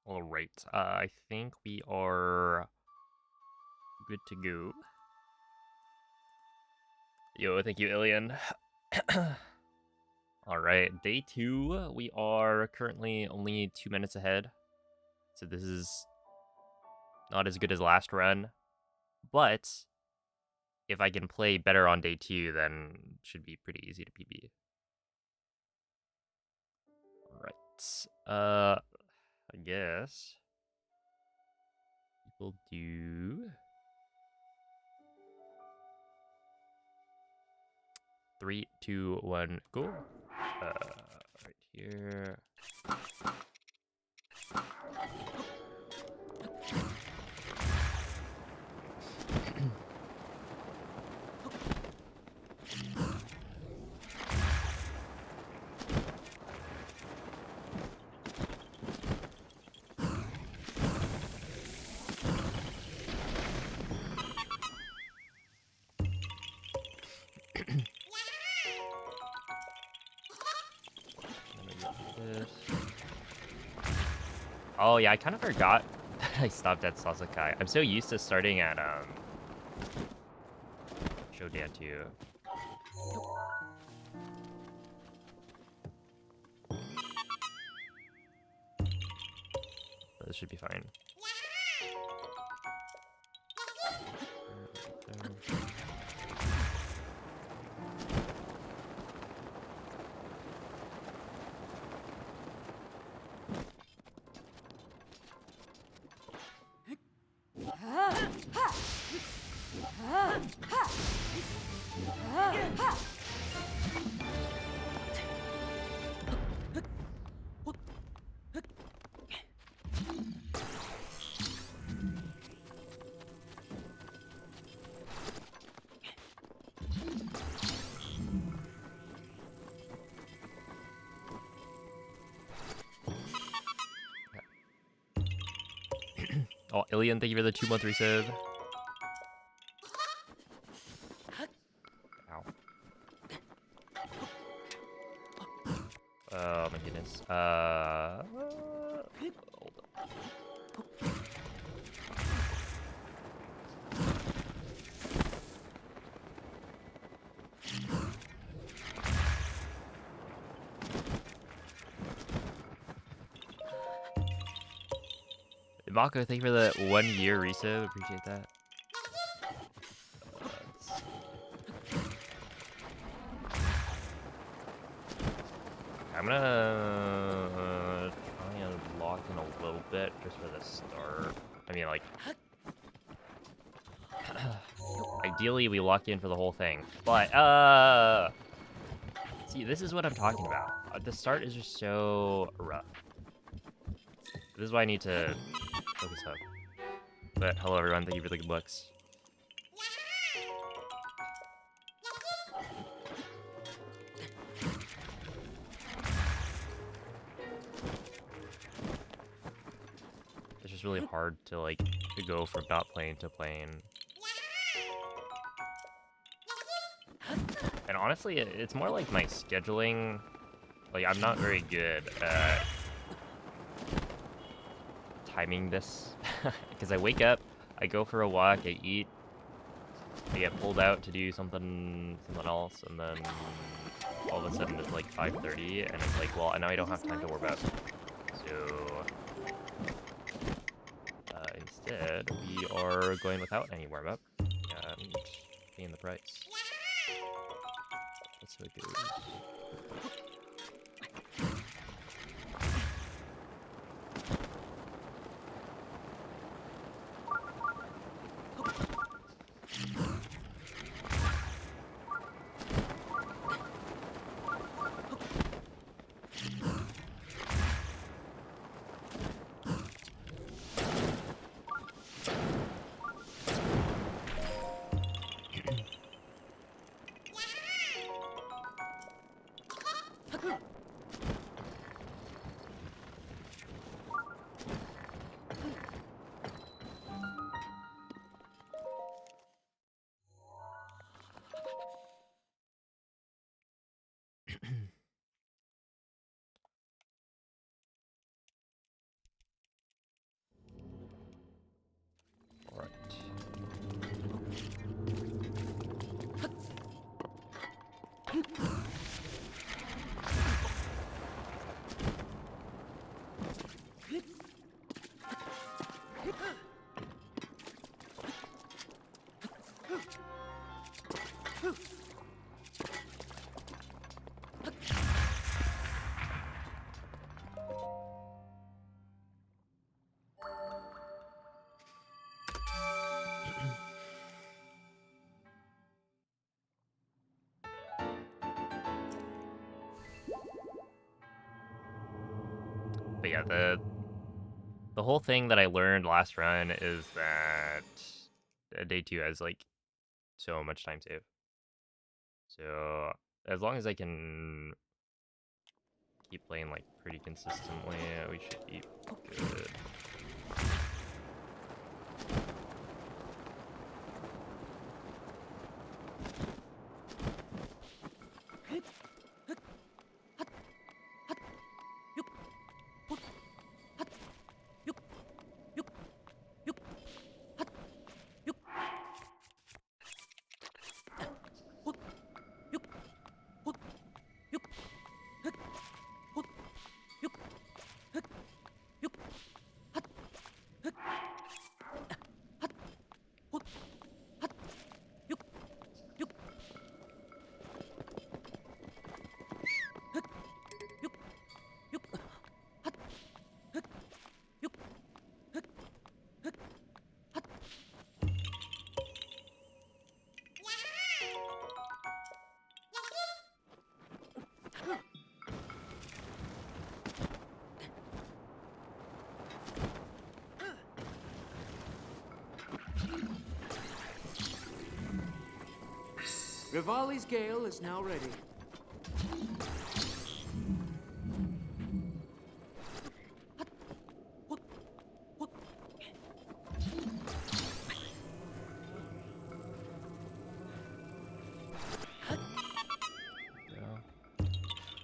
All right. I think we are good to go. Yo, thank you, Ilian. All right, day 2. We are currently only 2 minutes ahead. So this is not as good as last run. But if I can play better on day 2, then it should be pretty easy to PB. All right. I guess we'll do 3, 2, 1, go. Right here. This. Oh yeah, I kind of forgot that I stopped at Sasakai. I'm so used to starting at Shodan 2. This should be fine. Oh, Ilian, thank you for the 2-month resub. Ow. Oh my goodness. Hold up. Mako, thank you for the 1-year resub. Appreciate that. I'm gonna try and lock in a little bit just for the start. I mean, like, ideally we lock in for the whole thing, but see, this is what I'm talking about. The start is just so rough. This is why I need to focus up. But hello everyone, thank you for the good looks. It's just really hard to like to go from not playing to playing. And honestly, it's more like my scheduling. Like, I'm not very good at timing this. Because I wake up, I go for a walk, I eat, I get pulled out to do something else, and then all of a sudden it's like 5:30, and it's like, well, now I don't have time to warm up. So instead, we are going without any warm up and paying the price. That's how it goes. But yeah, the whole thing that I learned last run is that day 2 has like so much time save. So as long as I can keep playing like pretty consistently, we should be good. Rivali's Gale is now ready.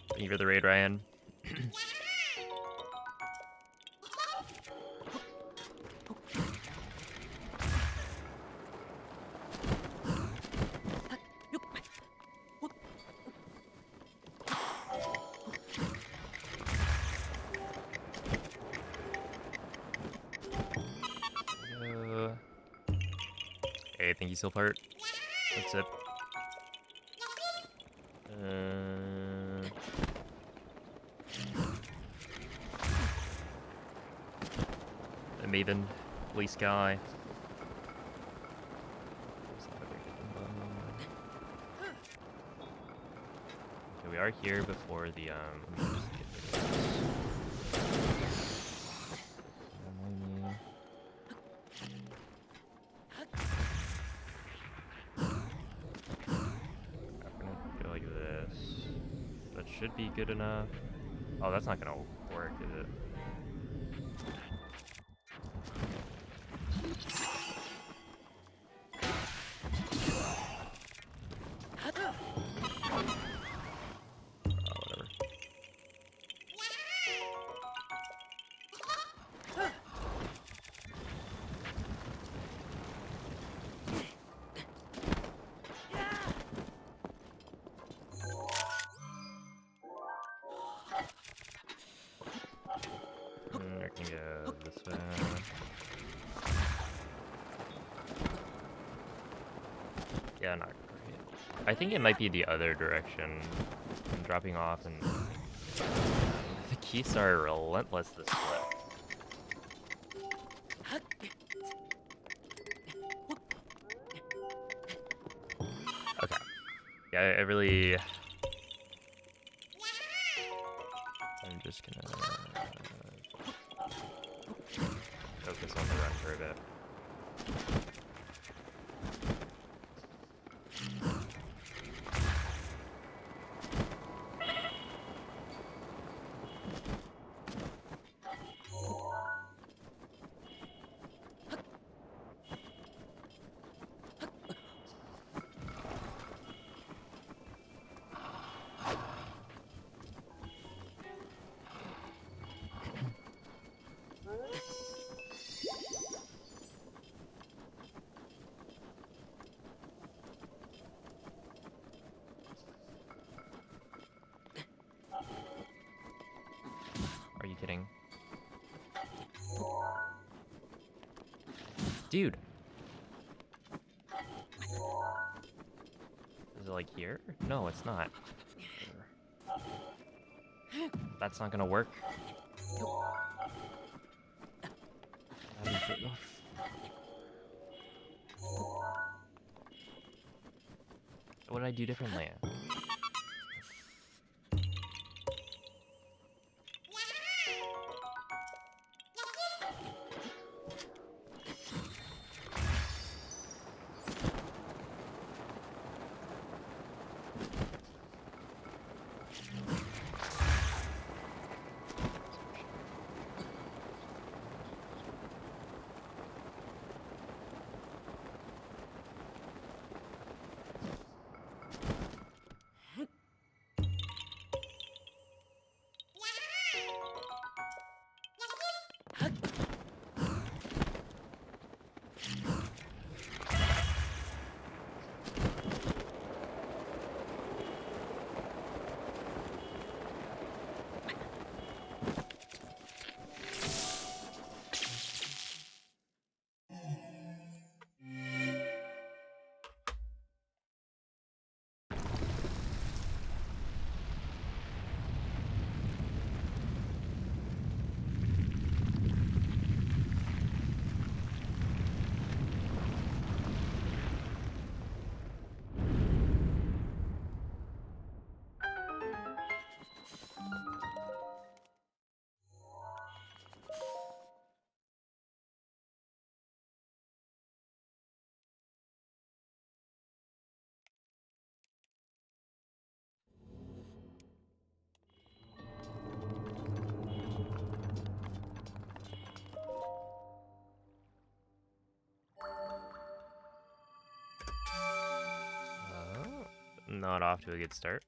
Thank you for the raid, Ryan. Hey, thank you, Silphart. That's it. A Maven, police guy. Okay, we are here before the go like this. That should be good enough. Oh, that's not gonna work, is it? Whatever. I can go this way. Yeah, not great. I think it might be the other direction. I'm dropping off, and the keys are relentless this flip. Okay. Yeah, I really... I'm just gonna focus on the run for a bit. Are you kidding? Dude! Is it like here? No, it's not. That's not gonna work. What did I do differently? Not off to a good start.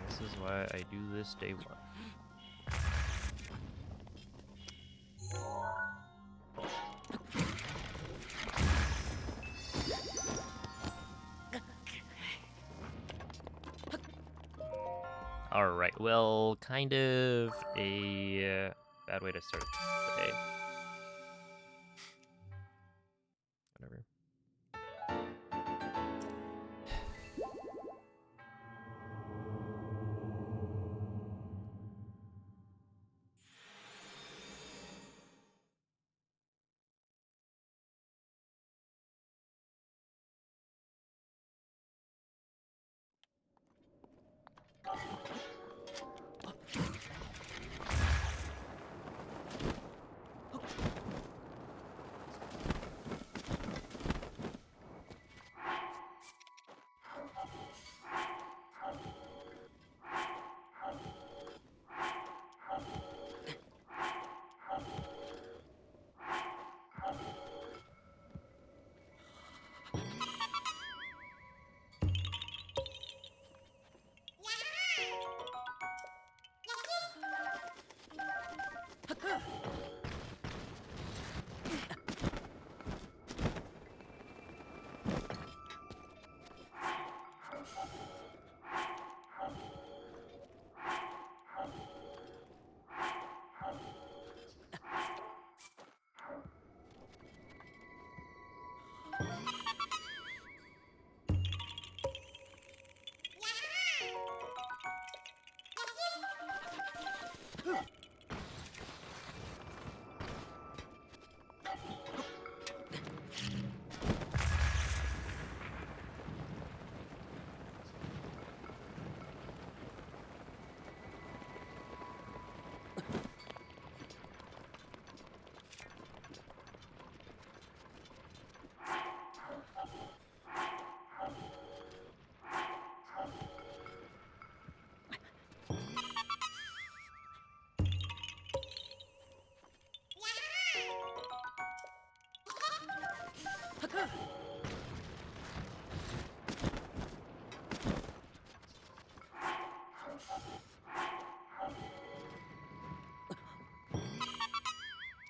This is why I do this day one. Alright, well, kind of a bad way to start the day. Whatever.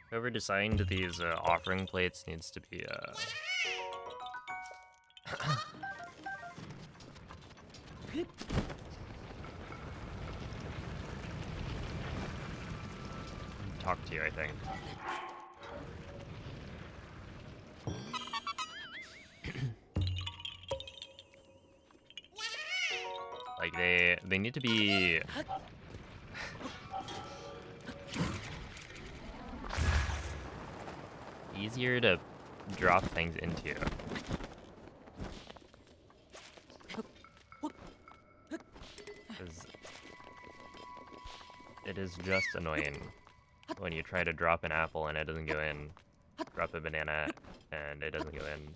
Whoever designed these offering plates needs to be talk to you, I think. Like they need to be easier to drop things into. Because it is just annoying when you try to drop an apple and it doesn't go in. Drop a banana and it doesn't go in.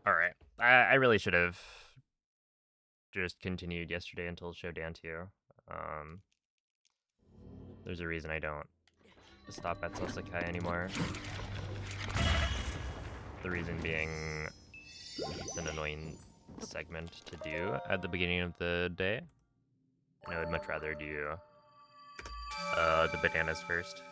Alright. I really should have just continued yesterday until it showed down to you. There's a reason I don't stop at Sasakai anymore. The reason being it's an annoying segment to do at the beginning of the day. And I would much rather do the bananas first.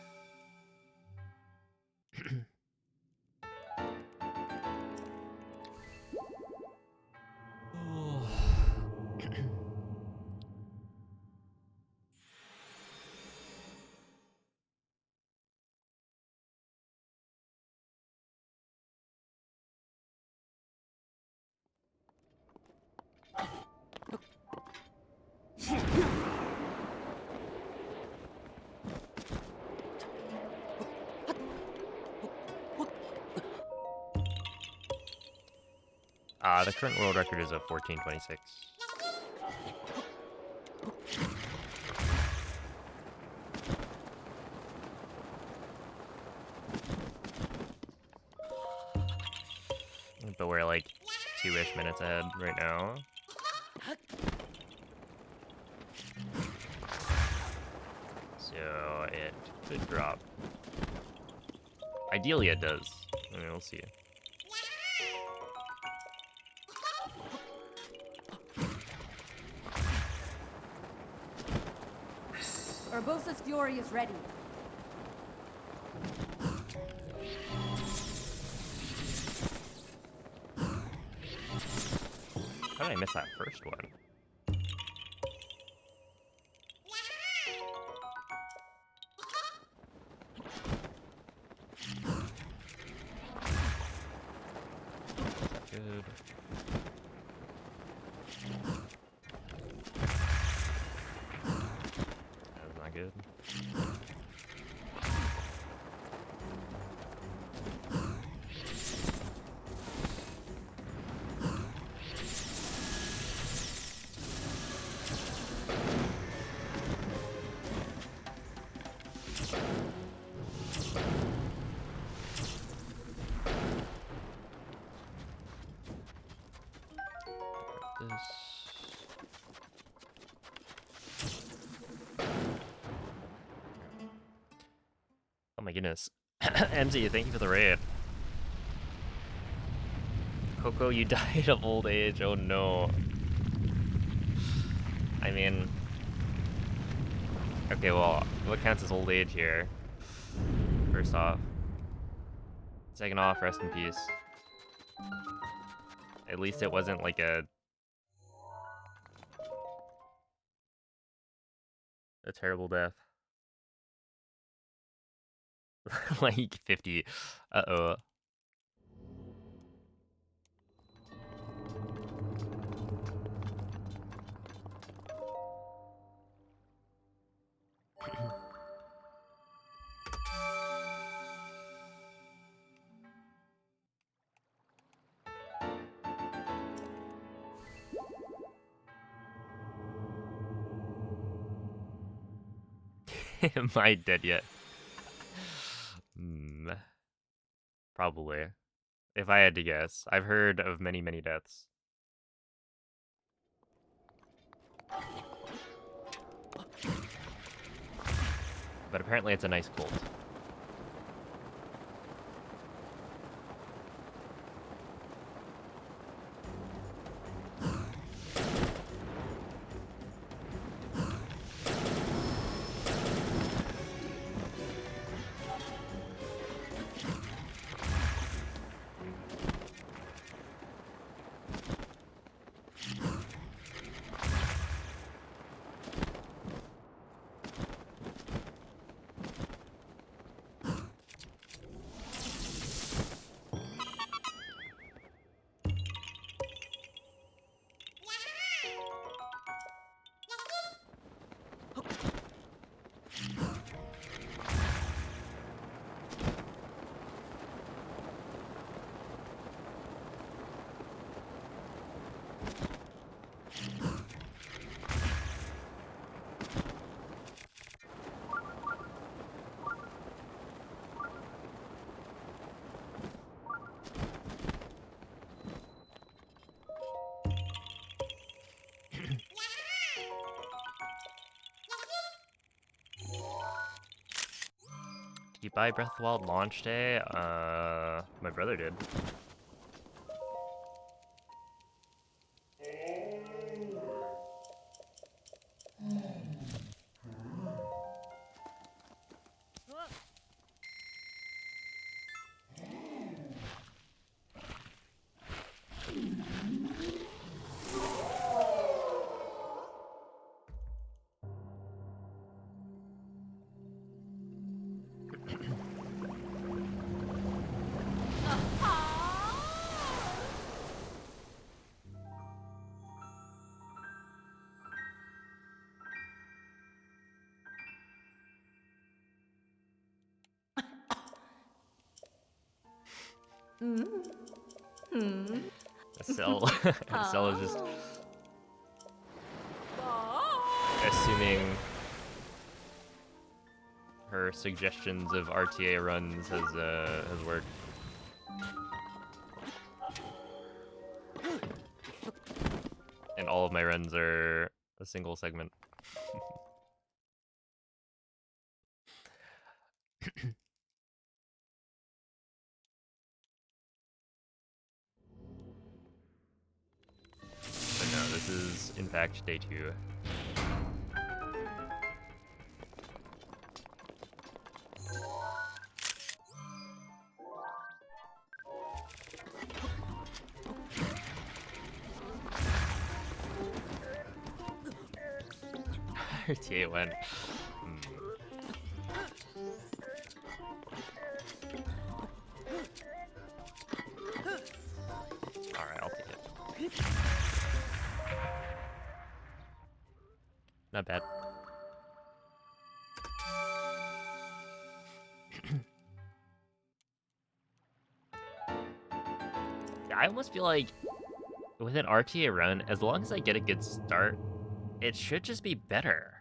The current world record is a 14:26. But we're like 2-ish minutes ahead right now. So it could drop. Ideally it does. I mean, we'll see. Urbosa's fury is ready. How did I miss that first one? Good. That was not good. This. Oh my goodness. MZ, thank you for the raid. Coco, you died of old age. Oh no. I mean, okay, well, what counts as old age here? First off. Second off, rest in peace. At least it wasn't like a terrible death. Like 50. Uh-oh. Am I dead yet? Probably. If I had to guess. I've heard of many, many deaths. But apparently it's a nice cold. Did you buy Breath of the Wild launch day? My brother did. Cell, Cell is just assuming her suggestions of RTA runs has worked. And all of my runs are a single segment. But no, this is in fact day 2. RTA went. Alright, I'll take it. Not bad. I almost feel like with an RTA run, as long as I get a good start, it should just be better.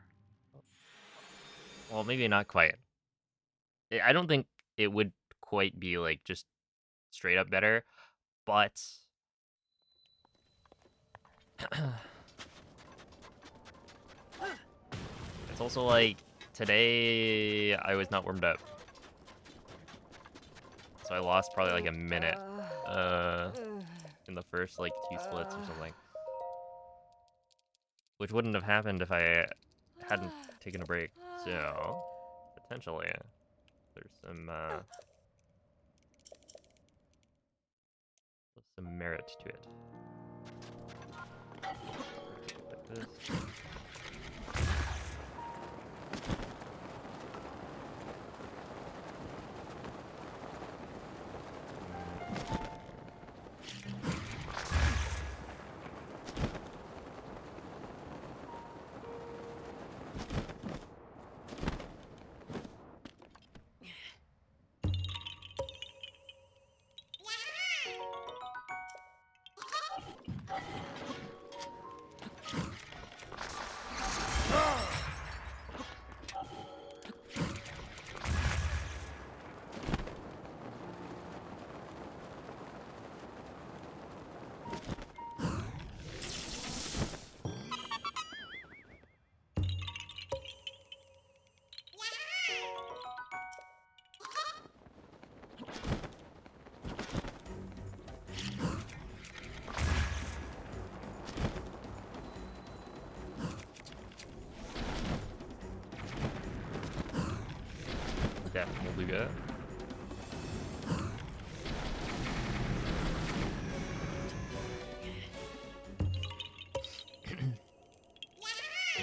Well, maybe not quite. I don't think it would quite be like just straight up better, but it's also like today I was not warmed up. So I lost probably like a minute in the first like 2 splits or something. Which wouldn't have happened if I hadn't taken a break. So potentially there's some merit to it. Like this. Def will do good.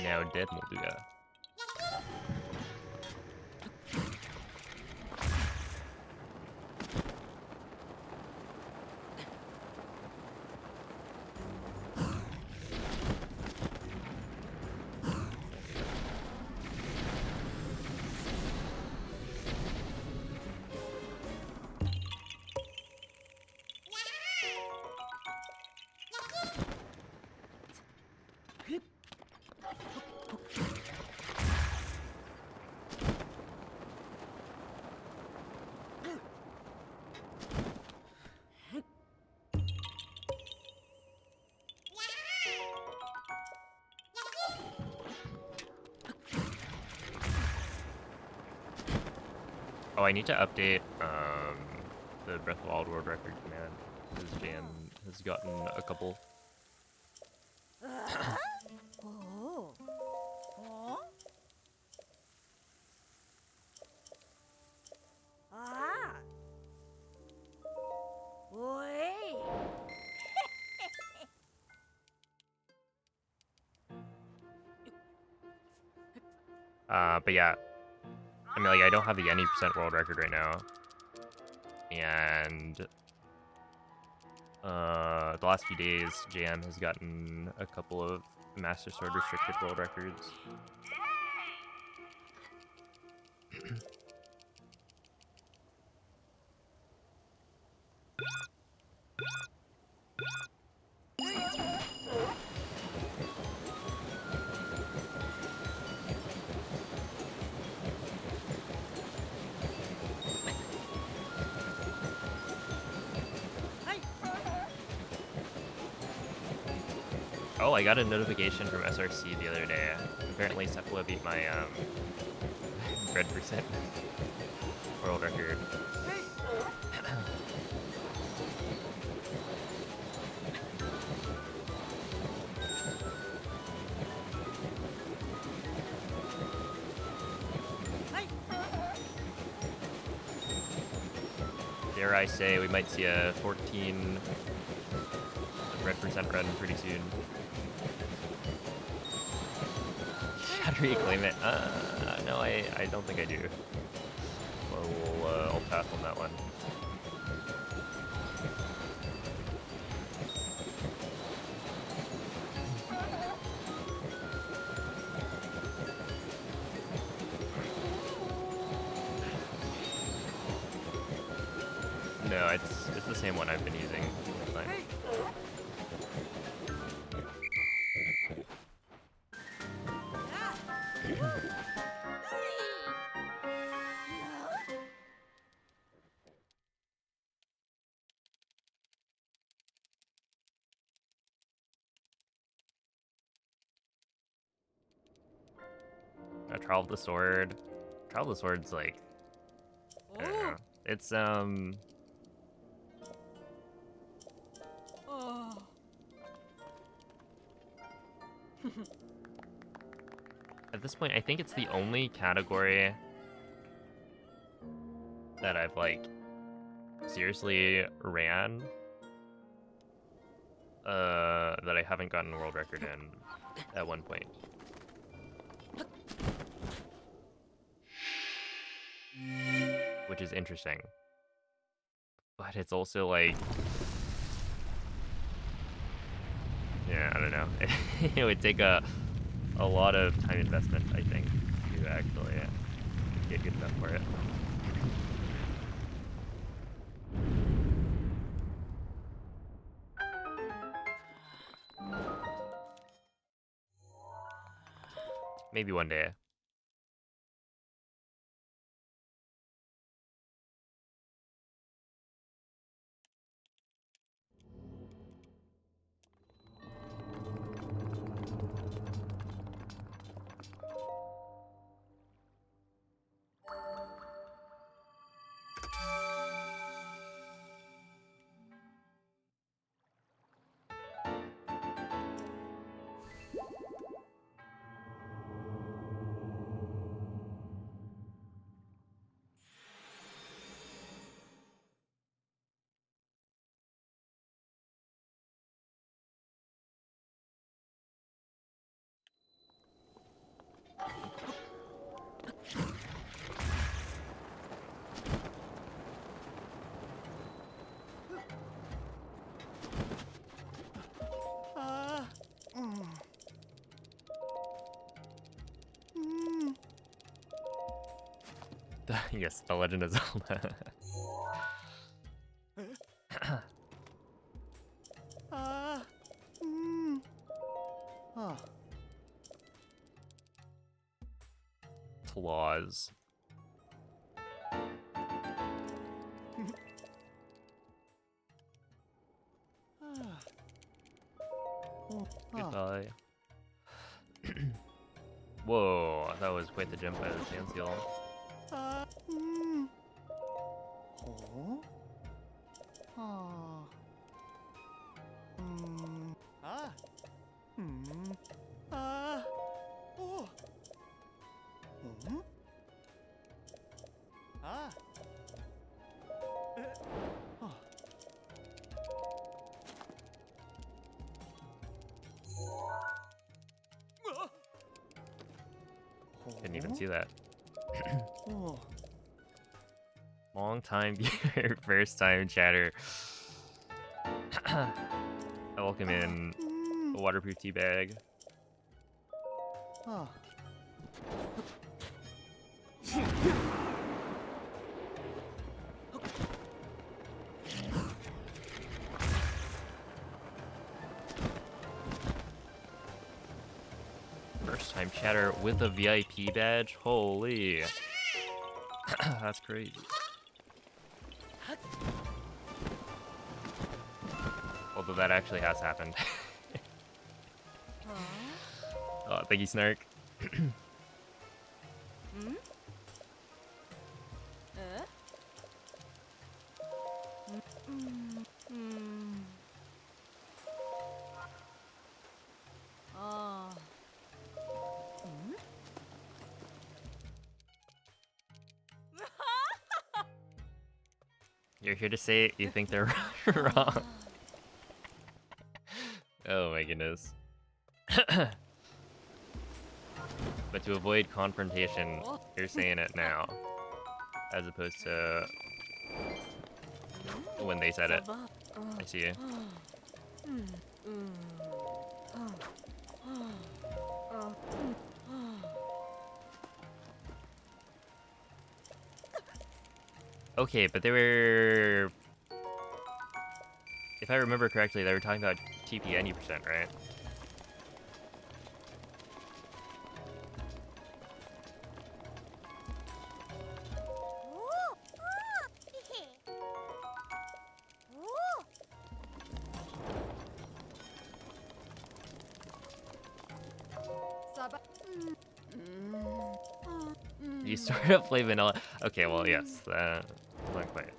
Now dead Molduga. Oh, I need to update the Breath of the Wild world record command because Jam has gotten a couple. Oh. Oh. Ah. Oi. But yeah, I mean, like, I don't have the any percent world record right now, and the last few days, JM has gotten a couple of Master Sword restricted world records. Oh, I got a notification from SRC the other day. Apparently, Cephala beat my bread percent world record. Dare I say, we might see a 14 bread percent run pretty soon. How do we claim it? No, I don't think I do. I'll pass on that one. No, it's the same one I've been using the whole time. Trial of the Sword. Trial of the Sword's like, I don't know. It's at this point, I think it's the only category that I've like seriously ran that I haven't gotten a world record in at one point. Which is interesting. But it's also like, yeah, I don't know. It would take a lot of time investment, I think, to actually get good enough for it. Maybe one day. Yes, The Legend of Zelda. Flaws. Goodbye. Whoa, that was quite the jump out of the standstill. Didn't even see that. Long time viewer, first time chatter. I welcome in a waterproof tea bag. First time chatter with a VIP badge. Holy. That's crazy. Although that actually has happened. Oh, thank you, Snark. Hmm? Mm, mm. Oh. Hmm? You're here to say you think they're wrong. Oh my goodness. But to avoid confrontation, you're saying it now, as opposed to when they said it. I see. Okay, but they were... If I remember correctly, they were talking about TP any percent, right? You sort of play vanilla. Okay, well, yes. Not quite.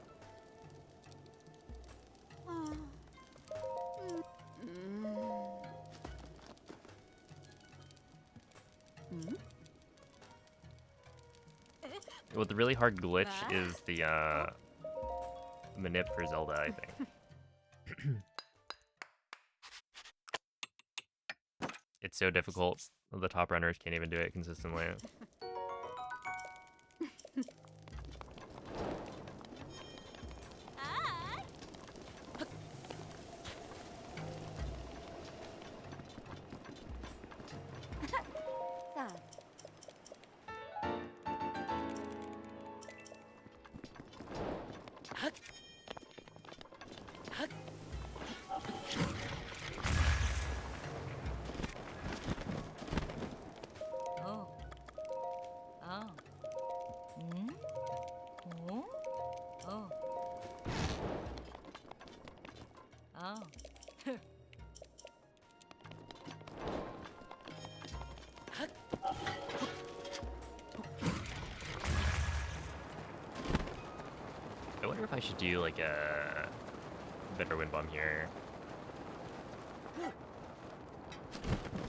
Well, the really hard glitch is the manip for Zelda, I think. It's so difficult. The top runners can't even do it consistently. Oh. Oh. Hmm? Oh. Oh. Oh. I wonder if I should do like a better wind bomb here.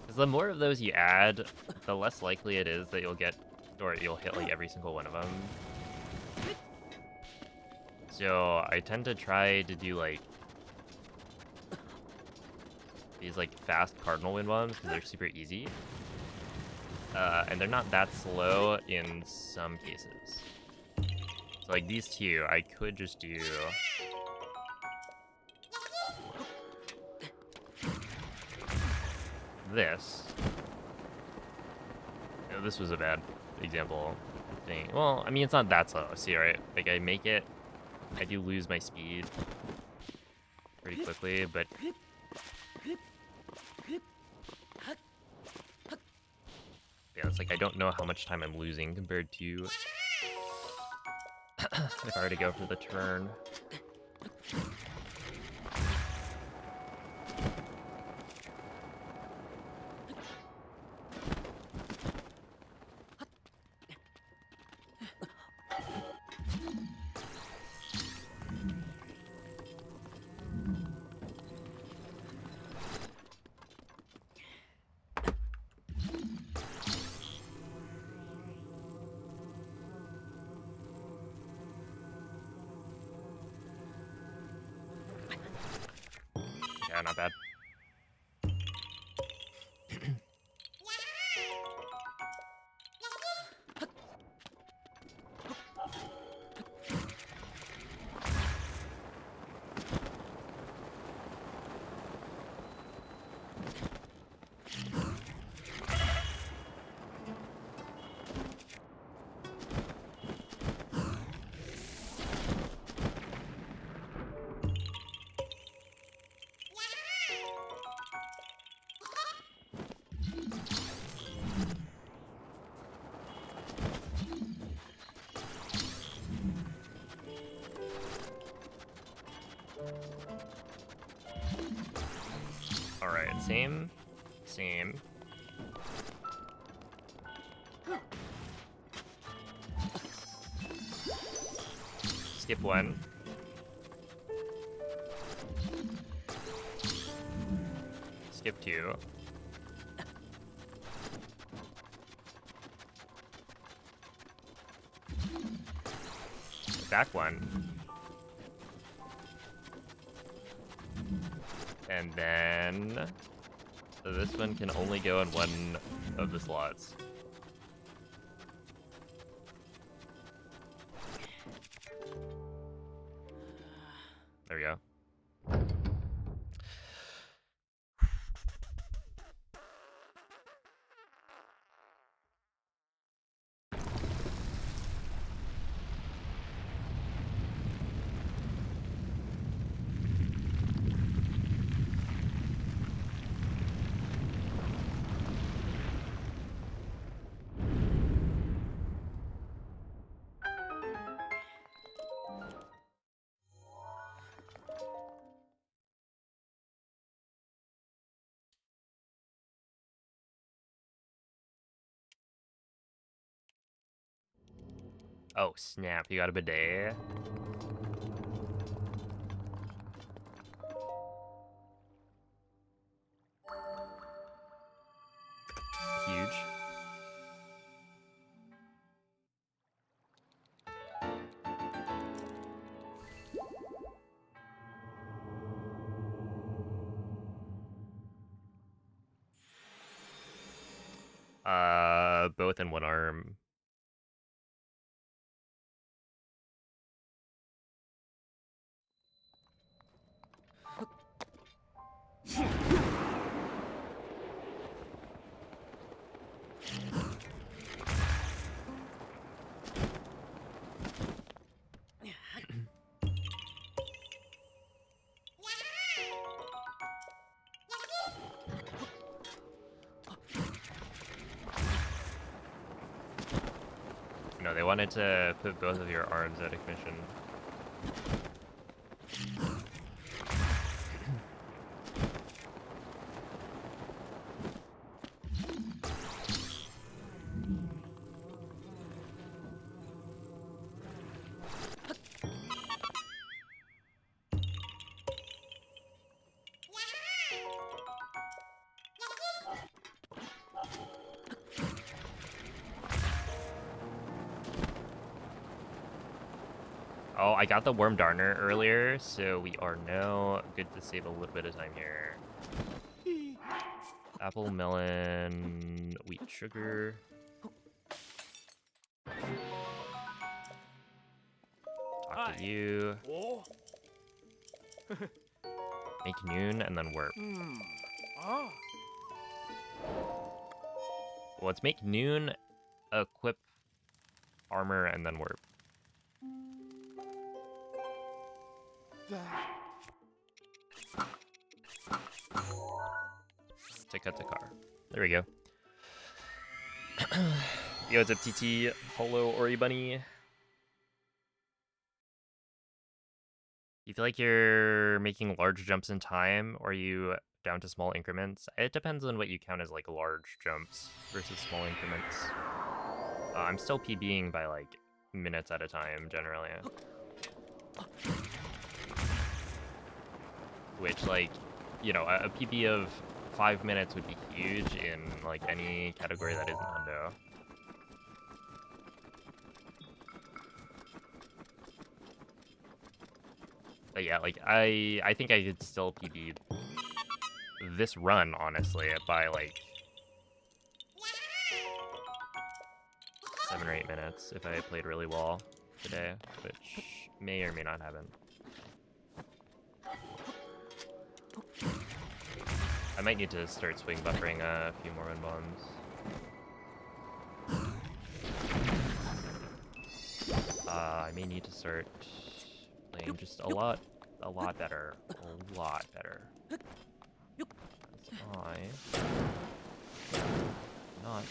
Because the more of those you add, the less likely it is that you'll get, or you'll hit like every single one of them. So I tend to try to do like these like fast cardinal wind bombs because they're super easy. And they're not that slow in some cases. So like these two, I could just do... this. No, this was a bad example thing. Well, I mean, it's not that slow. See, right? Like, I make it... I do lose my speed pretty quickly, but... Yeah, it's like I don't know how much time I'm losing compared to... if I were to go for the turn. Skip one. Skip two. Back one. And then... So this one can only go in one of the slots. There we go. Oh snap, you got a bidet? Huge. Both in one arm. No, they wanted to put both of your arms out of commission. Oh, I got the Worm Darner earlier, so we are now good to save a little bit of time here. Apple, melon, wheat, sugar. Talk to you. Make noon and then warp. Well, let's make noon, equip armor, and then warp. To cut the car. There we go. Yo, what's up, TT? Hello, Ori Bunny. You feel like you're making large jumps in time, or are you down to small increments? It depends on what you count as like large jumps versus small increments. I'm still PBing by like minutes at a time, generally. Which, like, you know, a PB of 5 minutes would be huge in like any category that isn't hundo. But yeah, like I think I could still PB this run, honestly, by like 7 or 8 minutes if I played really well today, which may or may not happen. I might need to start swing buffering a few more wind bombs. I may need to start playing just a lot better. A lot better. I not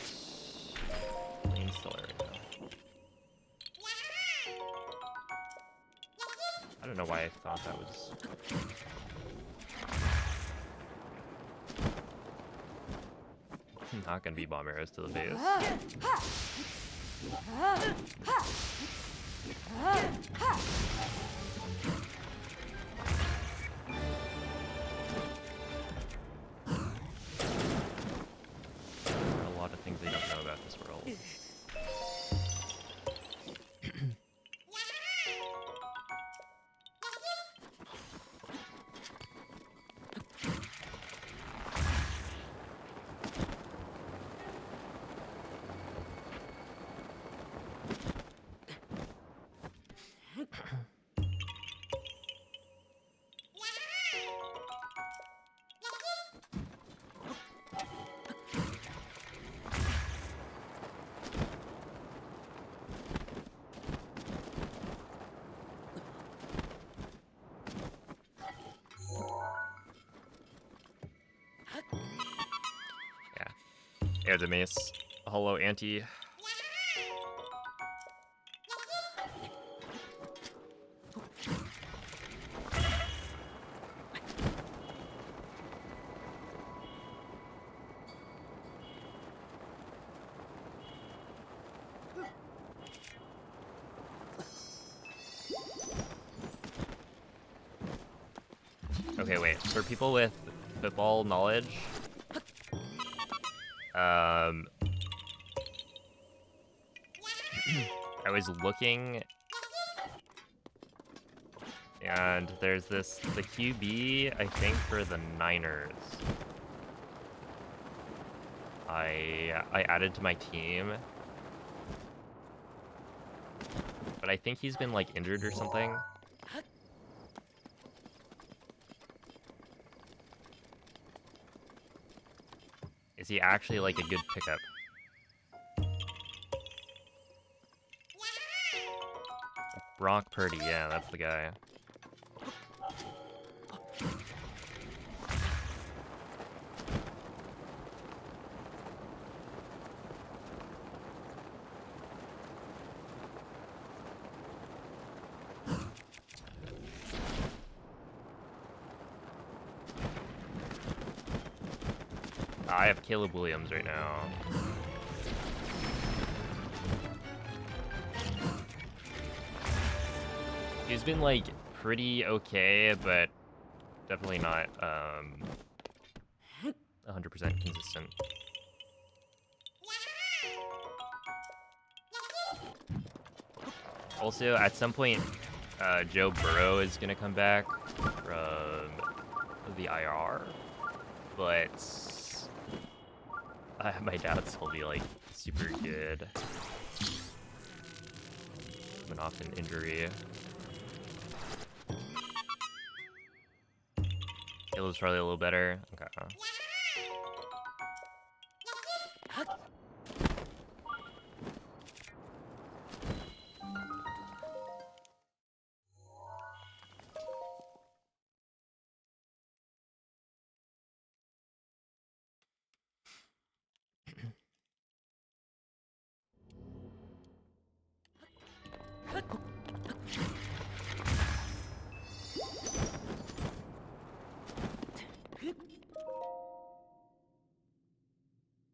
playing stellar right now. I don't know why I thought that was. Not gonna be bomb arrows to the base. There are a lot of things they don't know about this world. Air the mace. Hello, Auntie. Okay, wait. For people with football knowledge, I was looking, and there's the QB, I think, for the Niners. I added to my team, but I think he's been like injured or something. Is he actually like a good pickup? Brock Purdy, yeah, that's the guy. I have Caleb Williams right now. He's been like pretty okay, but definitely not 100% consistent. Also, at some point, Joe Burrow is gonna come back from the IR, but my doubts he'll be like super good. Coming off an injury. Caleb's probably a little better. Okay.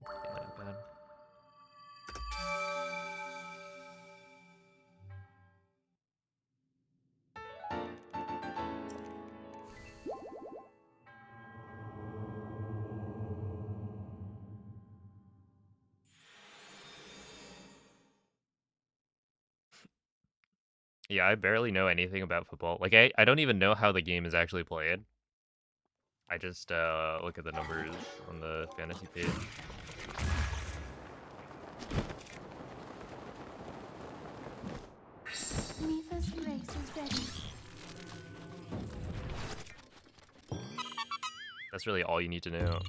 Not bad. Yeah, I barely know anything about football. Like, I don't even know how the game is actually played. I just look at the numbers on the fantasy page. Mifa's grace is ready. That's really all you need to know.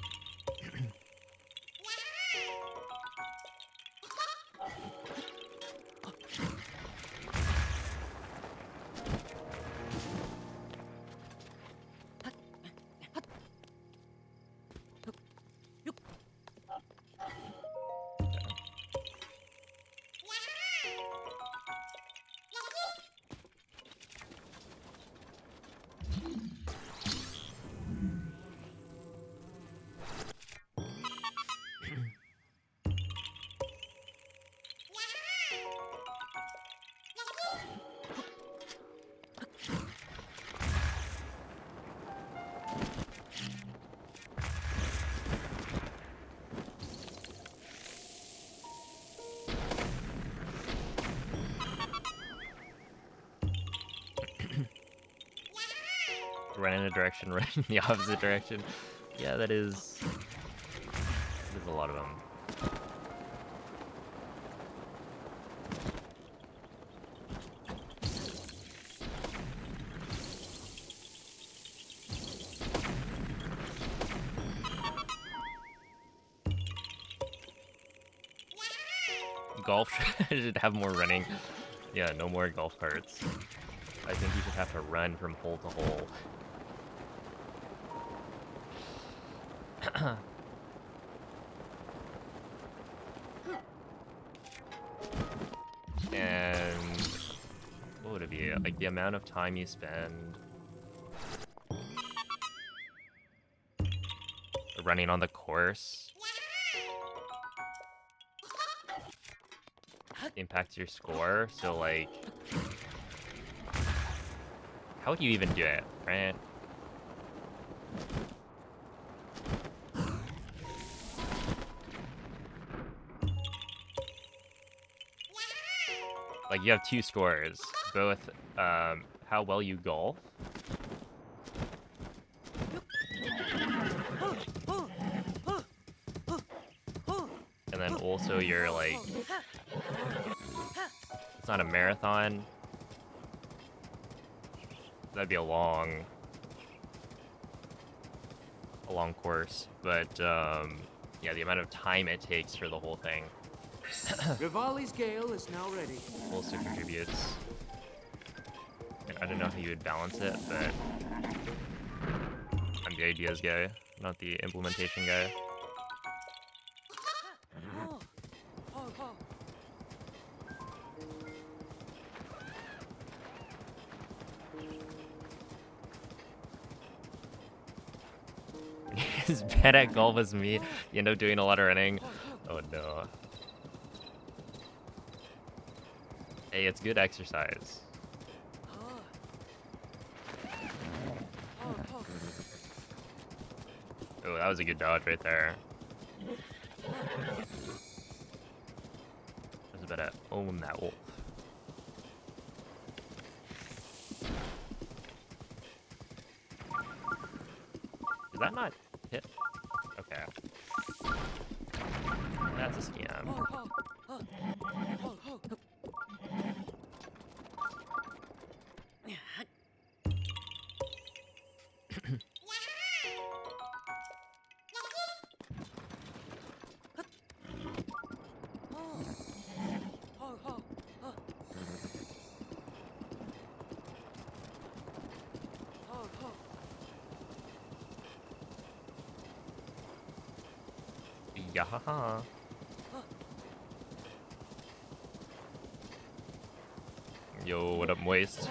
Run in a direction, run in the opposite direction. Yeah, that is... There's a lot of them. Golf should have more running. Yeah, no more golf carts. I think you should have to run from hole to hole. And what would it be? Like the amount of time you spend running on the course impacts your score. So like, how would you even do it, right? Like you have two scores, both how well you golf and then also your like, it's not a marathon. That'd be a long course, but yeah, the amount of time it takes for the whole thing Rivali's Gale is now ready. also contributes. And I don't know how you would balance it, but I'm the ideas guy, not the implementation guy. As bad at golf as me, you end up doing a lot of running. Oh no. Hey, it's good exercise. Oh, that was a good dodge right there. I was about to own that wolf. Did that not hit? Okay. That's a scam. Yahaha. Yo, what up, Moist?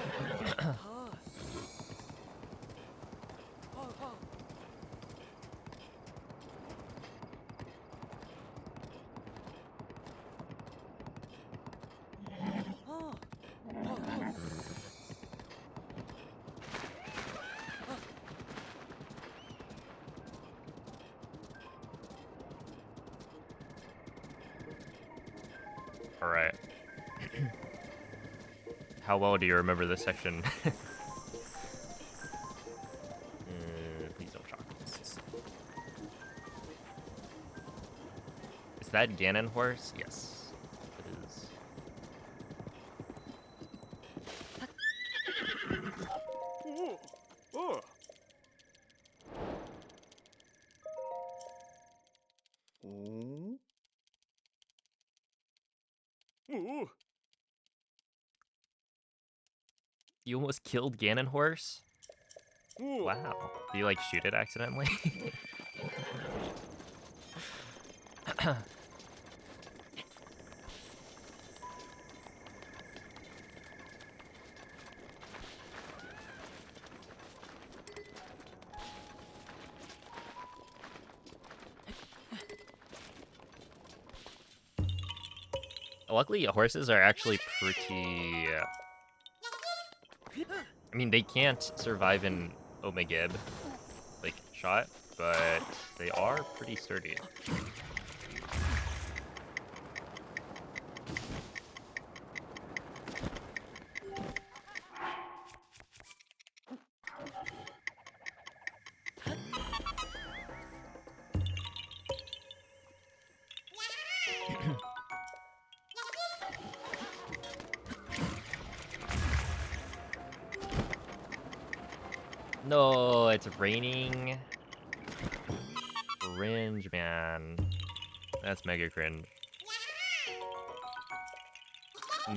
Alright. How well do you remember this section? Please don't shock. Is that Ganon horse? Yes, it is. You almost killed Ganon horse? Wow. Did you like shoot it accidentally? Luckily, horses are actually pretty... I mean, they can't survive in Omegib, like, shot, but they are pretty sturdy. No, it's raining. Cringe, man. That's mega cringe.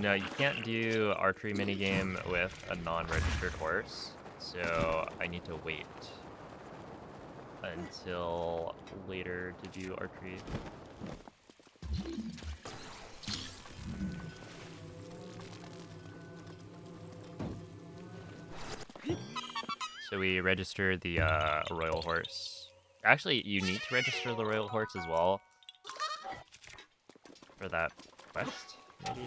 No, you can't do archery minigame with a non-registered horse, so I need to wait until later to do archery. So we registered the royal horse. Actually, you need to register the royal horse as well for that quest, maybe?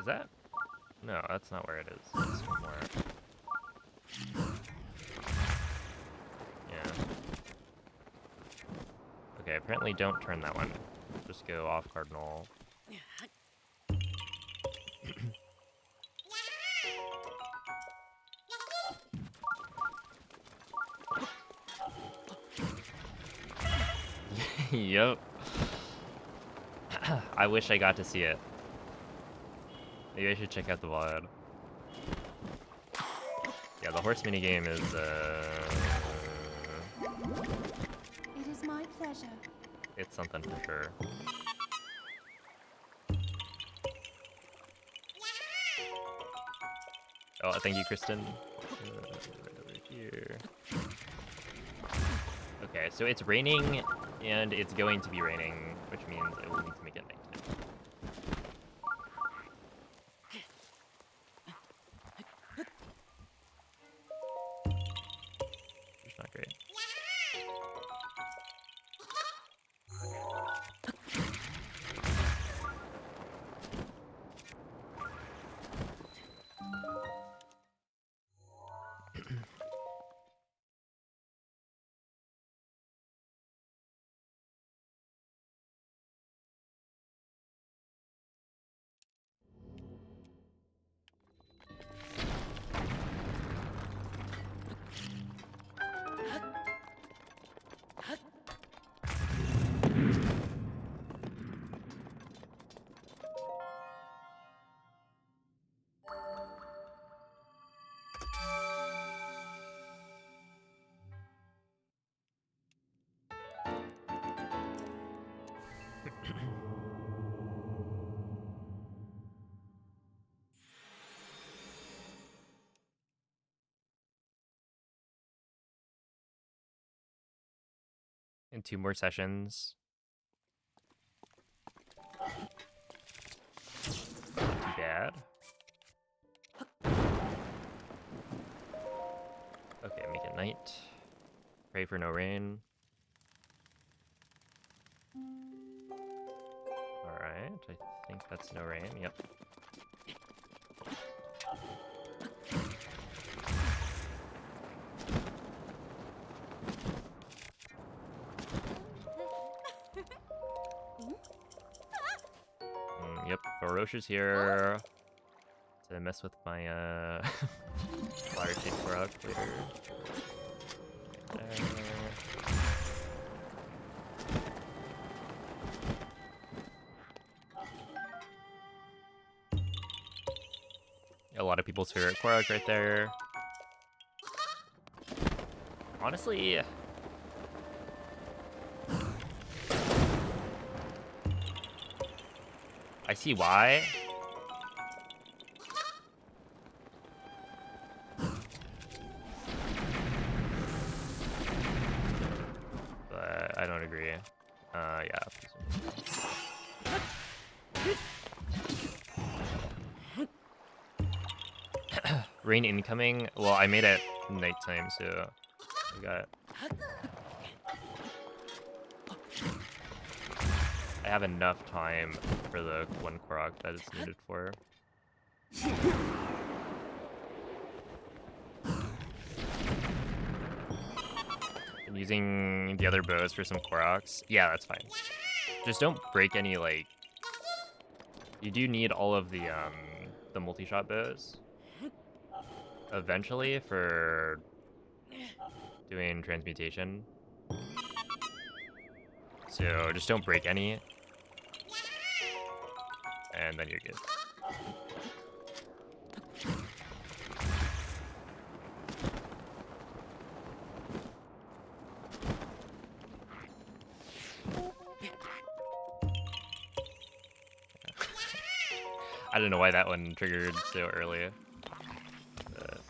Is that? No, that's not where it is. It's somewhere. Yeah. Okay, apparently don't turn that one. Just go off cardinal. Yep. I wish I got to see it. Maybe I should check out the VOD. Yeah, the horse minigame is, It is my pleasure. it's something for sure. Oh, thank you, Kristen. Right over here. Okay, so it's raining, and it's going to be raining, which means I will need to make it nighttime. Which is not great. In 2 more sessions. Too bad. Okay, make it night. Pray for no rain. Alright, I think that's no rain. Yep. Yep, Ferocious here to mess with my fire tape rock later. Right there. A lot of people's favorite Korok right there. Honestly, I see why. But I don't agree. Yeah. Rain incoming? Well, I made it nighttime, so I got... I have enough time for the 1 Korok that it's needed for. I'm using the other bows for some Koroks. Yeah, that's fine. Just don't break any, like... You do need all of the multi-shot bows eventually for doing transmutation. So just don't break any. And then you're good. I don't know why that one triggered so early. But...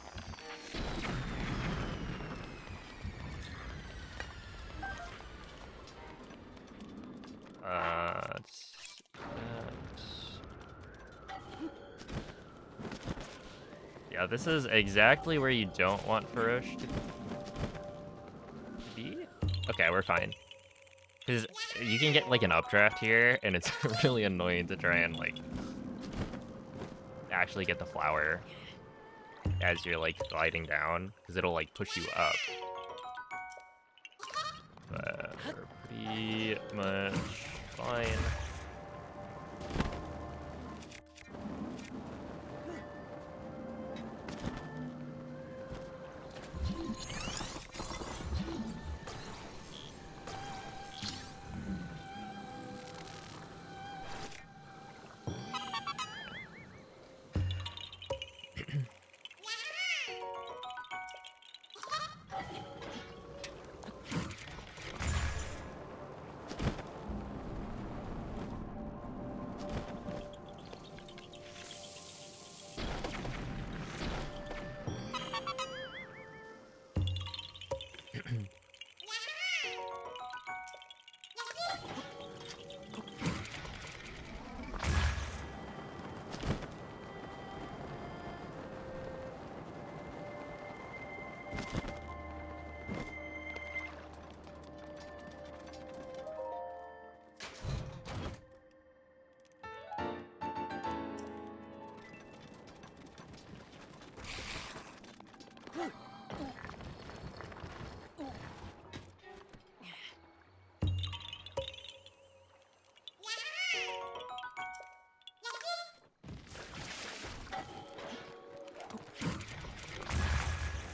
yeah, this is exactly where you don't want Farosh to be. Okay, we're fine. Because you can get like an updraft here, and it's really annoying to try and like actually get the flower as you're like gliding down, because it'll like push you up. But we're pretty much fine.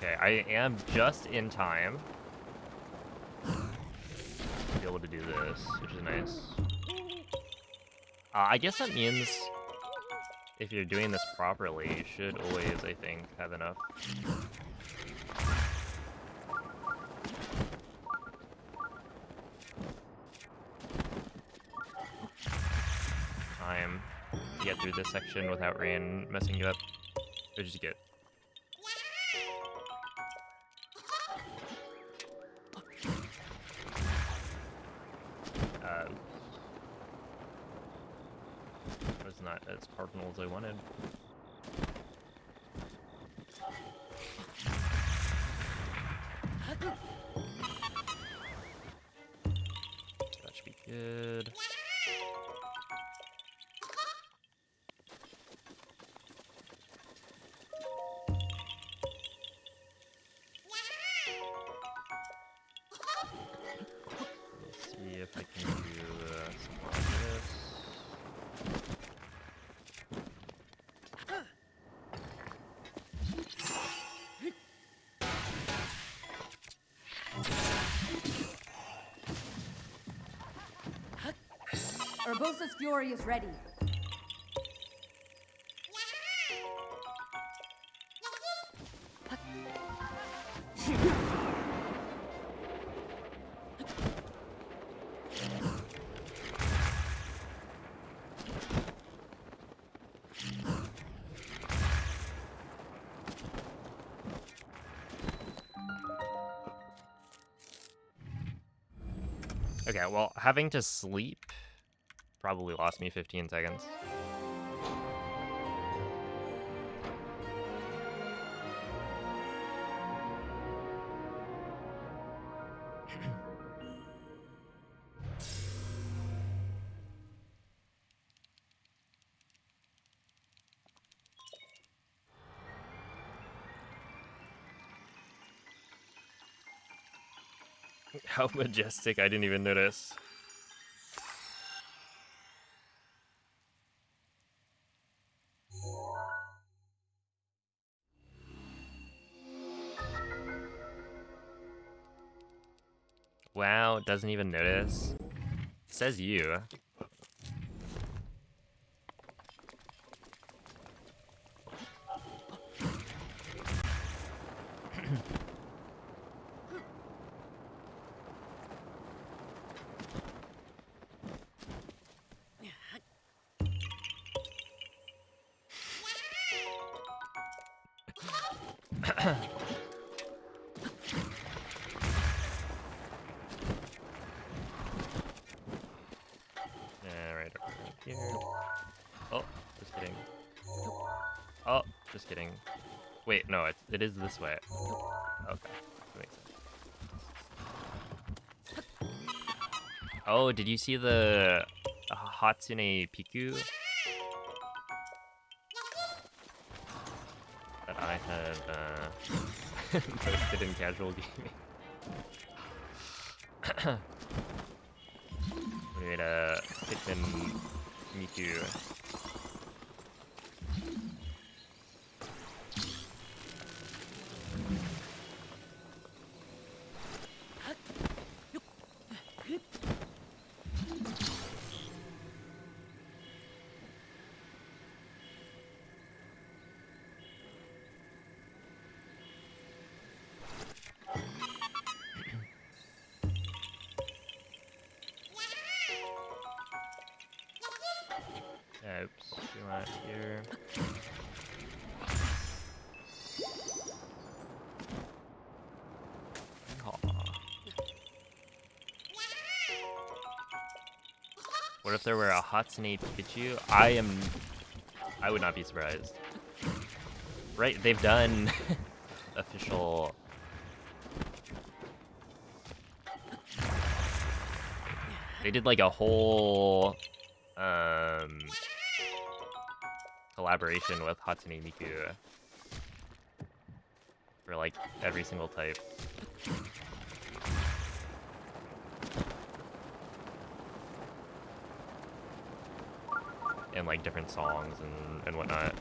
Okay, I am just in time to be able to do this, which is nice. I guess that means if you're doing this properly, you should always, I think, have enough. Time to get through this section without rain messing you up, which is good. Was not as cardinal as I wanted. That should be good. Let's see if I can do something like this. Urbosa's Fury is ready. Okay, well, having to sleep probably lost me 15 seconds. How majestic, I didn't even notice. Wow, doesn't even notice. Says you. Right over here. Oh, just kidding. Oh, just kidding. Wait, no, it is this way. Okay, that makes sense. Oh, did you see the Hatsune Piku that I had posted in casual gaming? We made a Pikmin Miku. Oops, do that here. Aw. What if there were a Hatsune Pikachu? I would not be surprised. Right, they've done official. They did like a whole collaboration with Hatsune Miku for like every single type. And like different songs and whatnot.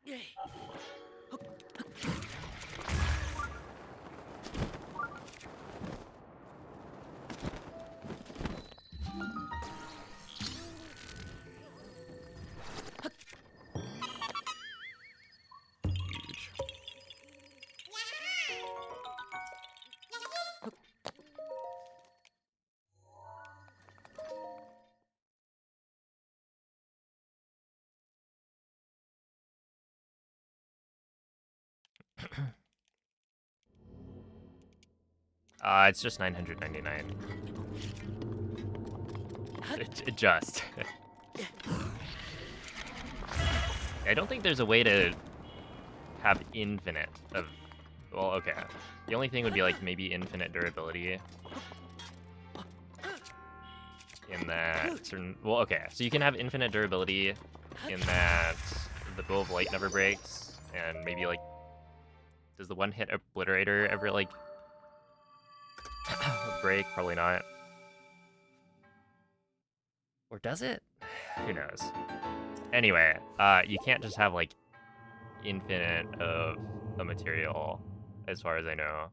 Huge. It's just 999. It just. I don't think there's a way to have infinite of. Well, okay. The only thing would be like maybe infinite durability. In that certain. Well, okay. So you can have infinite durability in that the bow of light never breaks, and maybe like. Does the one hit obliterator ever like break? Probably not. Or does it? Who knows? Anyway, you can't just have like infinite of a material, as far as I know.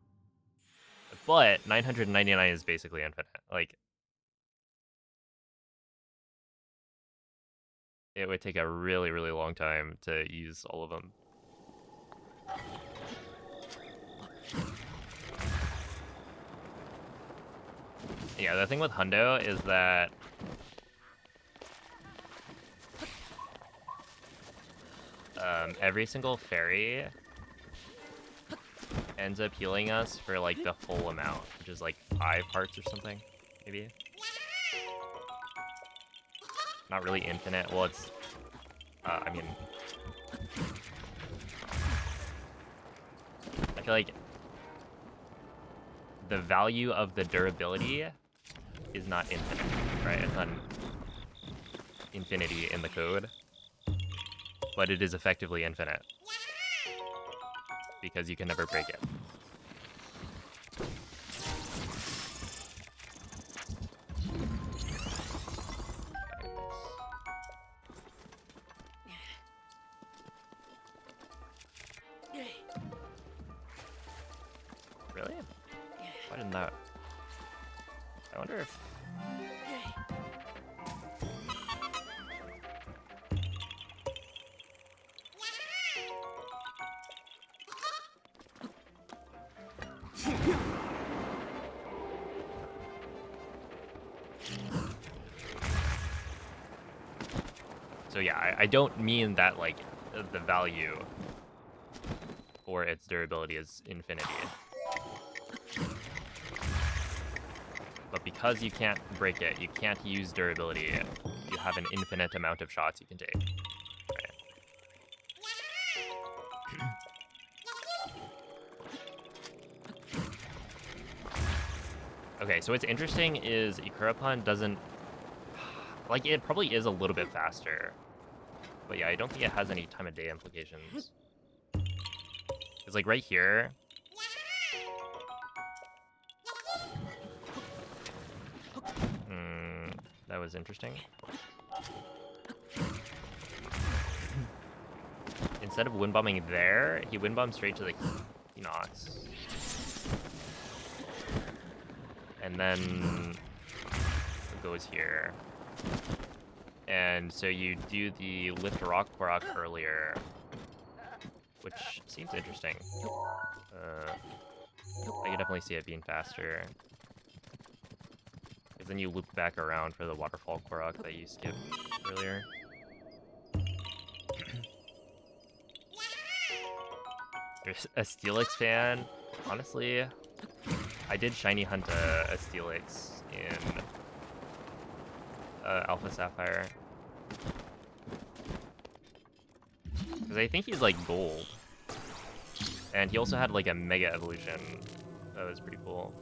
But 999 is basically infinite. Like, it would take a really, really long time to use all of them. Yeah, the thing with Hundo is that every single fairy ends up healing us for like the full amount, which is like 5 hearts or something, maybe. Not really infinite. Well, it's, I mean, I feel like the value of the durability is not infinite, right? It's not infinity in the code, but it is effectively infinite because you can never break it. Really? Why didn't that? I wonder if. So yeah, I don't mean that like the value for its durability is infinity. But because you can't break it, you can't use durability, you have an infinite amount of shots you can take. Right. Okay, so what's interesting is Ikurapan doesn't... Like, it probably is a little bit faster. But yeah, I don't think it has any time of day implications. It's like right here... that was interesting. Instead of wind bombing there, he wind bombed straight to the Hinox. And then it goes here. And so you do the lift rock Korok earlier, which seems interesting. I can definitely see it being faster. Because then you loop back around for the waterfall Korok that you skipped earlier. There's a Steelix fan. Honestly, I did shiny hunt a Steelix in Alpha Sapphire. Because I think he's like gold. And he also had like a mega evolution. That was pretty cool.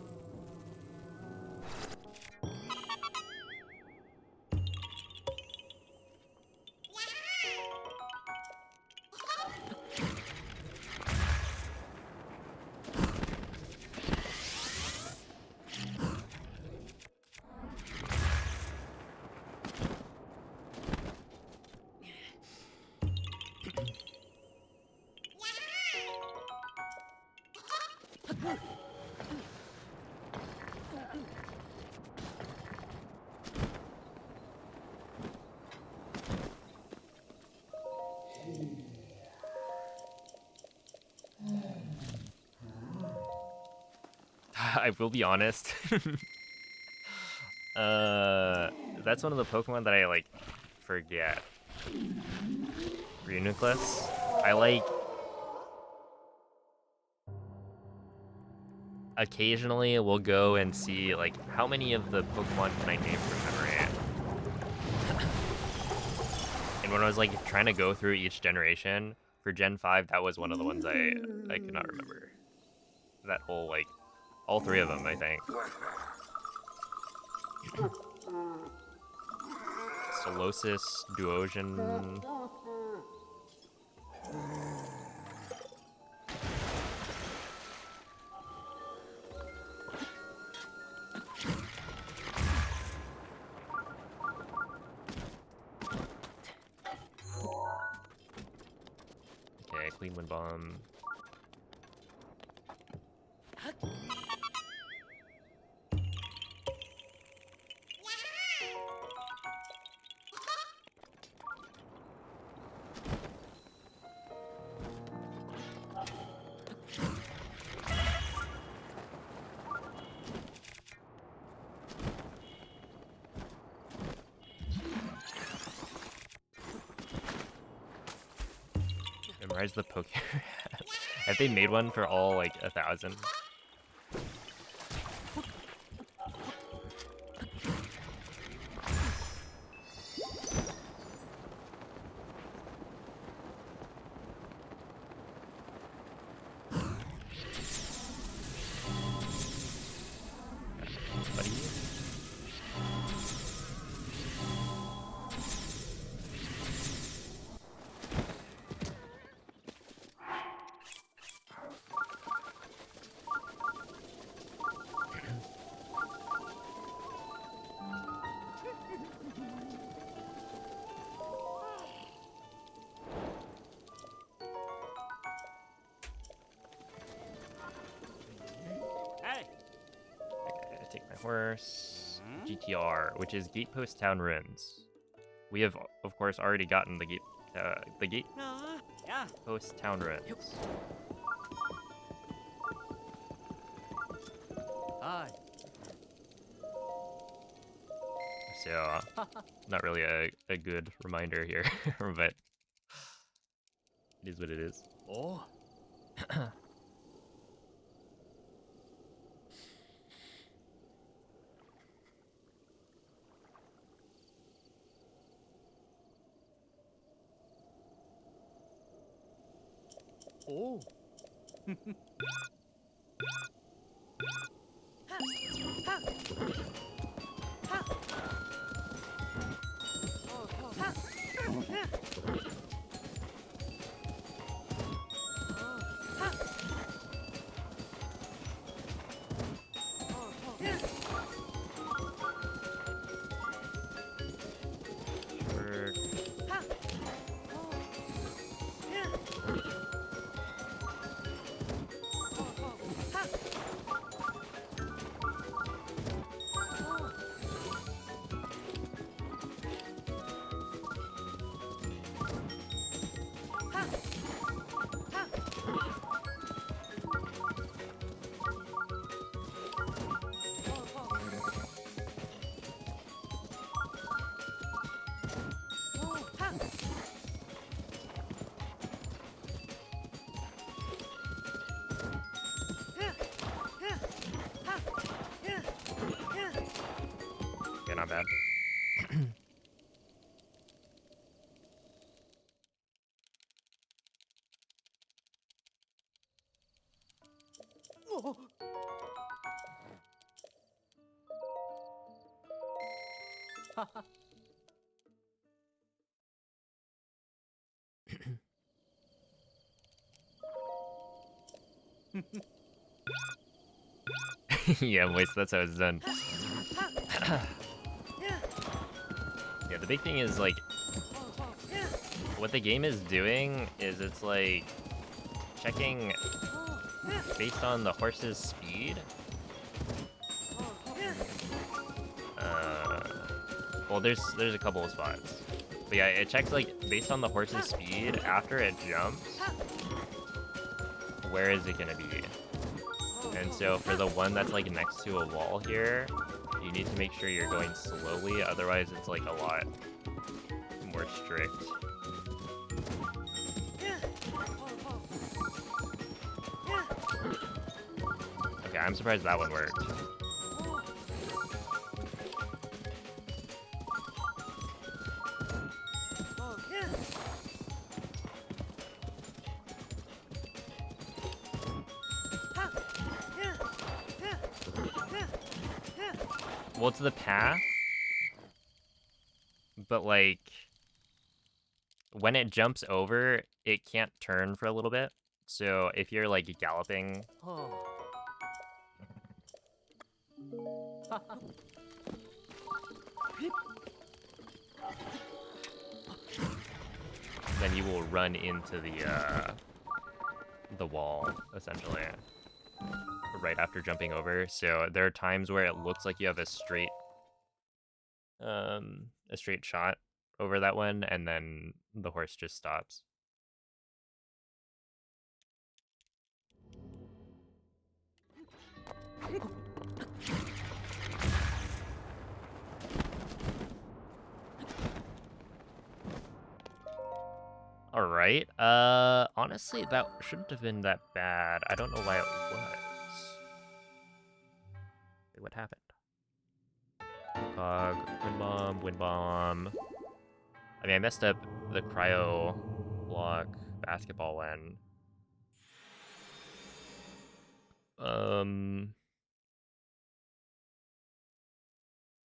I will be honest. That's one of the Pokemon that I like forget. Reuniclus. I like occasionally we'll go and see like how many of the Pokemon can I name from memory. And when I was like trying to go through each generation for Gen 5, that was one of the ones I could not remember. That whole like all three of them, I think. Solosis, Duosion. Okay, Clean Wind Bomb. Memorize the Poke. Have they made one for all like 1,000? Buddy. Okay, take my horse. GTR, which is Gatepost Town Ruins. We have, of course, already gotten the Gatepost Town Ruins. Aye. So, not really a good reminder here, but it is what it is. Oh. Oh. Sure. Yeah, not bad. Yeah, wait, that's how it's done. Yeah, the big thing is, like, what the game is doing is it's, like, checking based on the horse's speed. Well, there's a couple of spots. But yeah, it checks, like, based on the horse's speed, after it jumps, where is it gonna be? And so for the one that's, like, next to a wall here, you need to make sure you're going slowly, otherwise it's, like, a lot more strict. Okay, I'm surprised that one worked. Well, it's the path, but, like, when it jumps over, it can't turn for a little bit. So if you're, like, galloping, Oh. then you will run into the wall, essentially, right after jumping over. So there are times where it looks like you have a straight shot over that one, and then the horse just stops. All right. Honestly, that shouldn't have been that bad. I don't know why it was. Wait, what happened? Cog, wind bomb. I mean, I messed up the cryo block basketball one.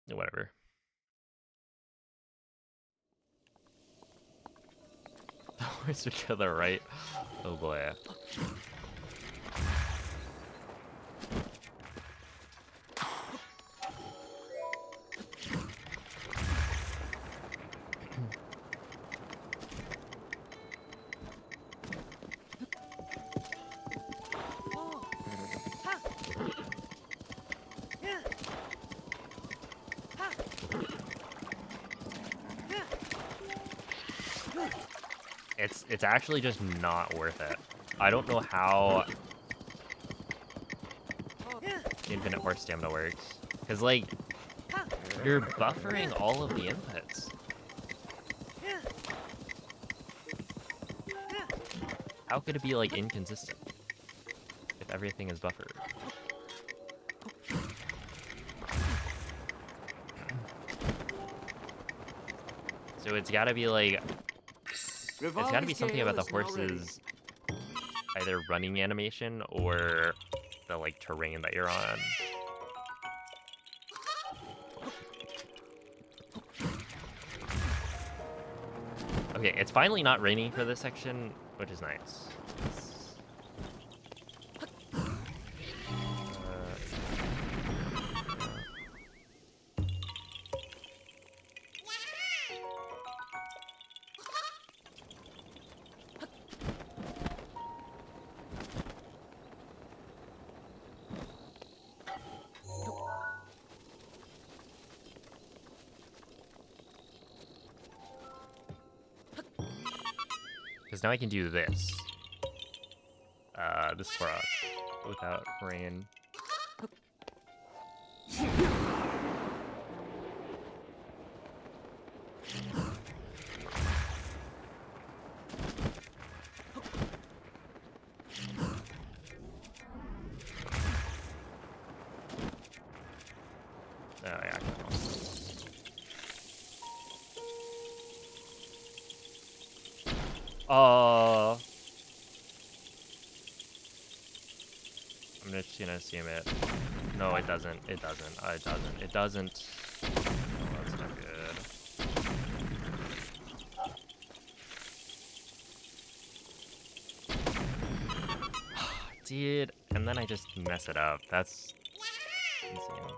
Whatever. The horse to the right. Oh boy. It's actually just not worth it. I don't know how infinite horse stamina works. Cause like You're buffering all of the inputs. How could it be, like, inconsistent if everything is buffered? So it's gotta be, like... It's gotta be something about the horse's either running animation or the, like, terrain that you're on. Okay, it's finally not raining for this section, which is nice. Because now I can do this. This Korok without rain. Oh, yeah, I'm just gonna assume it. No, it doesn't. It doesn't. It doesn't. It doesn't. Oh, that's not good. Dude, and then I just mess it up. That's insane.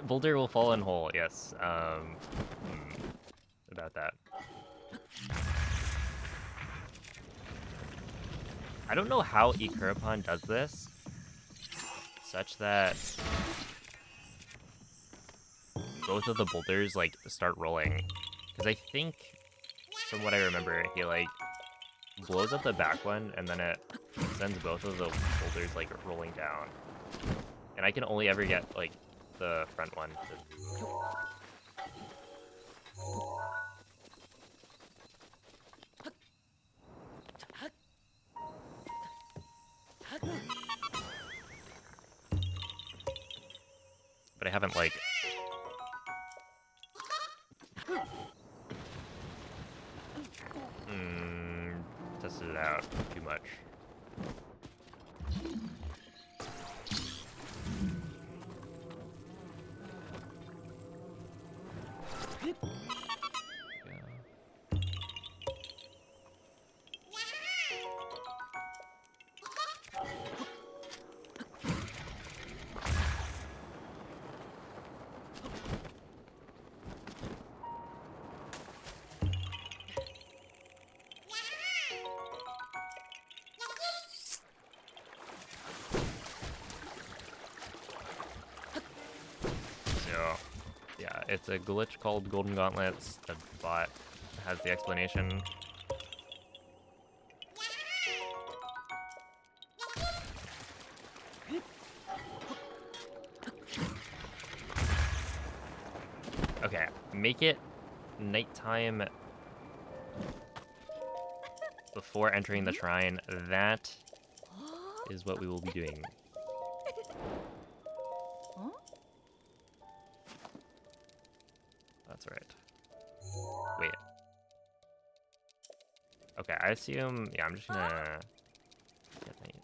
Boulder will fall in hole, yes. About that. I don't know how Ikurapan does this, such that both of the boulders, like, start rolling. Because I think, from what I remember, he, like, blows up the back one, and then it sends both of the boulders, like, rolling down. And I can only ever get, like, the front one to... But I haven't, like... tested it out too much. Yeah, it's a glitch called Golden Gauntlets. The bot has the explanation. Okay, make it nighttime before entering the shrine. That is what we will be doing. That's right. Wait. Okay, I assume... Yeah, I'm just gonna... get night.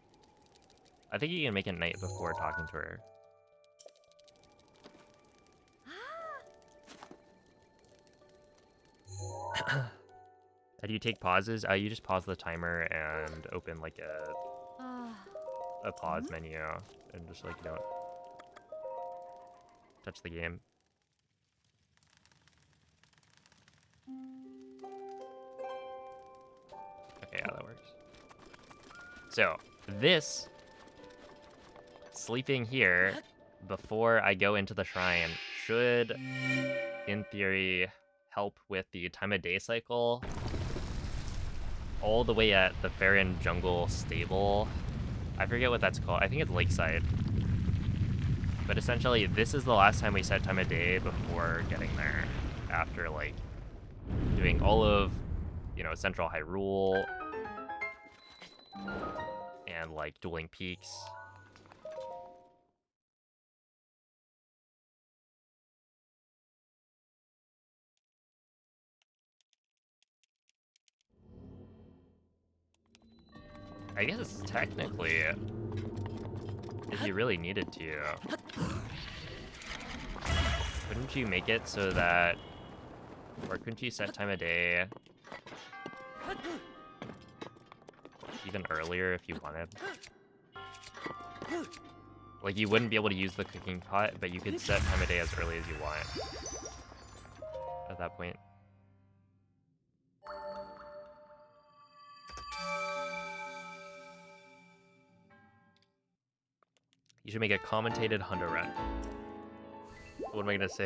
I think you can make it night before talking to her. How do you take pauses? You just pause the timer and open like a a pause menu and just like don't touch the game. Okay, yeah, that works. So this sleeping here before I go into the shrine should, in theory, help with the time of day cycle all the way at the Farron Jungle Stable. I forget what that's called. I think it's Lakeside. But essentially, this is the last time we set time of day before getting there. After, like, doing all of, you know, Central Hyrule and, like, Dueling Peaks. I guess technically, if you really needed to, couldn't you make it so that, or couldn't you set time of day even earlier if you wanted? Like, you wouldn't be able to use the cooking pot, but you could set time of day as early as you want at that point. You should make a commentated Hunter run. What am I gonna say?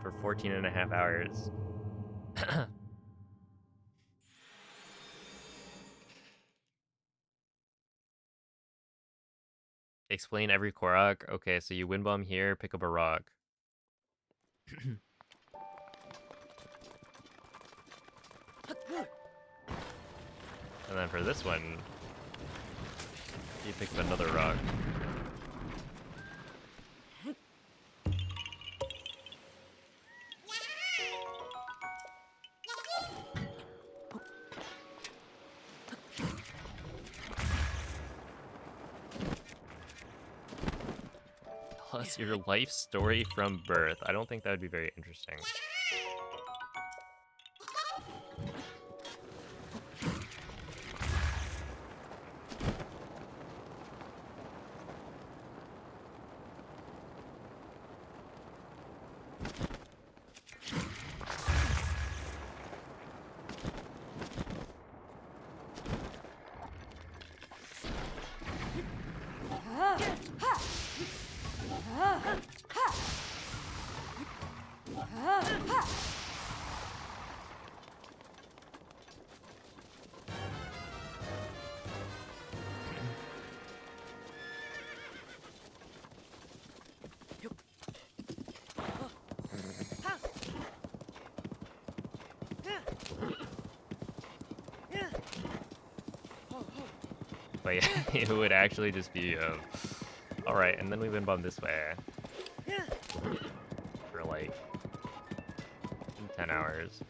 For 14 and a half hours. Explain every Korok. Okay, so you win bomb here, pick up a rock. And then for this one, you pick up another rock. Tell us your life story from birth. I don't think that would be very interesting. But yeah, it would actually just be, alright, and then we win bomb this way. For like 10 hours.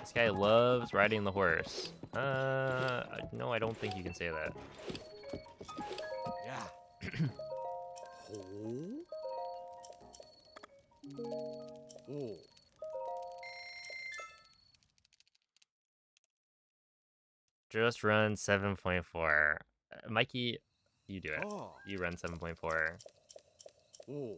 This guy loves riding the horse. No, I don't think you can say that. Yeah. Oh. Just run 7.4. Mikey, you do it. Oh. You run 7.4. Oh.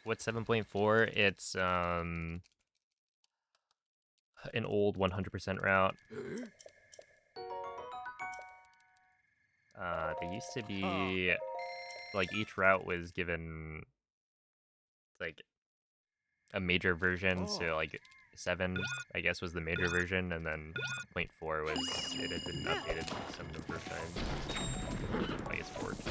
What's 7.4? It's an old 100% route. They used to be like each route was given like a major version, so like 7, I guess, was the major version, and then 0.4 was it had been updated some number of times. I guess 4 times.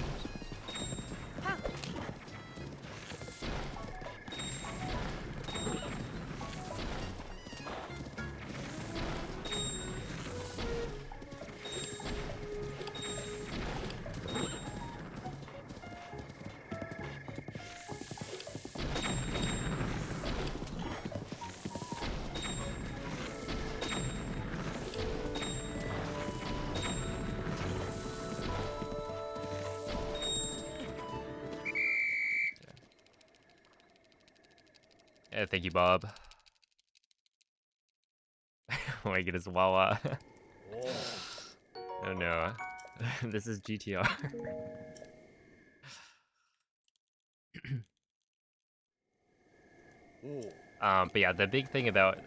Yeah, thank you, Bob. Oh my goodness, Wawa. Oh no. This is GTR. But yeah, the big thing about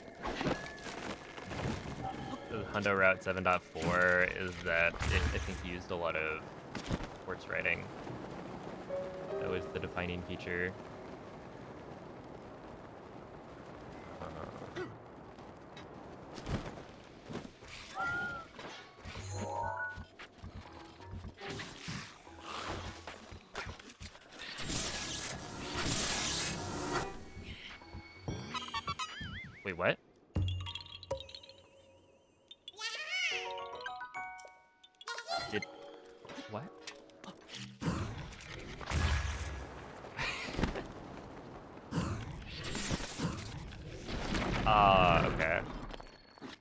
the Hundo Route 7.4 is that it, I think, used a lot of quartz writing. That was the defining feature. Wait, what? Did... What? Okay.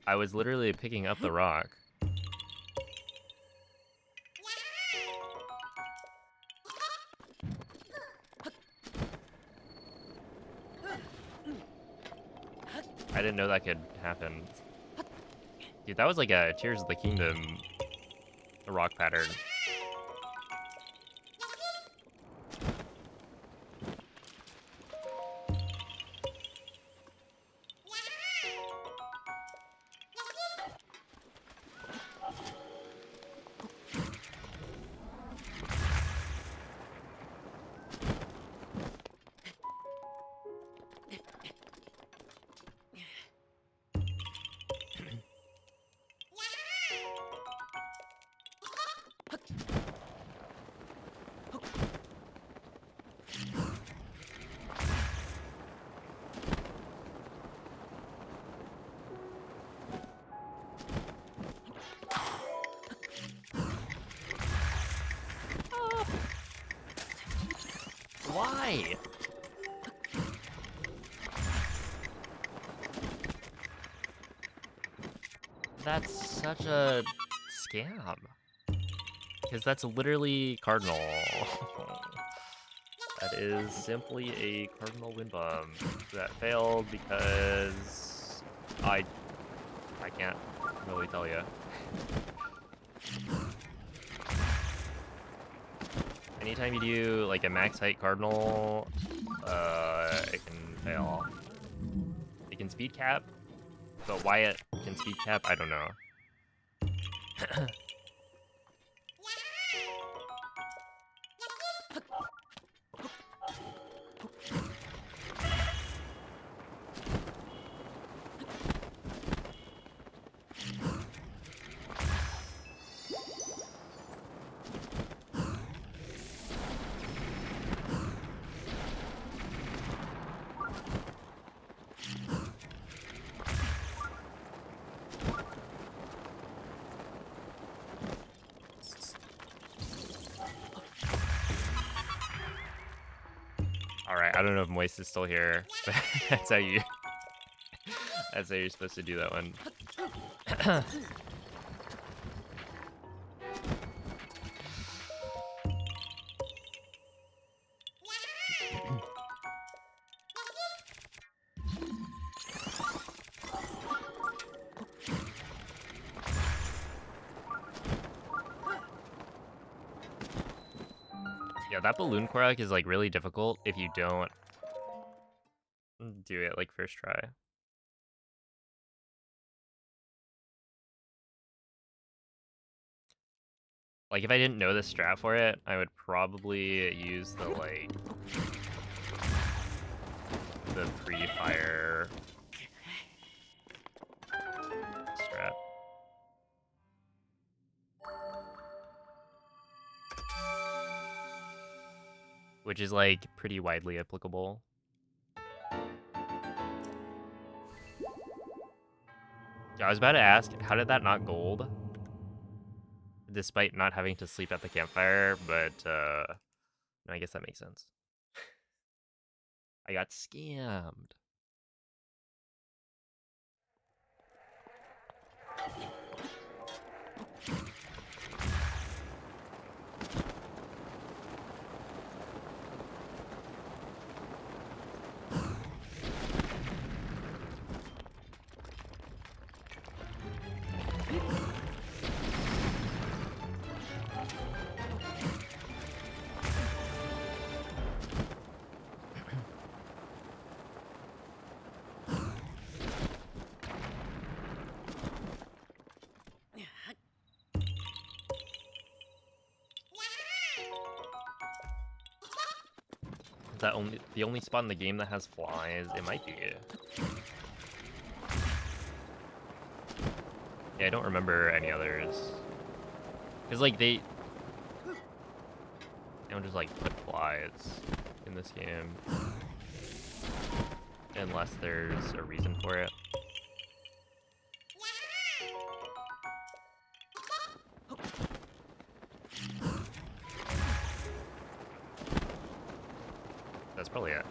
I was literally picking up the rock. I didn't know that could happen. Dude, that was like a Tears of the Kingdom rock pattern. Why? That's such a scam. Because that's literally Cardinal. That is simply a Cardinal wind bomb that failed because I can't really tell you. Anytime you do like a max height Cardinal, it can fail. It can speed cap, but why it can speed cap, I don't know. Alright, I don't know if Moist is still here, but that's how you're supposed to do that one. Yeah, that balloon Korok is like really difficult if you don't do it like first try. Like if I didn't know the strat for it, I would probably use the like the pre-fire which is like pretty widely applicable. I was about to ask, how did that not gold? Despite not having to sleep at the campfire, but no, I guess that makes sense. I got scammed. Is that the only spot in the game that has flies? It might be. Yeah, I don't remember any others. Cause like they don't just like put flies in this game unless there's a reason for it. That's probably it.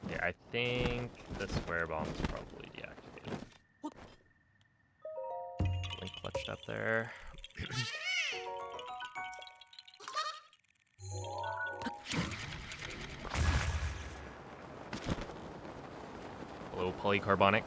Yeah, I think the square bomb is probably deactivated. Link clutched up there. Hello, polycarbonic.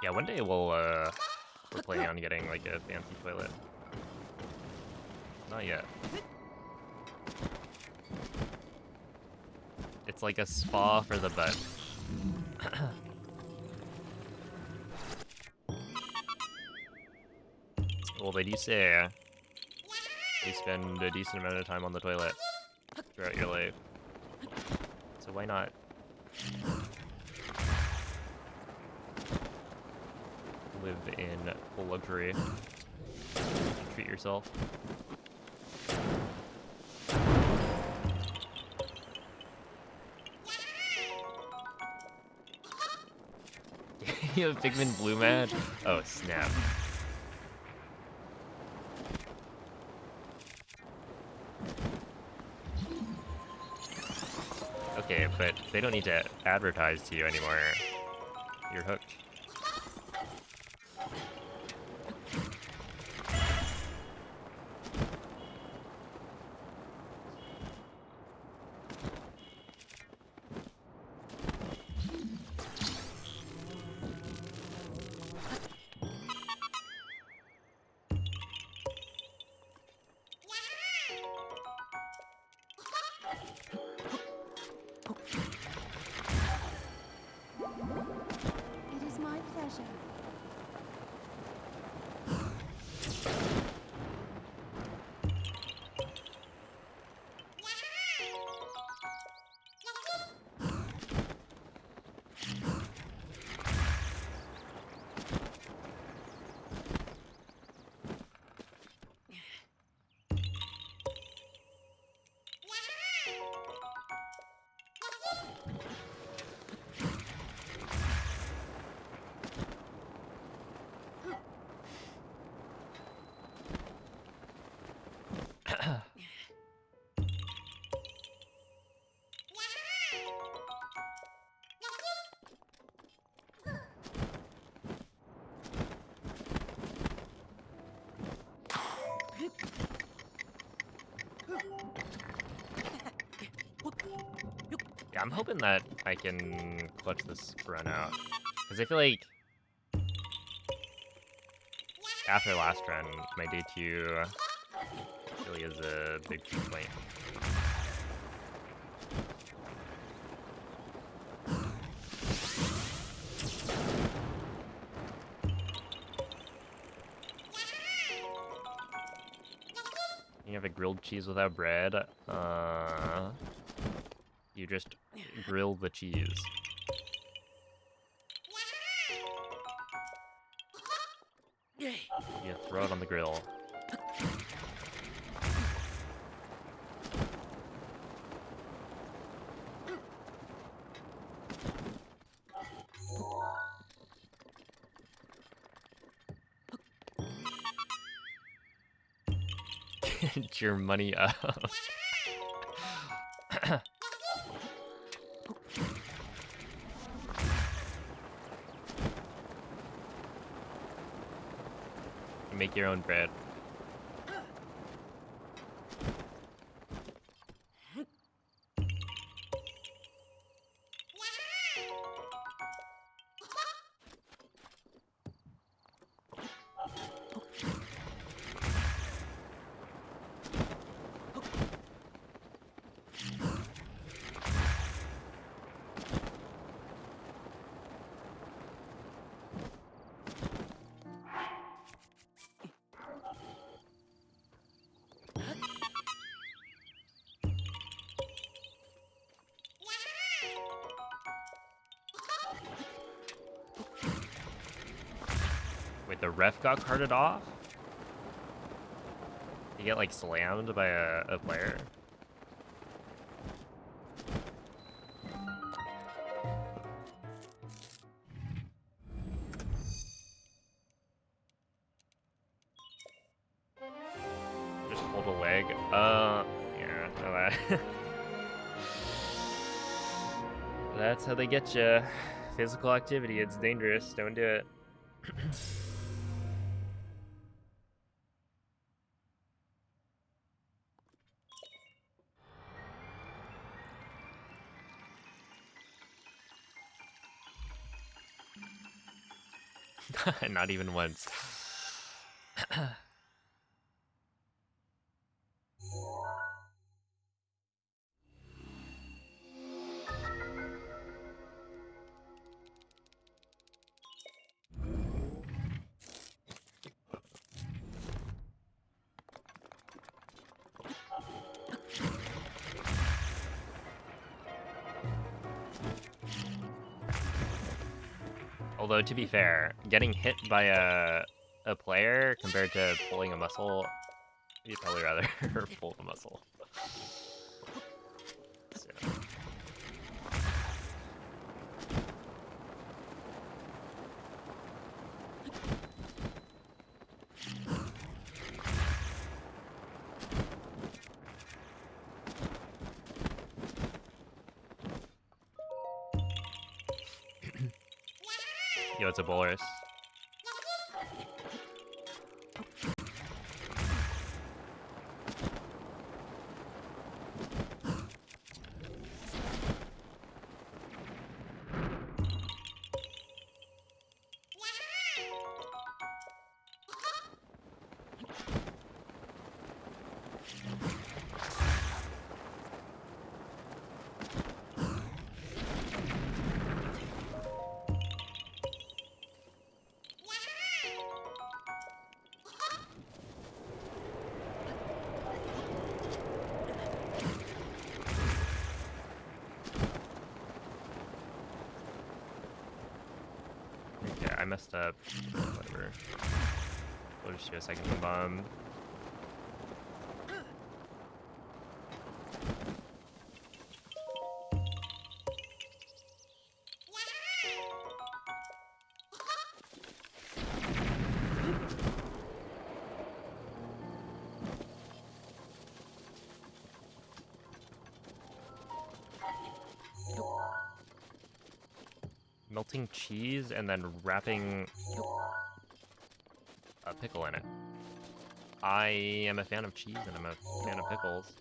Yeah, one day we're planning on getting like a fancy toilet. Not yet. It's like a spa for the butt. Well, they do say you spend a decent amount of time on the toilet throughout your life. So why not? Live in full luxury. Treat yourself. You have Pigman Blue Man? Oh, snap. Okay, but they don't need to advertise to you anymore. You're hooked. It is my pleasure. Yeah, I'm hoping that I can clutch this run out. Because I feel like after last run, my day 2 really is a big peak point. You have a grilled cheese without bread. You just grill the cheese. You throw it on the grill. Get your money up. You make your own bread. Wait, the ref got carted off? You get like slammed by a player? Just pulled a leg. Yeah, no, that. That's how they get you. Physical activity, it's dangerous. Don't do it. Not even once. Although, to be fair, getting hit by a player compared to pulling a muscle, you'd probably rather pull the muscle. So. Yo, it's a Bolus. Yeah, I messed up. Whatever. We'll just do a second bomb. Melting cheese and then wrapping a pickle in it. I am a fan of cheese and I'm a fan of pickles.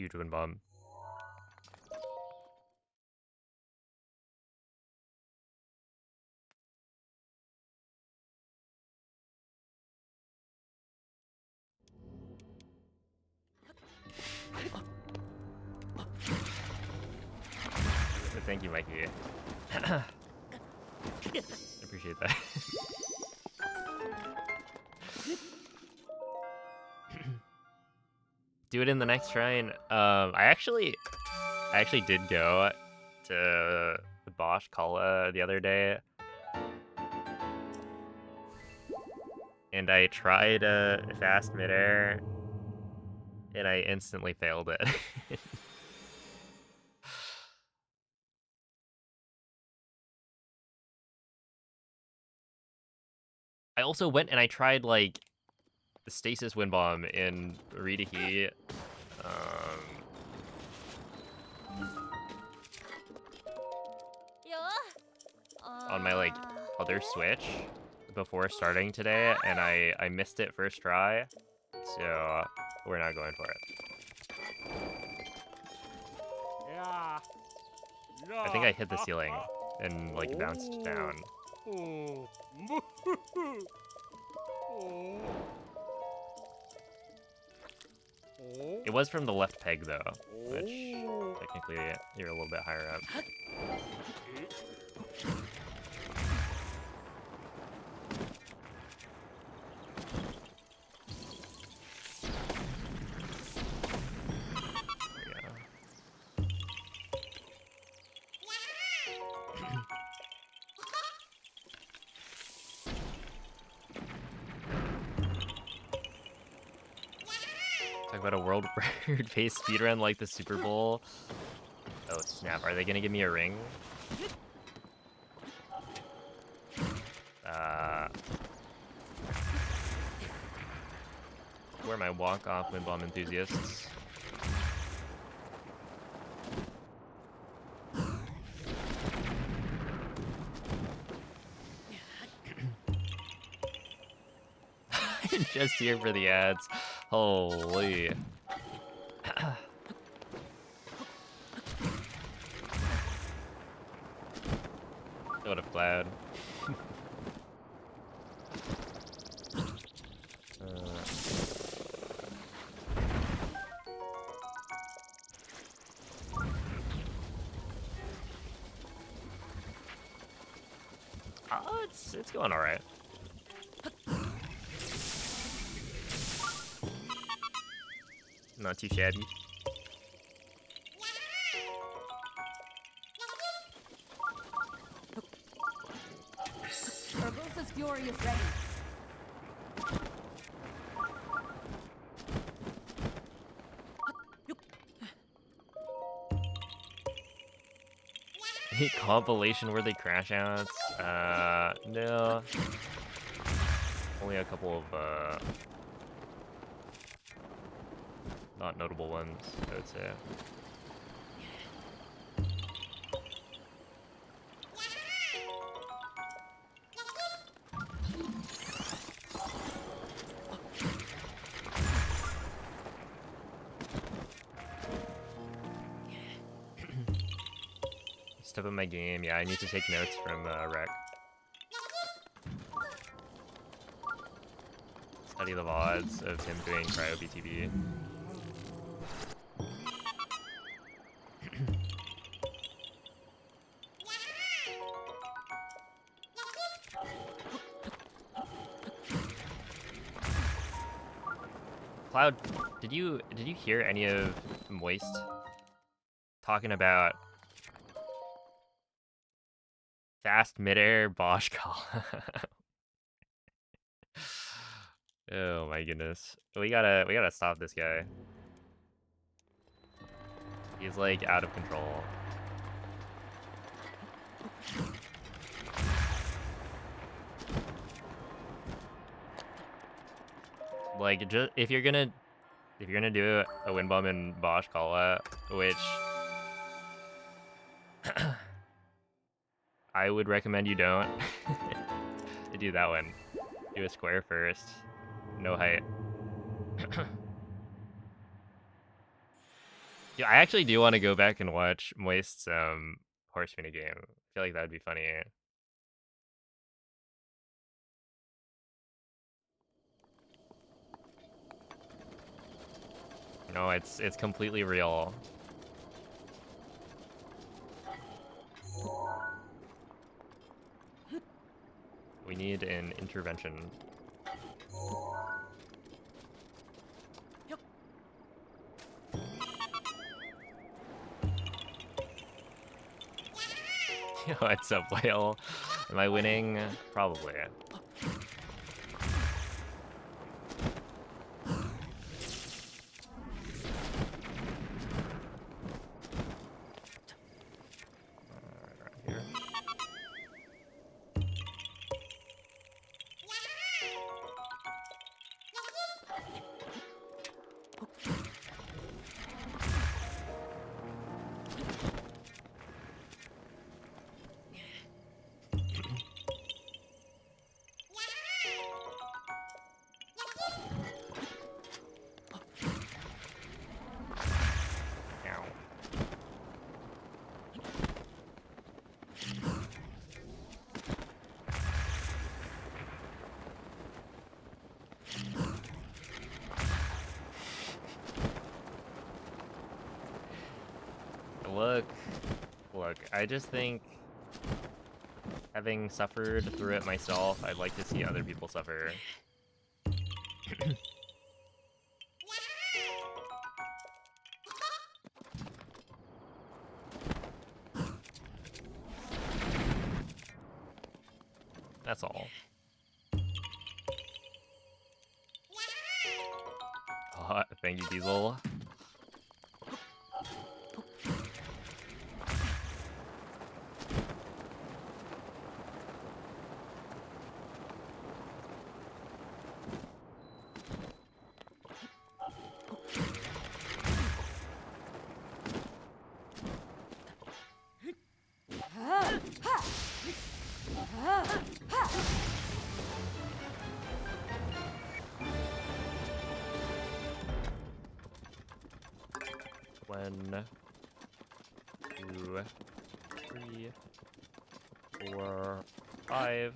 Huge wind bomb. Thank you, Mikey. Appreciate that. Do it in the next shrine. I actually did go to the Bosch Kala the other day, and I tried fast midair, and I instantly failed it. I also went and I tried like the stasis wind bomb in Ridahi. On my like other Switch before starting today, and I missed it first try, so we're not going for it. Yeah. I think I hit the ceiling and like bounced down. Oh. It was from the left peg though, which technically you're a little bit higher up. Talk about a world record pace speedrun like the Super Bowl. Oh snap, are they gonna give me a ring? Where are my walk-off wind bomb enthusiasts? I'm just here for the ads. Holy. What a cloud. It's going all right. Not too shabby. Urbosa's Fury is ready. Any compilation worthy crash outs? No. Only a couple of not notable ones, I would say. Step up my game. Yeah, I need to take notes from Rec. Study the VODs of him doing cryo BTB. Cloud, did you hear any of Moist talking about fast midair Bosch call? Oh my goodness. We gotta stop this guy. He's like out of control. Like, just if you're gonna do a wind bomb in Bosch Kala, which I would recommend you don't do that one. Do a square first. No height. Yeah, I actually do want to go back and watch Moist's horse mini game. I feel like that'd be funny. No, it's completely real. We need an intervention. What's up, whale? Am I winning? Probably. Right around here. Ow. Look, I just think having suffered through it myself, I'd like to see other people suffer. That's all. Oh, thank you, Diesel. One, two, three, 4, 5.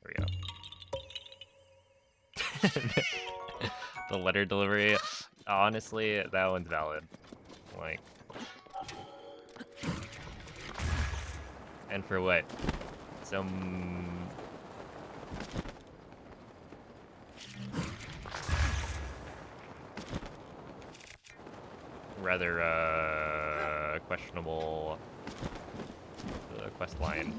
There we go. The letter delivery. Honestly, that one's valid. Like, and for what? Some rather questionable quest line.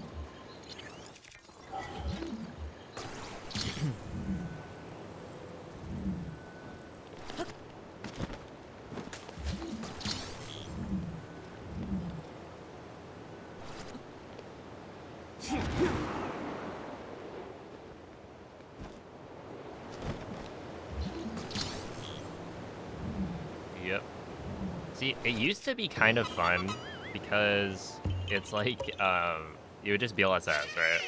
Yep. See, it used to be kind of fun because it's like you would just BLSS, right?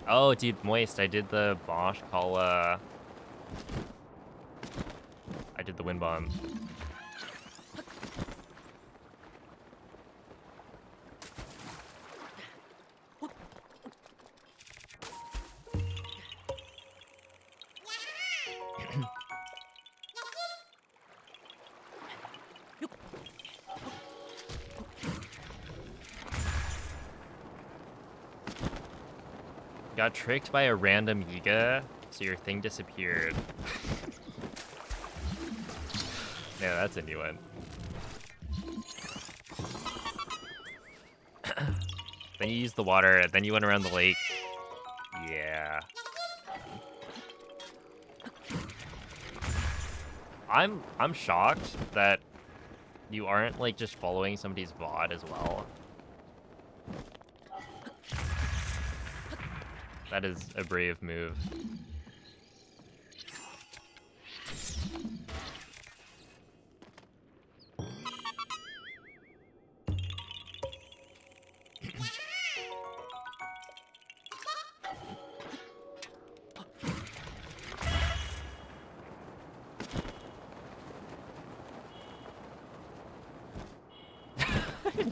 Oh, dude, Moist, I did the Bosch Kala. I did the wind bomb. Got tricked by a random Yiga, so your thing disappeared. Yeah, that's a new one. Then you used the water, then you went around the lake. Yeah. I'm shocked that you aren't like just following somebody's VOD as well. That is a brave move.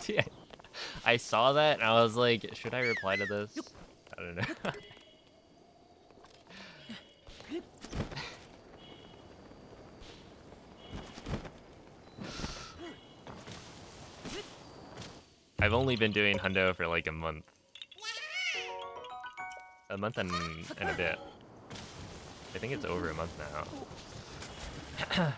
Yeah. I saw that and I was like, should I reply to this? I don't know. I've only been doing hundo for like a month. A month and a bit. I think it's over a month now.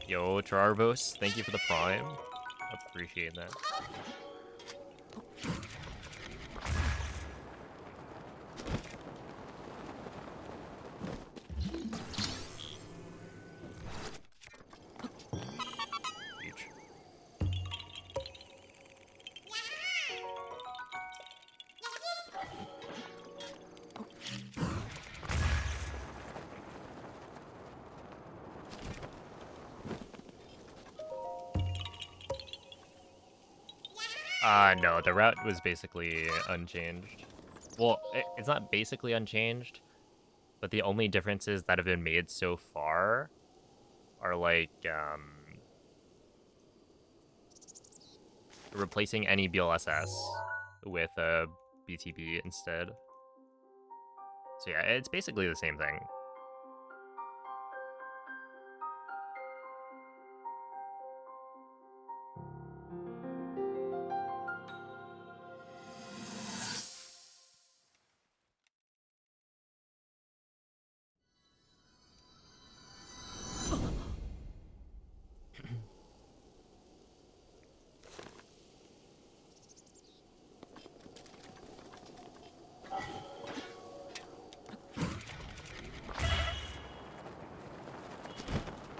Yo, Trarvos, thank you for the prime. Appreciate that. Huge. No, the route was basically unchanged. Well, it's not basically unchanged, but the only differences that have been made so far are like, replacing any BLSS with a BTB instead. So yeah, it's basically the same thing.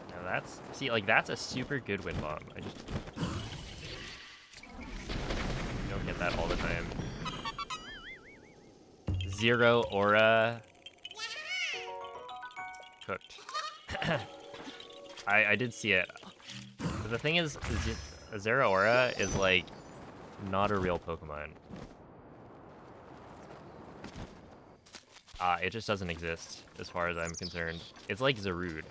Now that's, see, like that's a super good wind bomb. I just don't get that all the time. Zero aura. Cooked. I did see it. But the thing is, Zero aura is like not a real Pokemon. It just doesn't exist as far as I'm concerned. It's like Zarude.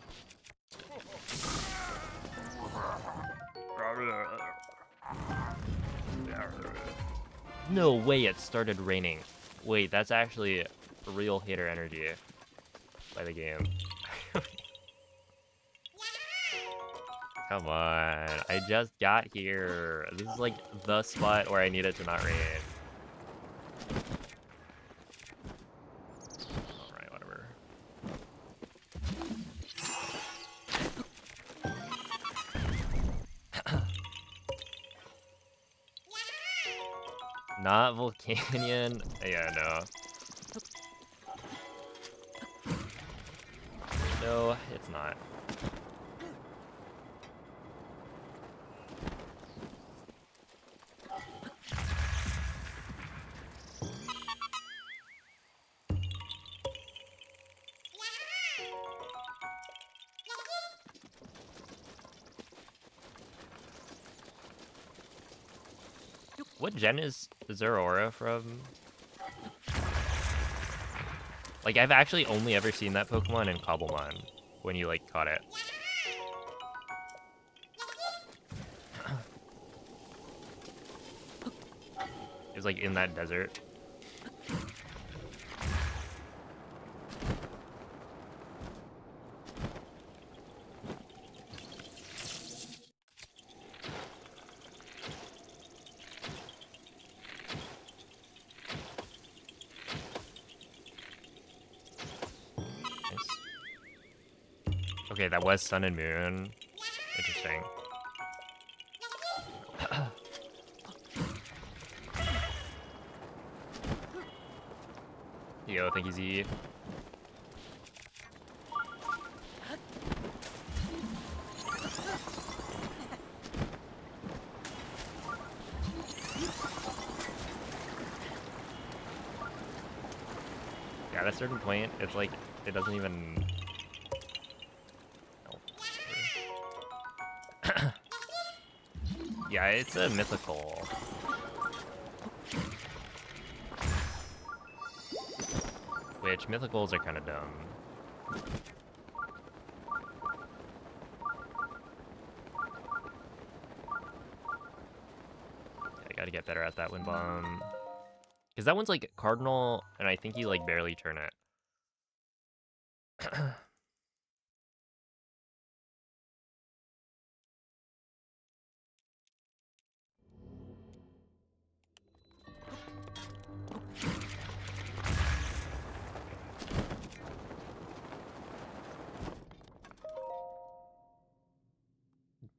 No way it started raining. Wait, that's actually real hater energy by the game. Come on, I just got here. This is like the spot where I need it to not rain. Alright, whatever. Not Volcanion? Yeah, no. No, it's not. What gen is Zeraora from? Like, I've actually only ever seen that Pokemon in Cobblemon, when you, like, caught it. It was, like, in that desert. Okay, that was Sun and Moon. Interesting. Yo, thank you, Z. Yeah, at a certain point, it's like, it doesn't even... Oh. Yeah, it's a mythical. Which, mythicals are kind of dumb. I gotta get better at that wind bomb. Because that one's like cardinal, and I think you like barely turn it.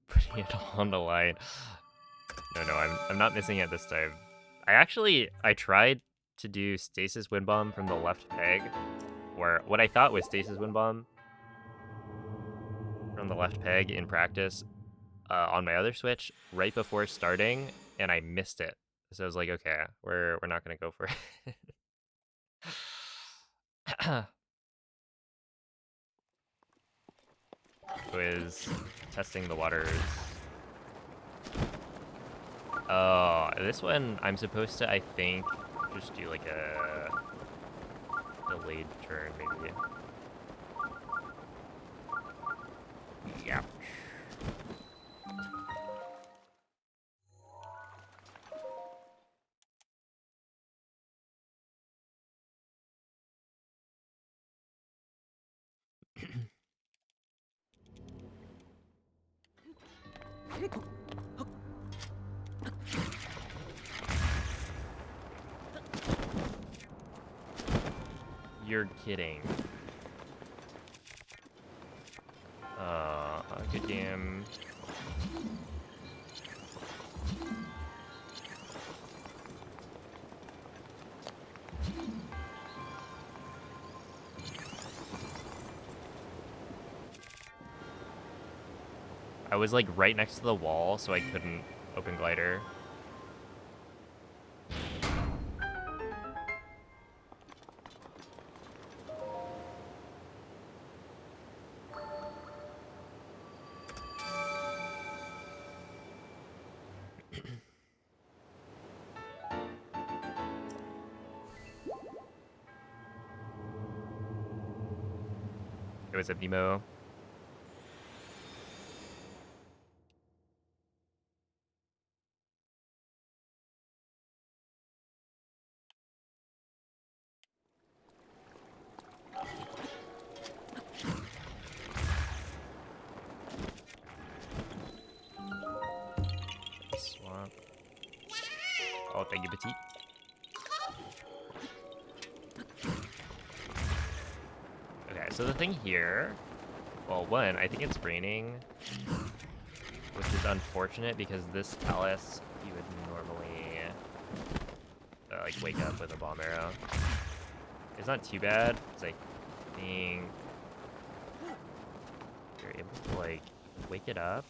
Putting it all on the line. No, I'm not missing it this time. I tried to do stasis wind bomb from the left peg, or what I thought was stasis wind bomb from the left peg in practice on my other Switch right before starting, and I missed it. So I was like, okay, we're not gonna go for it. Was testing the waters. Oh, this one I'm supposed to, I think, just do like a delayed turn, maybe. Yeah. You're kidding. Good game. I was like right next to the wall, so I couldn't open glider. It was a Nemo. Swamp. Oh, thank you, Petite. Okay, so the thing here, well, one, I think it's raining, which is unfortunate because this Talus, you would normally like wake up with a bomb arrow. It's not too bad, because I think you're able to like wake it up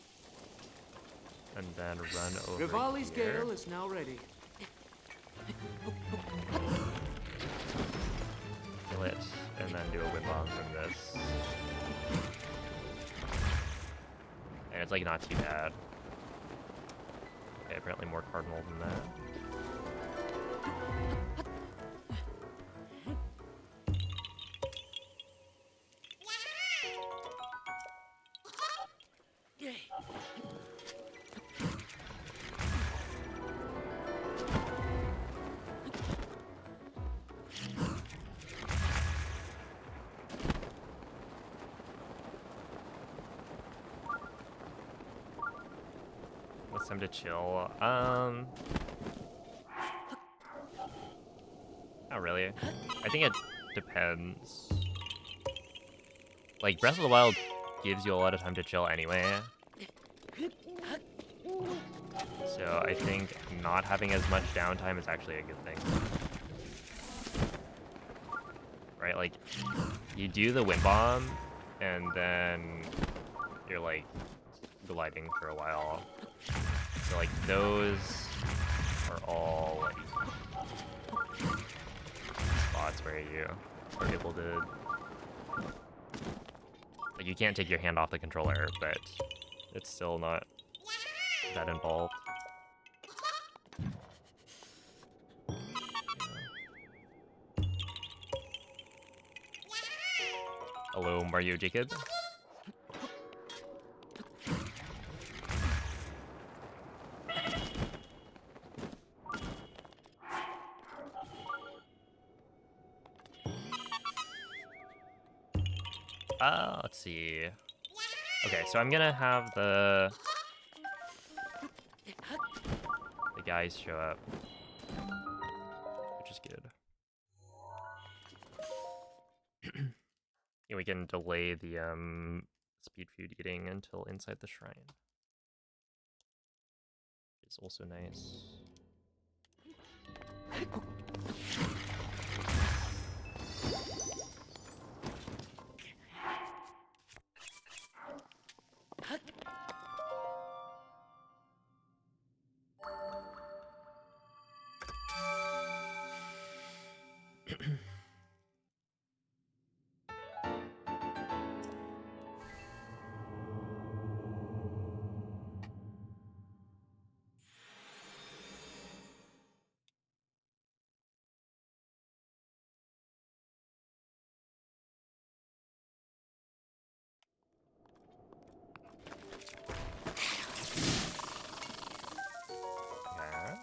and then run over Rivali's here. Gale is now ready. Kill it, and then do a whip bomb from this. And it's like not too bad. Okay, apparently more cardinal than that. What's time to chill? Not really. I think it depends. Like, Breath of the Wild gives you a lot of time to chill anyway. So I think not having as much downtime is actually a good thing. right? Like, you do the wind bomb, and then you're like gliding for a while. So like those are all like spots where you are able to, like, you can't take your hand off the controller, but it's still not that involved. Hello, Mario Jacob. Let's see. Okay, so I'm gonna have the guys show up, which is good. Yeah, we can delay the speed food eating until inside the shrine. It's also nice. Yeah.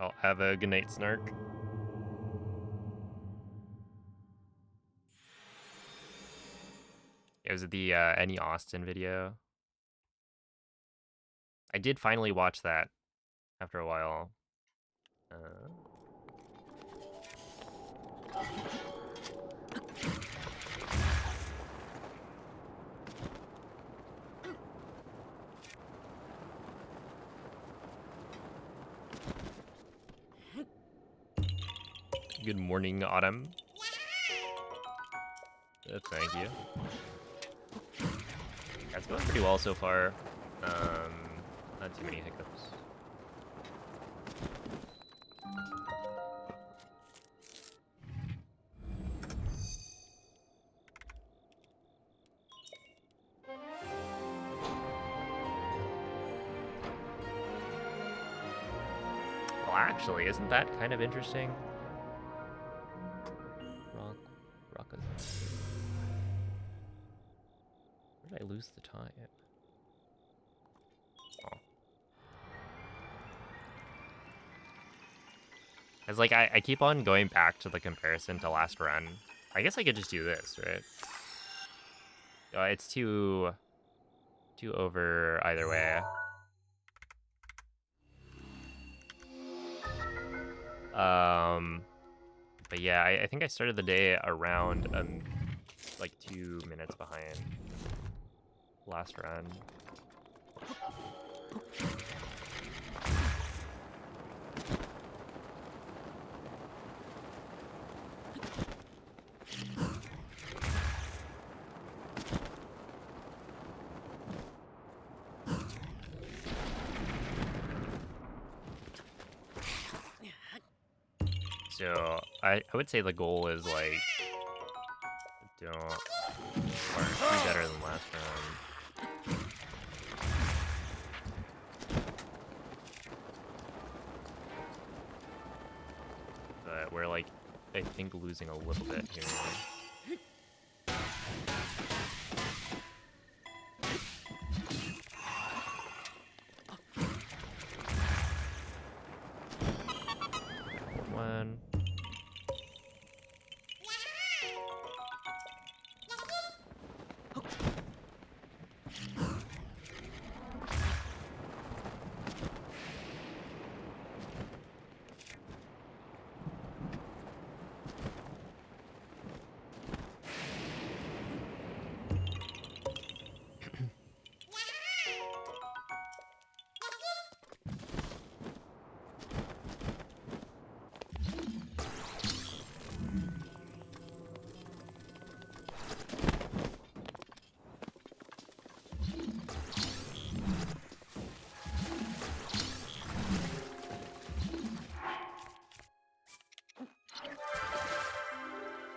I'll have a good night, Snark. It was the Any Austin video. I did finally watch that after a while. Good morning, Autumn. Thank you. That's going pretty well so far. Not too many hiccups. Well, actually, isn't that kind of interesting? Where did I lose the time? Oh. It's like I keep on going back to the comparison to last run. I guess I could just do this, right? It's too over either way. But yeah, I think I started the day around like 2 minutes behind last run. So I would say the goal is like don't or do better than last round. But we're like I think, losing a little bit here. One.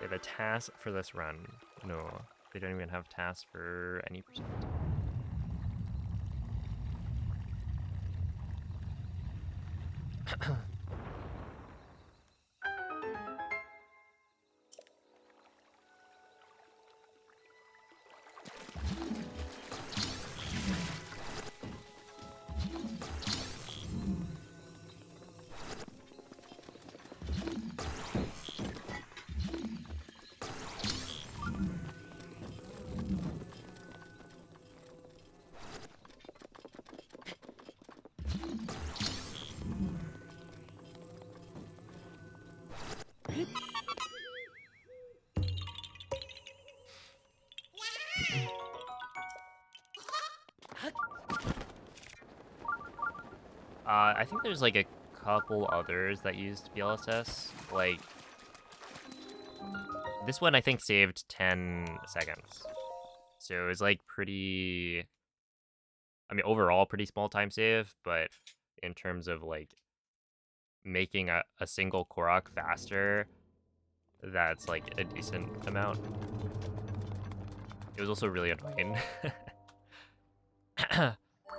They have a task for this run. No, they don't even have tasks for any percent. I think there's like a couple others that used BLSS. Like this one, I think saved 10 seconds, so it was like pretty. I mean, overall, pretty small time save, but in terms of like making a single Korok faster, that's like a decent amount. It was also really annoying.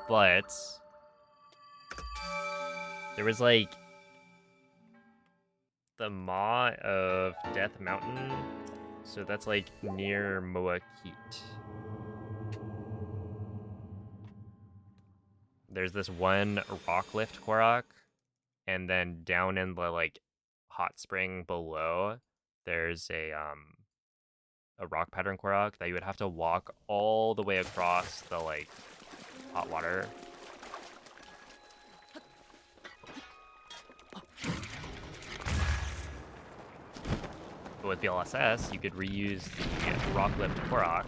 But there was like the Maw of Death Mountain, so that's like near Moakit. There's this one rock lift Korok, and then down in the like hot spring below, there's a rock pattern Korok that you would have to walk all the way across the like hot water. But with BLSS, you could reuse the rock lift Korok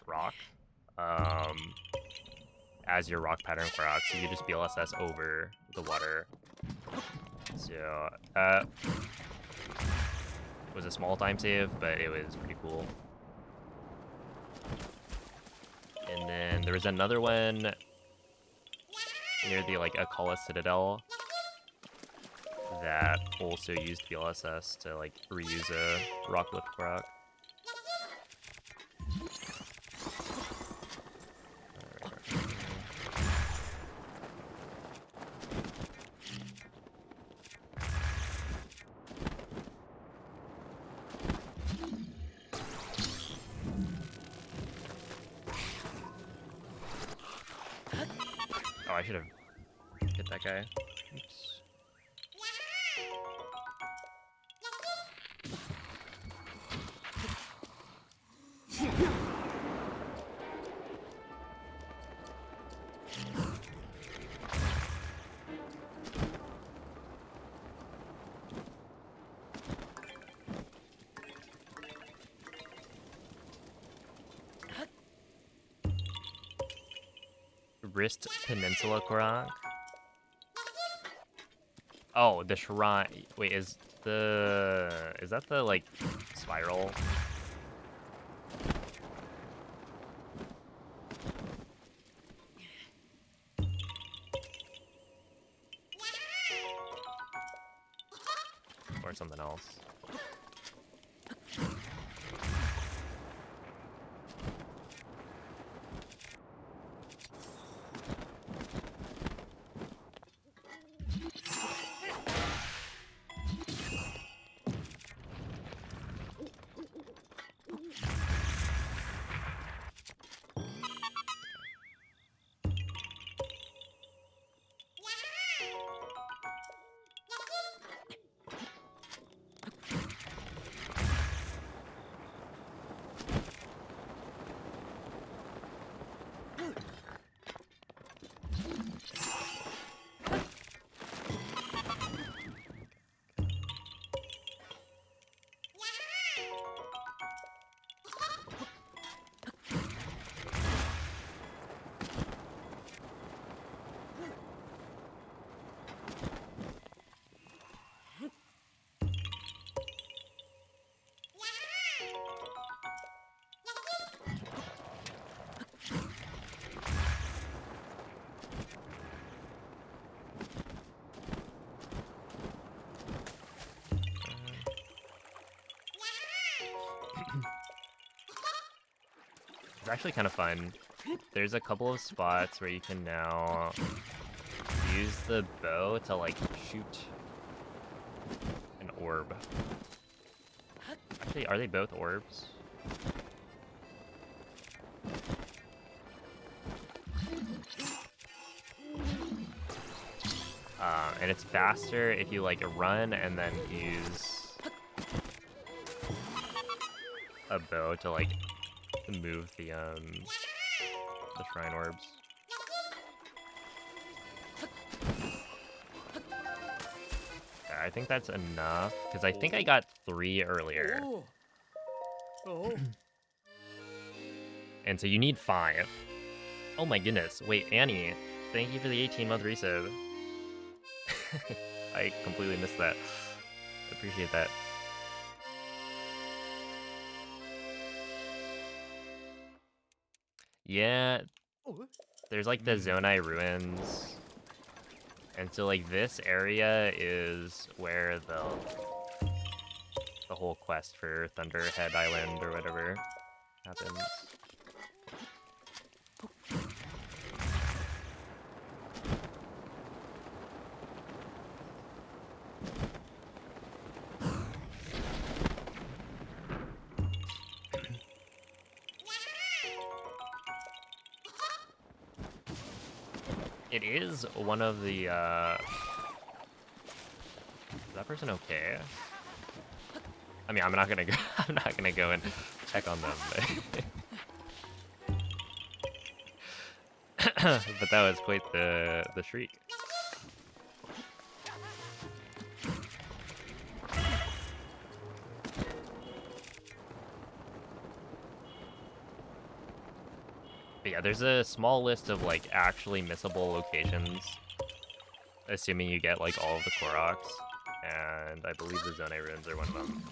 rock as your rock pattern Korok, so you just BLSS over the water. So it was a small time save, but it was pretty cool. And then there was another one near the like Akala Citadel that also used BLSS to like reuse a rock lift Korok. Oh, I should have hit that guy. Oops. Wrist Peninsula Korok. Oh, the shrine. Wait, is that the like spiral? Or something else? actually kind of fun. There's a couple of spots where you can now use the bow to like shoot an orb. Actually, are they both orbs? And it's faster if you like run and then use a bow to like move the shrine orbs. Yeah, I think that's enough because I think I got 3 earlier, Oh. Oh. and so you need 5. Oh my goodness! Wait, Annie, thank you for the 18-month resub. I completely missed that. Appreciate that. Yeah, Oh. there's like the Zonai ruins. And so like this area is where the whole quest for Thunderhead Island or whatever happens. It is one of the, is that person okay? I mean, I'm not gonna go, I'm not gonna go and check on them, but, but that was quite the shriek. But yeah, there's a small list of like actually missable locations, assuming you get like all of the Koroks, and I believe the Zonai ruins are one of them.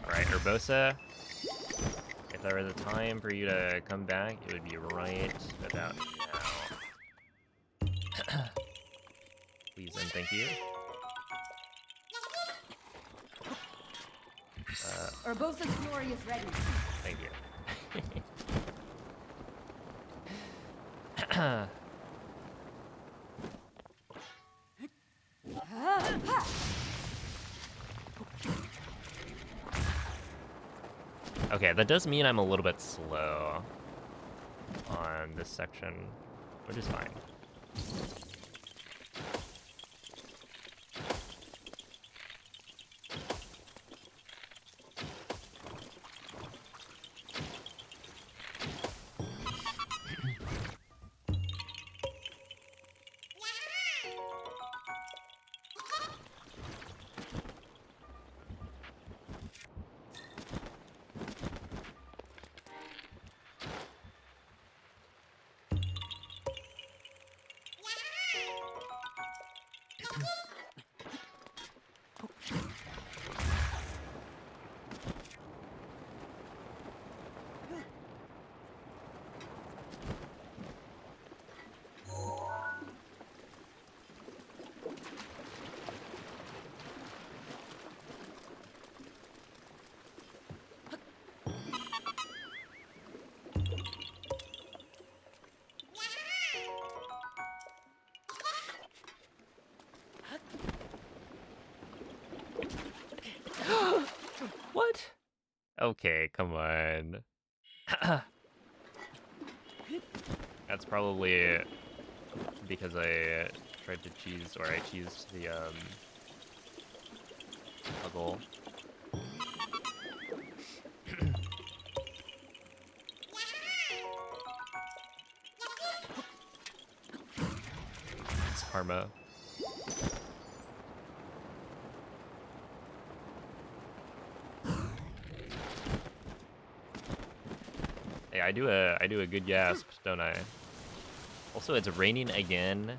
Alright, Urbosa, if there was a time for you to come back, it would be right about now. Please and thank you. Urbosa's fury is ready. Thank you. Okay, that does mean I'm a little bit slow on this section, which is fine. What? Okay, come on. That's probably because I tried to cheese, or I cheesed a goal. It's karma. Hey, I do a good gasp, don't I? Also, it's raining again.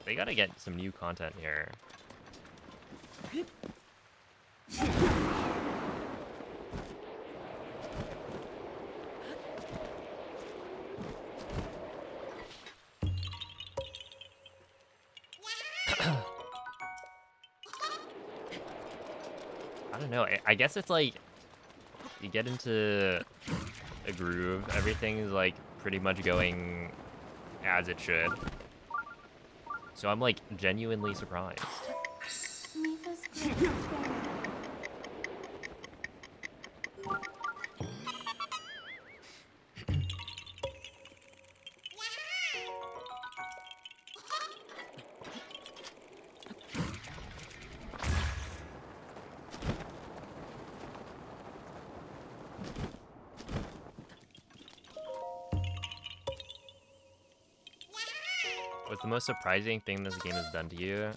They gotta get some new content here. I don't know. I guess it's like you get into a groove, everything's like pretty much going as it should. So I'm like genuinely surprised. Mifa's great treasure. What's the most surprising thing this game has done to you?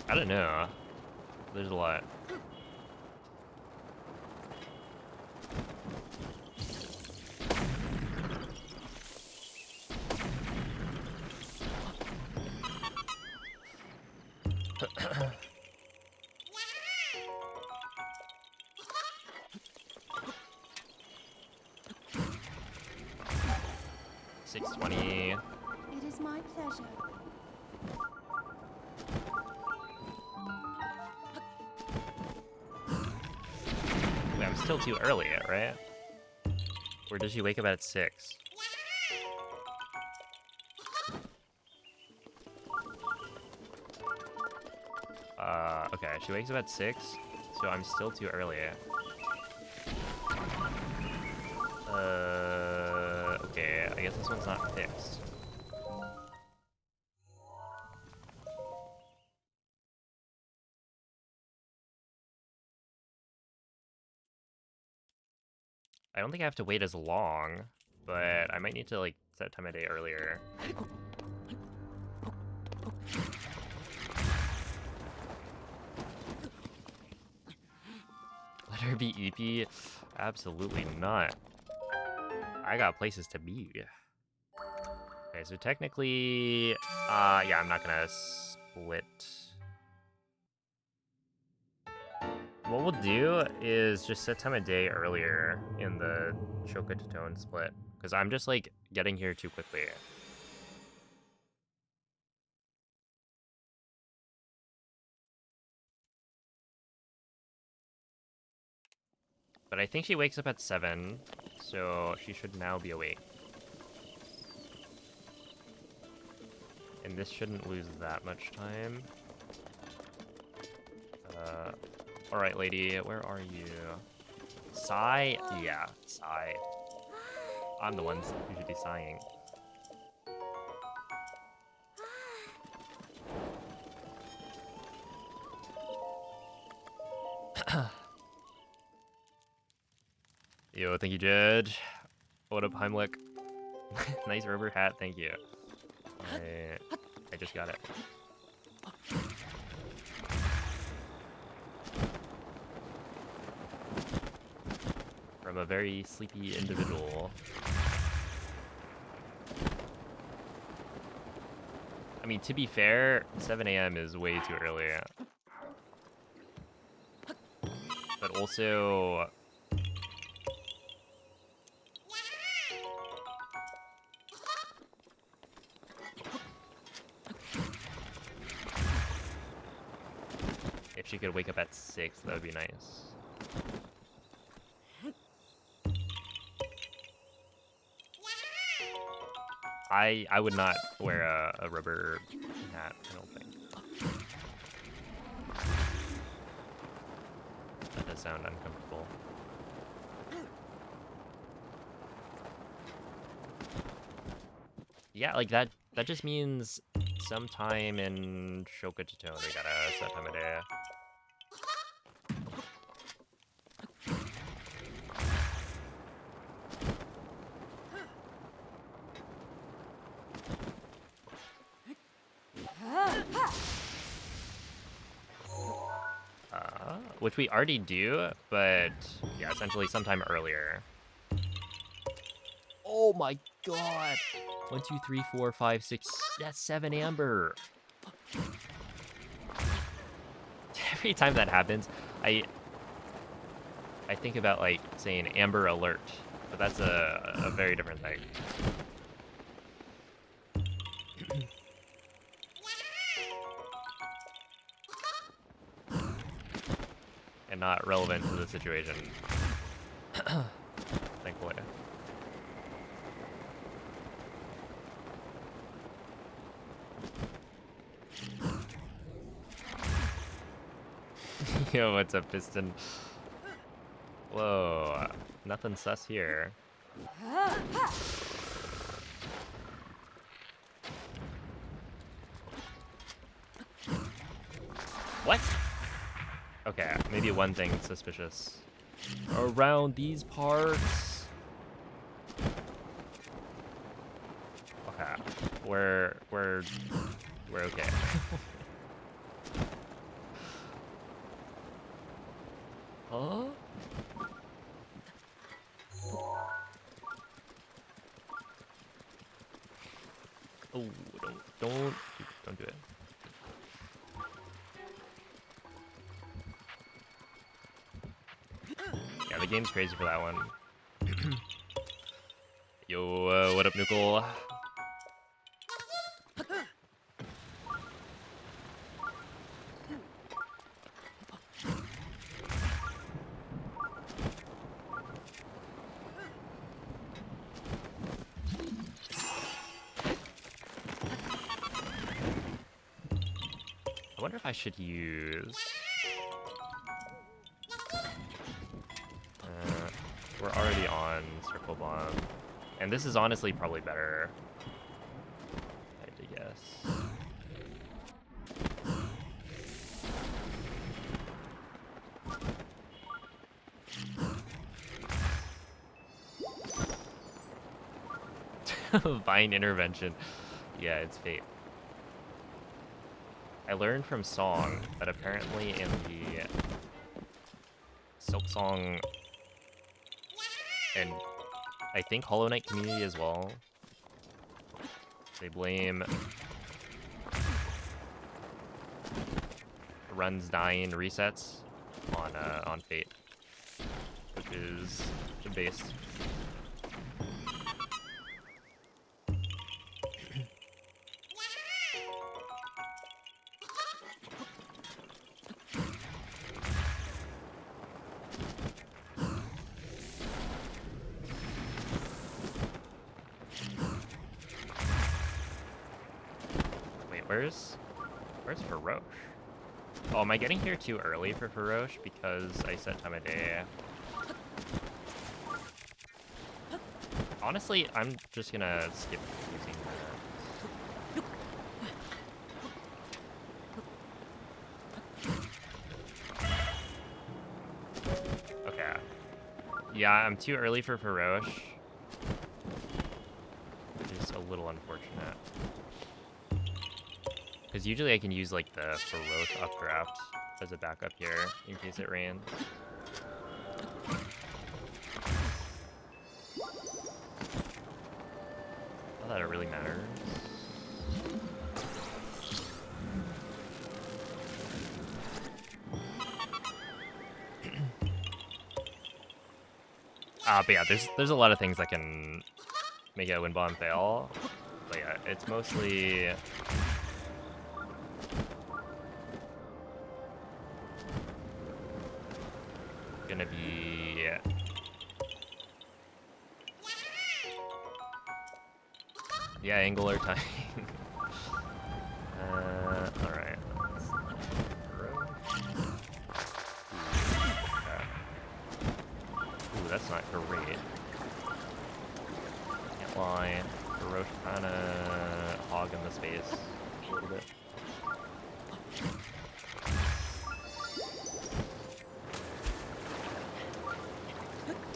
I don't know. There's a lot. $620. It is my pleasure. Wait, I'm still too early, right? Or does she wake up at 6? Okay, she wakes up at 6, so I'm still too early. Okay, I guess this one's not fixed. I don't think I have to wait as long, but I might need to, like, set time of day earlier. Let her be EP? Absolutely not. I got places to be. Okay, so technically, yeah, I'm not gonna split. What we'll do is just set time of day earlier in the Choka to Tone split, because I'm just, like, getting here too quickly. But I think she wakes up at 7, so she should now be awake. And this shouldn't lose that much time. Alright, lady, where are you? Sigh? Yeah, sigh. I'm the one who should be sighing. Yo, thank you, Judge. What up, Heimlich? Nice rubber hat, thank you. I just got it. From a very sleepy individual. I mean, to be fair, 7 a.m. is way too early. But also... if she could wake up at 6, that would be nice. I would not wear a rubber hat, I don't think. That does sound uncomfortable. Yeah, like that just means sometime in Shokachitone they gotta set time of day. Which we already do, but yeah, essentially sometime earlier. Oh my god! 1, 2, 3, 4, 5, 6. That's 7 amber. Every time that happens, I think about like saying amber alert, but that's a very different thing. And not relevant to the situation. Thankfully. Yo, what's up, Piston? Whoa, nothing sus here. What? Okay, maybe one thing suspicious. Around these parts. Okay, we're okay. Huh? Oh, don't do it. Yeah, the game's crazy for that one. Yo, what up, Nicole? I wonder if I should use... we're already on Circle Bomb. And this is honestly probably better. I had to guess. Vine intervention. Yeah, it's fate. I learned from Song that apparently in the Silk Song and I think Hollow Knight community as well, they blame runs dying resets on fate, which is based. Where's Faroche? Oh, am I getting here too early for Faroche because I set time of day? Honestly, I'm just gonna skip using that. Okay. Yeah, I'm too early for Faroche, which is a little unfortunate. Because usually I can use like the Faroche updraft as a backup here in case it rains. Not that it really matters. But yeah, there's a lot of things that can make a win bomb fail. But yeah, it's mostly gonna be Yeah, angular timing. Alright. Ooh, that's not great. Can't lie. Baroche kinda hogging the space a little bit.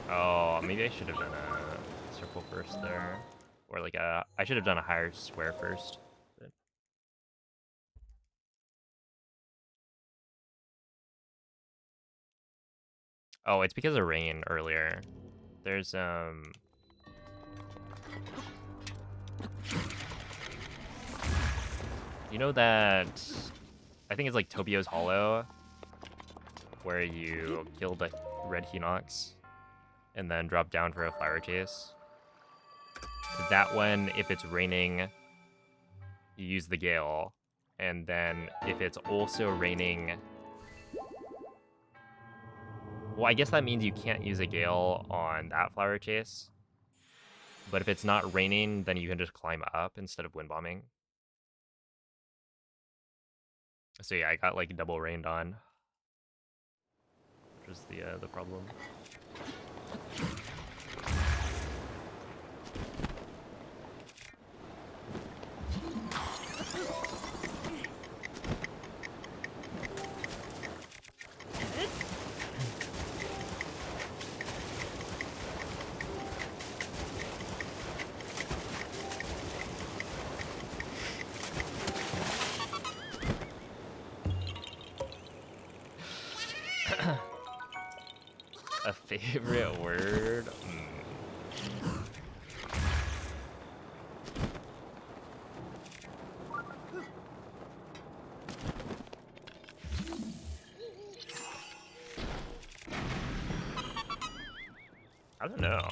Oh, maybe I should have done a circle first there. Or like I should have done a higher square first. But... Oh, it's because of rain earlier. There's you know that I think it's like Topio's Hollow where you kill the red Hinox and then drop down for a flower chase. That one, if it's raining, you use the gale, and then if it's also raining, well, I guess that means you can't use a gale on that flower chase. But if it's not raining, then you can just climb up instead of wind bombing. So yeah, I got like double rained on, which was the problem. A favorite word? I don't know.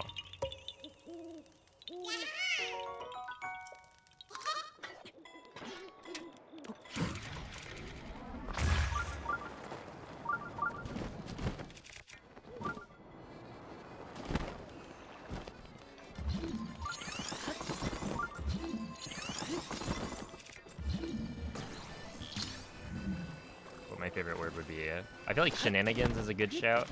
What my favorite word would be. I feel like shenanigans is a good shout.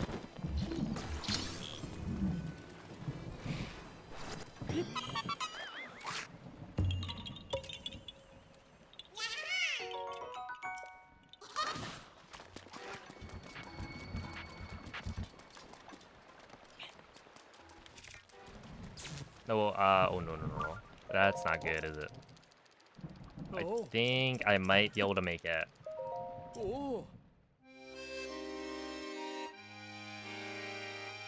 No, oh no. That's not good, is it? I Oh. think I might be able to make it. Oh.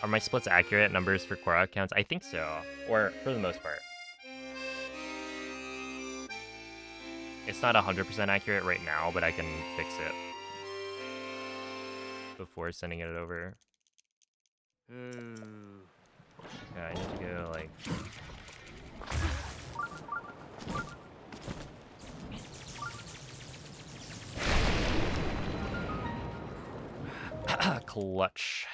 Are my splits accurate numbers for Korok counts? I think so, or for the most part. It's not 100% accurate right now, but I can fix it before sending it over. Yeah, I need to go like... Clutch.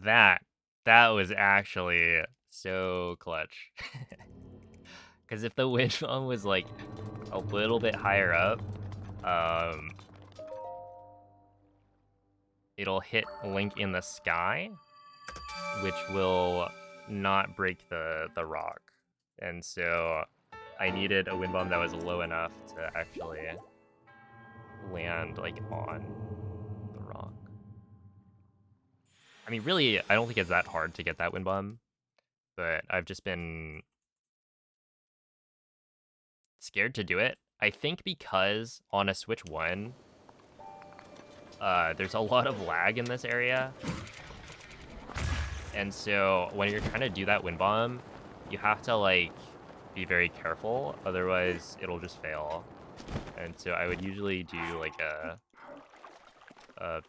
That was actually so clutch. Because if the wind one was like a little bit higher up, it'll hit Link in the sky, which will not break the rock. And so I needed a wind bomb that was low enough to actually land like on the rock. I mean, really, I don't think it's that hard to get that wind bomb, but I've just been scared to do it. I think because on a Switch 1, there's a lot of lag in this area. And so when you're trying to do that wind bomb, you have to like be very careful, otherwise it'll just fail. And so I would usually do like a oh.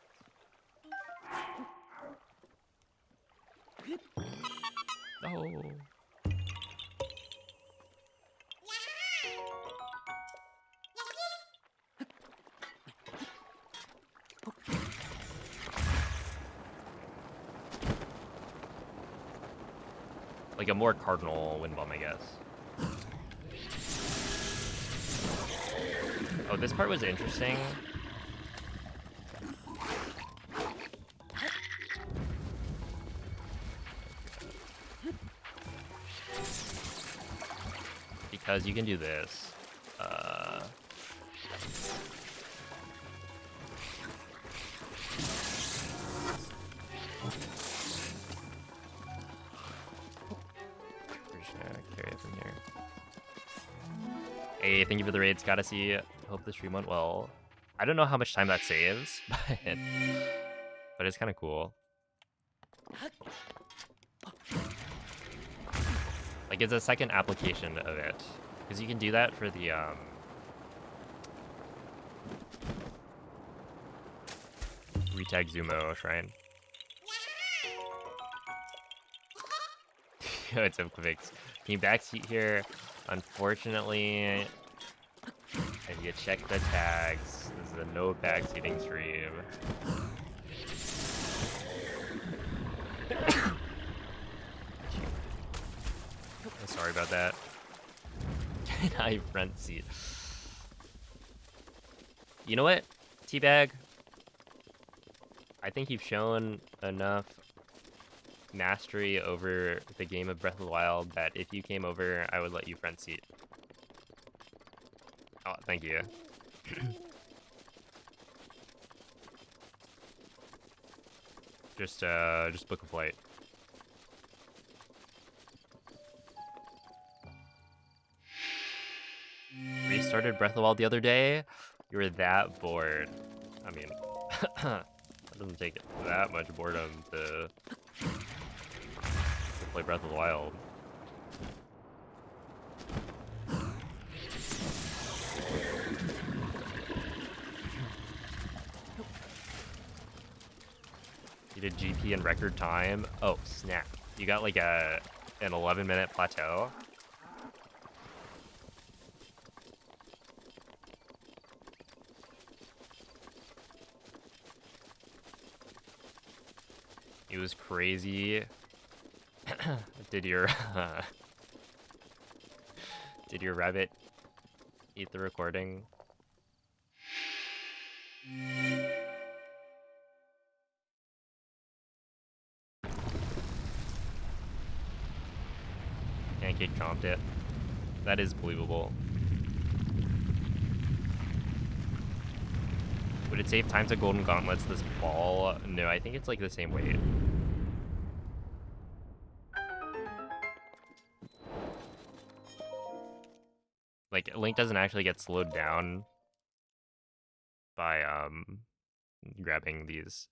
Like a more cardinal wind bomb, I guess. Oh, this part was interesting. Because you can do this. We're just gonna carry it from here. Hey, thank you for the raids, gotta see. Hope the stream went well. I don't know how much time that saves, but it's kind of cool. Like, it's a second application of it. Because you can do that for the, Retag Zumo shrine. It's a fix. Can you backseat here? Unfortunately, and you check the tags. This is a no backseating stream. Sorry about that. I front seat. You know what, Teabag? I think you've shown enough mastery over the game of Breath of the Wild that if you came over, I would let you front seat. Oh, thank you. Just book a flight. Restarted Breath of the Wild the other day. You were that bored. I mean, it doesn't take that much boredom to play Breath of the Wild. You did GP in record time. Oh snap! You got like an 11-minute plateau. It was crazy. Did your did your rabbit eat the recording? Pancake chomped it. That is believable. Would it save time to Golden Gauntlets this ball? No, I think it's like the same weight. Like, Link doesn't actually get slowed down by grabbing these.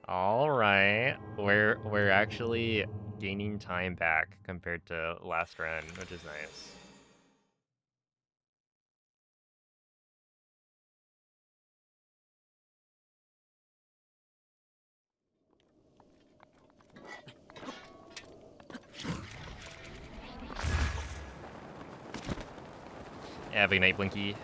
All right, we're actually gaining time back compared to last run, which is nice. Yeah, have a good night, Blinky.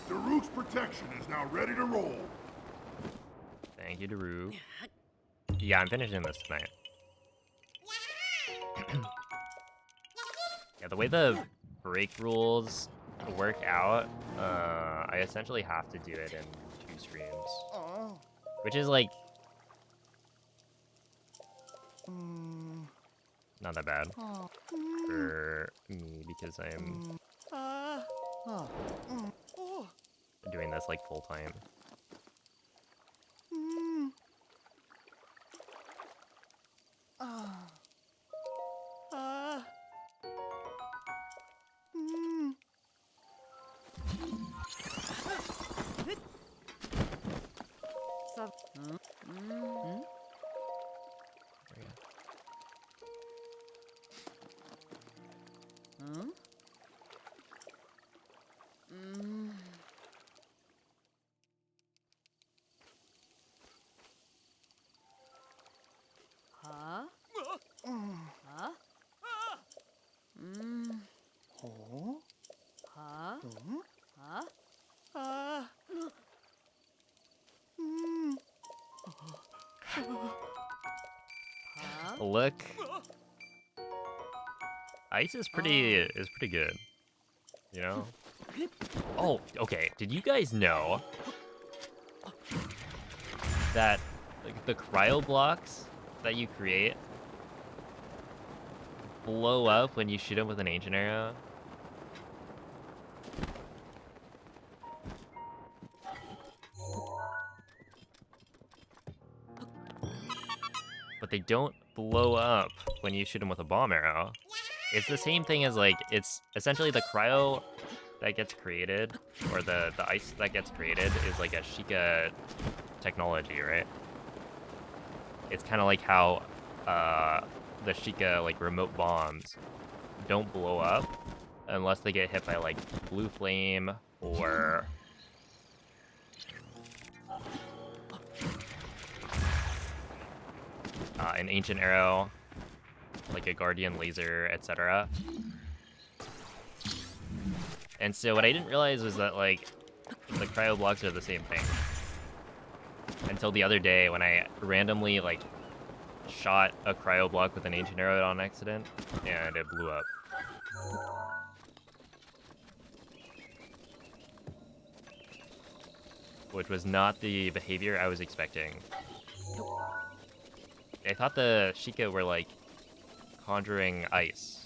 Daruk's protection is now ready to roll. Thank you, Daru. Yeah, I'm finishing this tonight. Yeah, the way the break rules work out, I essentially have to do it in 2 streams. Which is like not that bad for me because I'm doing this like full time. Huh? Huh? Huh? Huh? Huh? Look. Ice is pretty good, you know? Oh, okay. Did you guys know that like the cryo blocks that you create blow up when you shoot them with an ancient arrow? But they don't blow up when you shoot them with a bomb arrow. It's the same thing as like, it's essentially the cryo that gets created, or the ice that gets created is like a Sheikah technology, right? It's kind of like how the Sheikah like remote bombs don't blow up unless they get hit by like blue flame or an ancient arrow, like a guardian laser, etc. And so what I didn't realize was that like the cryo blocks are the same thing until the other day when I randomly like shot a cryo block with an ancient arrow on accident and it blew up. Which was not the behavior I was expecting. I thought the Sheikah were like conjuring ice.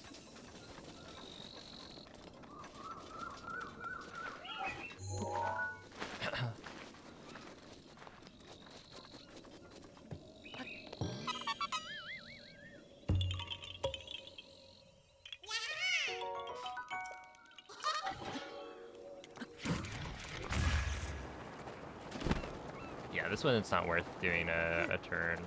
Yeah, this one it's not worth doing a turn.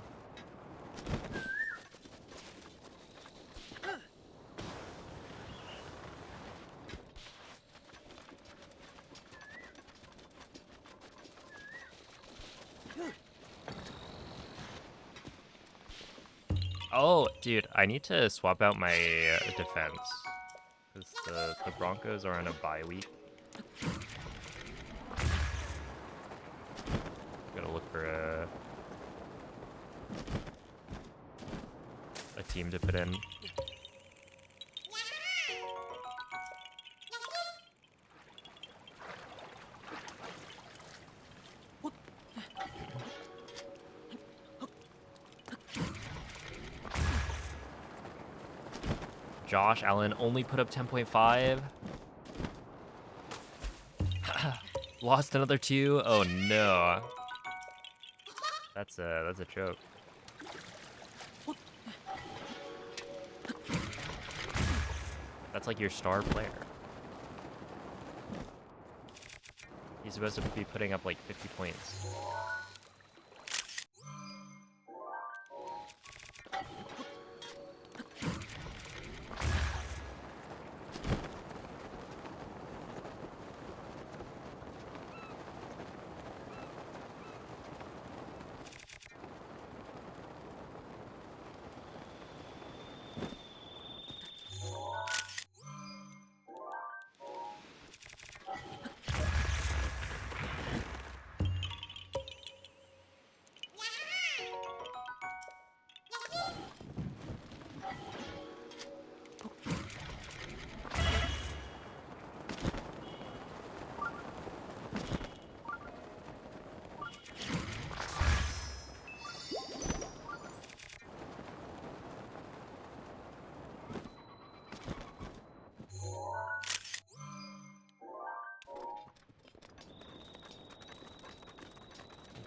Oh, dude, I need to swap out my defense. Because the Broncos are on a bye week. Gotta look for a team to put in. Josh Allen only put up 10.5. Lost another 2. Oh no. That's a joke. That's like your star player. He's supposed to be putting up like 50 points.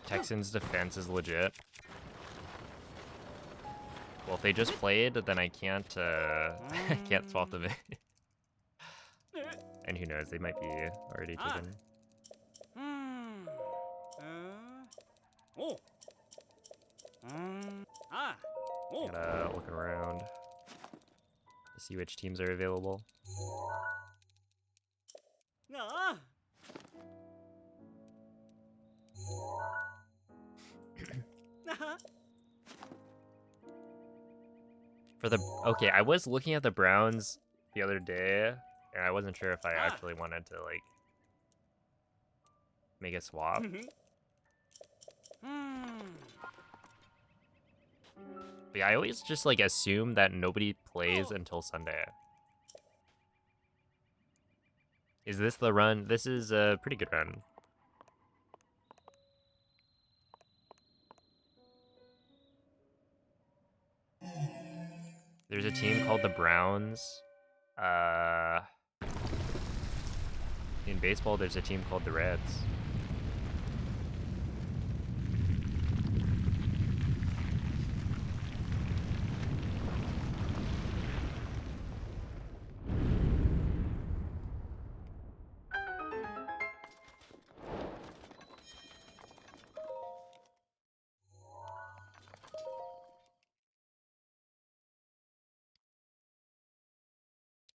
Texans defense is legit. Well, if they just played, then I can't I can't swap them in. And who knows, they might be already taken. Gotta look around. see which teams are available. Ah. For the okay, I was looking at the Browns the other day, and I wasn't sure if I Ah. actually wanted to like make a swap. But yeah, I always just like assume that nobody plays until Sunday. Is this the run? This is a pretty good run. There's a team called the Browns. In baseball, there's a team called the Reds.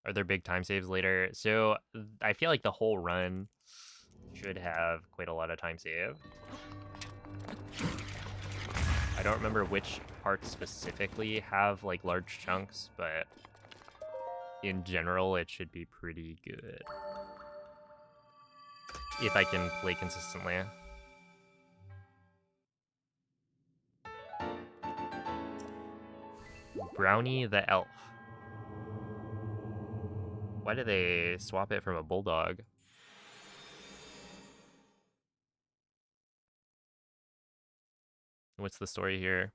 Are there big time saves later? So I feel like the whole run should have quite a lot of time save. I don't remember which parts specifically have like large chunks, but in general it should be pretty good. If I can play consistently. Brownie the Elf. Why did they swap it from a bulldog? What's the story here?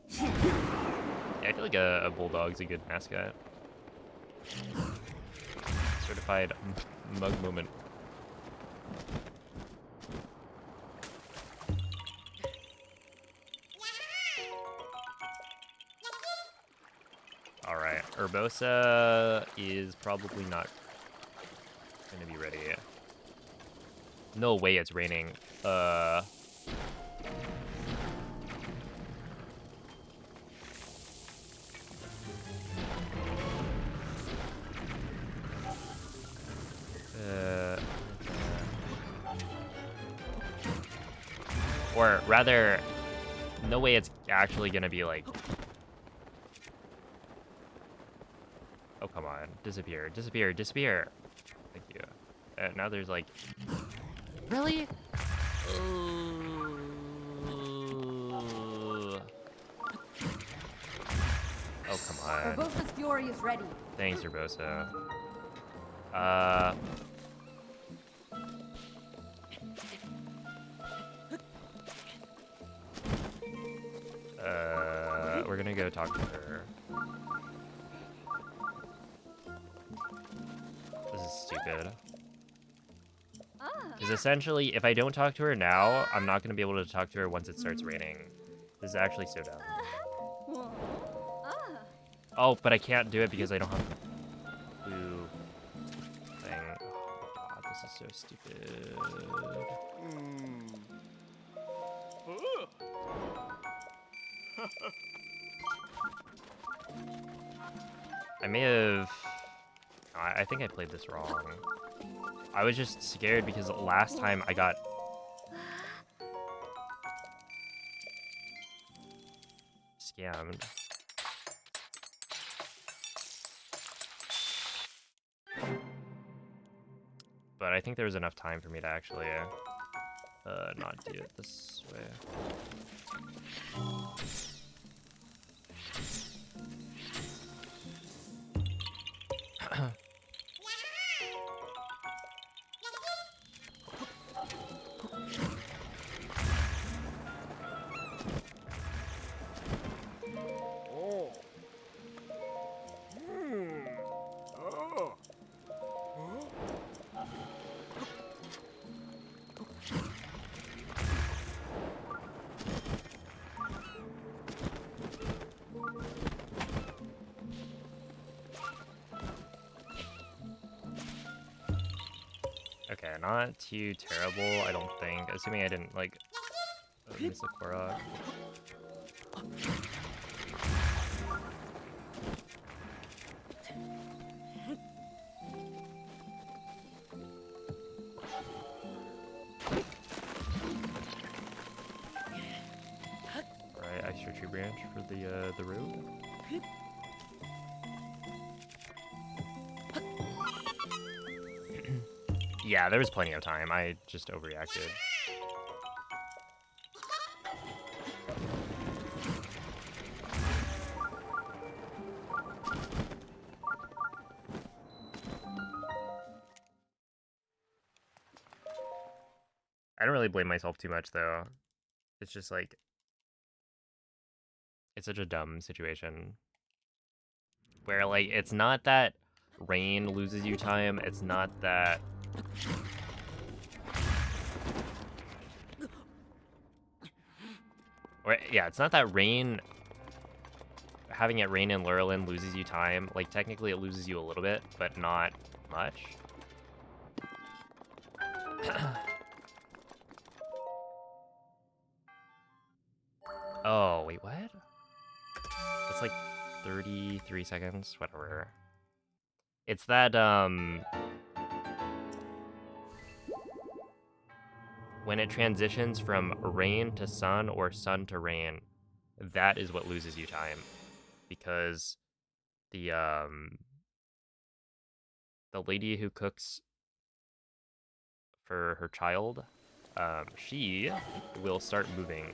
Yeah, I feel like a bulldog's a good mascot. Certified mug moment. Alright, Urbosa is probably not gonna be ready. No way it's raining. Or rather, no way it's actually gonna be like... Oh, come on. Disappear, disappear, disappear. Thank you. Now there's like... Really? Oh, come on. Urbosa's fury is ready. Thanks, Urbosa. We're gonna go talk to her. This is stupid. Because essentially, if I don't talk to her now, I'm not gonna be able to talk to her once it starts raining. This is actually so dumb. Oh, but I can't do it because I don't have the blue thing. Oh my god, this is so stupid. I may have... I think I played this wrong. I was just scared because last time I got... scammed. But I think there was enough time for me to actually not do it this way. Okay, not too terrible, I don't think. Assuming I didn't, like, miss a Korok. Alright, extra tree branch for the road. Yeah, there was plenty of time. I just overreacted. I don't really blame myself too much though. It's just like it's such a dumb situation where like it's not that rain loses you time, it's not that or yeah, it's not that rain having it rain in Lurelin loses you time. Like technically it loses you a little bit, but not much. Oh, wait, what? It's like 33 seconds, whatever. It's that, when it transitions from rain to sun or sun to rain, that is what loses you time. Because the lady who cooks for her child, she will start moving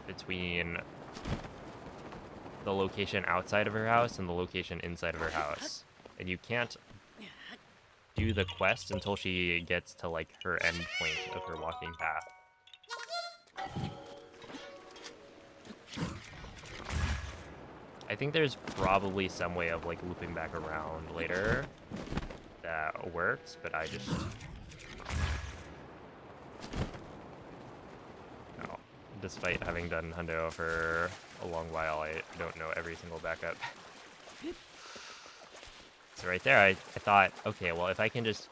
between the location outside of her house and the location inside of her house. And you can't do the quest until she gets to like her end point of her walking path. I think there's probably some way of like looping back around later that works, but I just no. Despite having done Hundo for a long while, I don't know every single backup. So right there, I thought, okay, well, if I can just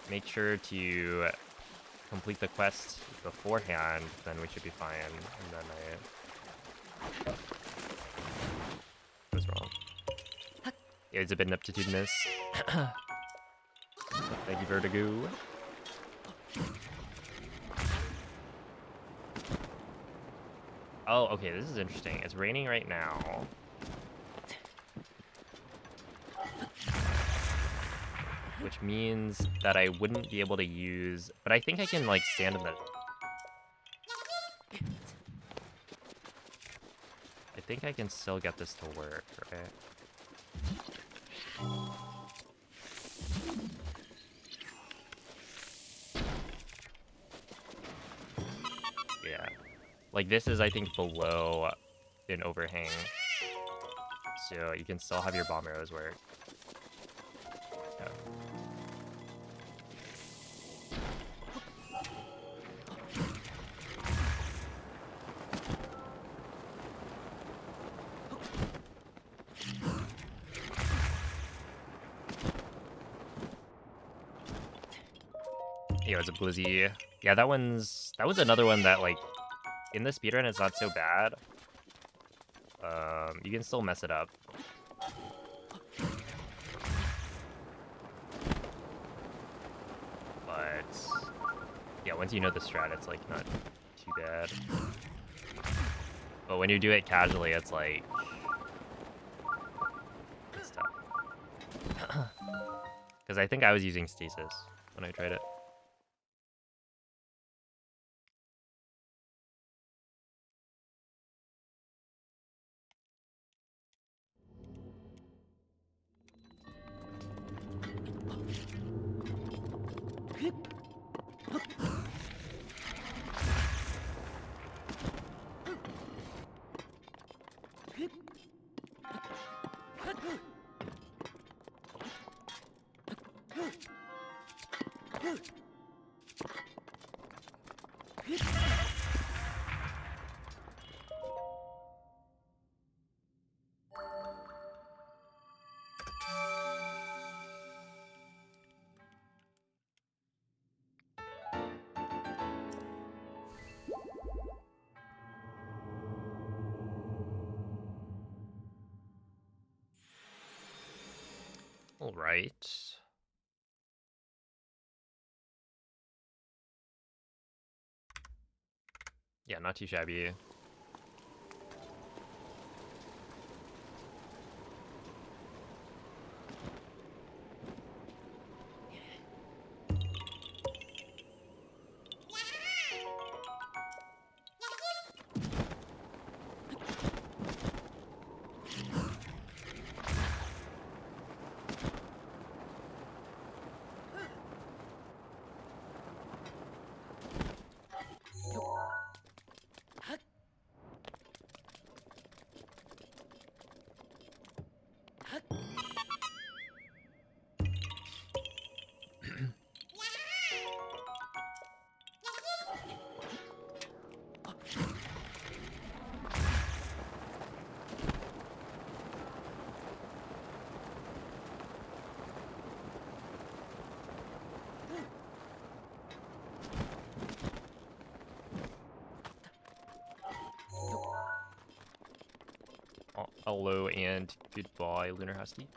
make sure to complete the quest beforehand, then we should be fine. And then I was wrong. Yeah, it's a bit ineptitudinous. Thank you, Vertigo. Oh, okay, this is interesting. It's raining right now. Which means that I wouldn't be able to use... But I think I can, like, stand in the... I think I can still get this to work, right? Yeah. Like, this is, I think, below an overhang. So you can still have your bomb arrows work. Yeah. Yeah, it's a Blizzy. Yeah, that was another one that, like, in the speedrun, it's not so bad. You can still mess it up. But yeah, once you know the strat, it's like not too bad. But when you do it casually, it's like it's tough. Because I think I was using stasis when I tried it. right. Yeah, not too shabby. Hello and goodbye, Lunar Husky.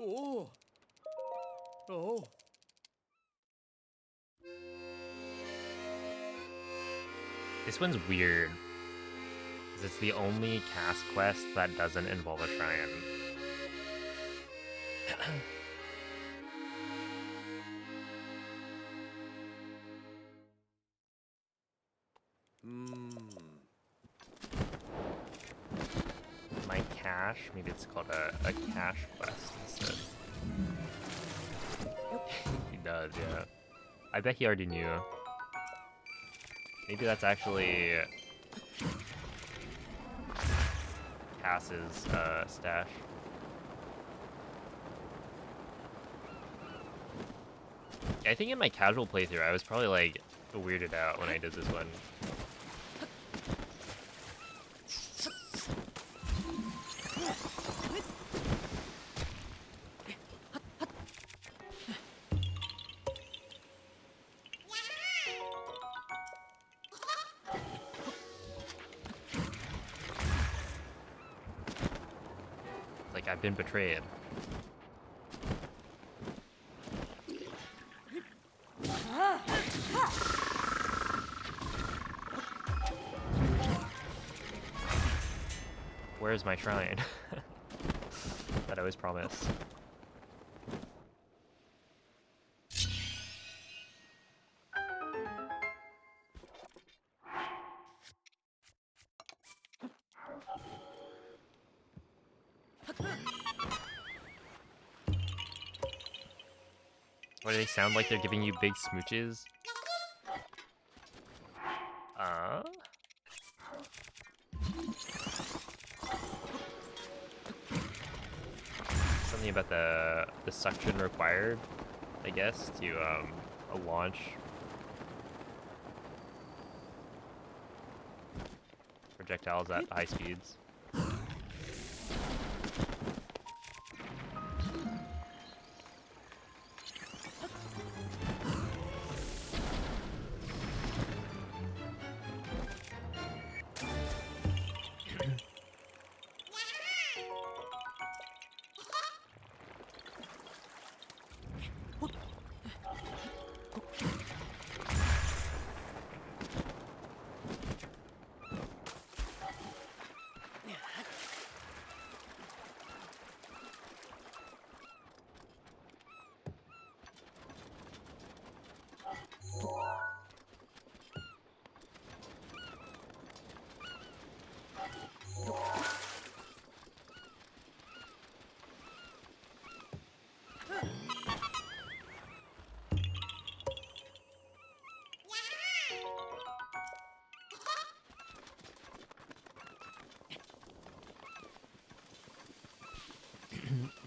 Oh. Oh. This one's weird, because it's the only cast quest that doesn't involve a shrine. My cache, maybe it's called a cache quest instead. He does, yeah. I bet he already knew. Maybe that's actually Cass's stash. I think in my casual playthrough, I was probably like weirded out when I did this one. Like, I've been betrayed. Where's my shrine? That I was promised. What do they sound like? They're giving you big smooches? Something about the suction required, I guess, to launch projectiles at high speeds.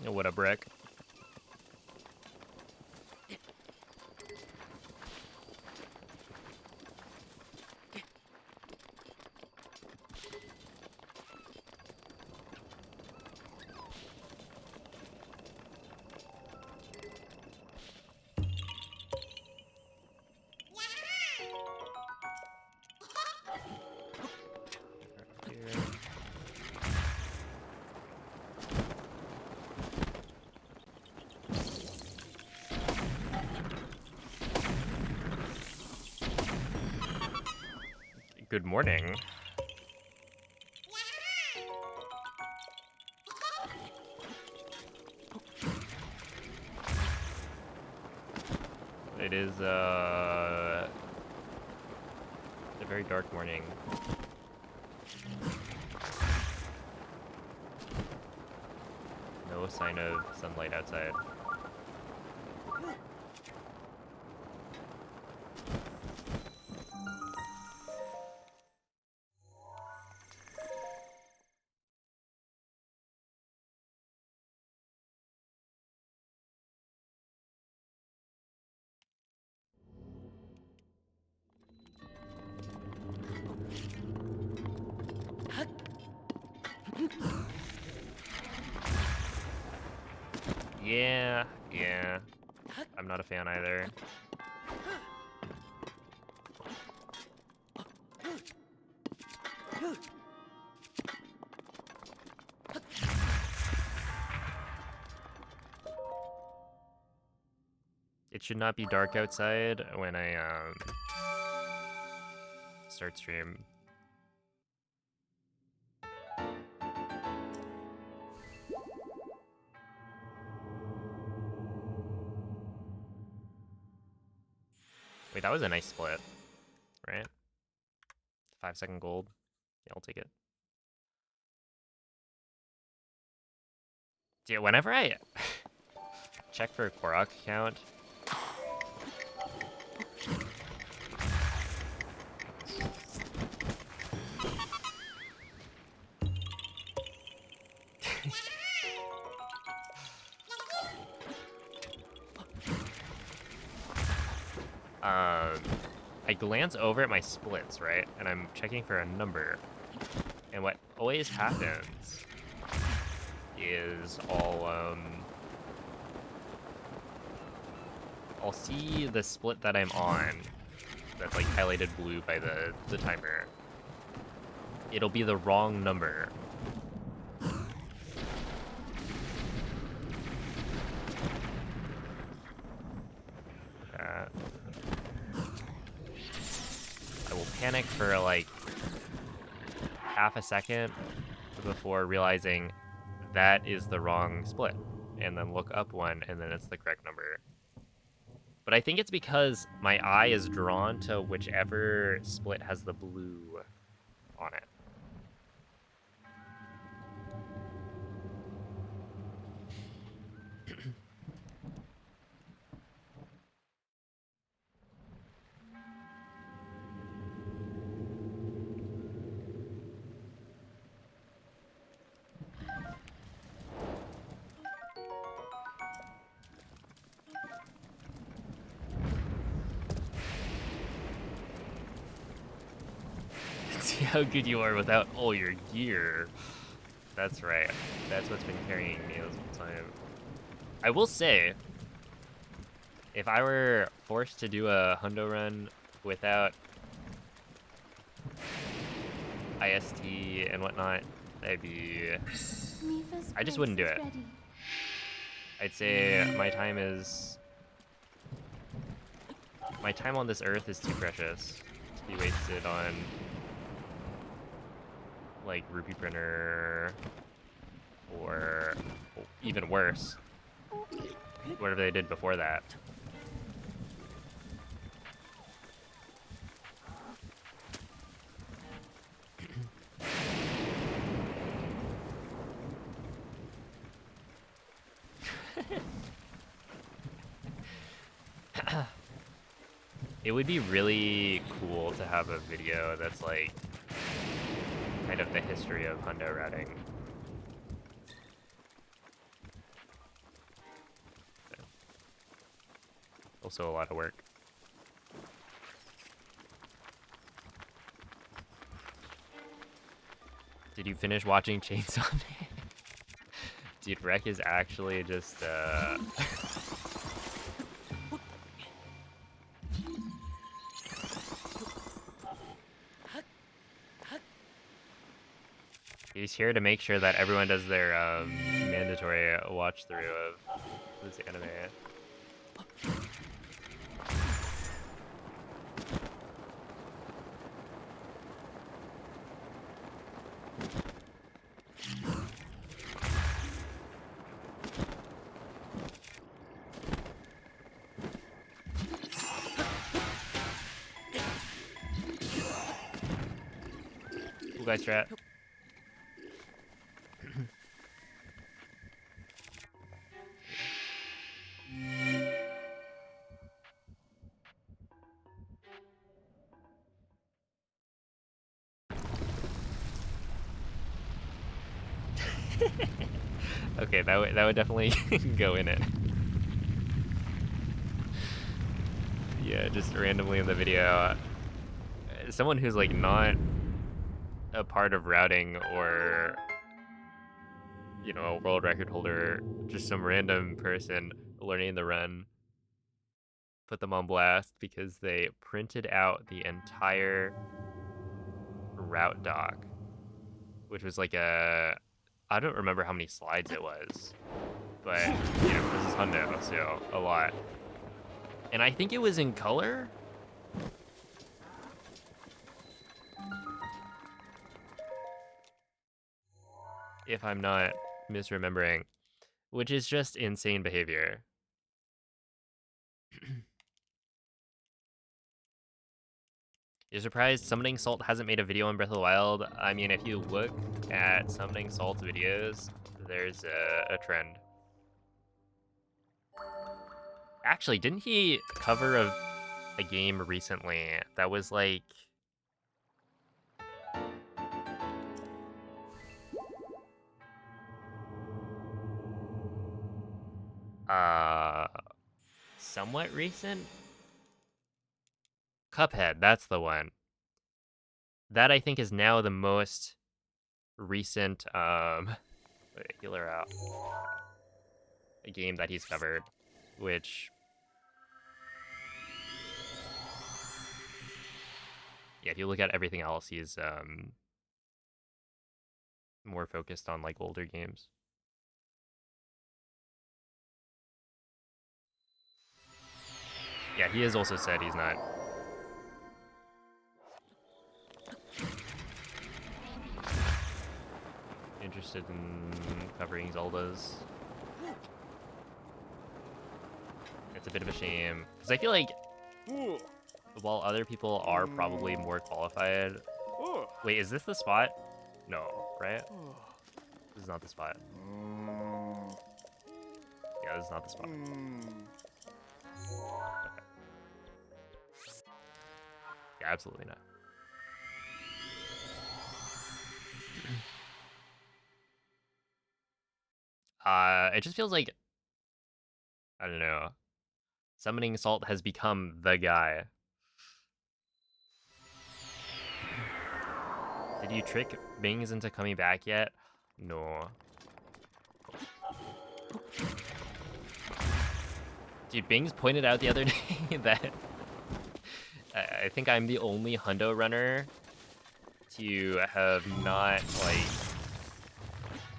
What a brick. Here. Good morning. It is a very dark morning. No sign of sunlight outside. Yeah. I'm not a fan either. It should not be dark outside when I start stream. Wait, that was a nice split, right? 5-second gold. Yeah, I'll take it. Yeah, whenever I check for a Korok count, I glance over at my splits, right? And I'm checking for a number. And what always happens is I'll see the split that I'm on that's like highlighted blue by the timer. It'll be the wrong number. I will panic for like half a second before realizing that is the wrong split, and then look up one, and then it's the correct number. But I think it's because my eye is drawn to whichever split has the blue on it. See how good you are without all your gear. That's right. That's what's been carrying me this whole time. I will say, if I were forced to do a hundo run without IST and whatnot, that'd be... Mifa's I just place wouldn't do is it. ready. I'd say my time on this earth is too precious to be wasted on like rupee printer or even worse, whatever they did before that. It would be really cool to have a video that's like kind of the history of hundo routing. Also a lot of work. Did you finish watching Chainsaw Man? Dude, Rec is actually just, He's here to make sure that everyone does their, mandatory watch-through of this anime. Cool guy strat. Okay, that would definitely go in it. Yeah, just randomly in the video. Someone who's like not a part of routing or, you know, a world record holder, just some random person learning the run, put them on blast because they printed out the entire route doc, which was like I don't remember how many slides it was, but, you know, this is hundo, so a lot. And I think it was in color? If I'm not misremembering, which is just insane behavior. You're surprised Summoning Salt hasn't made a video on Breath of the Wild? I mean, if you look at Summoning Salt's videos, there's a trend. Actually, didn't he cover a game recently that was like... somewhat recent? Cuphead, that's the one. That I think is now the most recent, wait, healer out. A game that he's covered, which... Yeah, if you look at everything else, he's, more focused on, like, older games. Yeah, he has also said he's not interested in covering Zeldas. It's a bit of a shame, because I feel like while other people are probably more qualified... Wait, is this the spot? No, right? This is not the spot. Yeah, this is not the spot. Okay. Yeah, absolutely not. It just feels like, I don't know, Summoning Salt has become the guy. Did you trick Bings into coming back yet? No. Dude, Bings pointed out the other day that I think I'm the only hundo runner to have not,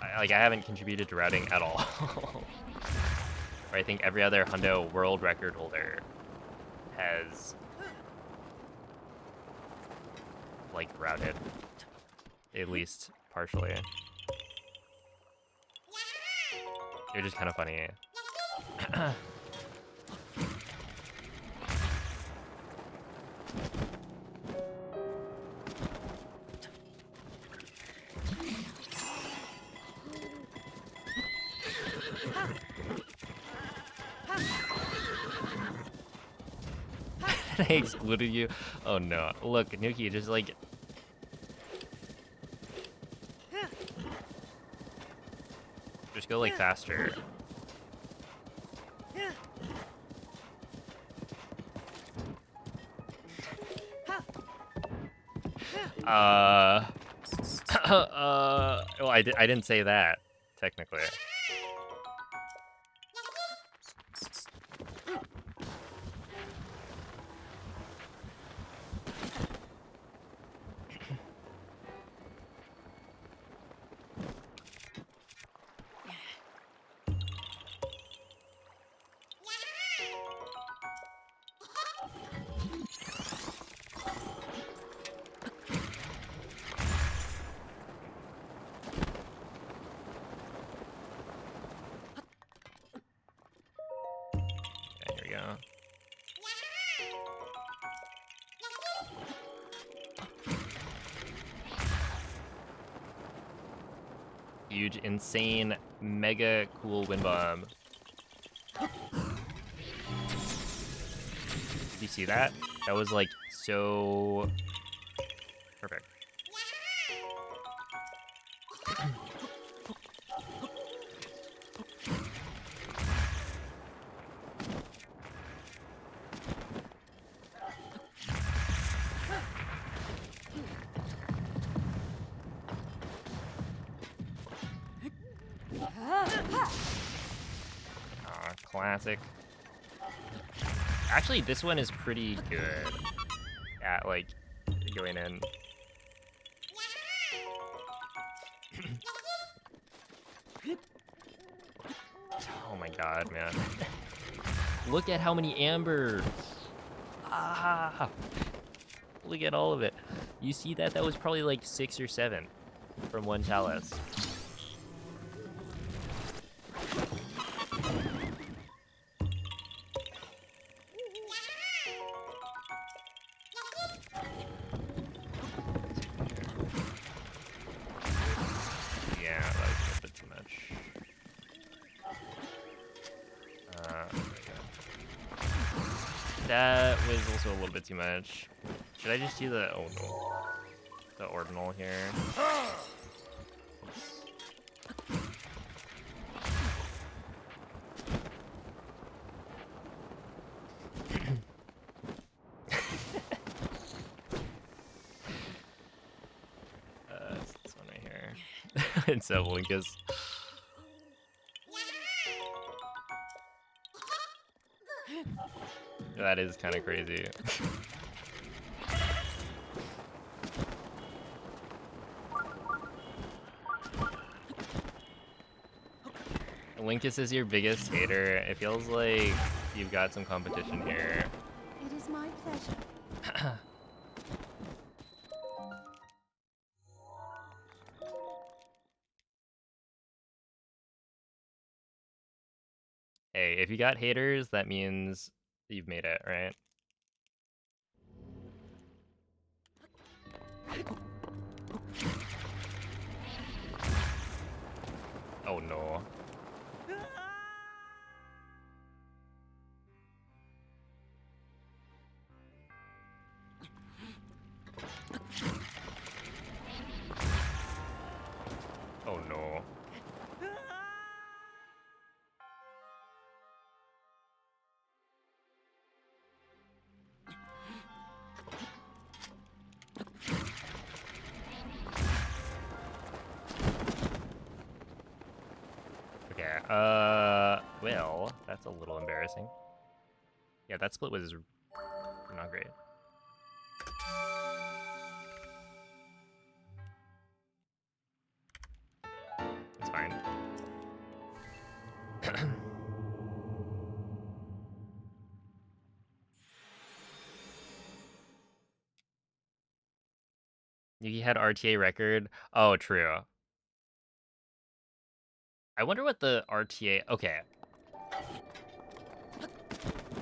I haven't contributed to routing at all. Or I think every other hundo world record holder has, like, routed. At least partially. They're just kind of funny. I excluded you. Oh no. Look, Nuki, just like... Just go like faster. Well, I didn't say that, technically. Okay, here we go. Huge, insane, mega cool wind bomb. Did you see that? That was like so perfect. Aw, classic. Actually, this one is pretty good at like going in. Oh my god, man. Look at how many ambers. Ah, look at all of it. You see that? That was probably like 6 or 7 from one chalice. Yeah, that was a bit too much. There we go. That was also a little bit too much. Should I just do the, oh no, the ordinal here? It's this one right here. It's Evelinkus. That is kind of crazy. Linkus is your biggest hater. It feels like you've got some competition here. It is my pleasure. Hey, if you got haters, that means you've made it, right? Oh no. Oh no. Okay, well, that's a little embarrassing. Yeah, that split was not great. It's fine. Yuki had RTA record. Oh, true. I wonder what the RTA... Okay.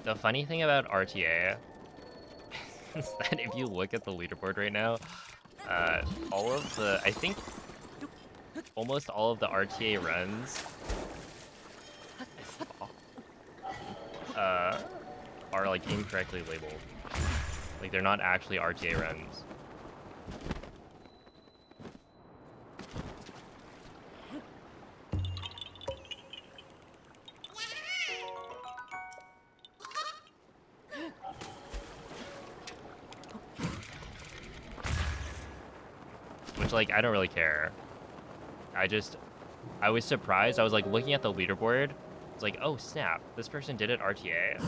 The funny thing about RTA is that if you look at the leaderboard right now, all of the... I think almost all of the RTA runs are like incorrectly labeled. Like they're not actually RTA runs. Which, like, I don't really care. I was surprised. I was, like, looking at the leaderboard. It's like, oh, snap. This person did it RTA.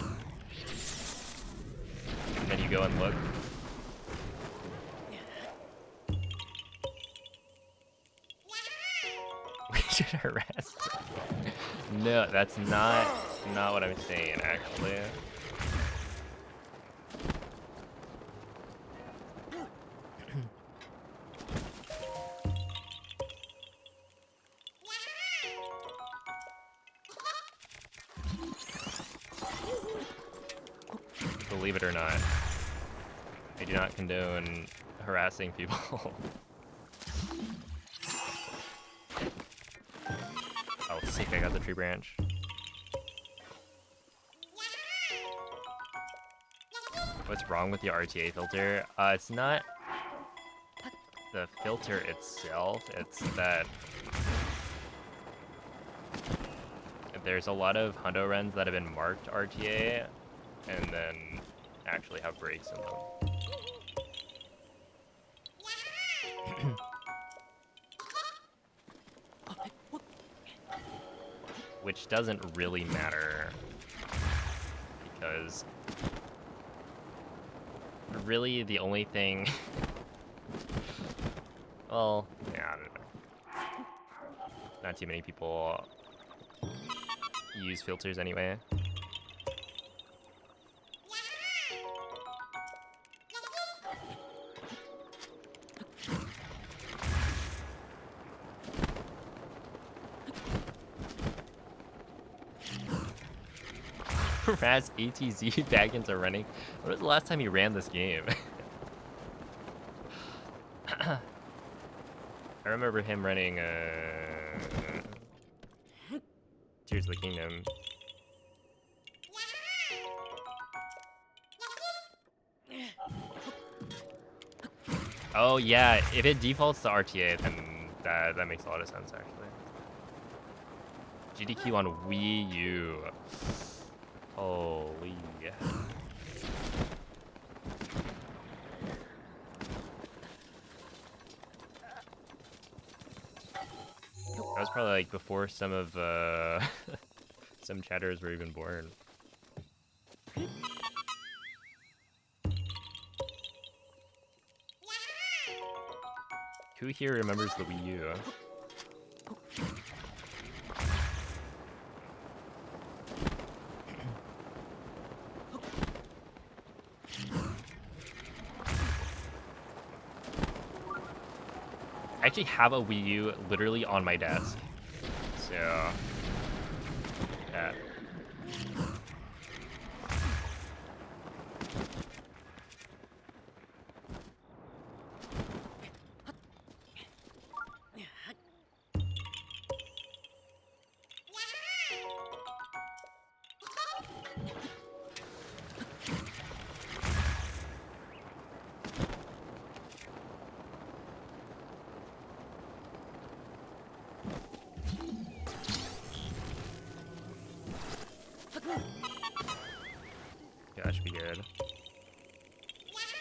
And then you go and look. We should harass. No, that's not what I'm saying, actually. Believe it or not, I do not condone harassing people. Oh, sick, I got the tree branch. What's wrong with the RTA filter? It's not the filter itself, it's that there's a lot of hundo runs that have been marked RTA and then actually have breaks in them. Which doesn't really matter because really the only thing well, yeah, I don't know. Not too many people use filters anyway. Raz ATZ back into running. When was the last time you ran this game? I remember him running Tears of the Kingdom. Oh yeah, if it defaults to RTA, then that makes a lot of sense actually. GDQ on Wii U. Holy. That was probably like before some of some chatters were even born. Who here remembers the Wii U? I actually have a Wii U literally on my desk. So, yeah. Yeah, that should be good.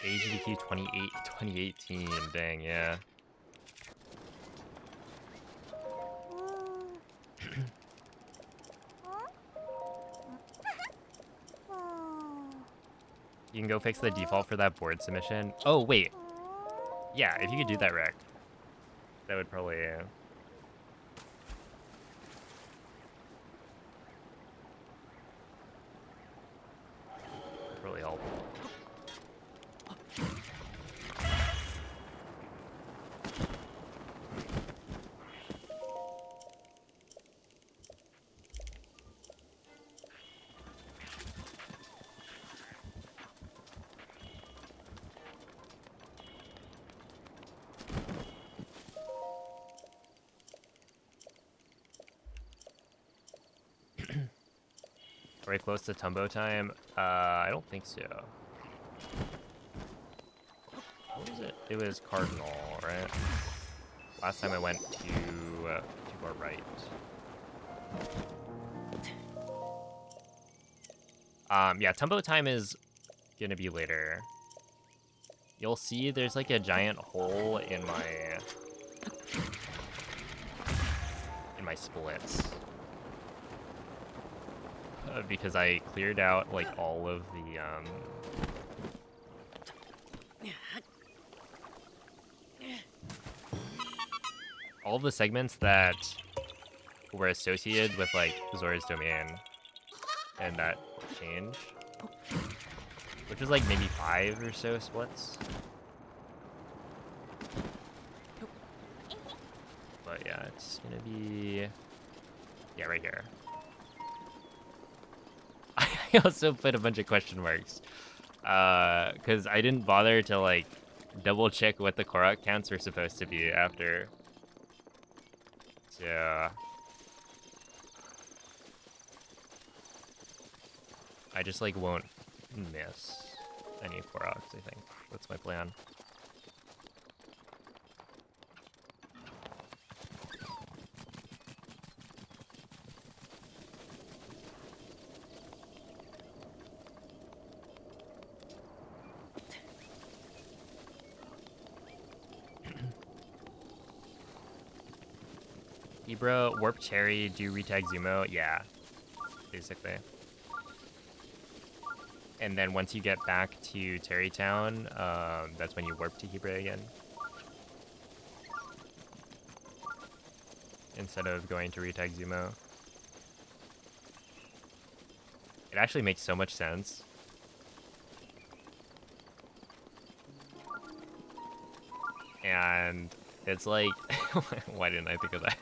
AGDQ 2018, dang, yeah. You can go fix the default for that board submission. Oh, wait. Yeah, if you could do that, Rick, that would probably... really help. Are we close to Tumbo time? I don't think so. What was it? It was Cardinal, right? Last time I went to our right. Yeah, Tumbo time is gonna be later. You'll see there's like a giant hole in my my splits. Because I cleared out like all of the segments that were associated with like Zora's domain and that change, which was like maybe 5 or so splits. But yeah, it's gonna be right here. I also put a bunch of question marks because I didn't bother to like double check what the Korok counts were supposed to be after. So I just like won't miss any Koroks, I think. That's my plan. Ibra, Warp Cherry, do retag Zumo? Yeah, basically. And then once you get back to Terrytown, that's when you warp to Hebra again. Instead of going to retag Zumo. It actually makes so much sense. And it's like, why didn't I think of that?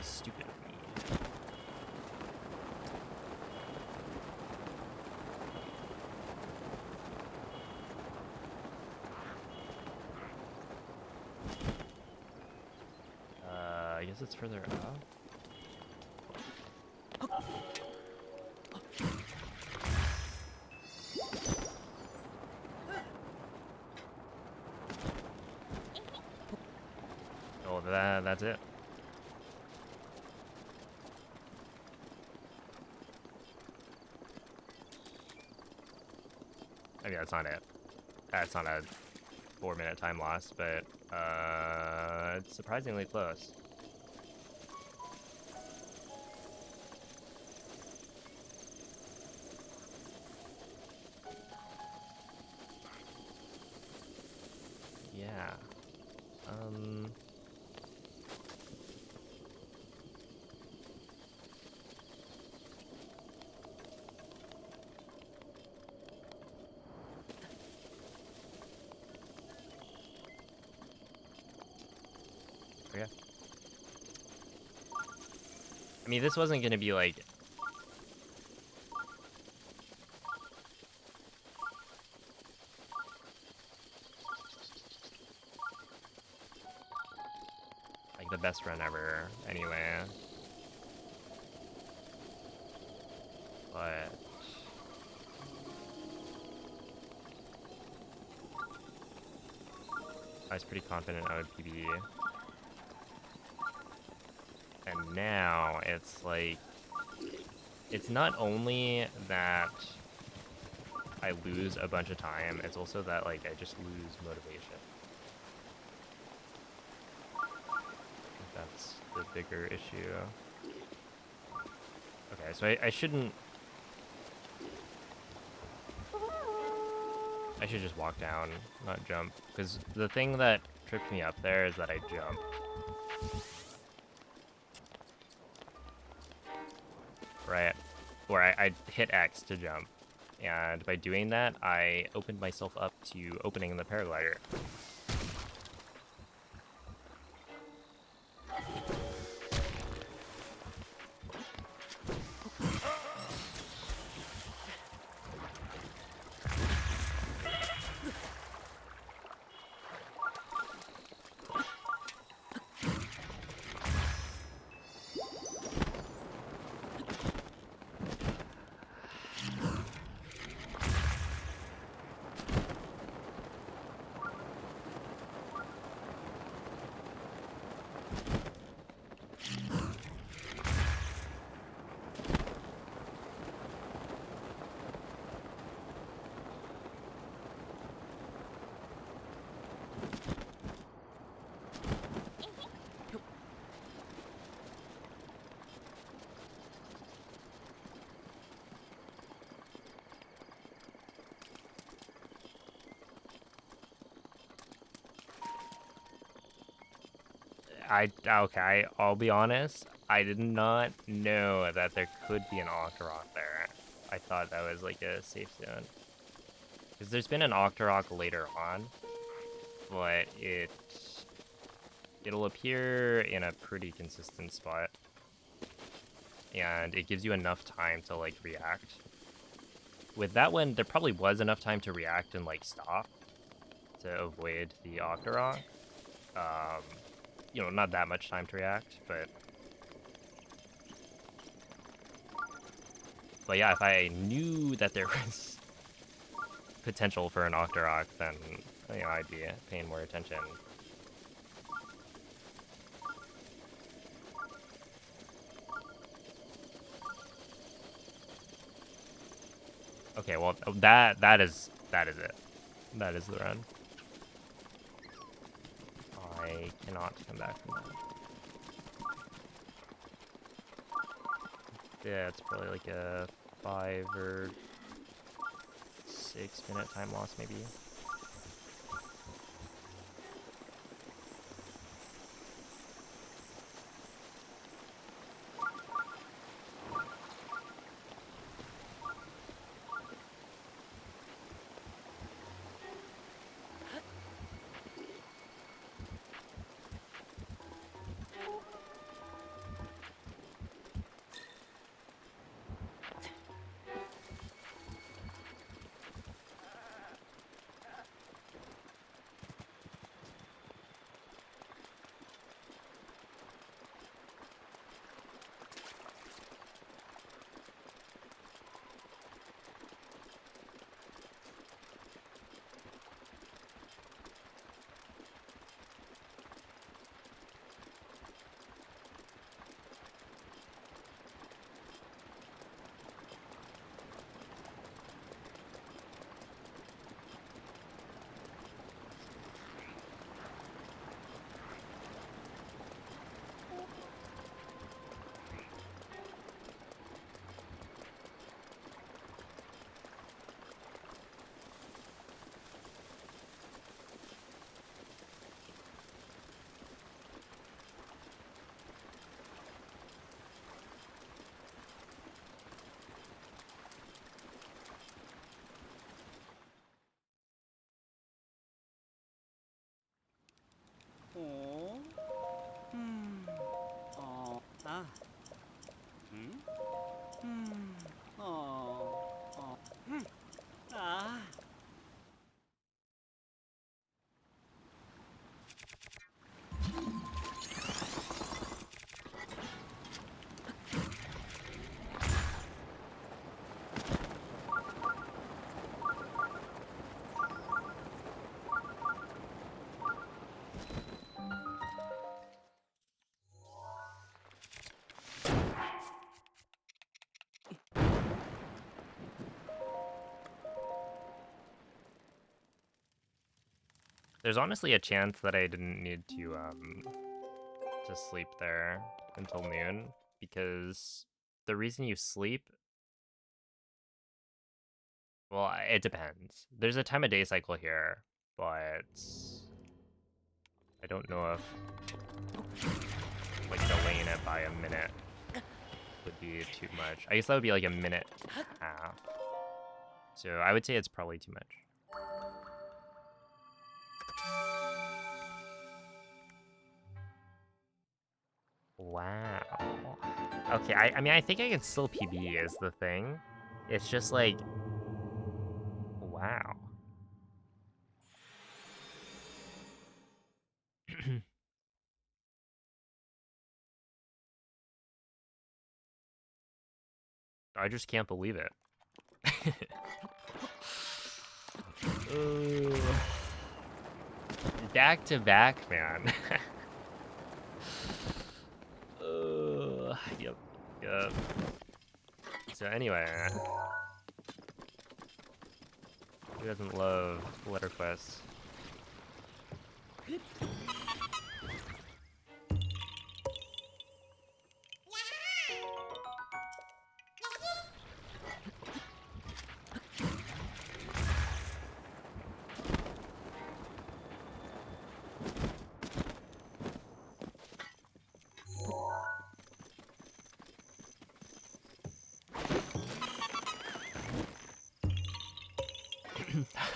Stupid of me. I guess it's further up. Oh, that's it. I mean, that's not it. That's not a 4-minute time loss, but it's surprisingly close. Yeah. Okay. I mean, this wasn't gonna be like the best run ever anyway. But I was pretty confident I would PB. And now it's like, it's not only that I lose a bunch of time, it's also that like I just lose motivation. That's the bigger issue. Okay, so I shouldn't... I should just walk down, not jump. Because the thing that tripped me up there is that I jump. Right? Or I hit X to jump. And by doing that, I opened myself up to opening the paraglider. Okay, I'll be honest. I did not know that there could be an Octorok there. I thought that was like a safe zone. Because there's been an Octorok later on, but it'll appear in a pretty consistent spot. And it gives you enough time to like react. With that one, there probably was enough time to react and like stop to avoid the Octorok. You know, not that much time to react, but yeah, if I knew that there was potential for an Octorok, then you know I'd be paying more attention. Okay, well that is it. That is the run. I cannot come back from that. Yeah, it's probably like a 5 or 6 minute time loss, maybe. Oh. Hmm. Oh. Ah. Hmm. Hmm. Oh. Oh. Hmm. Ah. There's honestly a chance that I didn't need to sleep there until noon, because the reason you sleep, well, it depends. There's a time of day cycle here, but I don't know if like delaying it by a minute would be too much. I guess that would be like a minute and a half. So I would say it's probably too much. Wow. Okay, I mean, I think I can still PB is the thing. It's just like, wow. I just can't believe it. Ooh. Back to back, man. Yep, yep. So anyway, who doesn't love letter quests?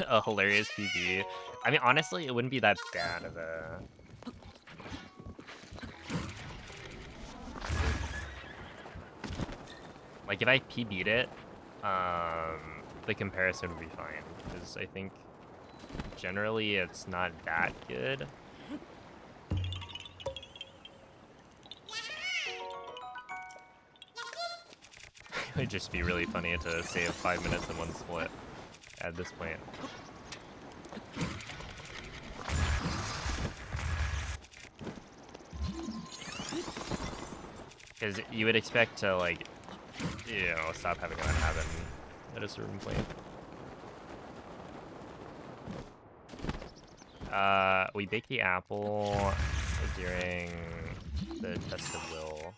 A hilarious PB. I mean, honestly, it wouldn't be that bad of a... Like, if I PB'd it, the comparison would be fine. Because I think generally it's not that good. It would just be really funny to save 5 minutes in one split at this point. Because you would expect to, like, you know, stop having that happen at a certain point. We baked the apple during the test of will.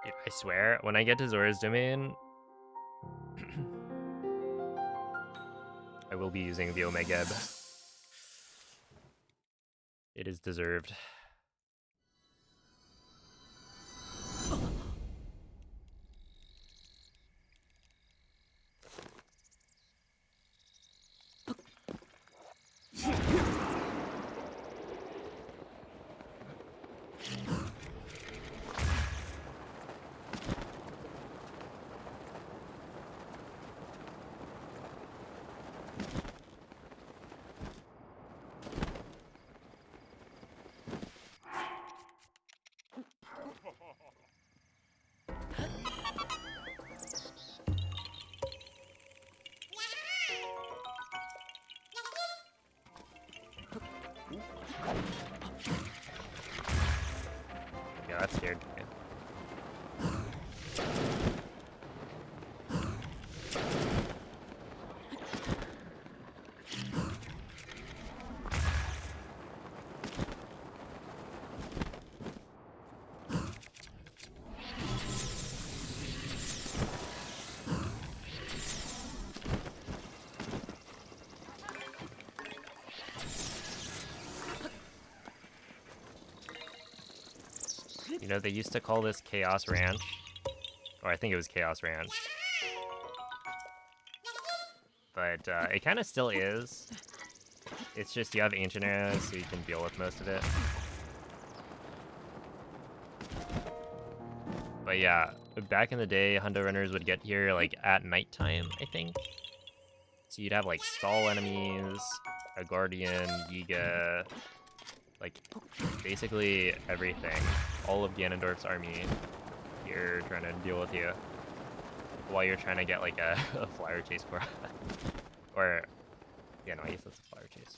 Dude, I swear, when I get to Zora's Domain, I will be using the Omega. It is deserved. Yeah, that scared me. You know, they used to call this Chaos Ranch. Or I think it was Chaos Ranch. But it kind of still is. It's just you have Ancient Arrows, so you can deal with most of it. But yeah, back in the day, Hundo runners would get here like at nighttime, I think. So you'd have like stall enemies, a Guardian, Yiga, like basically everything. All of Ganondorf's army here trying to deal with you while you're trying to get like a, a flower chase for or yeah, no, I guess that's a flower chase.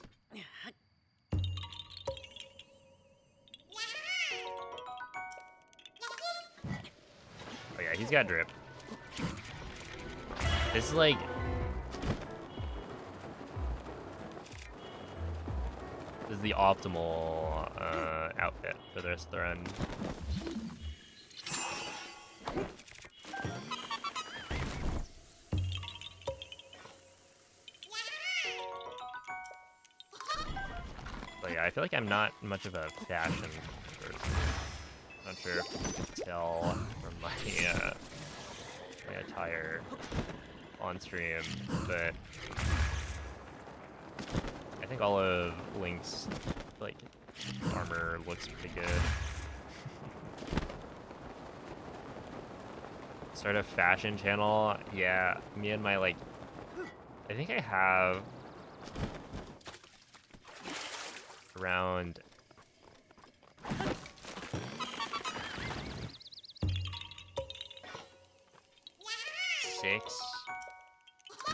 Oh yeah, he's got drip. This is like this is the optimal outfit for the rest of the run. But yeah, I feel like I'm not much of a fashion person. Not sure if you can tell from my my attire on stream, but I think all of Link's like armor looks pretty good. Start a fashion channel, yeah. Me and my like, I think I have around 6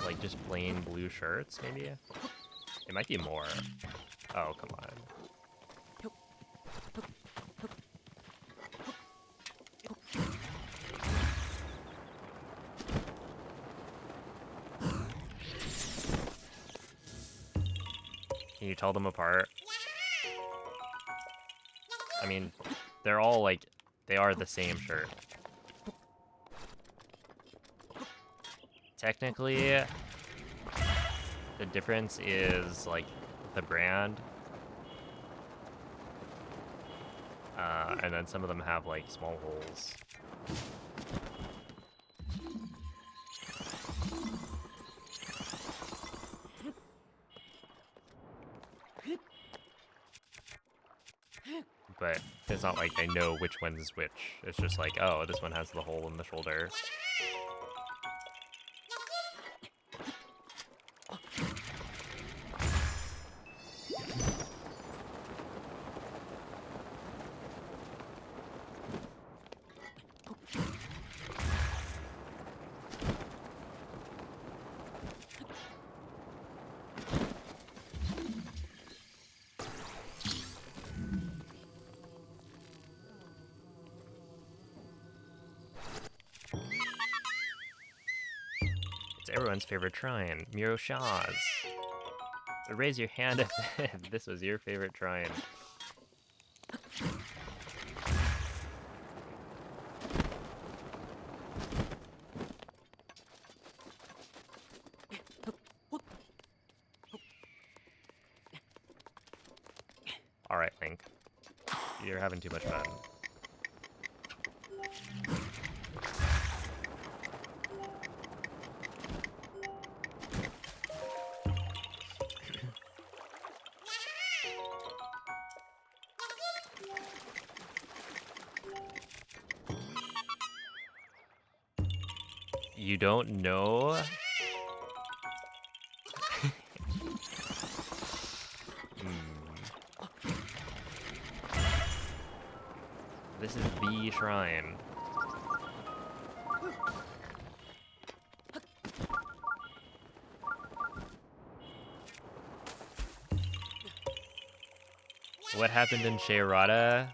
like just plain blue shirts, maybe? It might be more. Oh, come on. Can you tell them apart? I mean, they're all like, they are the same shirt. Technically, the difference is like the brand. And then some of them have like small holes. But it's not like I know which one is which. It's just like, oh, this one has the hole in the shoulder. It's everyone's favorite shrine, Miro Shaw's. So raise your hand if this was your favorite shrine. Alright, Link. You're having too much fun. You don't know? This is the shrine. What happened in Sheirada?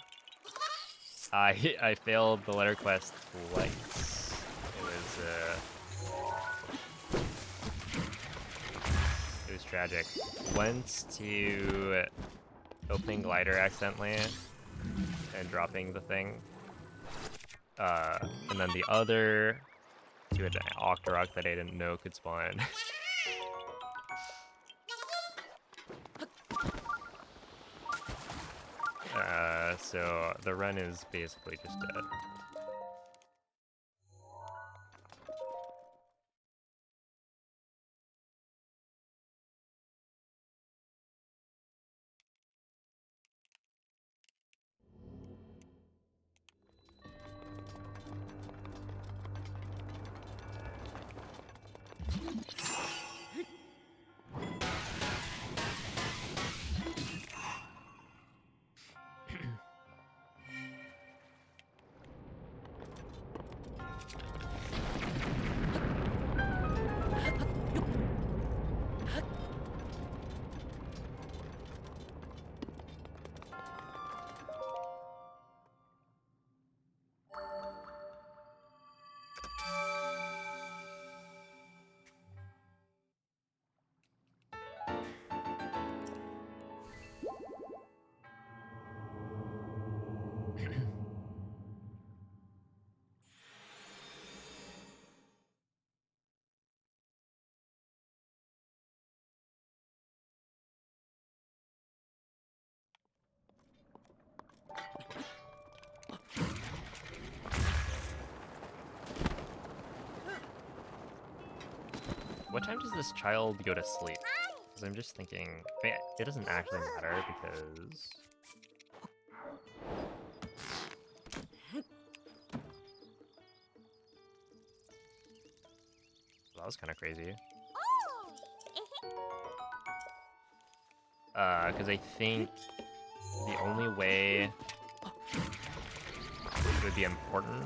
I failed the letter quest twice. It was tragic. Once to opening glider accidentally and dropping the thing. And then the other to an Octorok that I didn't know could spawn. So the run is basically just dead. What time does this child go to sleep? Because I'm just thinking, I mean, it doesn't actually matter because... That was kind of crazy. Because I think the only way it would be important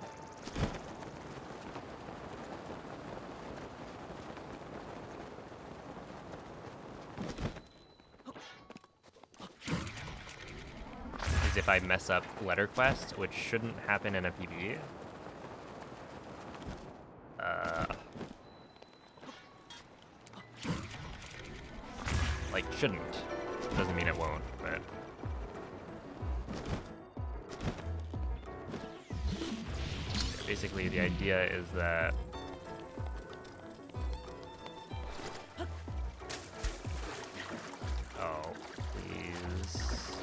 is if I mess up letter quest, which shouldn't happen in a PB. Like, shouldn't. Doesn't mean it won't, but... Basically, the idea is that... Oh, please...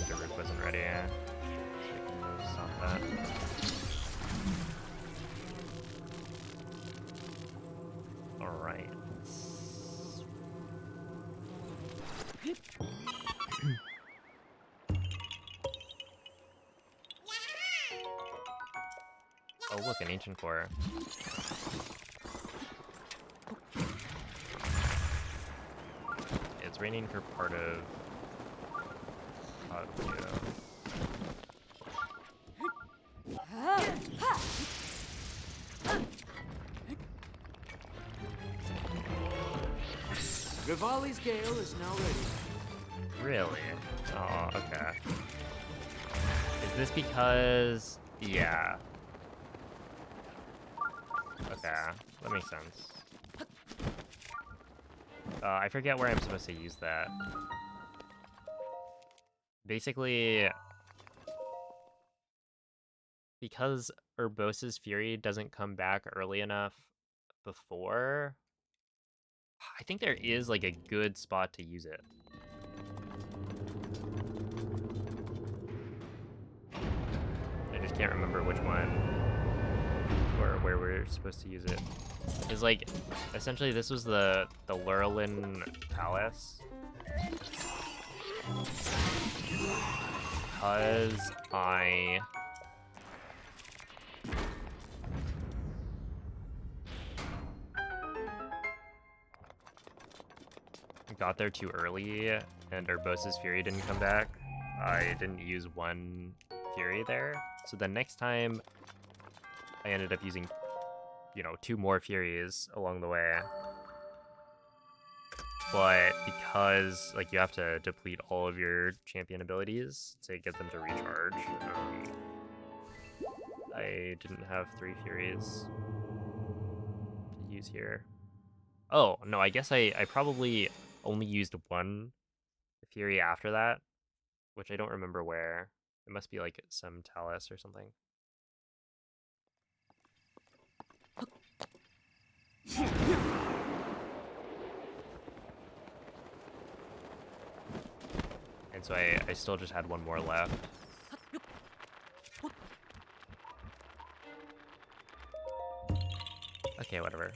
The roof wasn't ready. So I can stop that. Alright. Oh look, an ancient core. It's raining for part of... Rivali's gale is now ready. Really? Oh, okay. Is this because... Yeah. Okay, that makes sense. I forget where I'm supposed to use that. Basically, because Urbosa's Fury doesn't come back early enough before, I think there is like a good spot to use it. I just can't remember which one or where we're supposed to use it. It's like, essentially this was the Lurelin Palace. Because I got there too early and Urbosa's Fury didn't come back, I didn't use one Fury there. So the next time I ended up using, you know, 2 more Furies along the way. But because, like, you have to deplete all of your champion abilities to get them to recharge, I didn't have 3 Furies to use here. Oh, no, I guess I probably only used 1 Fury after that, which I don't remember where. It must be, like, some Talus or something. And so I still just had 1 more left. Okay, whatever.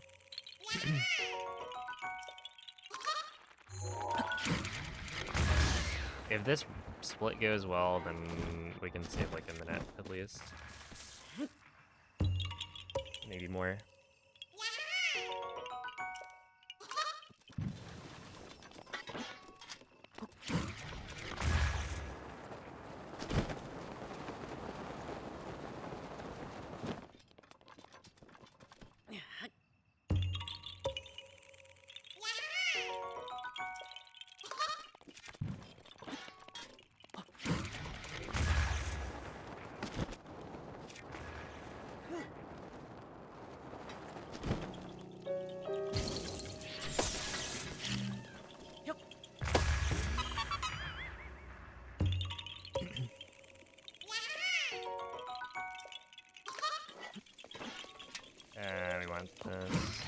If this split goes well, then we can save like a minute at least. Maybe more. We want this.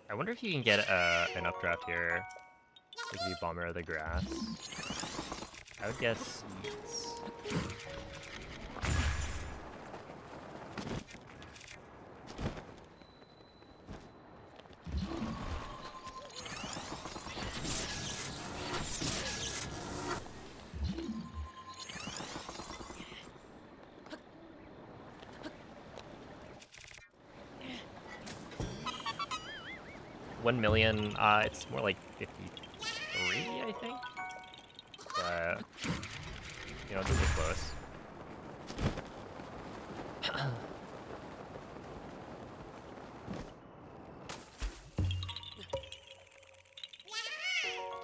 I wonder if you can get an updraft here. It could be Bomber of the Grass. I would guess yes. 1 million, it's more like 53, I think. But, you know, those are close.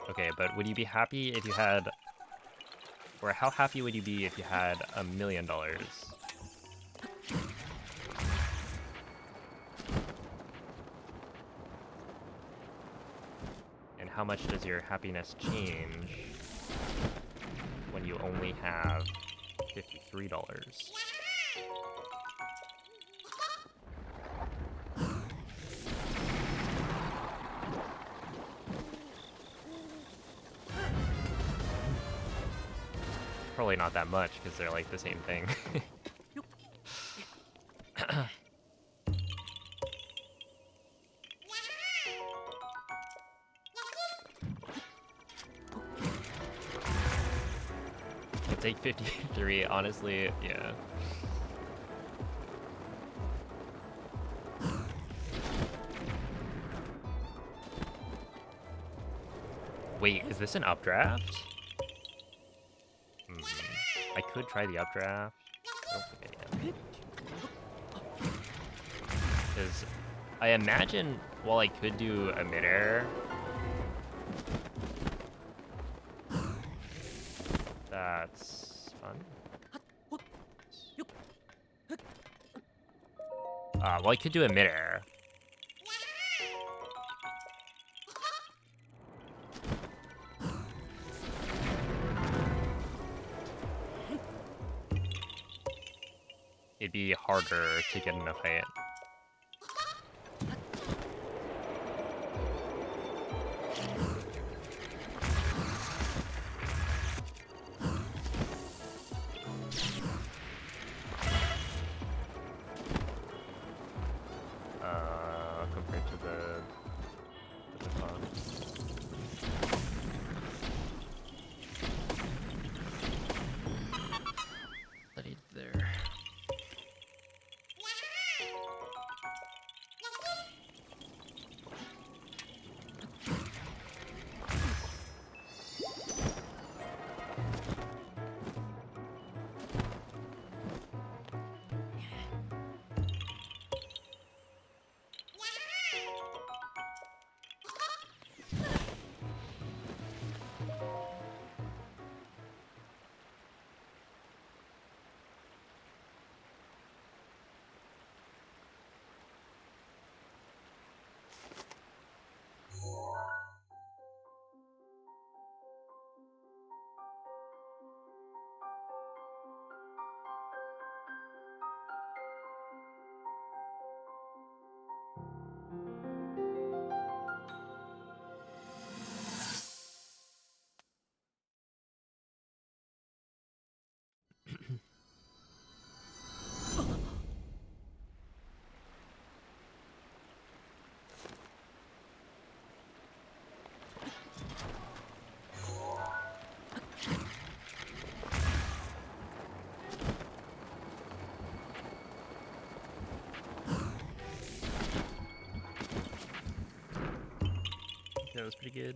Okay, but would you be happy if you had, or how happy would you be if you had $1 million? And how much does your happiness change when you only have $53? Probably not that much, because they're like the same thing. I'll take 53, honestly, yeah. Wait, is this an updraft? I could try the updraft. I don't think I am. Because I imagine while I could do a midair, that's fun. Well, I could do a midair. It'd be harder to get enough height. Compared to the baton. Studied there. That was pretty good.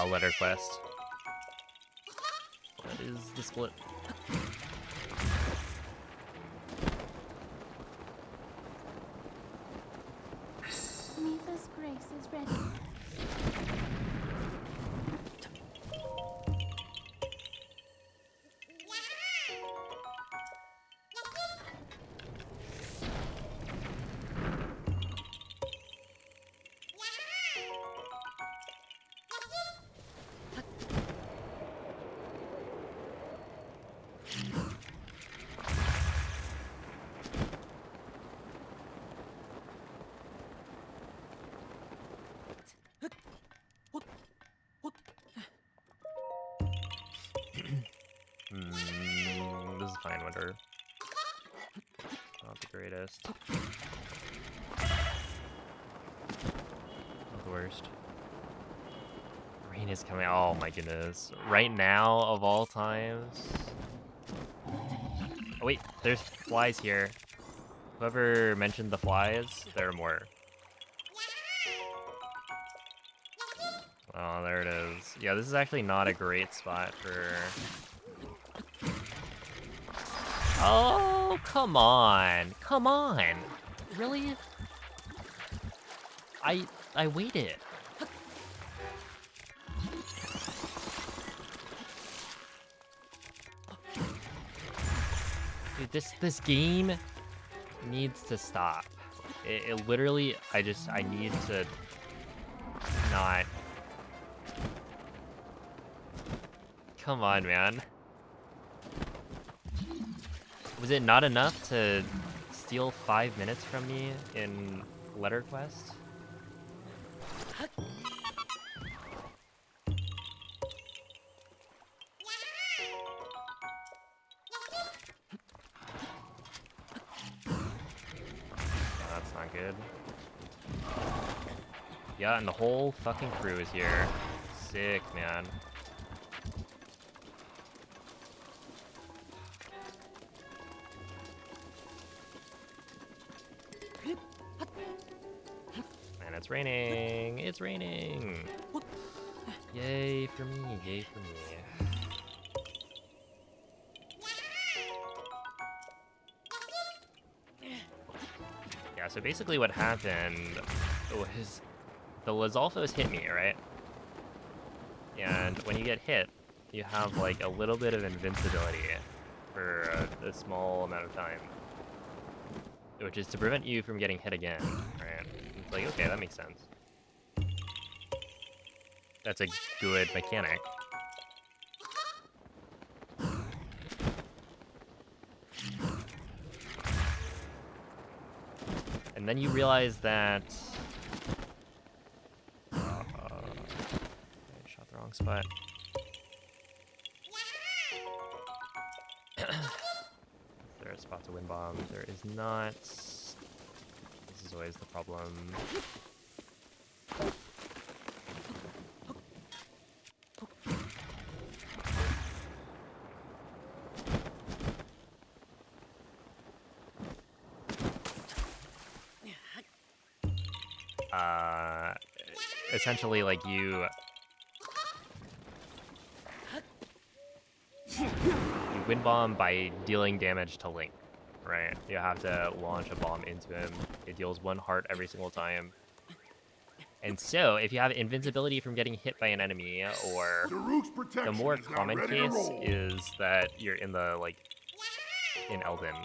Letter quest. That is the split. Neva's grace is ready. This is fine, Winter. Not the greatest. Not the worst. Rain is coming. Oh my goodness. Right now, of all times. Oh wait, there's flies here. Whoever mentioned the flies, there are more. Oh, there it is. Yeah, this is actually not a great spot for... Oh, come on. Come on. Really? I waited. Dude, this game needs to stop. It literally, I need to not. Come on, man. Was it not enough to steal 5 minutes from me in Letter Quest? Oh, that's not good. Yeah, and the whole fucking crew is here. Sick, man. And it's raining! It's raining! Yay for me, yay for me. Yeah, so basically what happened was the Lizalfos hit me, right? And when you get hit, you have like a little bit of invincibility for a small amount of time. Which is to prevent you from getting hit again, right? It's like, okay, that makes sense. That's a good mechanic. And then you realize that... I shot the wrong spot. Is there a spot to win bomb? There is not. This is always the problem. Essentially, like, you win bomb by dealing damage to Link, right? You have to launch a bomb into him. It deals 1 heart every single time. And so, if you have invincibility from getting hit by an enemy, or the more common case is that you're in the, like, in Elden.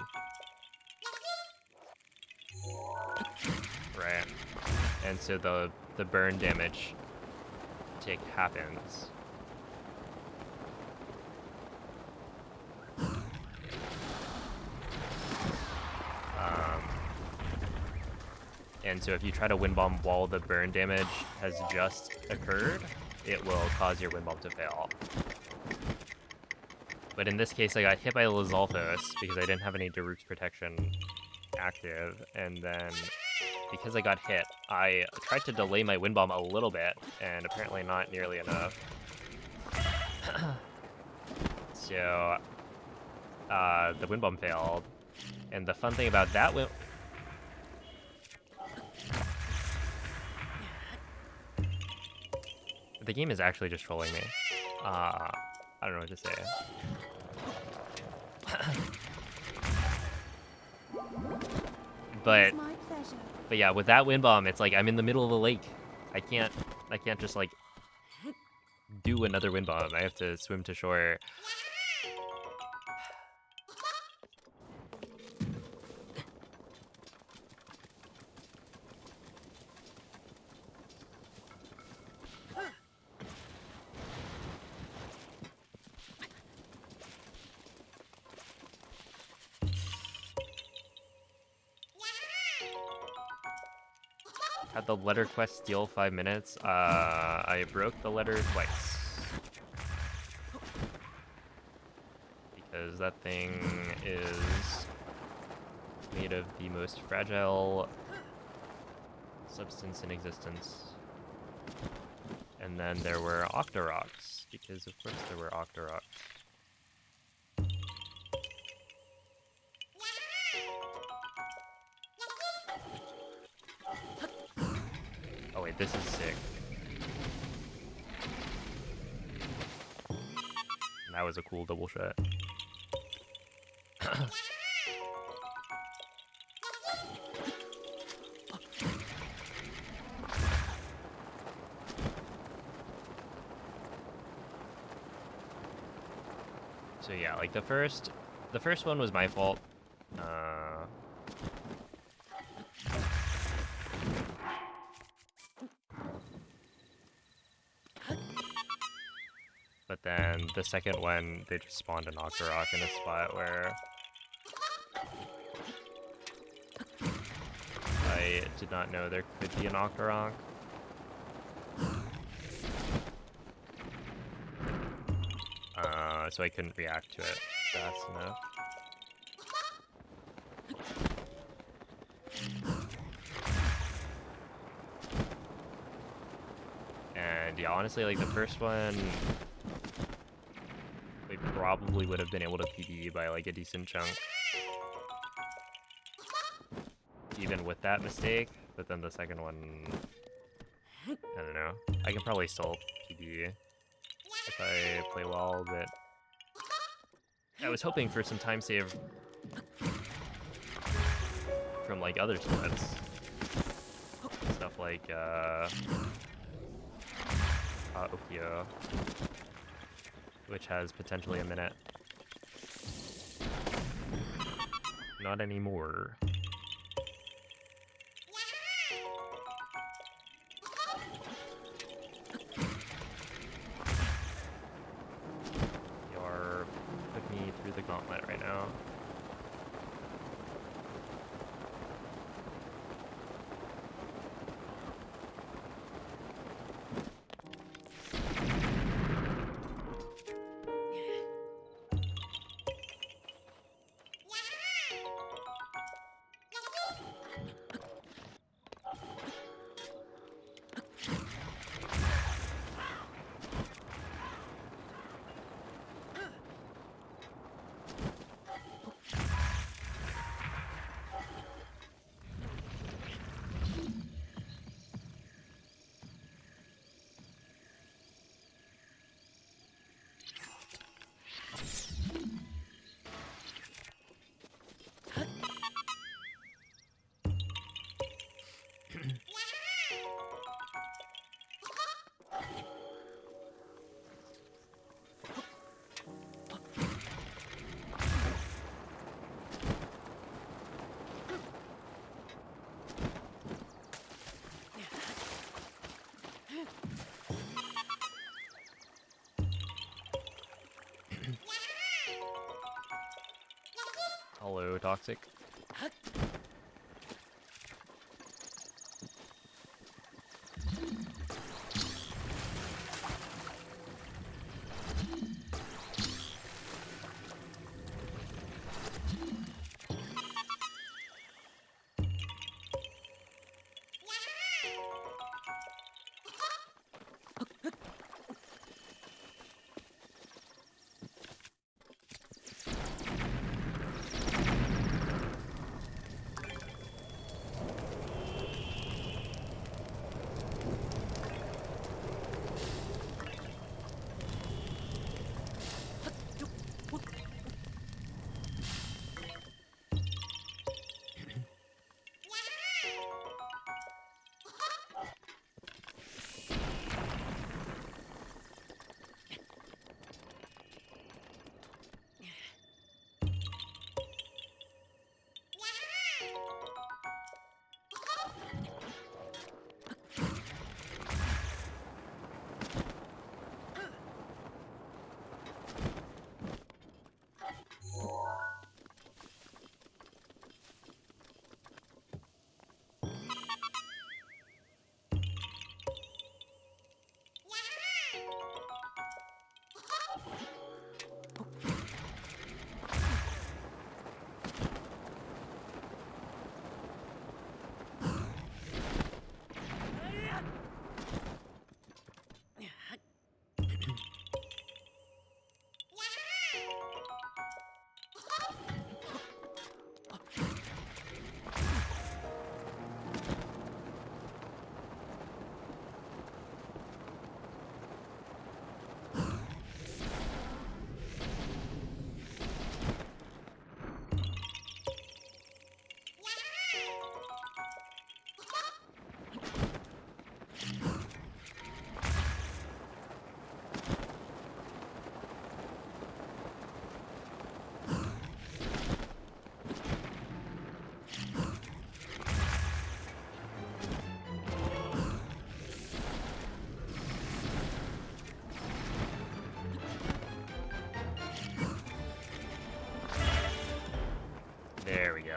Right. And so the burn damage tick happens. And so if you try to win bomb while the burn damage has just occurred, it will cause your win bomb to fail. But in this case, I got hit by Lizalfos because I didn't have any Daruk's protection active, and then because I got hit, I tried to delay my win bomb a little bit, and apparently not nearly enough. So the win bomb failed, and the fun thing about that the game is actually just trolling me. I don't know what to say. But My pleasure. yeah, with that wind bomb, it's like I'm in the middle of a lake. I can't just like do another wind bomb. I have to swim to shore. Had the letter quest steal 5 minutes? I broke the letter twice. Because that thing is made of the most fragile substance in existence. And then there were Octoroks, because of course there were Octoroks. Oh wait, this is sick. That was a cool double shot. So yeah, like the first one was my fault. But then the second one, they just spawned an Octorok in a spot where I did not know there could be an Octorok. So I couldn't react to it fast enough. And yeah, honestly, like the first one, we probably would have been able to PB by like a decent chunk, even with that mistake. But then the second one, I don't know. I can probably still PB if I play well, but I was hoping for some time save from like other splits. Stuff like Okio, which has potentially a minute. Not anymore. You're putting me through the gauntlet right now. Hello, Toxic.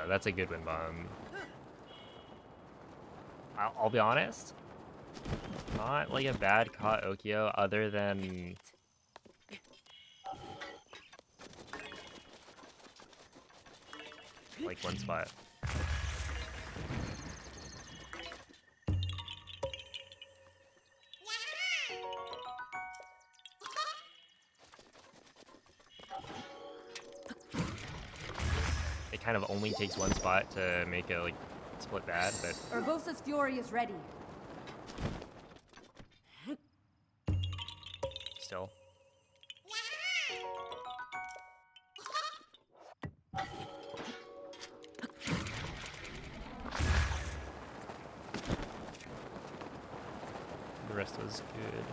That's a good wind bomb. I'll be honest. Not like a bad caught Okio other than like one spot. It kind of only takes one spot to make a like split bad, but Urbosa's fury is ready. still. The rest was good.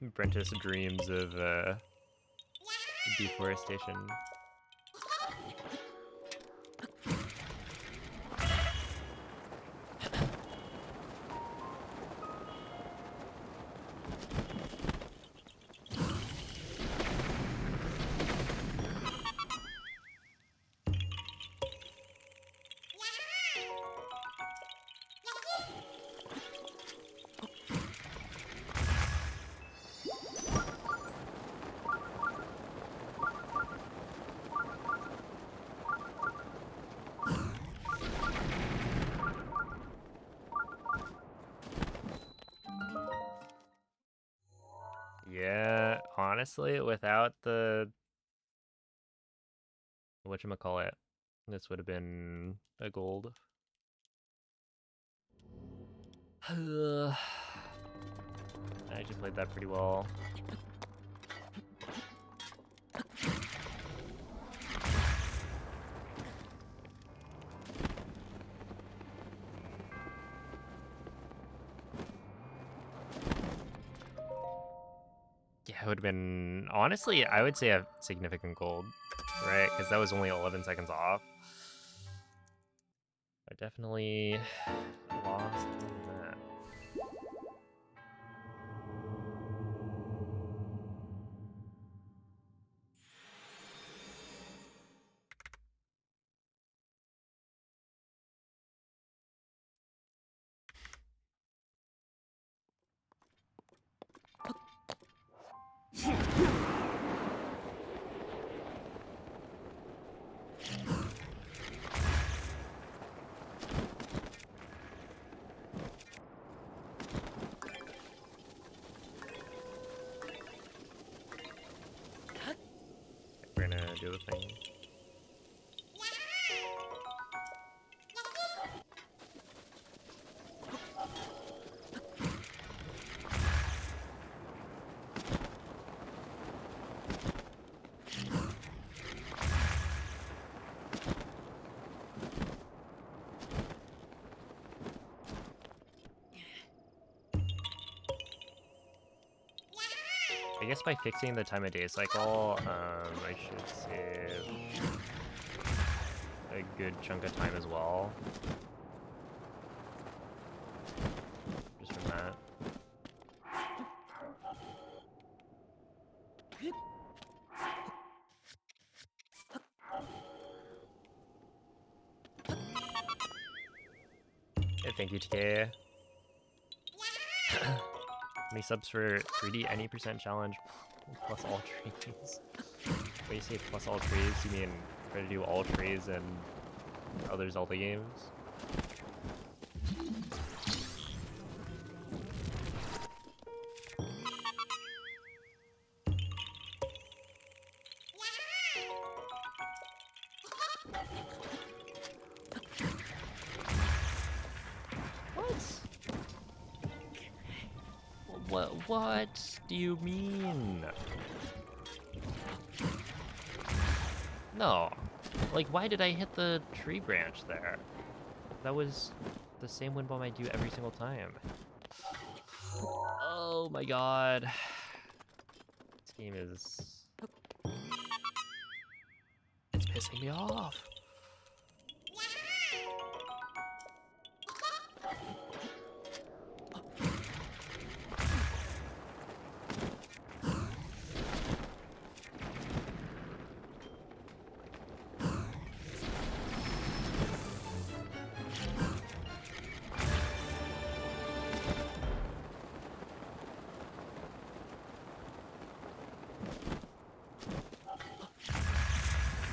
Apprentice dreams of deforestation. Yeah, honestly, without the whatchamacallit, this would have been a gold. I actually played that pretty well. Yeah, it would have been, honestly, I would say a significant gold, right? Because that was only 11 seconds off. I definitely lost on that. We're gonna do a thing. I guess by fixing the time of day cycle, I should save a good chunk of time as well. Just from that. Hey, thank you, TK. Many subs for 3D any percent challenge plus all trees. When you say plus all trees, you mean try to do all trees and other Zelda games? What do you mean? No. Like, why did I hit the tree branch there? That was the same wind bomb I do every single time. Oh my god. This game is... It's pissing me off.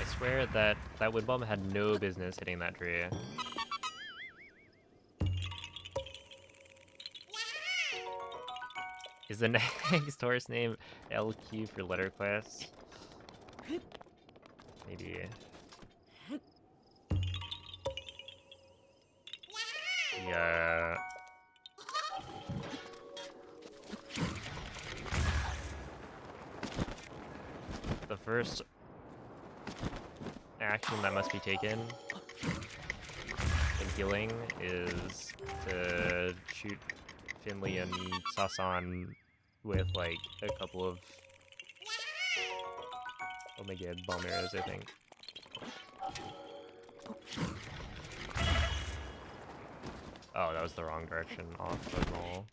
I swear that that wind bomb had no business hitting that tree. Is the next horse name LQ for letter class? Maybe. Yeah. The first action that must be taken in healing is to shoot Finley and Sasan with like a couple of Omega bomb arrows, I think. Oh, that was the wrong direction off the goal.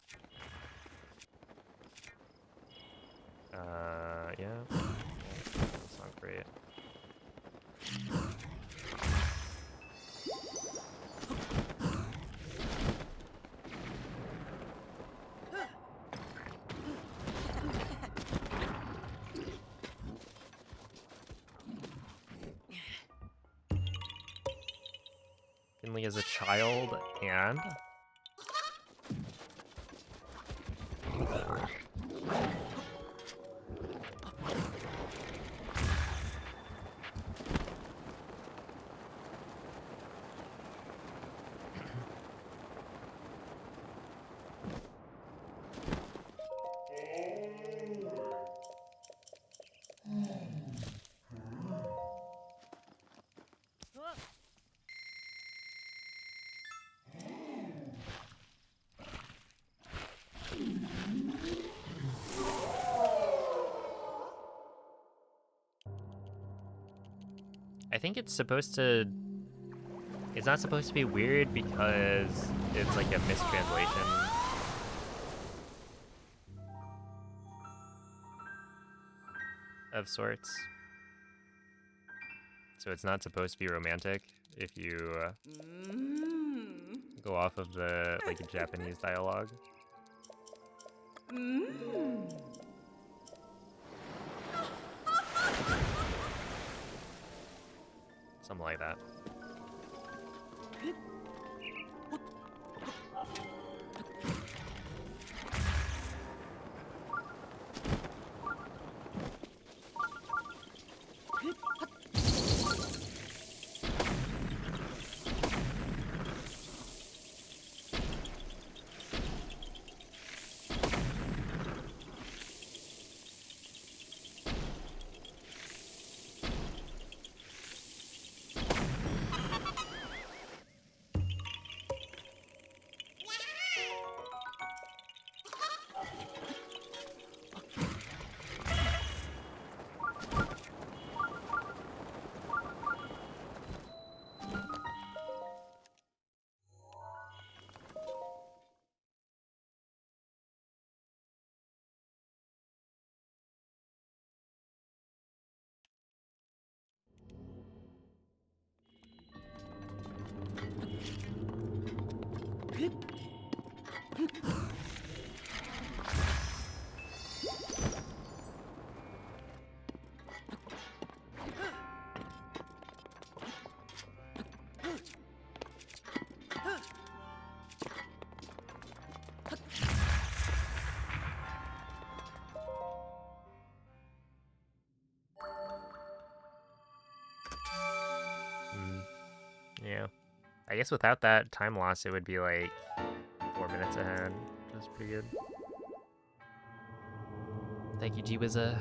Yeah. That's not great. Finley is a child and... I think it's supposed to... It's not supposed to be weird because it's like a mistranslation. Of sorts. So it's not supposed to be romantic if you go off of the like Japanese dialogue. Something like that. Yeah. I guess without that time loss, it would be like 4 minutes ahead, which is pretty good. Thank you, G-Wizza.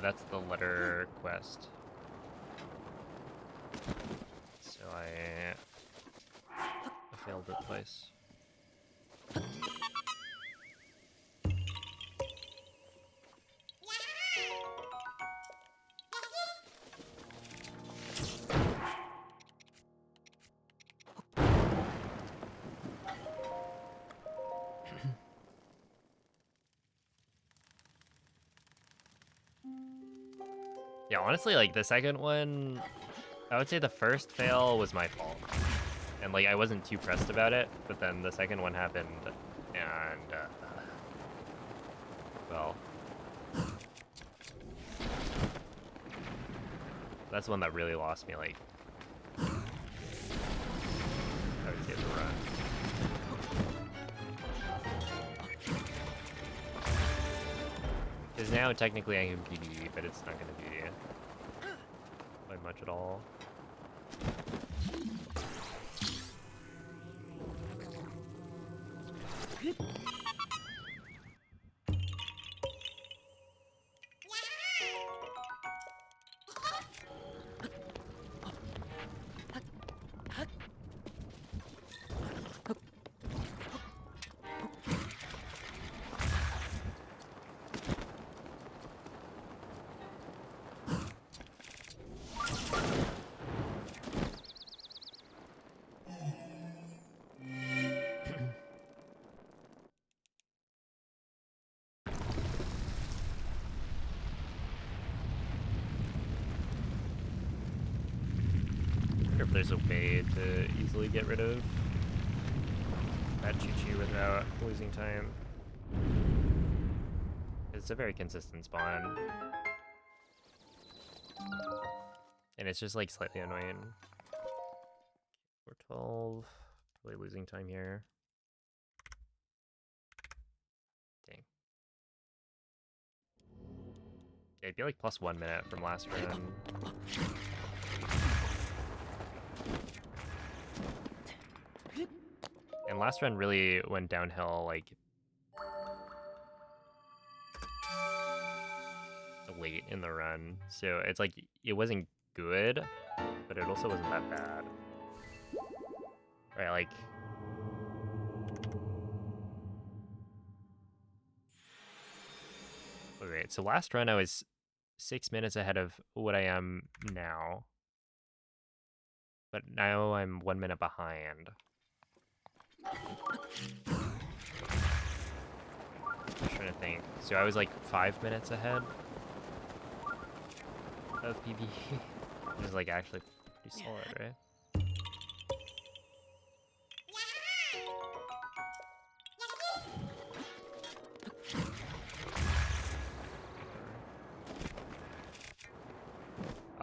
That's the letter quest. So I failed it twice. Yeah, honestly, like the second one, I would say the first fail was my fault. And like I wasn't too pressed about it, but then the second one happened and well, that's one that really lost me, like I would say the run. Because now technically I can PvE, but it's not gonna be by much at all. I wonder if there's a way to easily get rid of that Chi-Chi without losing time. It's a very consistent spawn. And it's just like slightly annoying. We're 12. Probably losing time here. Dang. Yeah, it'd be like plus 1 minute from last run. And last run really went downhill like late in the run. So it's like it wasn't good, but it also wasn't that bad. Right, like okay, so last run I was 6 minutes ahead of what I am now. But now I'm 1 minute behind. I'm trying to think. So I was like 5 minutes ahead of PB. Which is like actually pretty solid, right?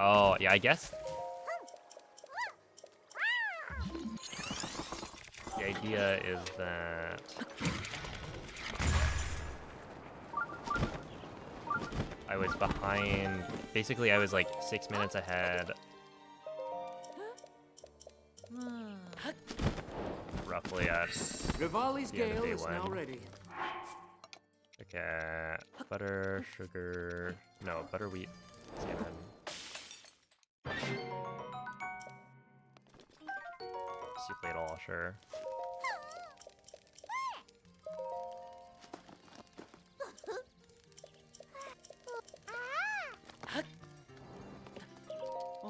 Oh, yeah, I guess the idea is that I was behind, basically I was like 6 minutes ahead, roughly at Rivali's the end of gale day is now one. ready. Okay, butter, sugar, no, butter, wheat, salmon. Soup ladle, sure.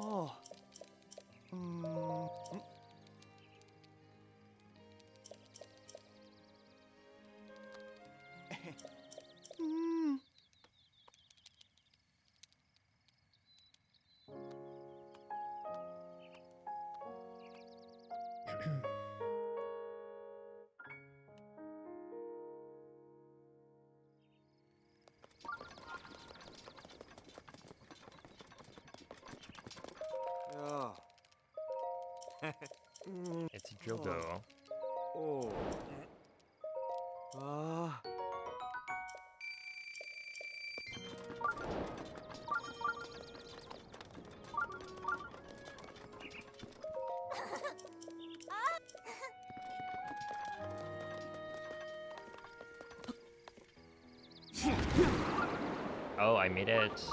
Oh. Oh. It's Jogo. Oh. Ah. Oh, I made it.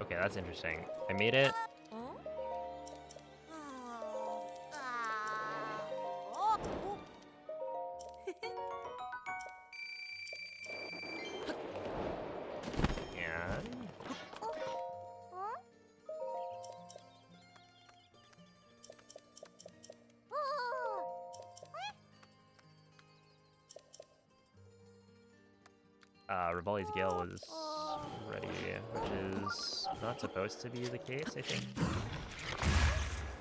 Okay, that's interesting. I made it. And Rivali's Gale was ready, which is not supposed to be the case, I think.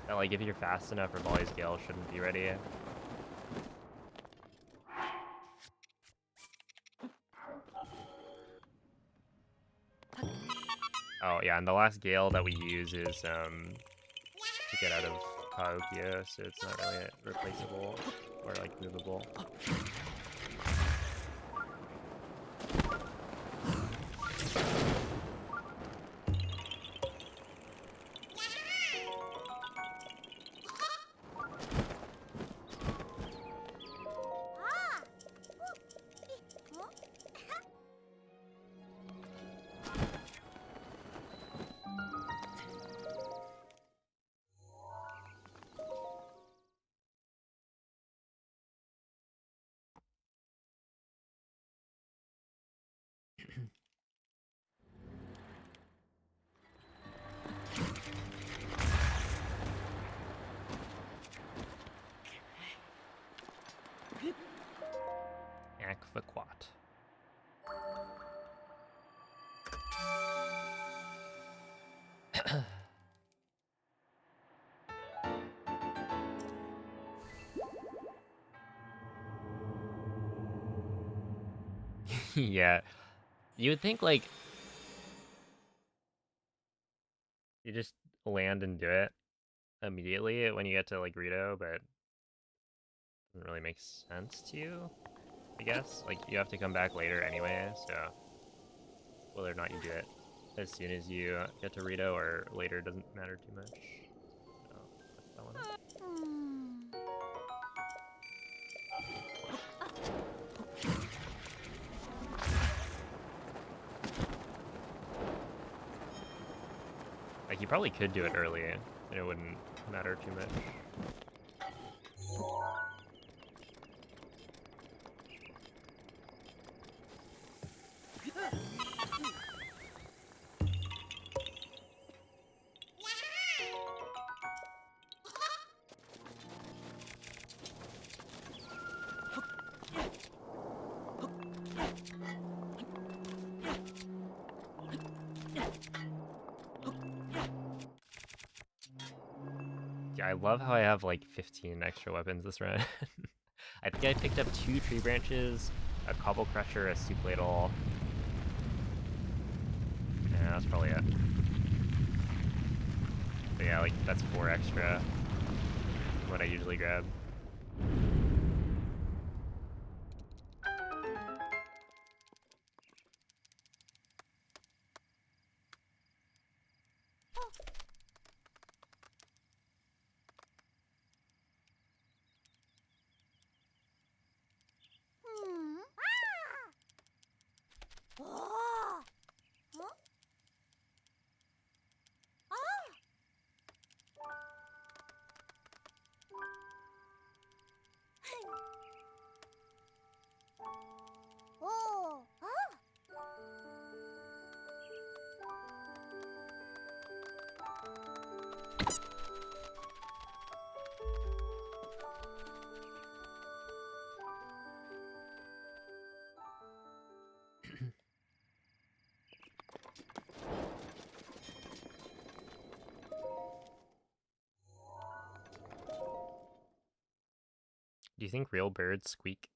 That, like, if you're fast enough, Rivali's Gale shouldn't be ready. Oh, yeah, and the last Gale that we use is, to get out of Kaokyo, so it's not really replaceable or, like, movable. Aquaquat. Yeah. You would think, like, you just land and do it immediately when you get to, like, Rito, but it doesn't really make sense to you, I guess. Like, you have to come back later anyway, so whether or not you do it as soon as you get to Rito or later doesn't matter too much. So, that's that one. Like, you probably could do it early, and it wouldn't matter too much. Yeah, I love how I have like 15 extra weapons this run. I think I picked up 2 tree branches, a cobble crusher, a soup ladle. Yeah, that's probably it. But yeah, like that's 4 extra from what I usually grab. Hmm. Oh. Huh? Ah. Oh. Ah. Do you think real birds squeak?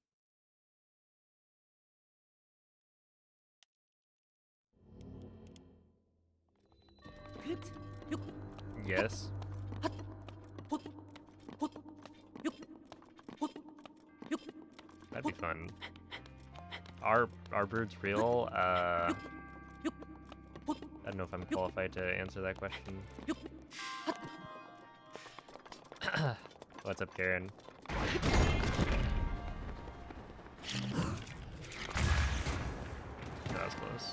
Yes. That'd be fun. Are birds real? I don't know if I'm qualified to answer that question. What's up, Karen? That was close.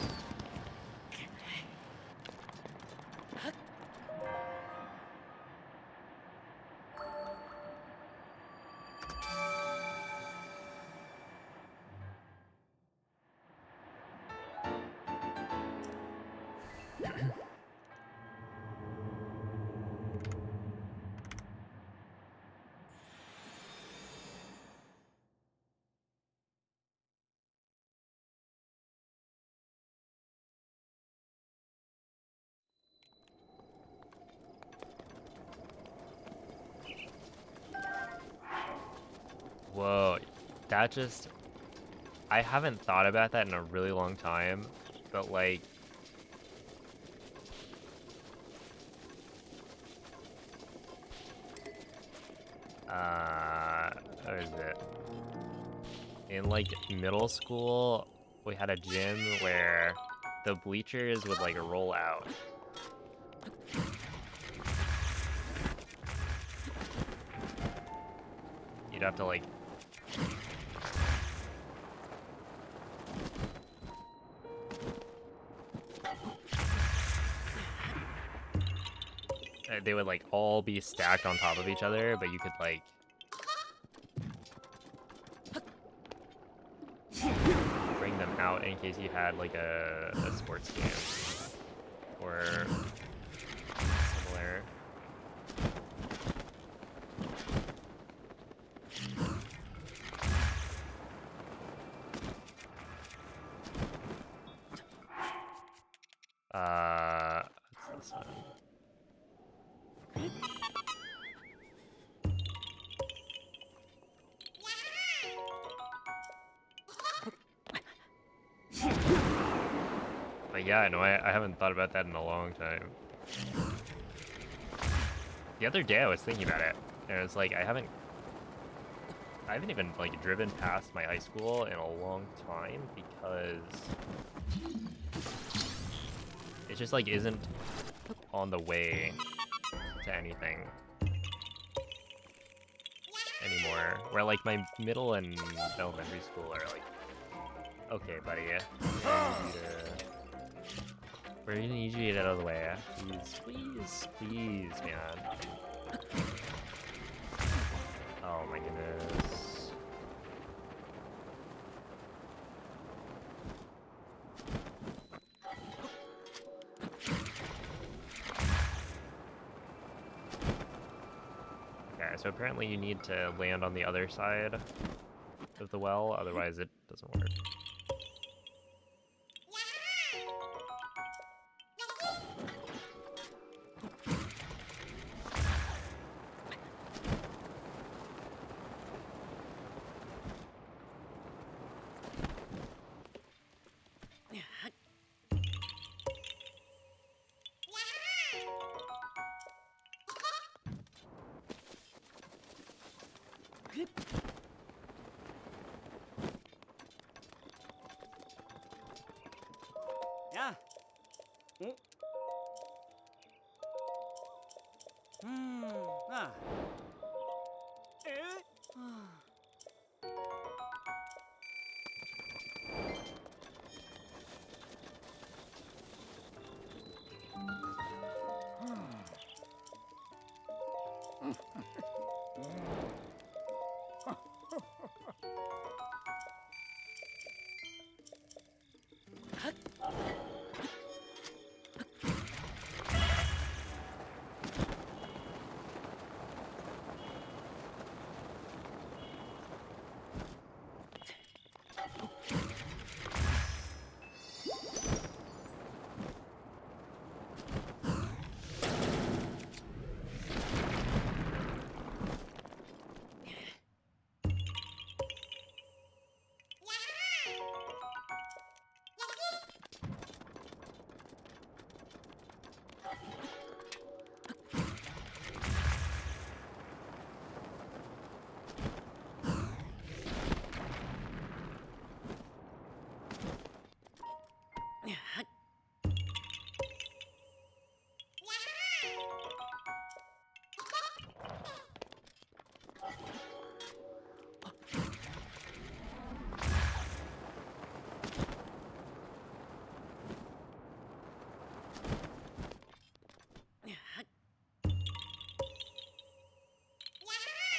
Whoa, that just... I haven't thought about that in a really long time, but like... What is it? In like middle school, we had a gym where the bleachers would like roll out. You'd have to like... They would like all be stacked on top of each other, but you could like... bring them out in case you had like a sports game or similar. What's this one? But yeah, no, I haven't thought about that in a long time. The other day I was thinking about it, and it's like I haven't even like driven past my high school in a long time because it just like isn't on the way to anything anymore. Where like my middle and elementary school are like, okay, buddy, we're gonna need you to get out of the way. Please, please, please, man. Oh my goodness. Okay, so apparently you need to land on the other side of the well, otherwise it doesn't work. Yeah. Oh. Ah. Eh?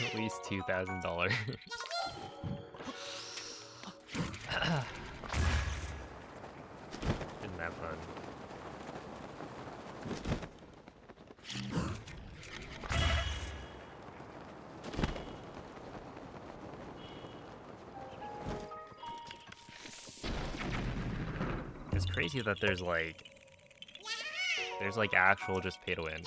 At least $2,000. Isn't that fun? It's crazy that there's like actual just pay to win.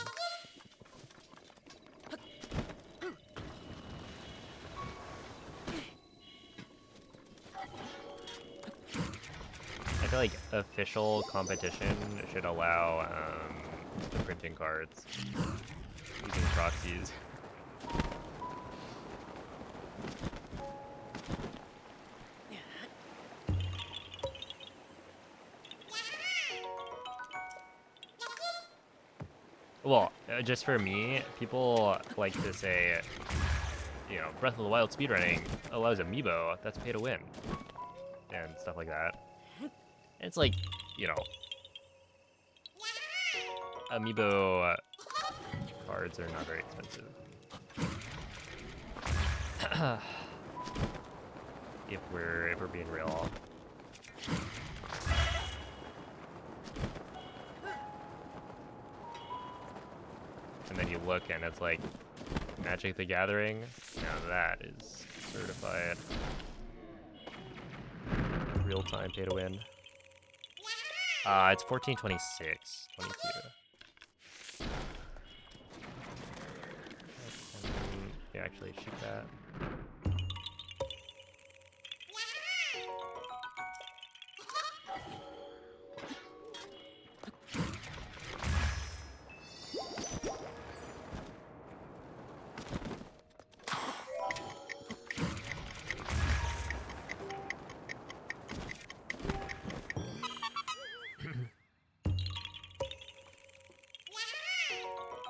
I feel like official competition should allow the printing cards using proxies. Well, just for me, people like to say, you know, Breath of the Wild speedrunning allows amiibo, that's pay to win, and stuff like that. And it's like, you know, amiibo cards are not very expensive. if we're being real. And then you look and it's like Magic the Gathering. Now that is certified real-time pay to win. It's 1426, 22. Yeah, actually shoot that.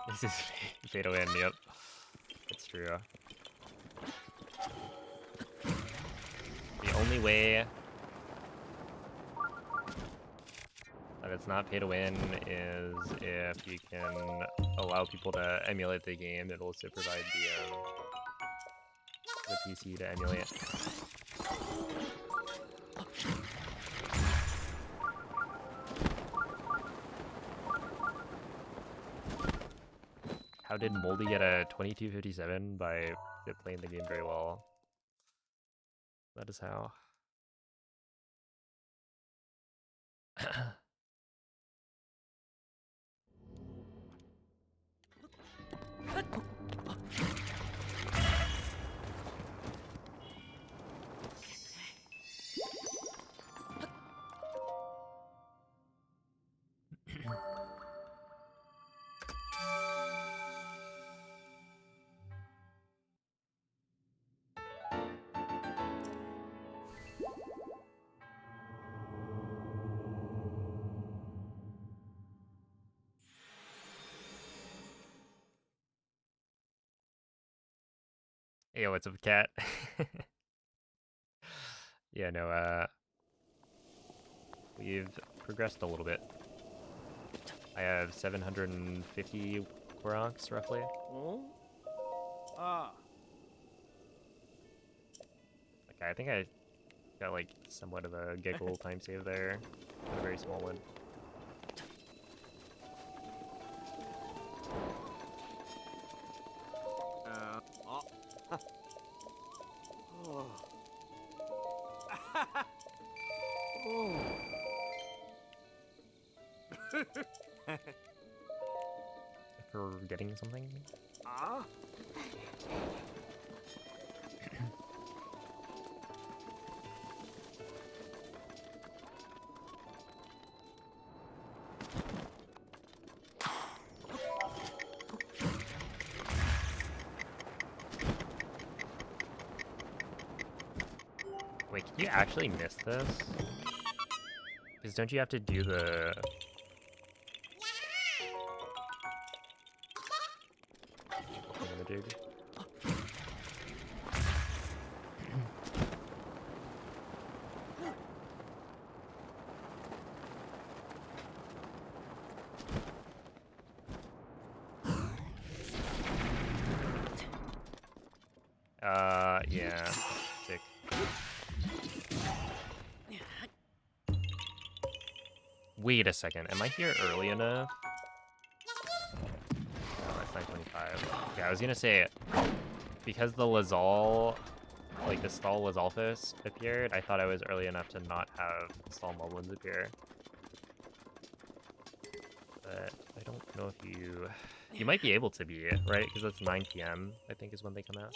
This is pay to win, yep. It's true. The only way that it's not pay to win is if you can allow people to emulate the game. It'll also provide the PC to emulate. How did Moldy get a 2257 by playing the game very well? That is how. Hey, what's up, cat? Yeah, no, we've progressed a little bit. I have 750 Koroks, roughly. Oh? Ah. Okay, I think I got, like, somewhat of a giggle time save there. A very small one. Oh. Oh. Oh. If we're getting something. Ah. Wait, can you actually miss this? Because don't you have to do the... thingamajig? Yeah. Sick. Wait a second, am I here early enough? No, that's 9:25. Yeah, I was gonna say, because the Lazal, like the stall Lazalfos appeared, I thought I was early enough to not have stall Moblins appear. But I don't know if you... You might be able to be, right? Because that's 9 PM, I think is when they come out.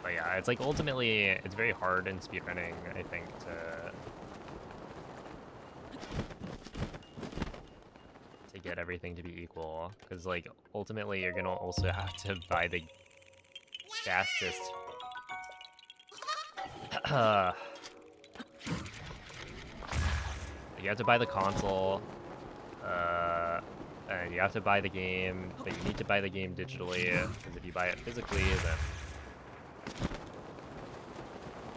But yeah, it's like ultimately, it's very hard in speedrunning, I think, to get everything to be equal. Because like, ultimately you're gonna also have to buy the fastest... You have to buy the console, and you have to buy the game, but you need to buy the game digitally, because if you buy it physically, then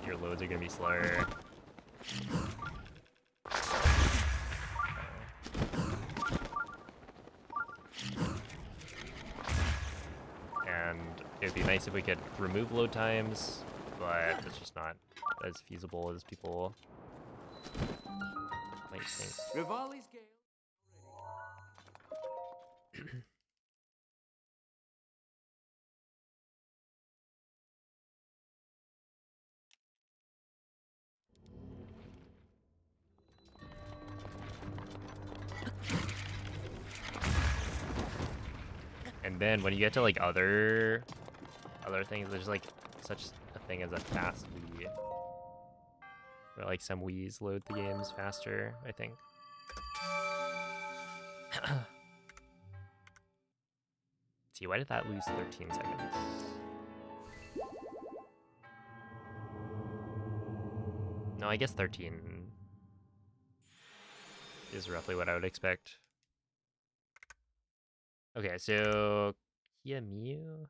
your loads are gonna be slower. And it would be nice if we could remove load times, but it's just not as feasible as people might think. Rivali's Gale. And then when you get to like other things, there's like such a thing as a fast Wii. Where like some Wii's load the games faster, I think. See, why did that lose 13 seconds? No, I guess 13 is roughly what I would expect. Okay, so Kia Miu.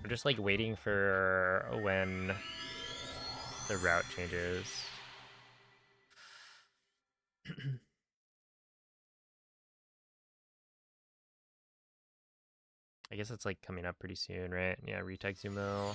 I'm just like waiting for when the route changes. I guess it's like coming up pretty soon, right? Yeah, retake Zumo.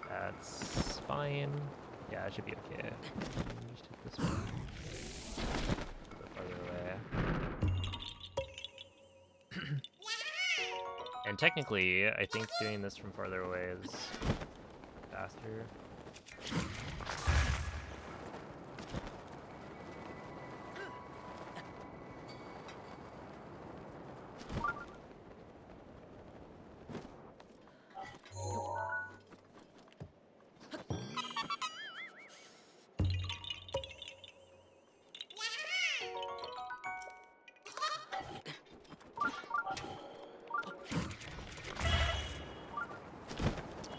That's fine. Yeah, it should be okay. Just hit this one. A bit farther away. And technically, I think doing this from farther away is faster.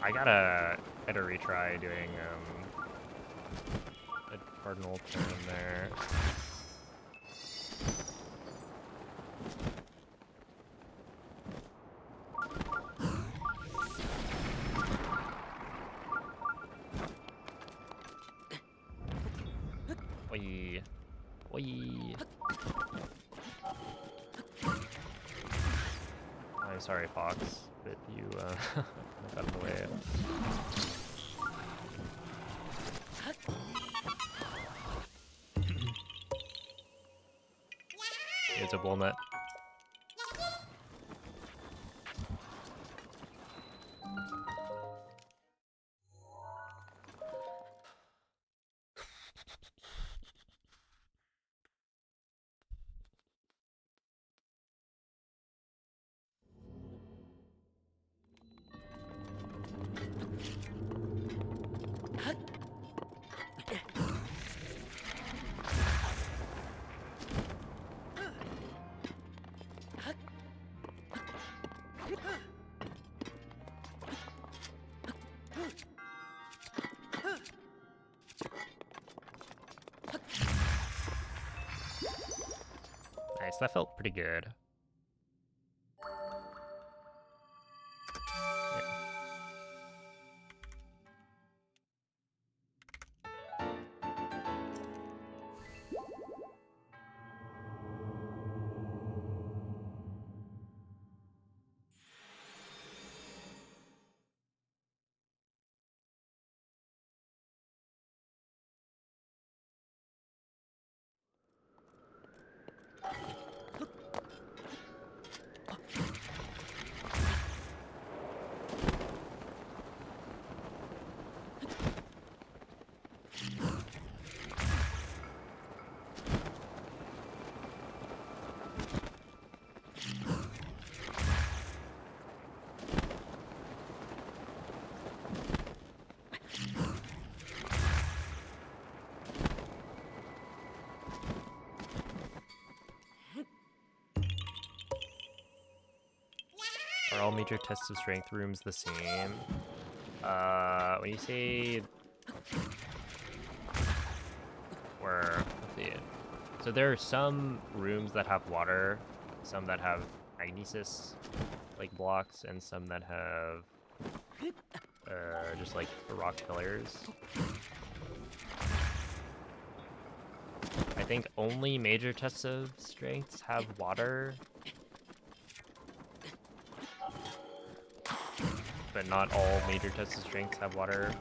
I gotta retry doing a cardinal turn there. Oi. Oi. I'm sorry, Fox, but you got in the way. It's a walnut. Nice, that felt pretty good. Are all major tests of strength rooms the same? When you say where, let's see. So there are some rooms that have water, some that have magnesis like blocks, and some that have just like rock pillars. I think only major tests of strengths have water, but not all major tested strengths have water.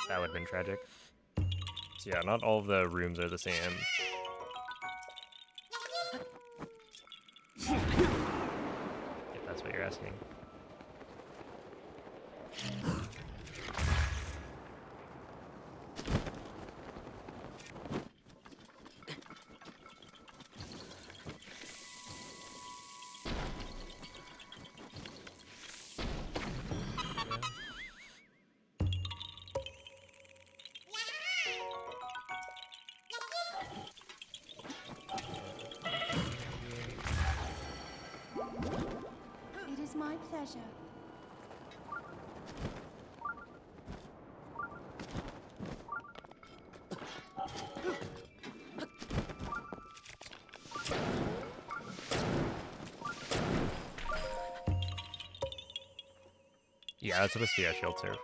That would have been tragic. So yeah, not all of the rooms are the same. If that's what you're asking. It is my pleasure. Yeah, it's supposed to be a shield serve.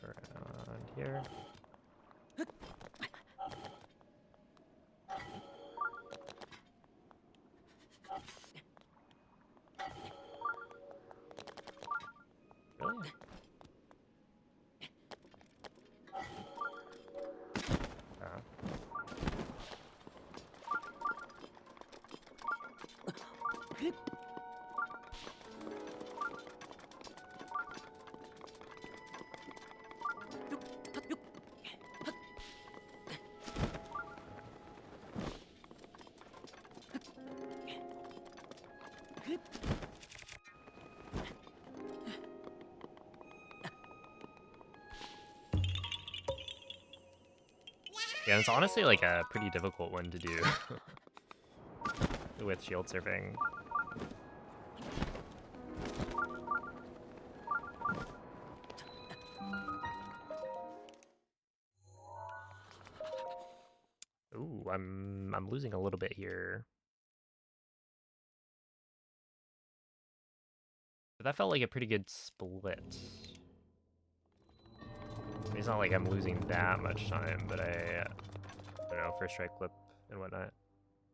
Right around here. Really? Yeah, it's honestly like a pretty difficult one to do with shield surfing. Ooh, I'm losing a little bit here. But that felt like a pretty good split. It's not like I'm losing that much time, but I don't know, first strike clip and whatnot.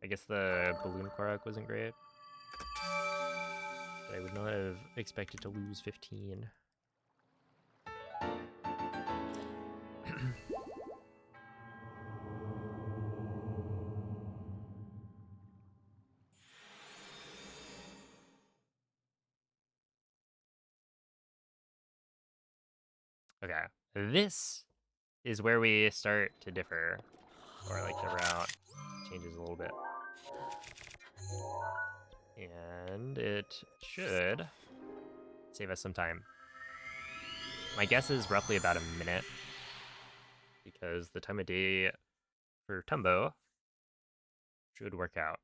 I guess the balloon Korok wasn't great. But I would not have expected to lose 15. Okay, this is where we start to differ, or like the route changes a little bit. And it should save us some time. My guess is roughly about a minute, because the time of day for Tumbo should work out.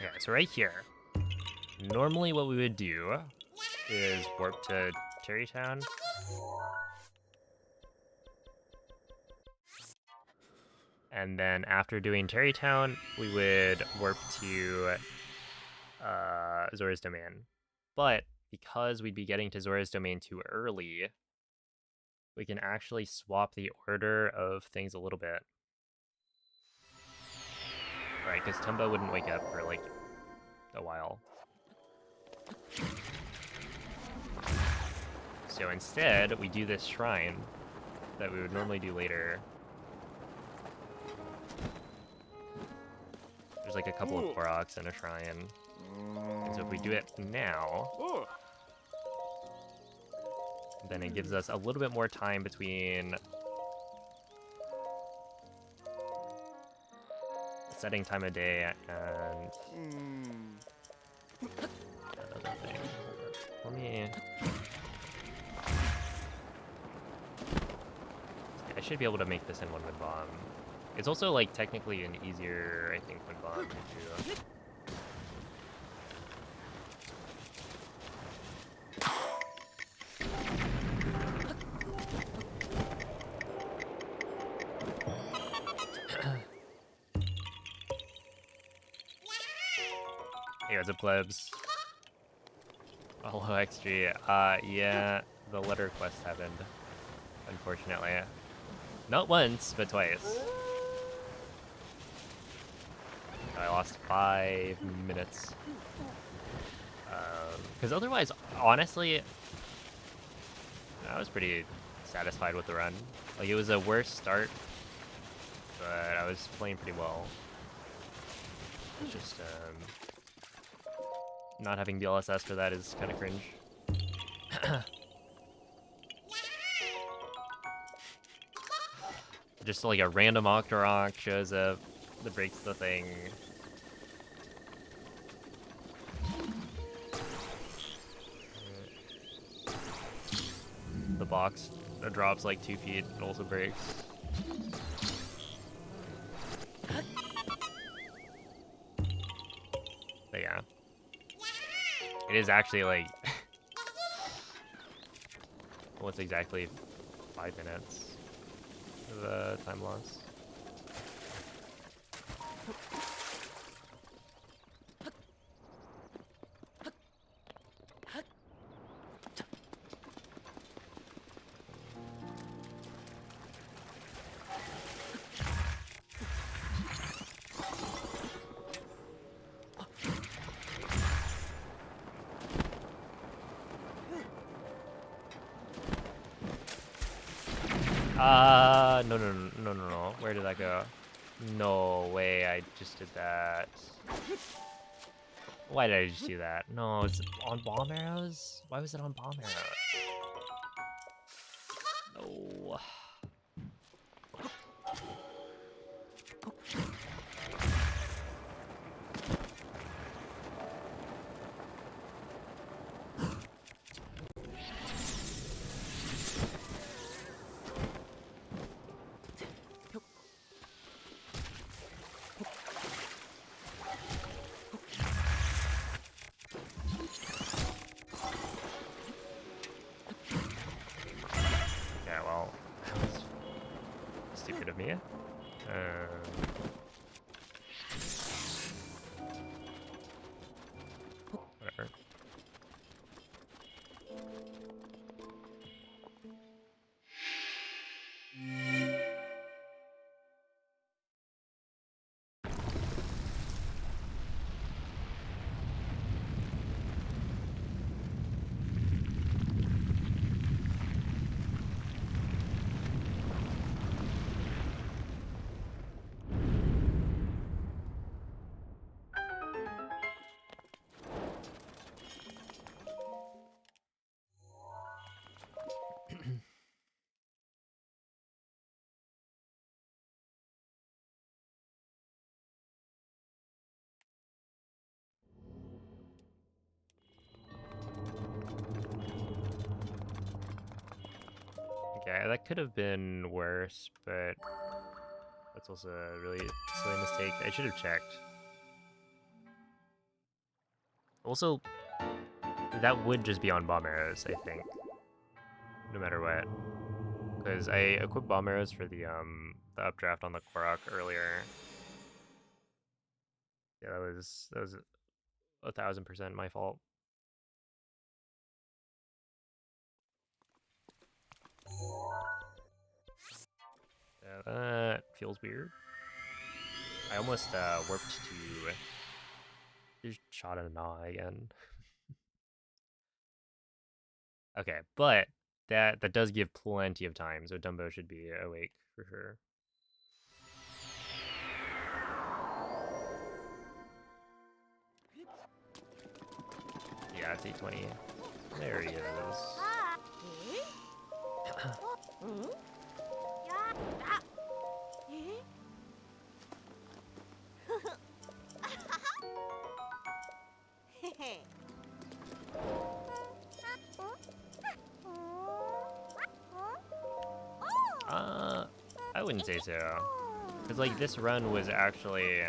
Yeah, so right here, normally what we would do is warp to Terrytown. And then after doing Terrytown, we would warp to Zora's Domain. But because we'd be getting to Zora's Domain too early, we can actually swap the order of things a little bit. Right, because Tumba wouldn't wake up for like a while. So instead, we do this shrine that we would normally do later. There's like a couple of Koroks and a shrine. And so if we do it now, Oh. then it gives us a little bit more time between setting time of day and another thing. Let me... I should be able to make this in one wind bomb. It's also like technically an easier, I think, wind bomb to do. Hey, what's up, plebs? Hello, XG. Yeah, the letter quest happened, unfortunately. Not once, but twice. I lost 5 minutes. Because otherwise, honestly, I was pretty satisfied with the run. Like, it was a worse start, but I was playing pretty well. It's just, not having DLSS for that is kind of cringe. Just like a random Octorok shows up that breaks the thing. The box that drops like 2 feet, it also breaks. But yeah. It is actually like... what's exactly 5 minutes of time loss. No. Where did that go? No way, I just did that. Why did I just do that? No, it's on bomb arrows? Why was it on bomb arrows? No. Yeah, well, that was stupid of me. Whatever. Okay, that could have been worse, but that's also a really silly mistake. I should have checked. Also, that would just be on bomb arrows, I think. No matter what. Because I equipped bomb arrows for the updraft on the Korok earlier. Yeah, that was 1,000% my fault. Yeah, that feels weird. I almost warped to just shot a gnaw again. Okay, but that does give plenty of time, so Dumbo should be awake for sure. Yeah, it's 8:20. There he is. I wouldn't say so. Because, like, this run was actually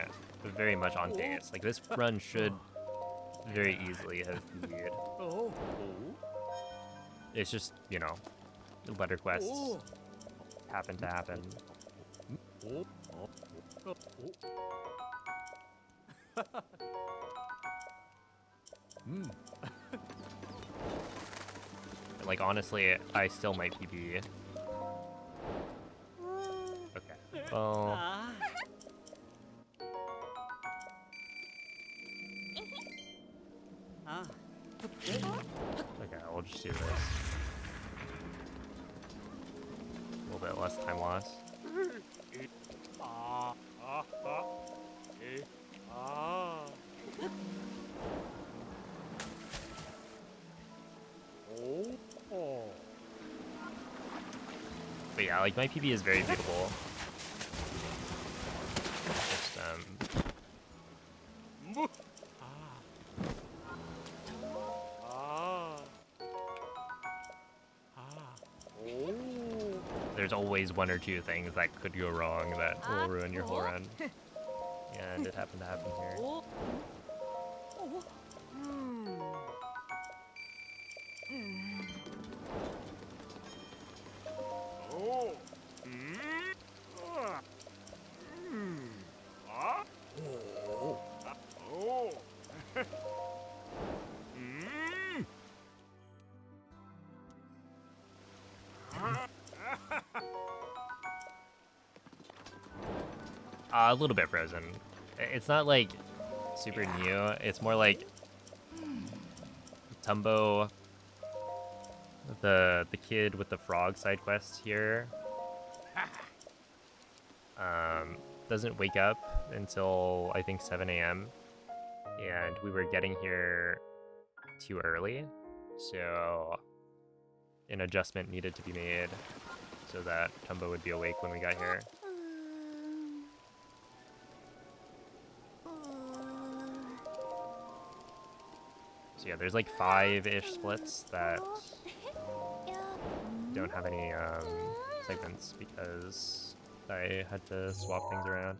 very much on pace. Like, this run should very easily have beat. Oh. It's just, you know, the letter quests happen to happen. Like, honestly, I still might PB. Okay, well... Okay, we'll just do this. A little bit less time loss. But yeah, like, my PB is very beautiful. Just, there's always one or two things that could go wrong that will ruin your whole run. And it happened to happen here. A little bit frozen. It's not like super new. It's more like Tumbo, the kid with the frog side quest here, doesn't wake up until I think 7 a.m. and we were getting here too early, so an adjustment needed to be made so that Tumbo would be awake when we got here. So yeah, there's like 5-ish splits that don't have any segments because I had to swap things around.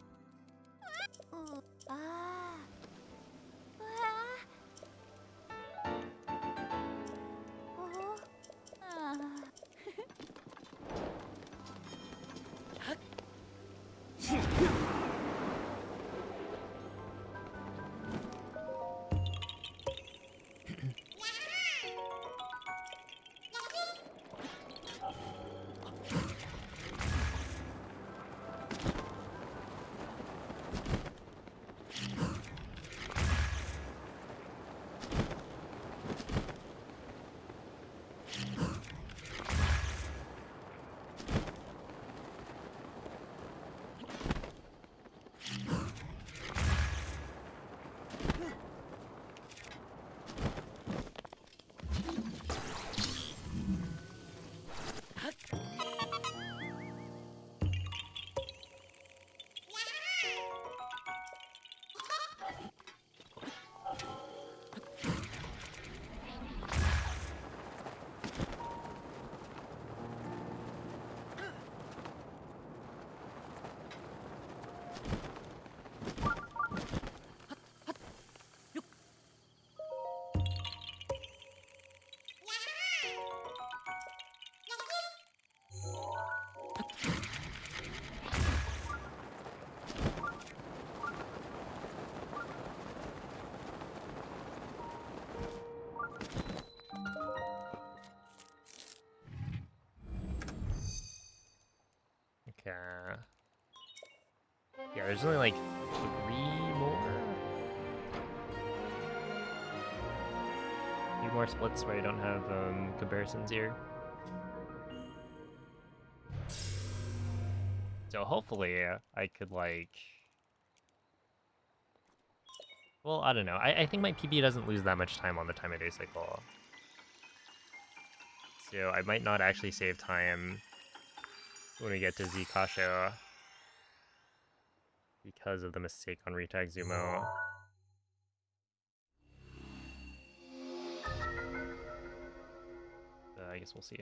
Yeah, there's only like 3 more. 3 more splits where I don't have comparisons here. So hopefully I could like... Well, I don't know. I think my PB doesn't lose that much time on the time of day cycle. So I might not actually save time when we get to Zkasho because of the mistake on Retag Zumo. I guess we'll see.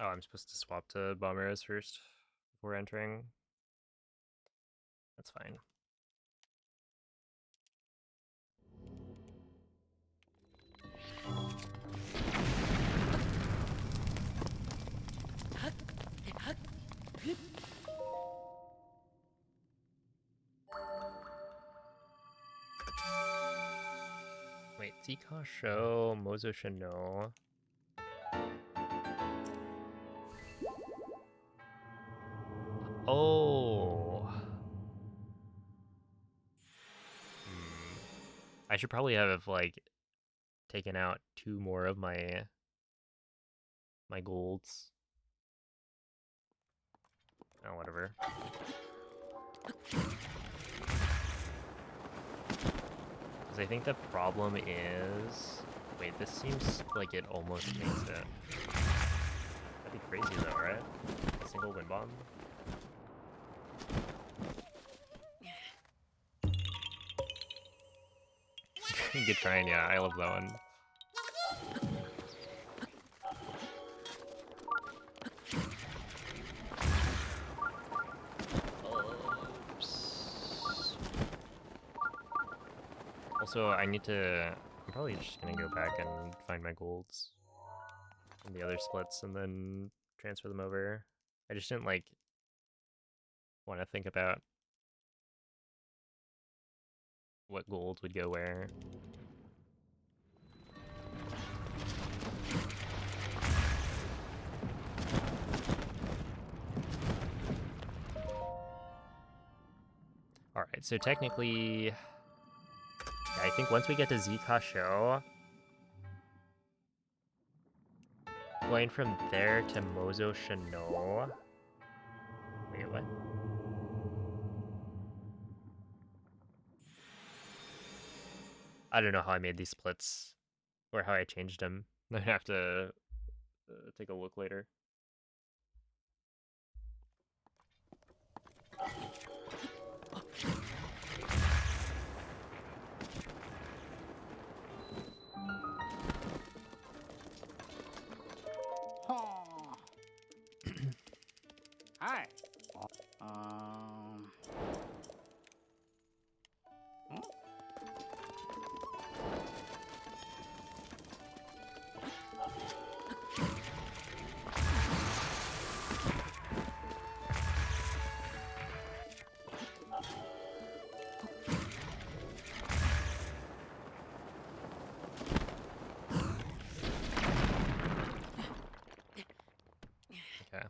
Oh, I'm supposed to swap to bomb arrows first before entering. That's fine. Wait, Zkasho, Mozo Shino. Oh. I should probably have like taken out 2 more of my golds. Oh, whatever. Because I think the problem is... Wait, this seems like it almost makes it. That'd be crazy though, right? Single wind bomb. Good trying, yeah, I love that one. Oops. Also, I need to... I'm probably just gonna go back and find my golds from the other splits and then transfer them over. I just didn't, like, want to think about what gold would go where. Alright, so technically... yeah, I think once we get to Zkasho, going from there to Mozo Shino... Wait, what? I don't know how I made these splits, or how I changed them. I'd have to take a look later. Hi. Um. Hmm? Okay.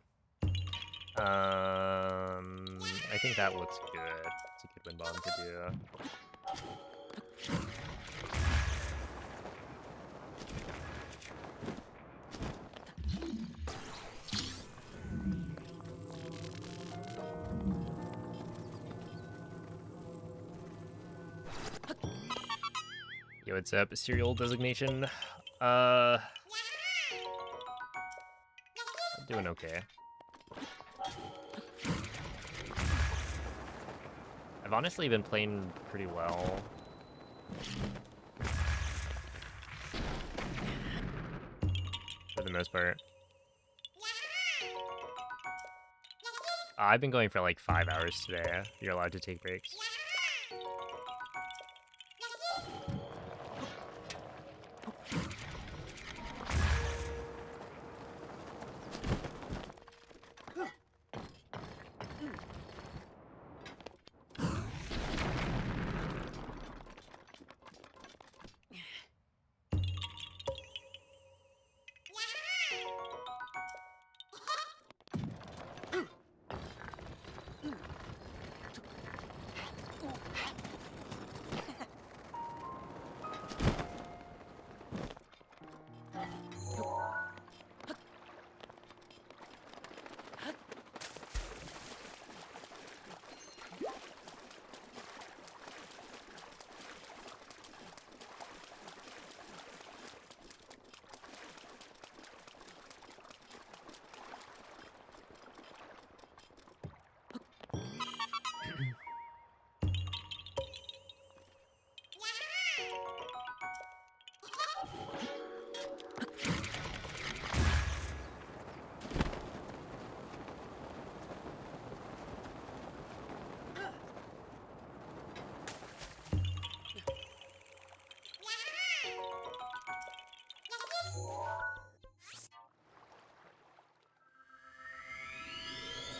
I think that looks good. It's a good win bomb to do. Yo, what's up? Serial designation. I'm doing okay. I've honestly been playing pretty well. For the most part. I've been going for like 5 hours today. You're allowed to take breaks.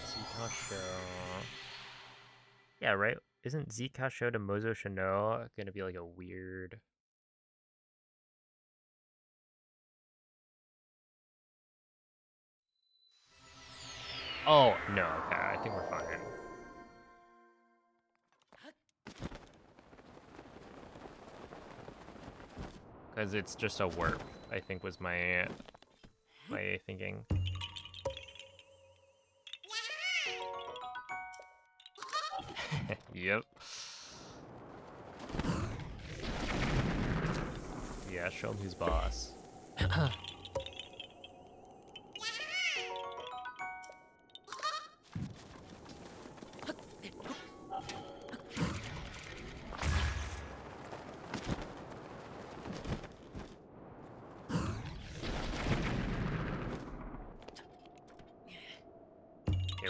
Zkasho. Yeah, right? Isn't Zkasho to Mozo Shino gonna be like a weird... Oh, no, okay, I think we're fine. Because it's just a warp, I think was my thinking. Yep. Yeah, show him who's boss.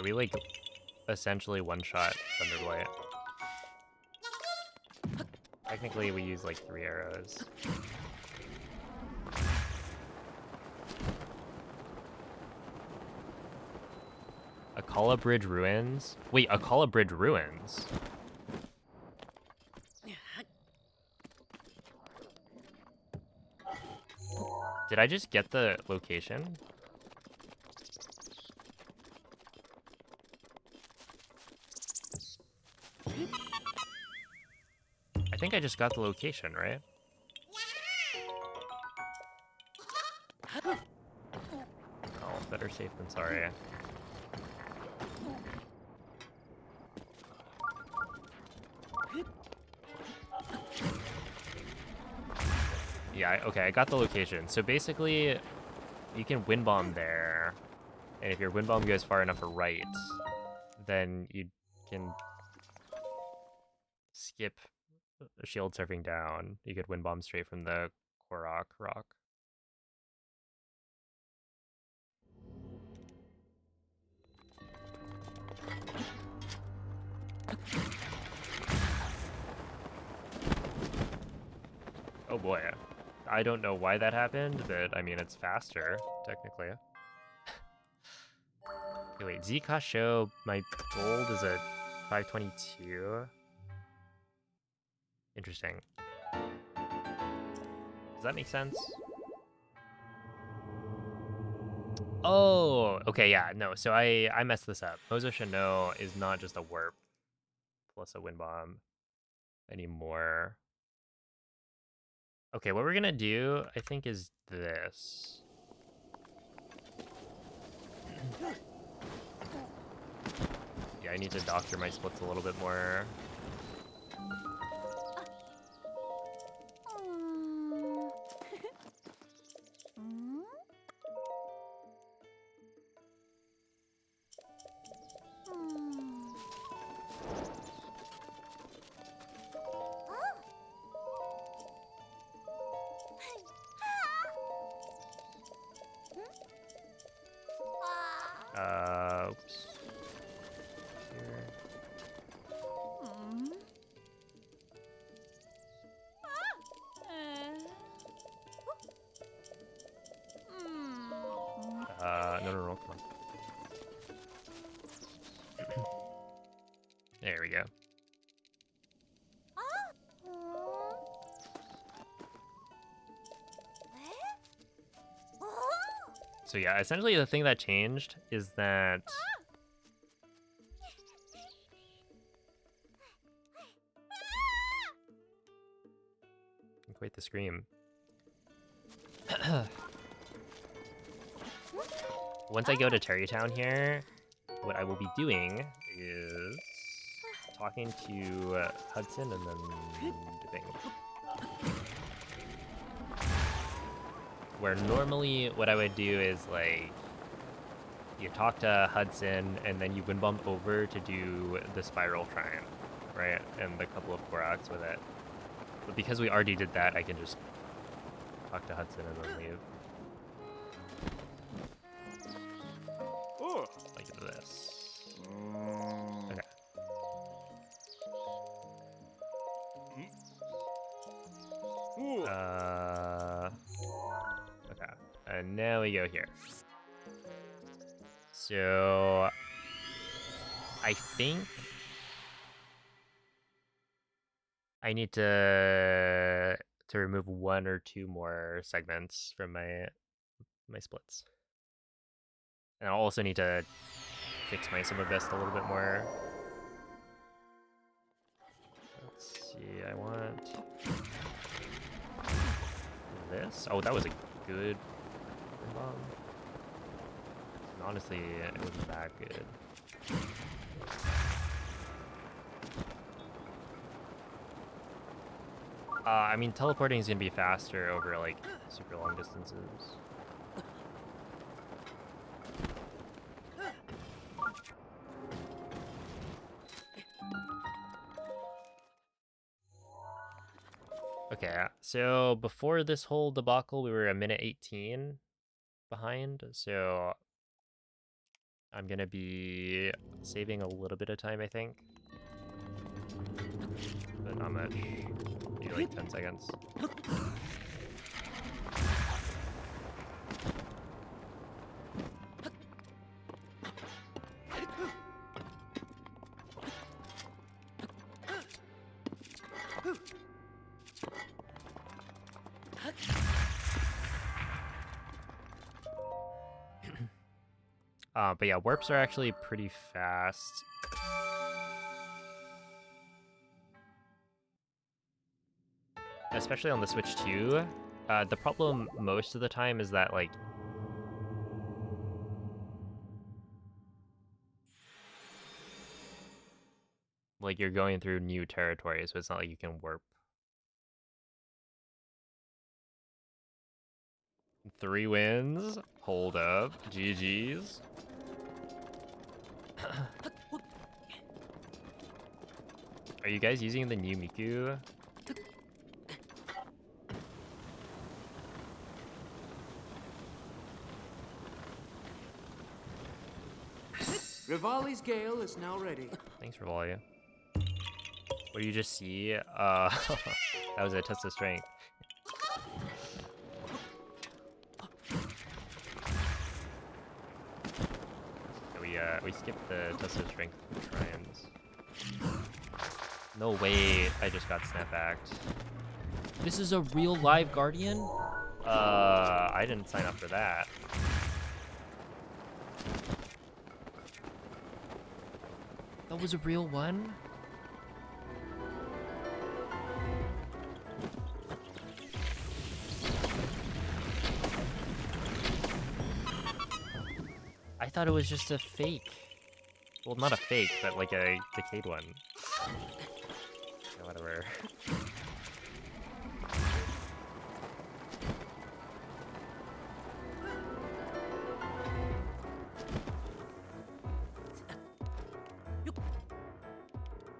Yeah, we like essentially one-shot Thunderblight. Technically, we use like 3 arrows. Akala Bridge ruins? Wait, Akala Bridge ruins? Did I just get the location? I think I just got the location, right? Oh, better safe than sorry. Yeah, okay, I got the location. So basically, you can wind bomb there, and if your wind bomb goes far enough right, then you can skip shield surfing down. You could wind bomb straight from the Korok rock. Oh boy. I don't know why that happened, but I mean, it's faster, technically. Okay, wait, Zcash show, my gold is at 522. Interesting. Does that make sense? Oh, okay, yeah, no, so I messed this up. Mozo Shano is not just a warp plus a wind bomb anymore. Okay, what we're gonna do, I think, is this. Yeah, I need to doctor my splits a little bit more. Oops. Here. No, come on. There we go. So yeah, essentially the thing that changed is that quite the scream. Once I go to Terrytown here, what I will be doing is talking to Hudson and then dipping. Where normally what I would do is like you talk to Hudson and then you wind bomb over to do the spiral shrine, right? And the couple of Koroks with it. But because we already did that, I can just talk to Hudson and then leave. Ooh. Like this. Okay. Ooh. Okay. And now we go here. So I think I need to remove 1 or 2 more segments from my splits. And I'll also need to fix my Summa Best a little bit more. Let's see, I want this. Oh, that was a good bomb. And honestly, it wasn't that good. I mean, teleporting is gonna be faster over like super long distances. Okay, so before this whole debacle, we were a minute 18 behind, so I'm gonna be saving a little bit of time, I think. But not much. Yeah. Maybe like 10 seconds. But yeah, warps are actually pretty fast. Especially on the Switch too. The problem most of the time is that like you're going through new territory, so it's not like you can warp. 3 wins. Hold up. GG's. Are you guys using the new Miku? Rivali's Gale is now ready. Thanks for volume. What do you just see? That was a test of strength. We skipped the test of strength try-ins. No way, I just got snapbacked. This is a real live Guardian? I didn't sign up for that. That was a real one? I thought it was just a fake. Well, not a fake, but like a decayed one. Yeah, whatever.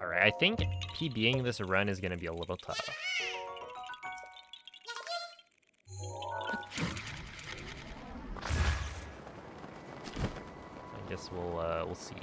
Alright, I think PBing this run is gonna be a little tough. I guess we'll see.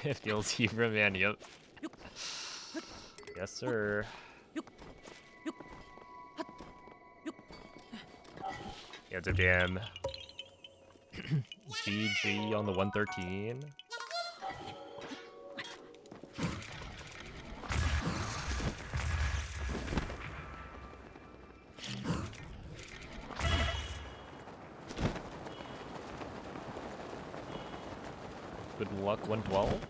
It feels Hebrew, man, yep. Yes, sir. Yeah, it's a jam. GG on the 113. Good luck, 112.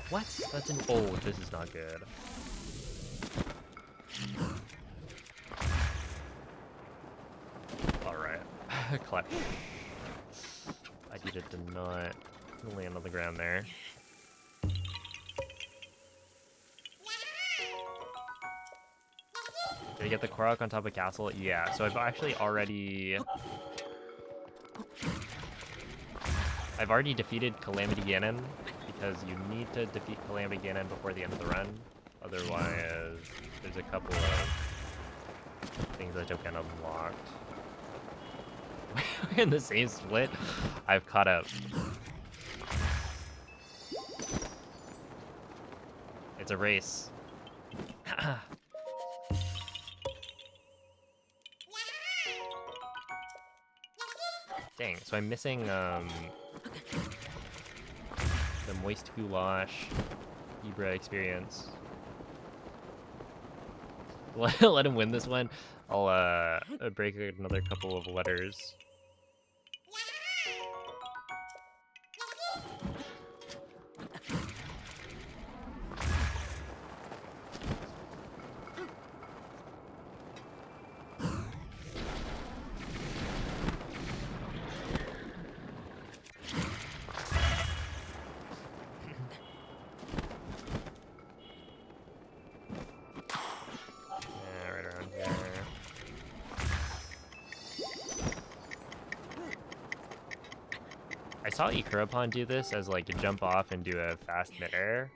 What? That's an old. This is not good. Alright. Clap. I needed to not land on the ground there. Did I get the Korok on top of castle? Yeah, so I've actually already... I've already defeated Calamity Ganon, because you need to defeat Calamity Ganon before the end of the run. Otherwise, there's a couple of things that don't get unlocked. We're in the same split? I've caught up. It's a race. Dang, so I'm missing the Moist Goulash Ibra experience. Let him win this one. I'll break another couple of letters. saw Ikuropon do this as like to jump off and do a fast midair,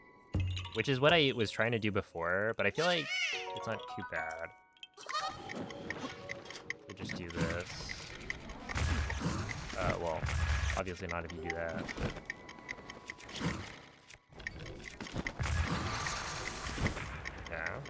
which is what I was trying to do before, but I feel like it's not too bad. We just do this. Well, obviously not if you do that, but... Yeah.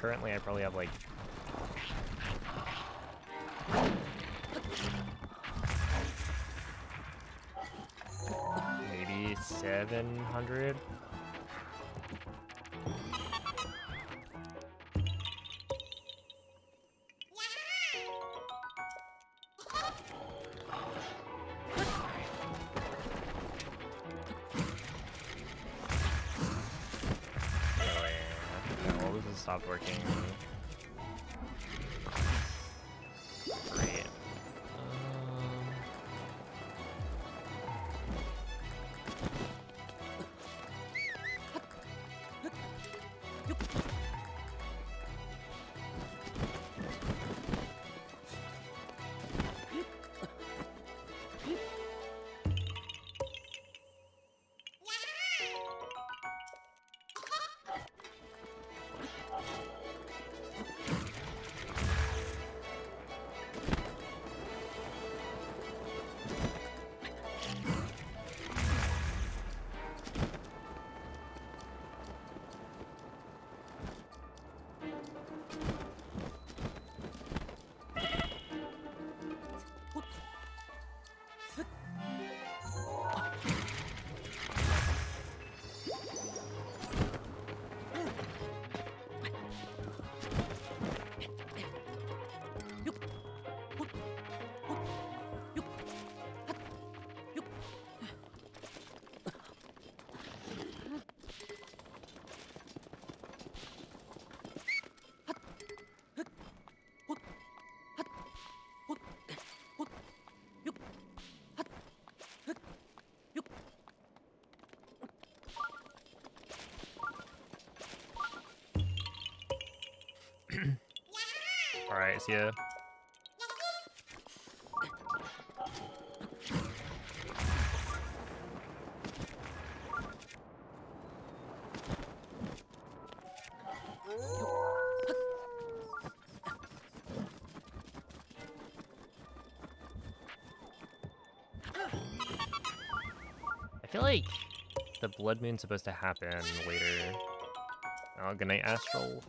Currently I probably have like maybe 700. Stopped working. Great. Alright, see ya. I feel like the blood moon's supposed to happen later. Oh, good night, Astral.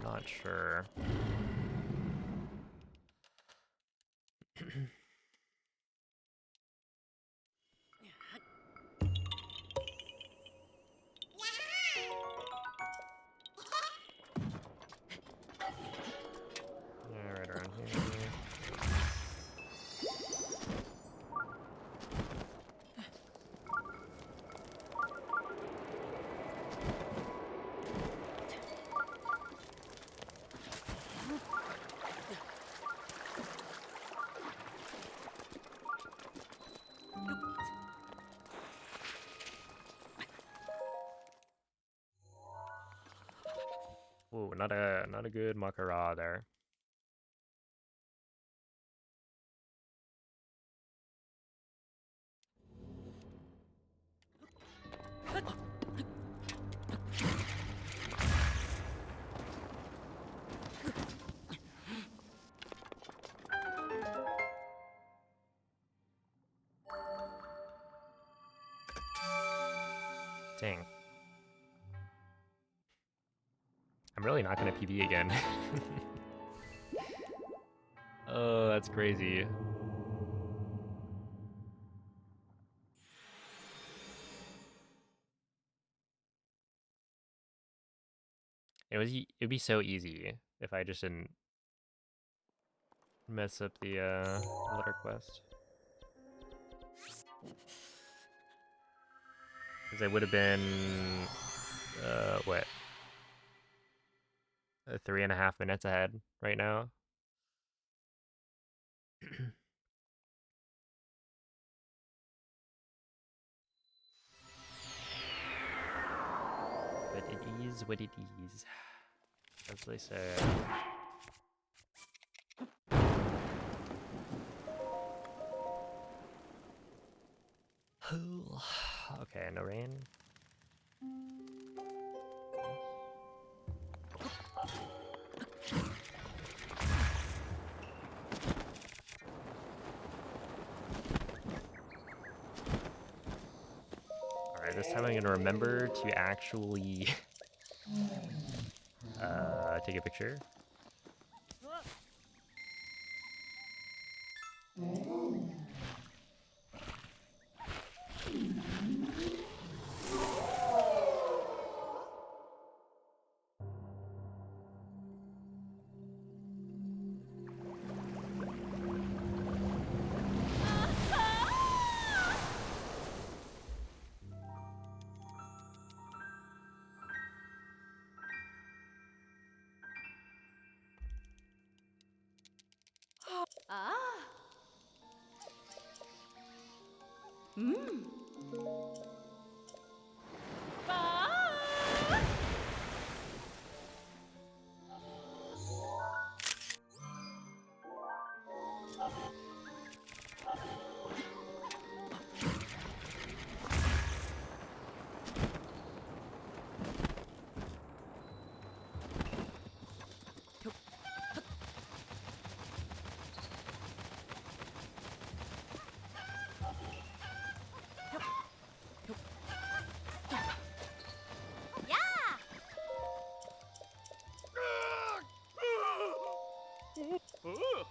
Not sure. Yeah, right around here. Ooh, not a good Makara there. Dang. I'm really not gonna PB again. Oh, that's crazy. It'd be so easy if I just didn't mess up the letter quest. Because I would have been what, 3.5 minutes ahead right now. But it is what it is, as they say. Okay, no rain. Alright, this time I'm gonna remember to actually take a picture. Ah. Mmm. Ooh.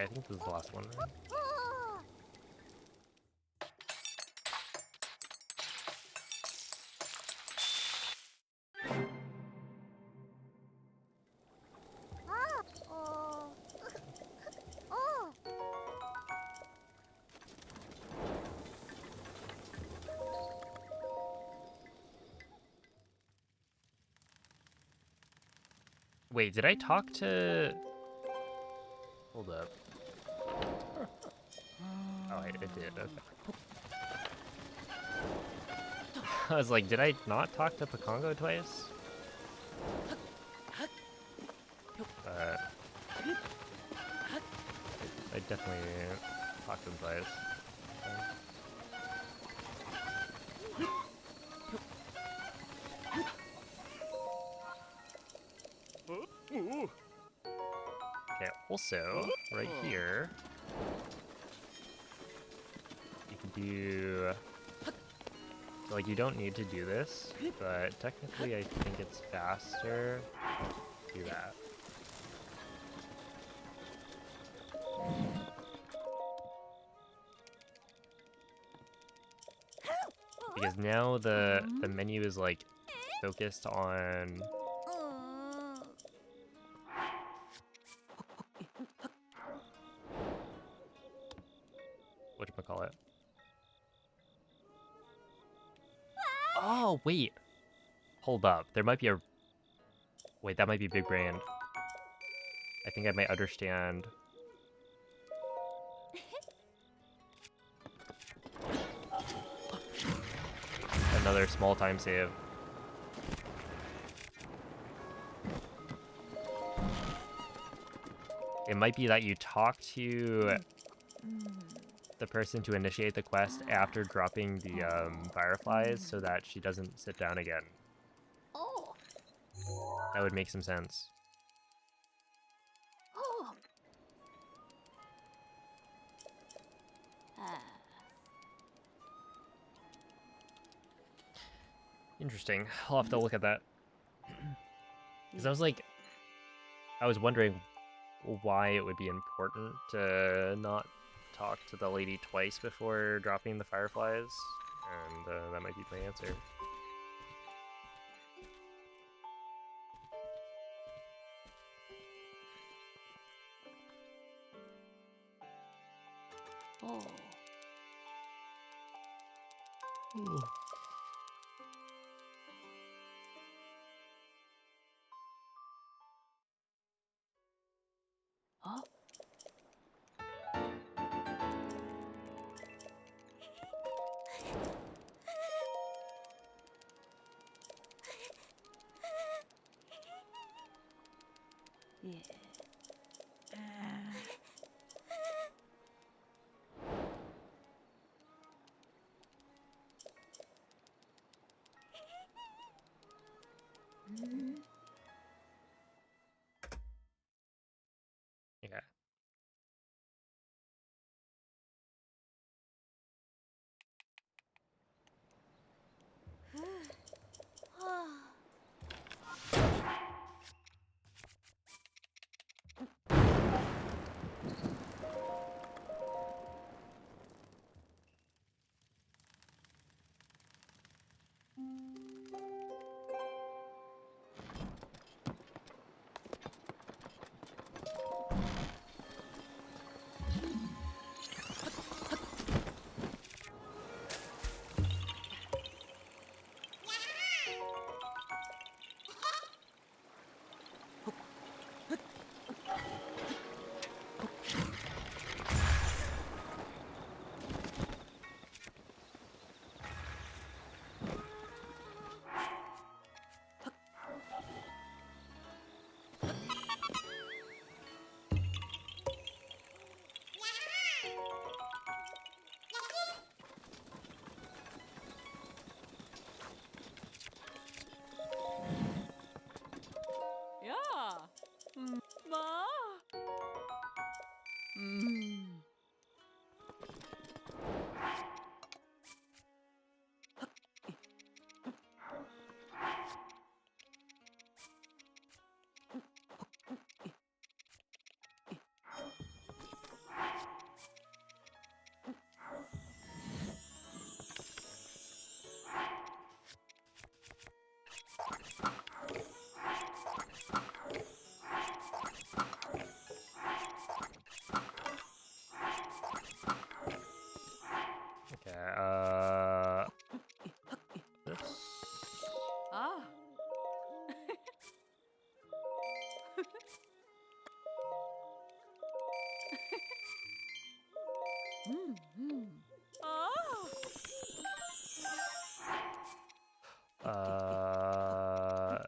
Okay, I think this is the last one, right? Wait, did I talk to... Hold up. Oh, I did, okay. I was like, did I not talk to Pakongo twice? I definitely talked to him twice. Ooh. Okay, also, right here, you can do... So, like, you don't need to do this, but technically I think it's faster to do that. Because now the menu is, like, focused on... Whatchamacallit? Oh, wait! Hold up, there might be a... Wait, that might be Big Brand. I think I might understand. Another small time save. It might be that you talk to the person to initiate the quest after dropping the fireflies so that she doesn't sit down again. Oh. That would make some sense. Oh. Ah. Interesting. I'll have to look at that. Because I was like, I was wondering why it would be important to not talk to the lady twice before dropping the fireflies, and that might be my answer. Oh. Huh? Yeah. Yeah.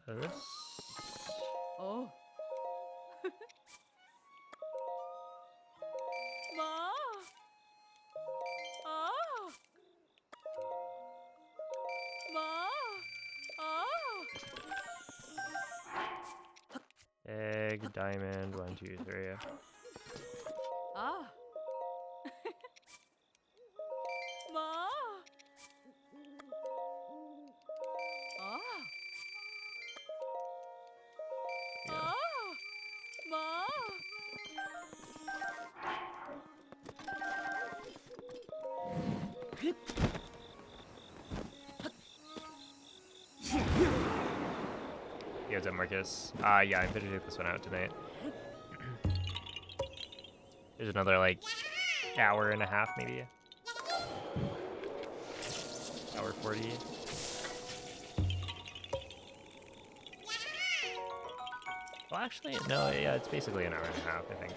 This. Oh. Ma. Ah. Ma. Ah. Egg, diamond, 1, 2, 3. Ah. Ma. Ah. Yeah. Ah. Ma. Yeah, what's up, Marcus? Yeah, I'm gonna take this one out tonight. There's another, like, hour and a half, maybe. Hour 40. Well, actually, no, yeah, it's basically an hour and a half, I think.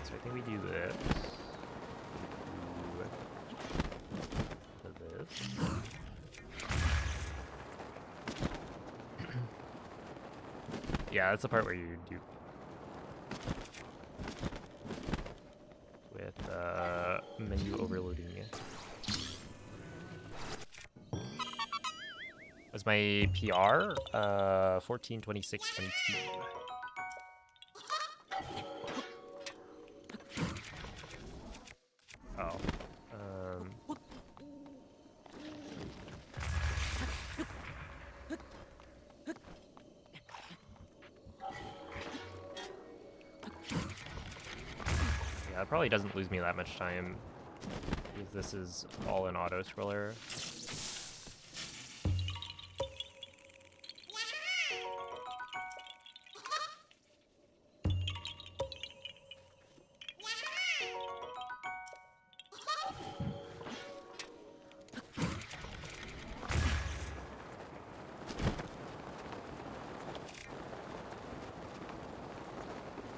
So I think we do this. Do this. Yeah, that's the part where you do with menu overloading. Was my PR 14, 26, 22. Oh. Yeah, it probably doesn't lose me that much time because this is all an auto scroller.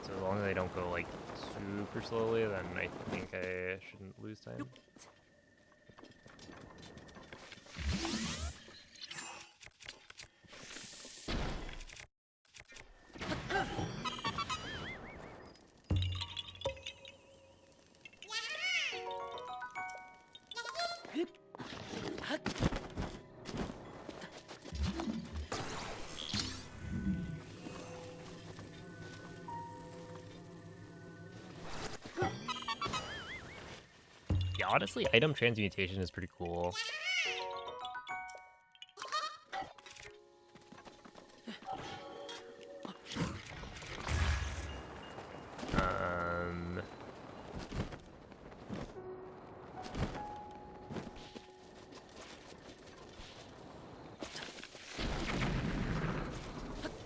So as long as I don't go like super slowly, then I think I shouldn't lose time. Yeah, honestly, item transmutation is pretty cool.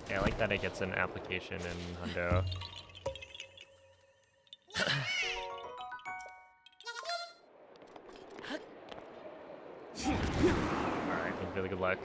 Yeah, I like that it gets an application in Hundo. Alright, thank you for the good luck.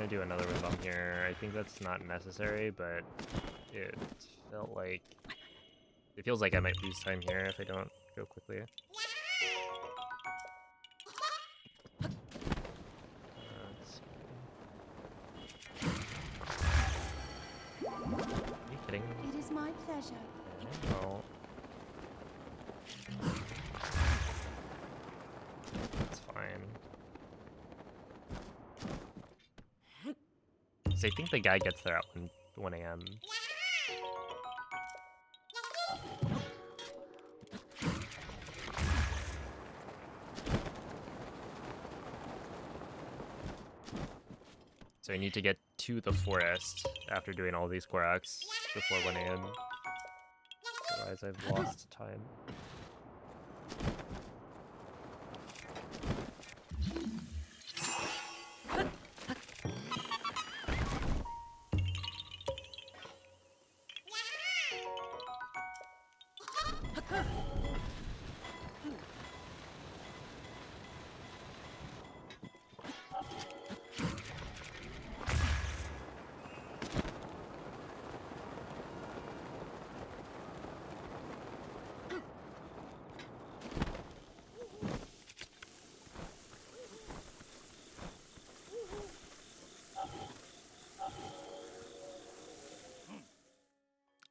Do another rhythm here. I think that's not necessary, but it felt like it feels like I might lose time here if I don't go quickly. Are you kidding? It is my pleasure. Well, it's fine. So I think the guy gets there at 1 a.m. So I need to get to the forest after doing all these Koraks before 1 a.m. Otherwise I've lost time.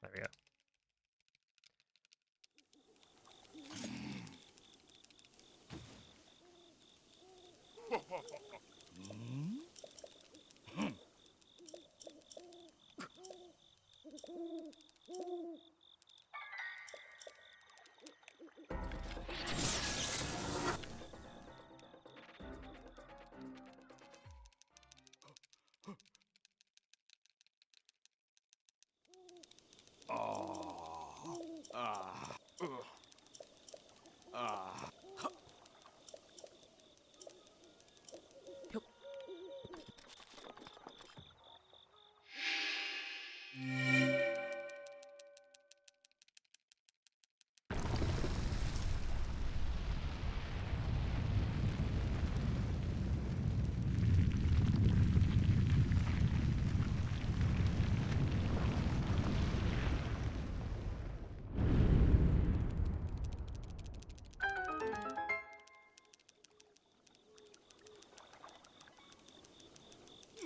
There we go.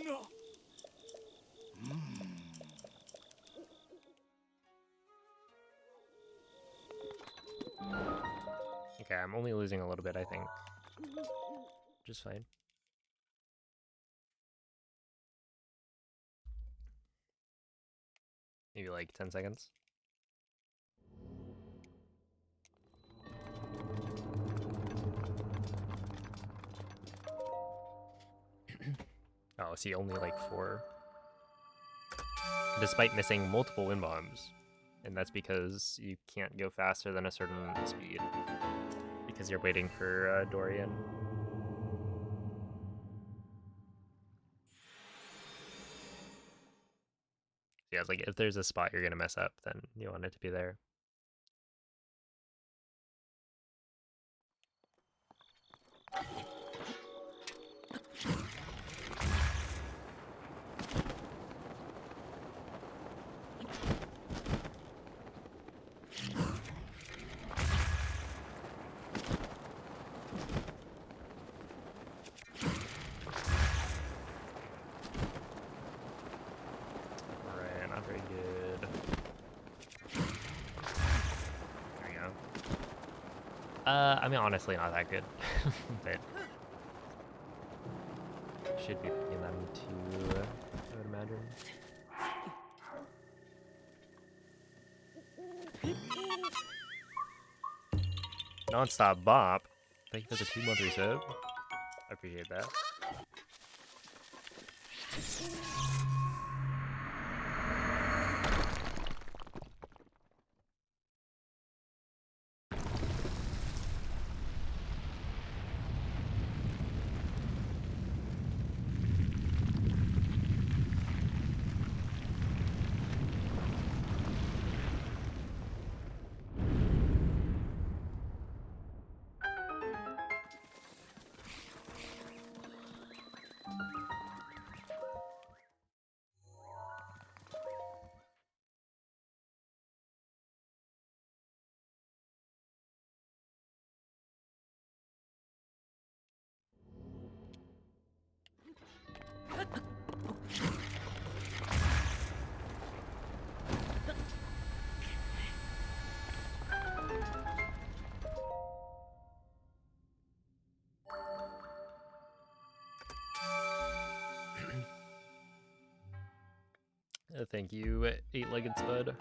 No. Okay, I'm only losing a little bit, I think. Just fine. Maybe like 10 seconds. Oh, see, only like 4. Despite missing multiple wind bombs. And that's because you can't go faster than a certain speed. Because you're waiting for Dorian. Yeah, it's like if there's a spot you're gonna mess up, then you want it to be there. Alright, not very good. There we go. I mean, honestly, not that good. But should be picking them too, I would imagine. Non-stop bop. Thank you for the 2-month resub. I appreciate that. Thank you, 8-legged spud.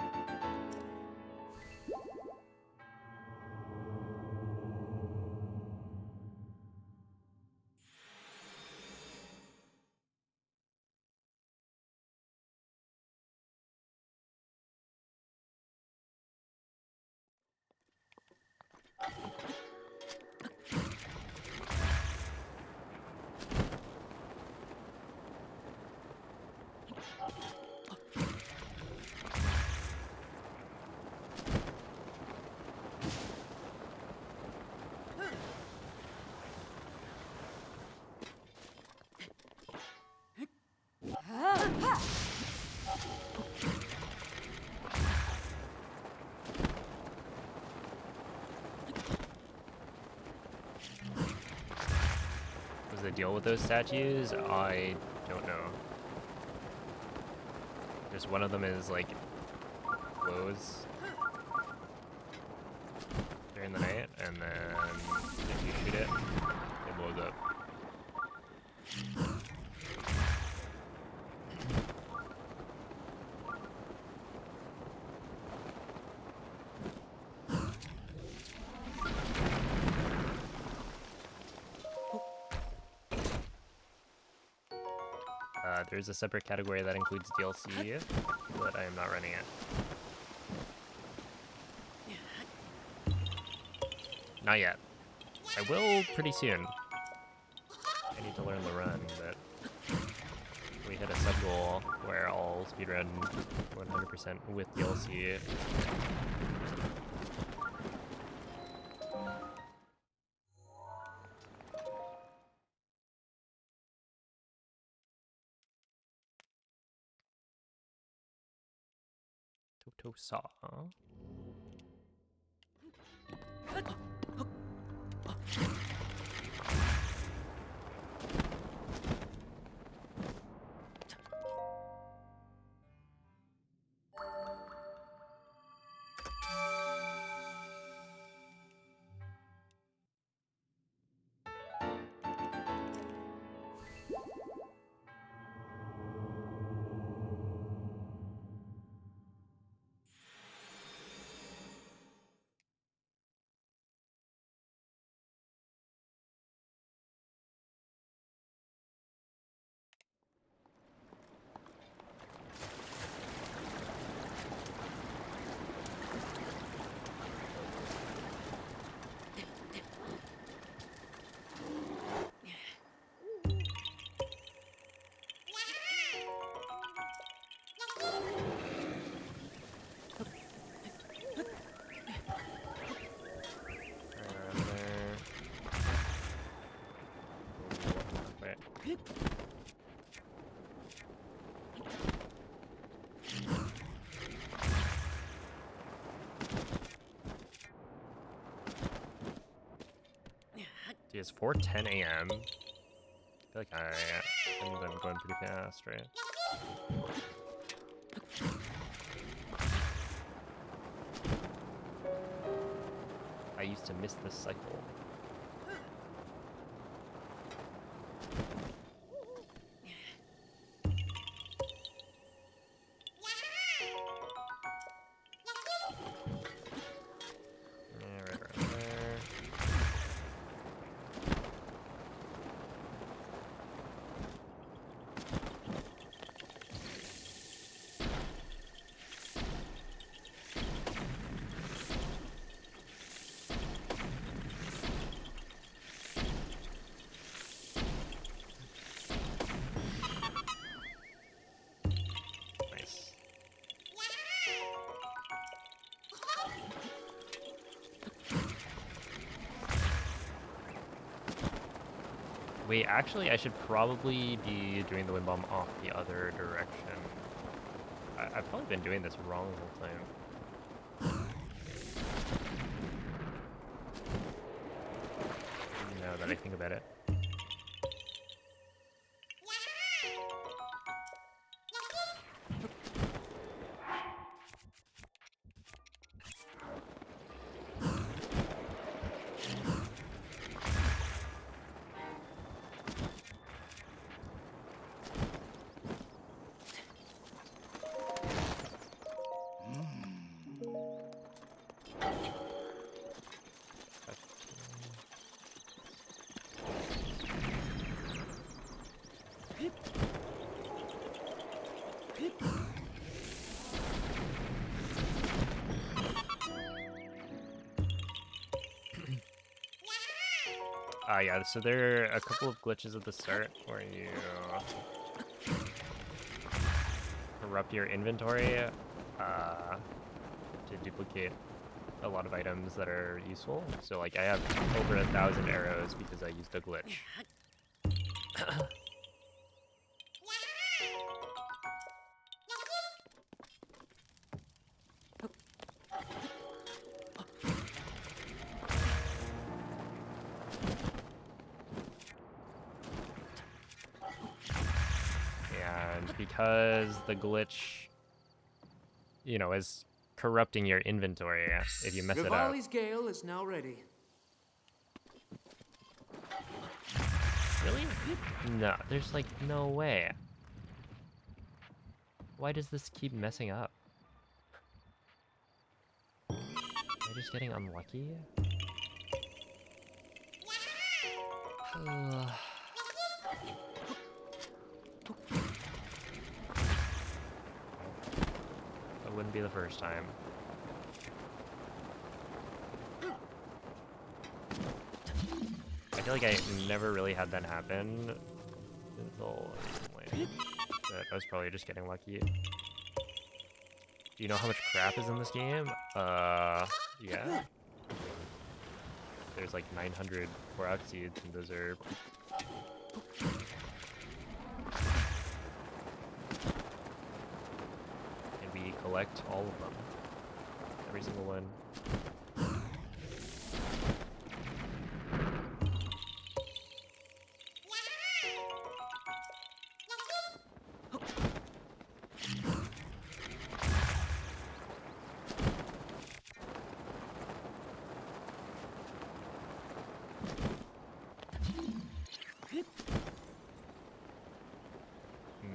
the deal with those statues? I don't know. Just one of them is like glows during the night, and then if you shoot it, it blows up. There's a separate category that includes DLC, but I am not running it. Not yet. I will pretty soon. I need to learn the run, but we hit a sub goal where I'll speedrun 100% with DLC. Toto saw. It's 4:10 a.m. I feel like I'm going pretty fast, right? I used to miss this cycle. Wait, actually, I should probably be doing the wind bomb off the other direction. I've probably been doing this wrong the whole time. Now that I think about it. Yeah, so there are a couple of glitches at the start where you corrupt your inventory to duplicate a lot of items that are useful. So like I have over 1,000 arrows because I used a glitch. because the glitch, you know, is corrupting your inventory if you mess it up. Rivali's Gale is now ready. Really? No, there's like no way. Why does this keep messing up? Am I just getting unlucky? That wouldn't be the first time. I feel like I never really had that happen until recently. But I was probably just getting lucky. Do you know how much crap is in this game? Yeah. There's like 900 Korok seeds, and those are... And we collect all of them. Every single one.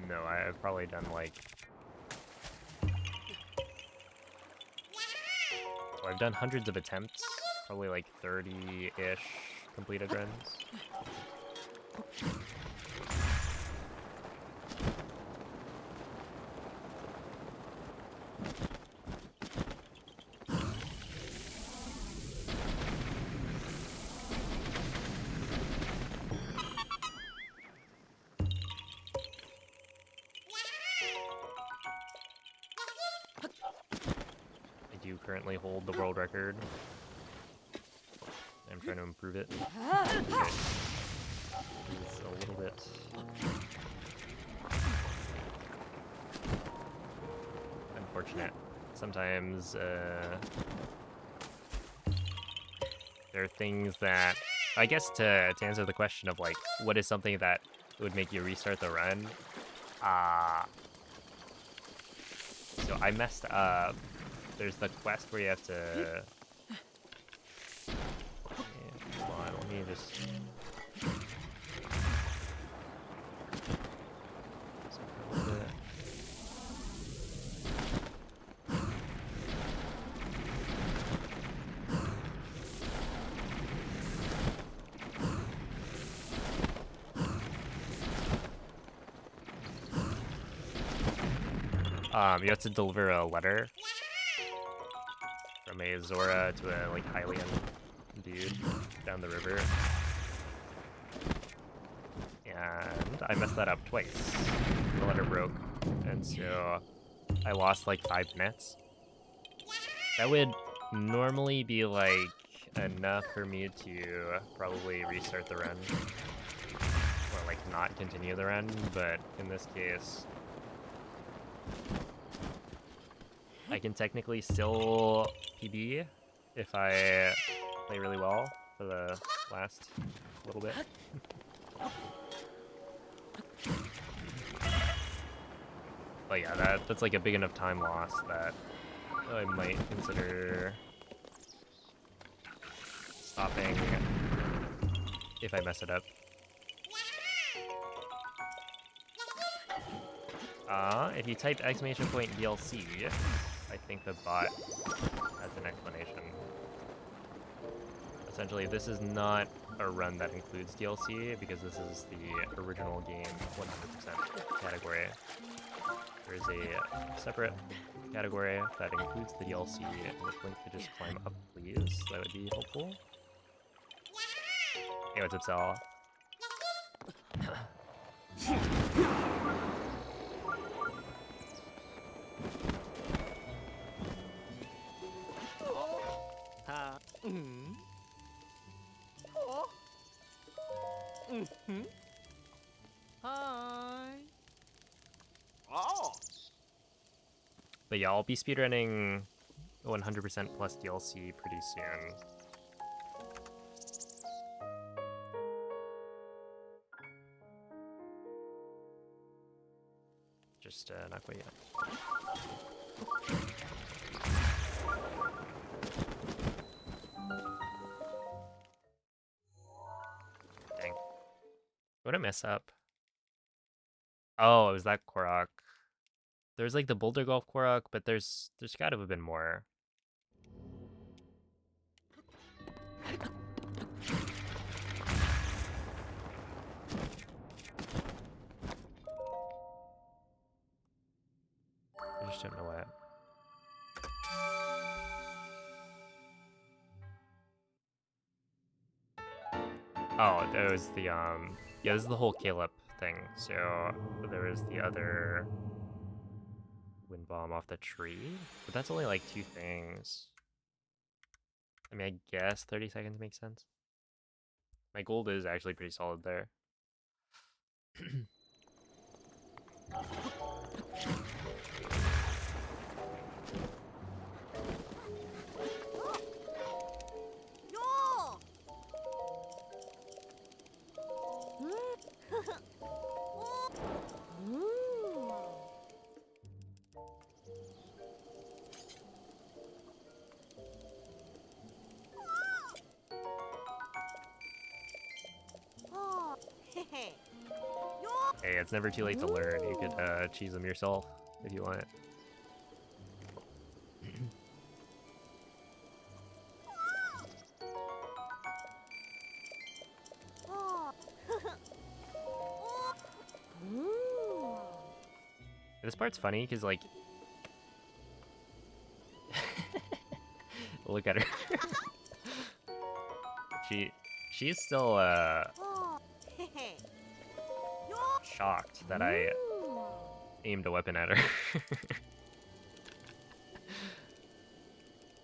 No, I've probably done like... So I've done hundreds of attempts, probably like 30-ish completed runs. I do currently hold the world record. I'm trying to improve it. Okay. It's a little bit... unfortunate. Sometimes, there are things that... I guess to answer the question of, like, what is something that would make you restart the run? So I messed up. There's the quest where you have to... Yeah, hold on, let me just... You have to deliver a letter from a Zora to a like Hylian dude down the river, and I messed that up twice. The letter broke, and so I lost like 5 minutes. That would normally be like enough for me to probably restart the run, or like not continue the run, but in this case, I can technically still PB if I play really well for the last little bit. But yeah, that's like a big enough time loss that I might consider stopping if I mess it up. If you type !DLC, I think the bot has an explanation. Essentially, this is not a run that includes DLC because this is the original game 100% category. There is a separate category that includes the DLC, and if Link could just climb up, please, that would be helpful. Hey, what's up, Sal? Hi. Oh. But yeah, I'll be speedrunning 100% plus DLC pretty soon. just not quite yet. Dang. What did I mess up? Oh, it was that Korok. There's like the Boulder Golf Korok, but there's gotta have been more. I just don't know what. Oh, that was the yeah, this is the whole Caleb thing. So there was the other wind bomb off the tree, but that's only like 2 things. I mean, I guess 30 seconds makes sense. My gold is actually pretty solid there. Hey, it's never too late to learn. You could cheese them yourself if you want. This part's funny because like, look at her. She's still shocked that I aimed a weapon at her.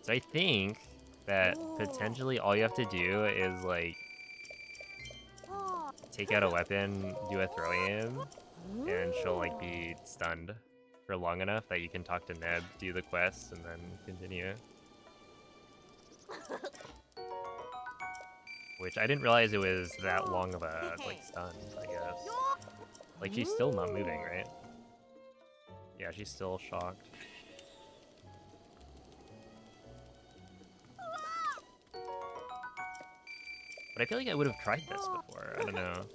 So I think that potentially all you have to do is like take out a weapon, do a throw aim, and she'll like be stunned for long enough that you can talk to Neb, do the quest, and then continue. Which I didn't realize it was that long of a like stun, I guess. Like she's still not moving, right? Yeah, she's still shocked. But I feel like I would have tried this before. I don't know.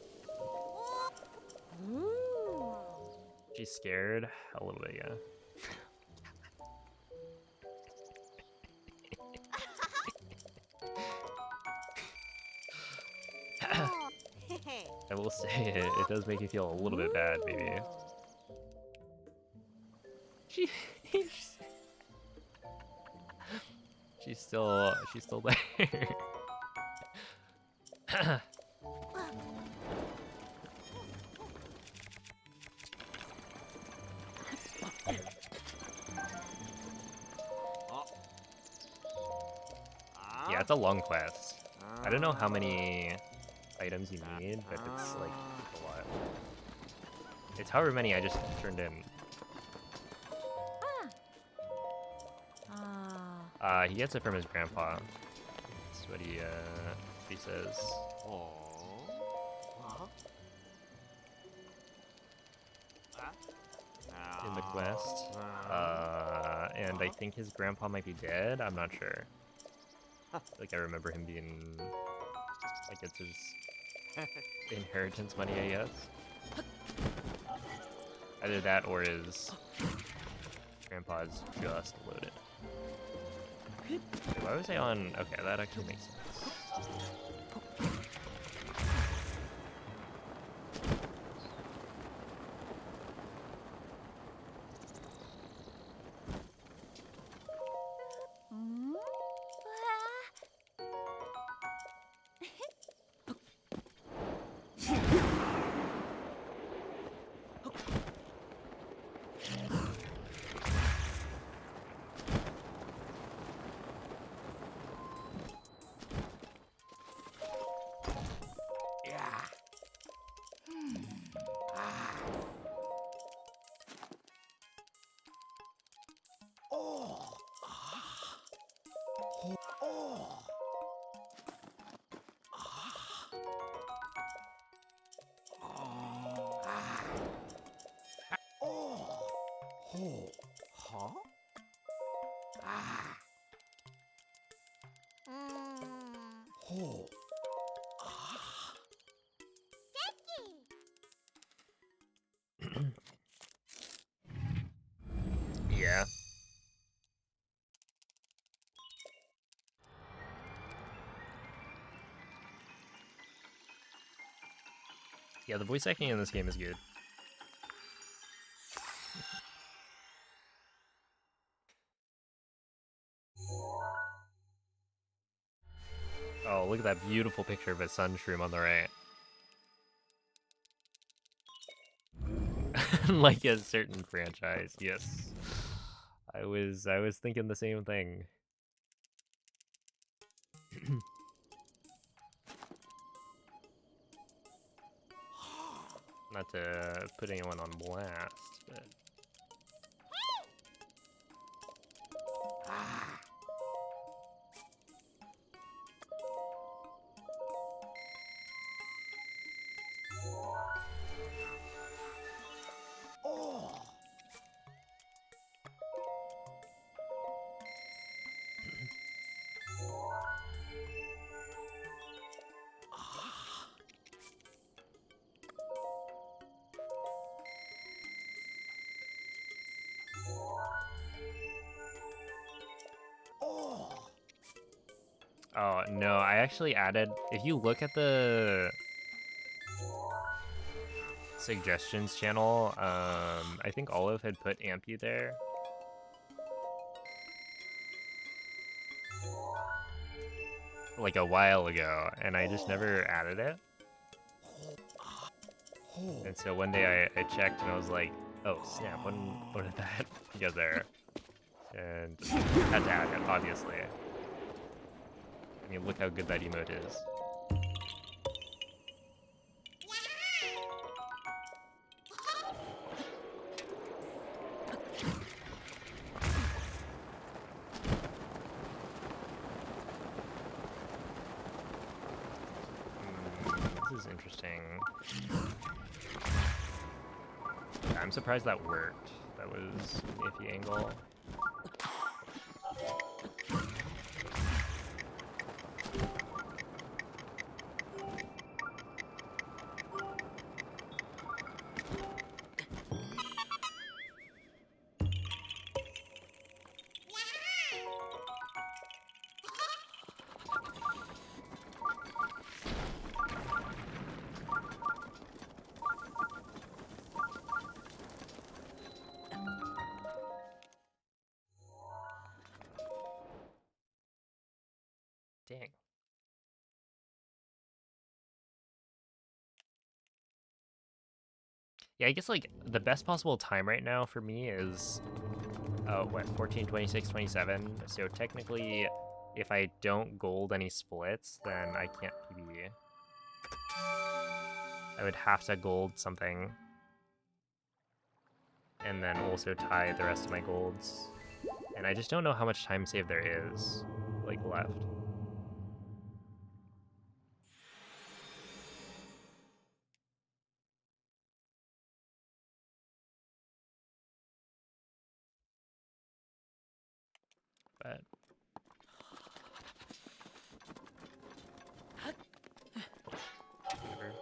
She's scared? A little bit, yeah. I will say it does make me feel a little bit bad, maybe. She's still there. Yeah, it's a long quest. I don't know how many items you need, but it's like a lot. It's however many I just turned in. He gets it from his grandpa. That's what he says in the quest. And I think his grandpa might be dead. I'm not sure. Like I remember him being like it's his inheritance money, I guess. Either that or his grandpa's just loaded. Wait, why was I on? Okay, that actually makes sense. Yeah. Yeah, the voice acting in this game is good. Oh, look at that beautiful picture of a sun shroom on the right. Like a certain franchise, yes. I was thinking the same thing. Not to put anyone on blast, but oh no, I actually added, if you look at the suggestions channel, I think Olive had put Ampy there. Like a while ago, and I just never added it. And so one day I checked and I was like, oh snap, when did that go there? And had to add it, obviously. I mean, look how good that emote is. This is interesting. I'm surprised that worked. That was an iffy angle. Dang. Yeah, I guess like the best possible time right now for me is what, 14, 26, 27. So technically, if I don't gold any splits, then I can't PB. I would have to gold something. And then also tie the rest of my golds. And I just don't know how much time save there is, like, left. But whatever.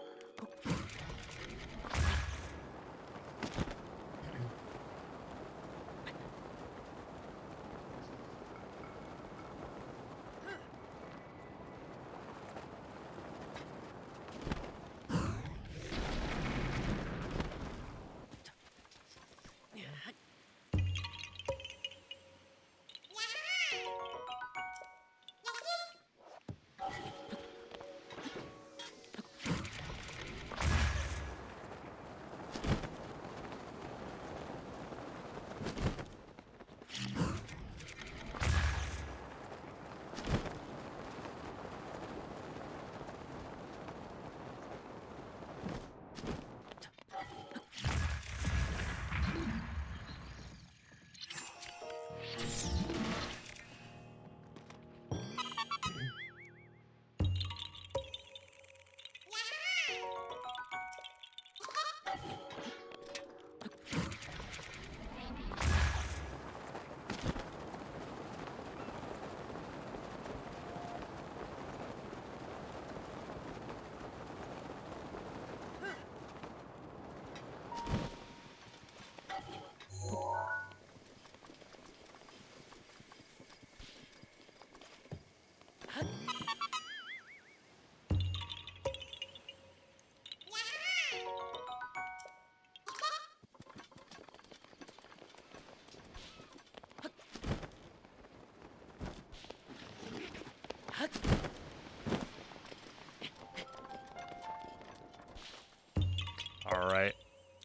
Alright.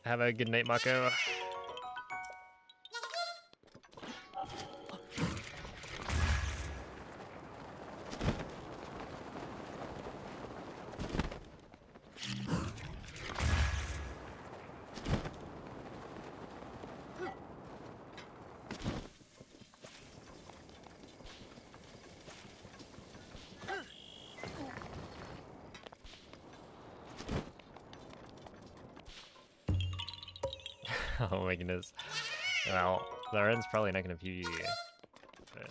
Have a good night, Mako. Oh my goodness. Well, Laren's probably not gonna PvE. But...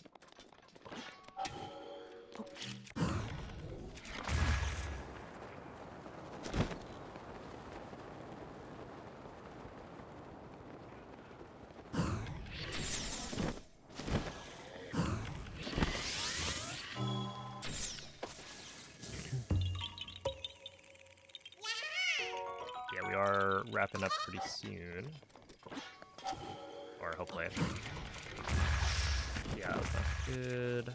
yeah, we are wrapping up pretty soon. Or hopefully. Yeah, that's not good.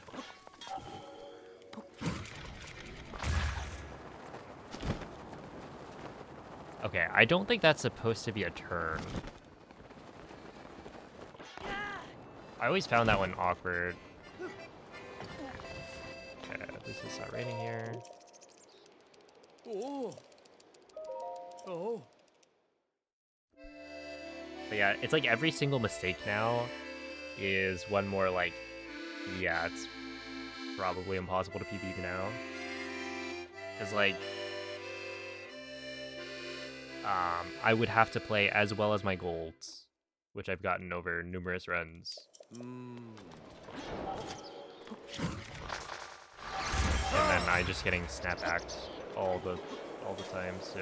Okay, I don't think that's supposed to be a turn. I always found that one awkward. Okay, at least it's not raining here. Oh. Oh. But yeah, it's like every single mistake now is one more like, yeah, it's probably impossible to PvP now. Because like, I would have to play as well as my golds, which I've gotten over numerous runs. And then I just getting snapbacked all the time, so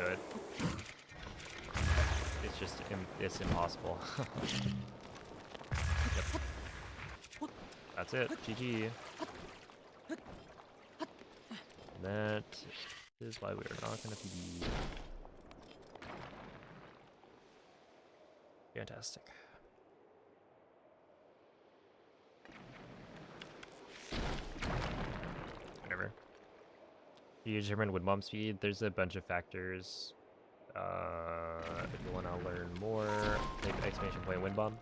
it's just it's impossible. Yep. That's it. GG. And that is why we are not going to be fantastic. Whatever. You determine wind bomb speed. There's a bunch of factors. If you want to learn more, take exclamation point wind bomb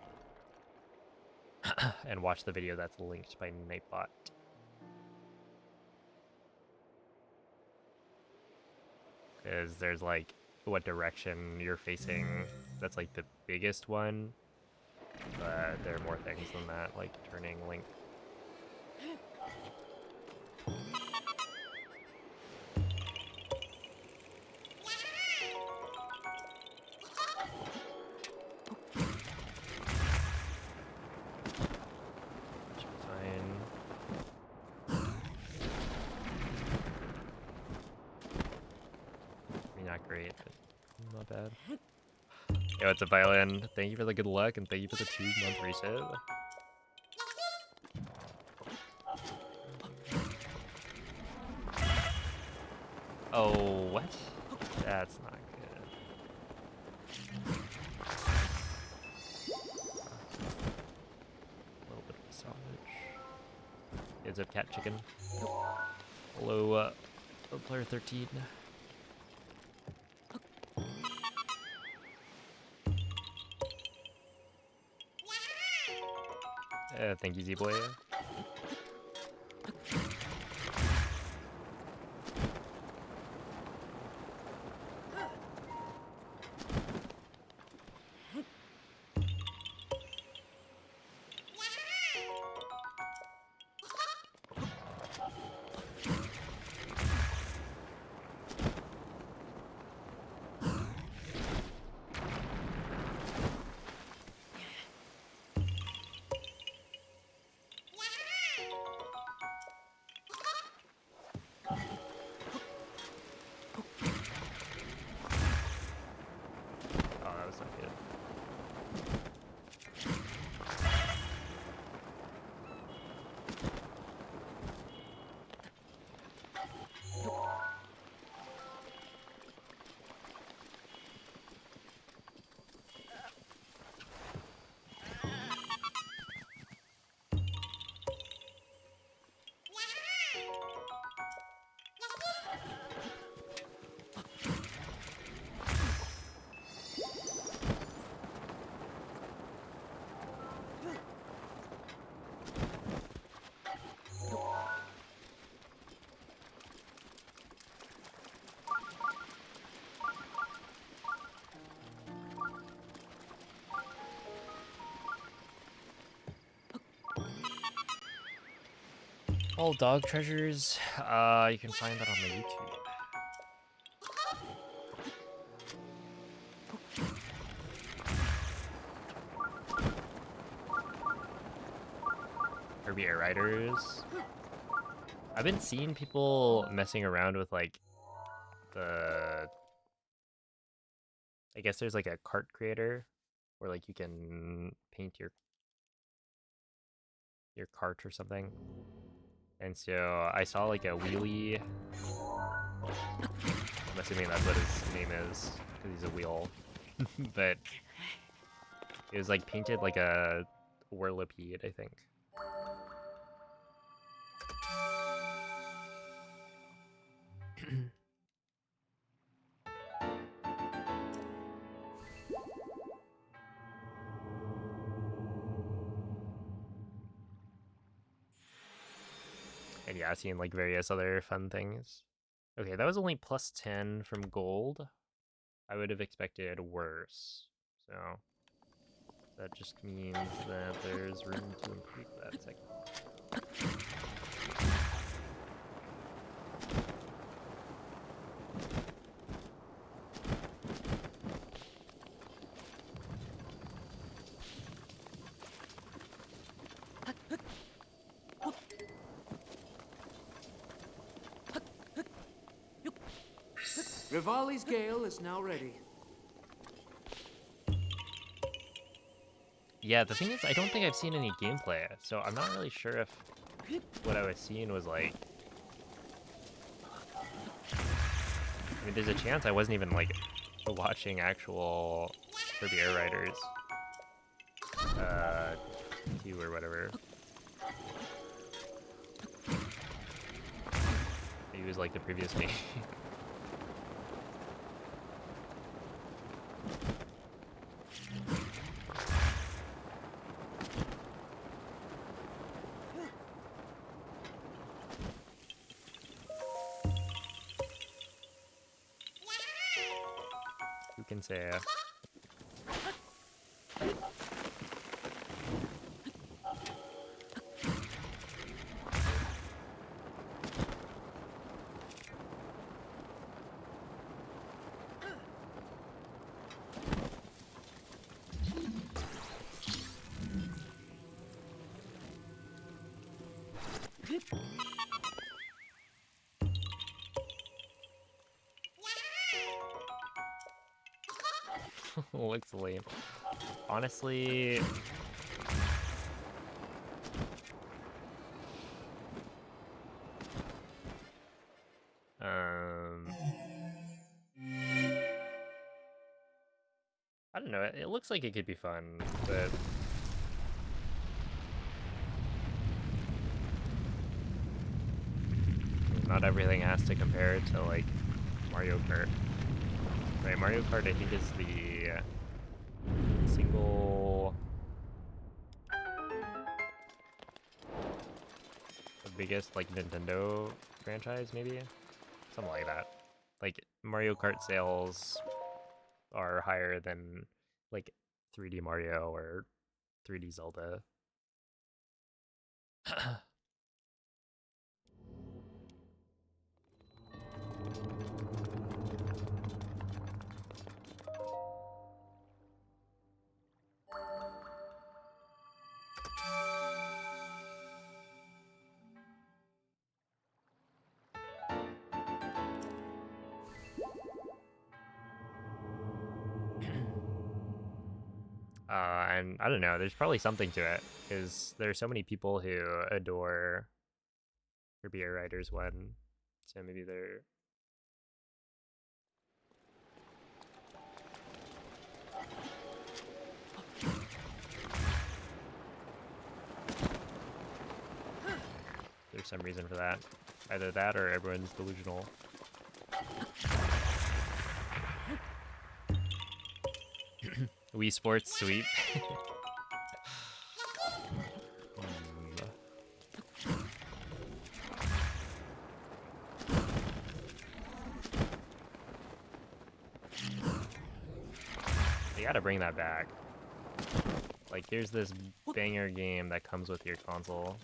and watch the video that's linked by Nightbot. Because there's like what direction you're facing. That's like the biggest one, but there are more things than that, like turning link. Not great, but not bad. Yo, it's a violin. Thank you for the good luck, and thank you for the 2-month reset. Oh, what? That's not good. A little bit of salvage. Heads up, cat chicken. Hello, player 13. Thank you, Z-Boy. All dog treasures. You can find that on the YouTube. Kirby Air Riders. I've been seeing people messing around with like the. I guess there's like a cart creator where like you can paint your cart or something. And so I saw like a wheelie. I'm assuming that's what his name is because he's a wheel. But it was like painted like a whirlipede, I think. And yeah, seeing like various other fun things. Okay, that was only plus 10 from gold. I would have expected worse. So that just means that there's room to improve that segment. Rivali's Gale is now ready. Yeah, the thing is, I don't think I've seen any gameplay, so I'm not really sure if what I was seeing was like... I mean, there's a chance I wasn't even like watching actual Kirby Air Riders 2 or whatever. He was like the previous game. Who can say? Looks lame. Honestly, I don't know. It looks like it could be fun, but not everything has to compare to like Mario Kart. Right, Mario Kart I think is the single the biggest like Nintendo franchise, maybe something like that. Like Mario Kart sales are higher than like 3D Mario or 3D Zelda. And I don't know, there's probably something to it, because there are so many people who adore Kirby Air Riders 1, so maybe they're... There's some reason for that. Either that or everyone's delusional. Wii Sports sweep. They gotta bring that back. Like, here's this banger game that comes with your console.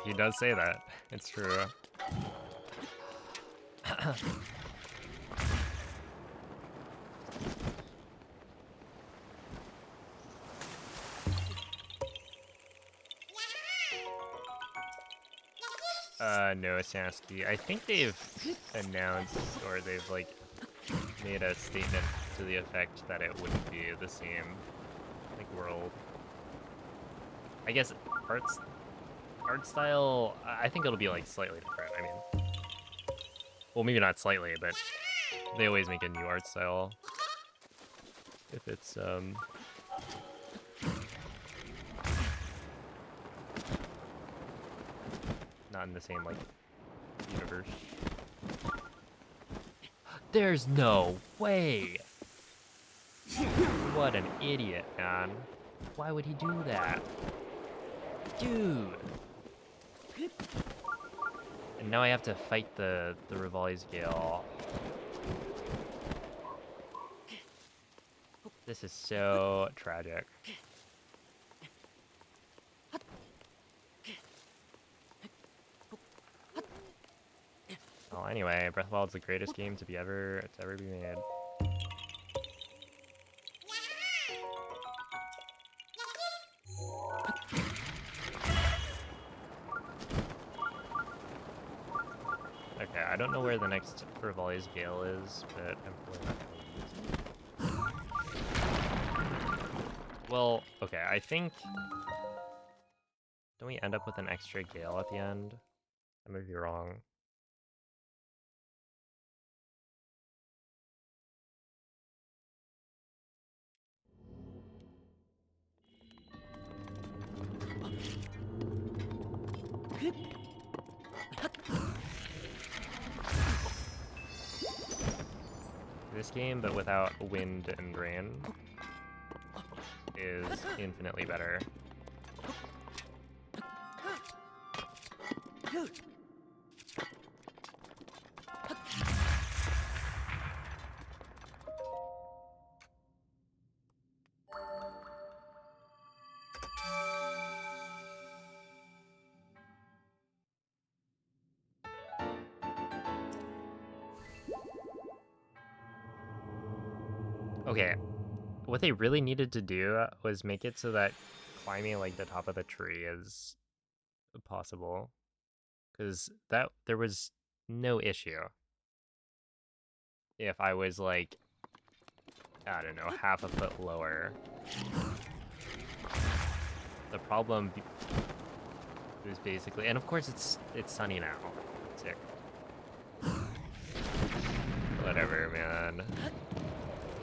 He does say that. It's true. No, Sasky. I think they've announced, or they've, like, made a statement to the effect that it wouldn't be the same, like, world. I guess art style, I think it'll be, like, slightly different. I mean, well, maybe not slightly, but they always make a new art style. If it's, not in the same, like, universe. There's no way! What an idiot, man. Why would he do that? Dude! And now I have to fight the Rivali's Gale. This is so tragic. Well, anyway, Breath of the Wild is the greatest game to ever be made. Okay, I don't know where the next Rivali's Gale is, but I'm probably not gonna use it. Well, okay, I think... Don't we end up with an extra Gale at the end? I might be wrong. This game, but without wind and rain, is infinitely better. Okay, what they really needed to do was make it so that climbing like the top of the tree is possible, because that there was no issue if I was like, I don't know, half a foot lower. The problem was basically, and of course it's sunny now. Sick. Whatever, man.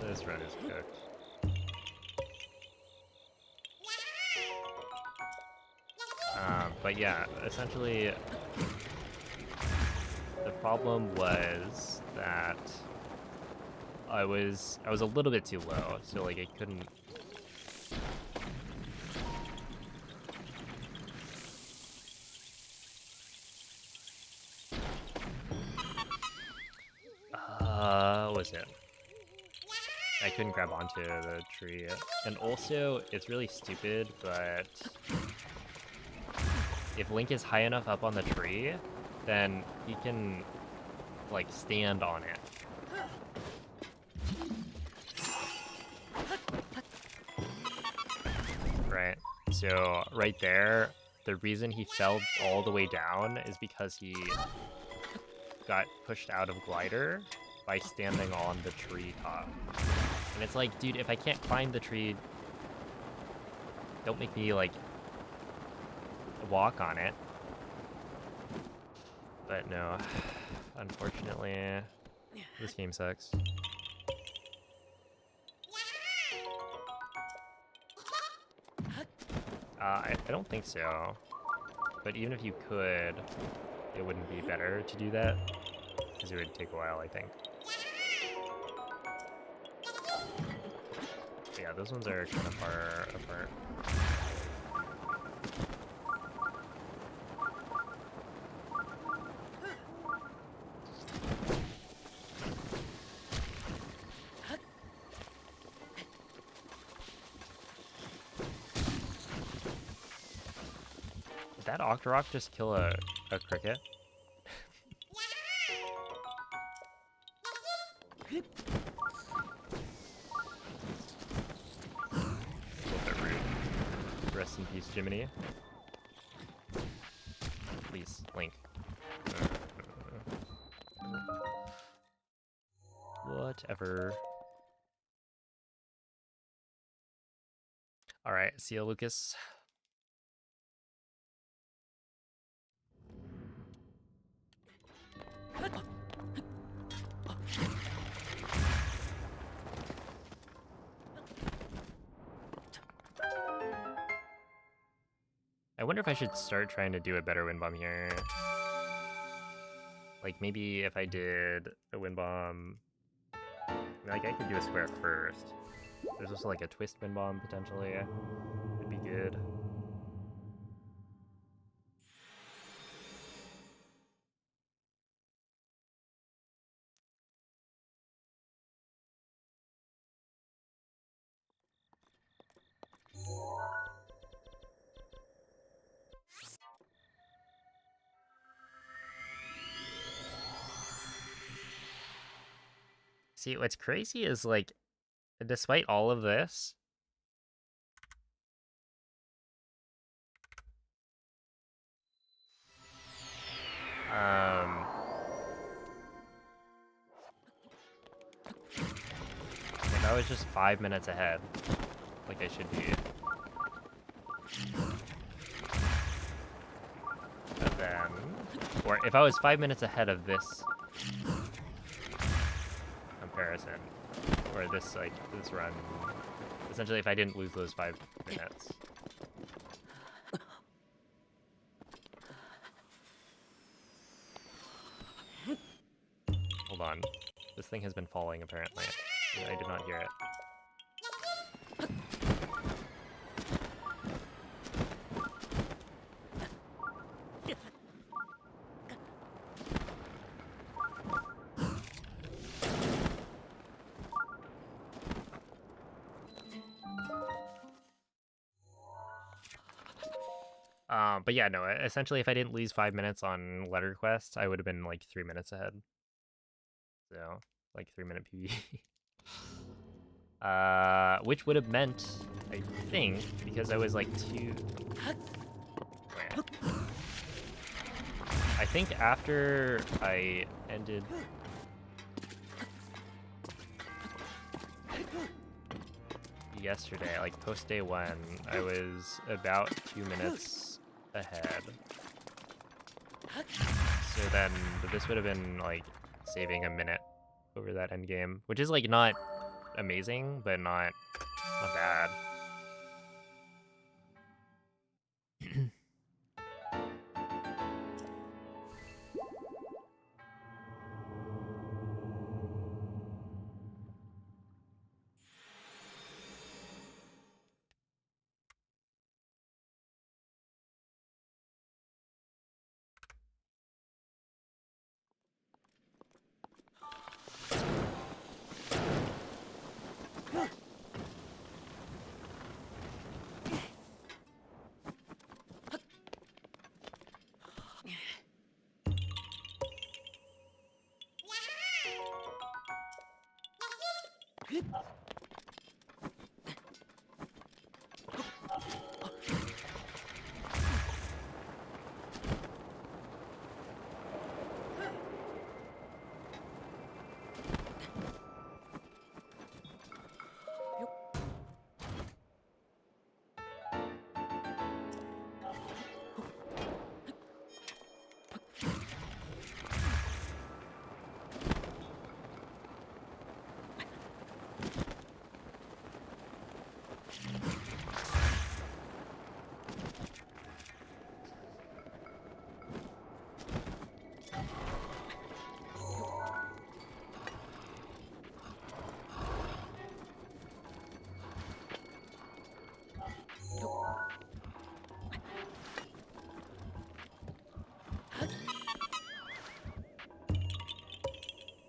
This run is cooked. But yeah, essentially, the problem was that I was a little bit too low, so like I couldn't. What was it? I couldn't grab onto the tree, and also it's really stupid, but if Link is high enough up on the tree, then he can like stand on it. Right, so right there, the reason he fell all the way down is because he got pushed out of glider by standing on the tree top. And it's like, dude, if I can't climb the tree, don't make me like walk on it. But no, unfortunately, this game sucks. I don't think so. But even if you could, it wouldn't be better to do that, because it would take a while, I think. But yeah, those ones are kind of far apart. that Octorok just kill a cricket? A little bit rude. Rest in peace, Jiminy. Please, Link. Whatever. Alright, see ya, Lucas. I wonder if I should start trying to do a better wind bomb here. Like, maybe if I did a wind bomb... Like, I could do a square first. There's also, like, a twist wind bomb, potentially. Would be good. See, what's crazy is, like, despite all of this, if I was just 5 minutes ahead, like I should be, but then, or if I was 5 minutes ahead of this comparison, or this, like, this run, essentially if I didn't lose those 5 minutes. Hold on. This thing has been falling, apparently. I did not hear it. But yeah, no, essentially if I didn't lose 5 minutes on letter quest, I would have been like 3 minutes ahead. So, like 3-minute PB. Which would have meant, I think, because I was like I think after I ended... yesterday, like post day 1, I was about 2 minutes ahead. So then this would have been like saving a minute over that end game, which is like not amazing, but not bad.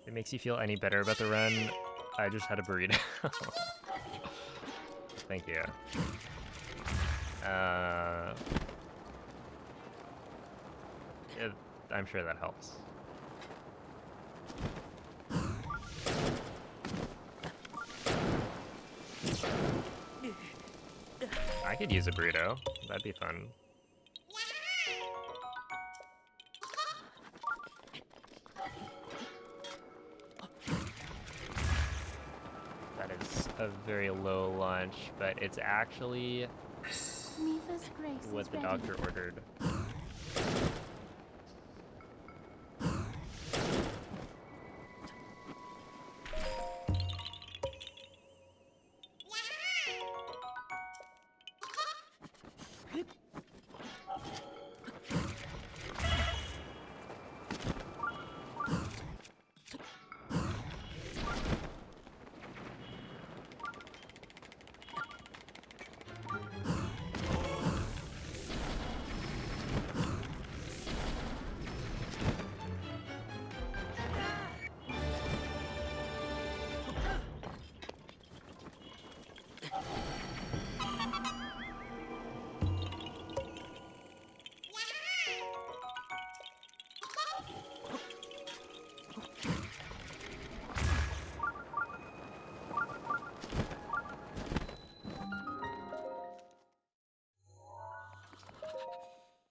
It makes you feel any better about the run, I just had a burrito. Thank you. I'm sure that helps. I could use a burrito. That'd be fun. That is a very low launch, but it's actually Mifa's grace what is the ready. doctor ordered.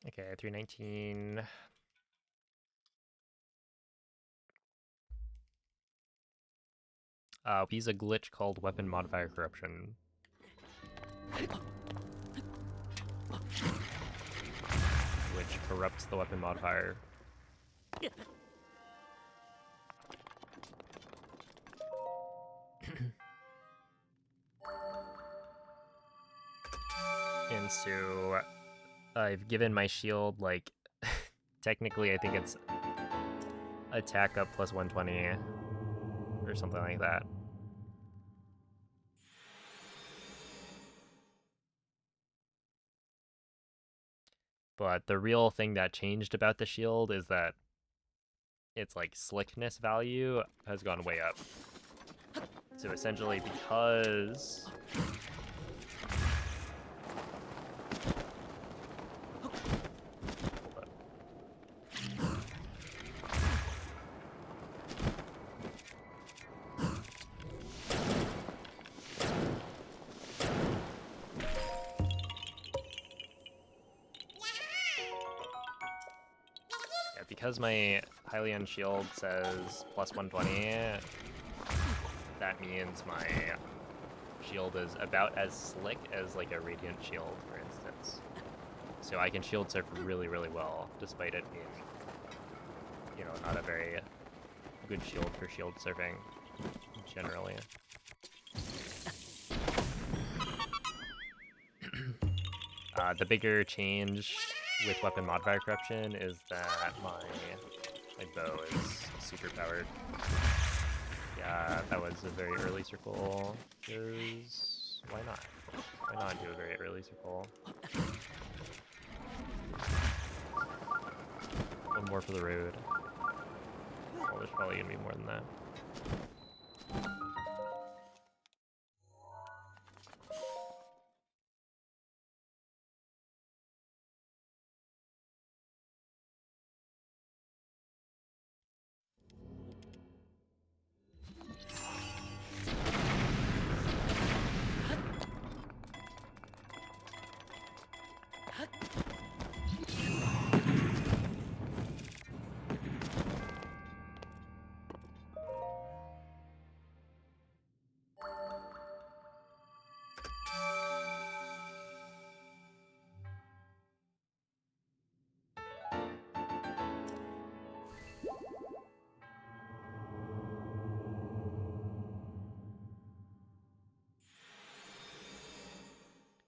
Okay, 319. We use a glitch called weapon modifier corruption. Which corrupts the weapon modifier. And so I've given my shield, like, technically I think it's attack up plus 120 or something like that. But the real thing that changed about the shield is that its like slickness value has gone way up. So essentially because because my Hylian shield says plus 120, that means my shield is about as slick as like a radiant shield, for instance. So I can shield surf really, really well, despite it being, you know, not a very good shield for shield surfing, generally. The bigger change with weapon modifier corruption is that my bow is super powered. Yeah, that was a very early circle, because why not? Why not do a very early circle? One more for the road. Well, there's probably gonna be more than that.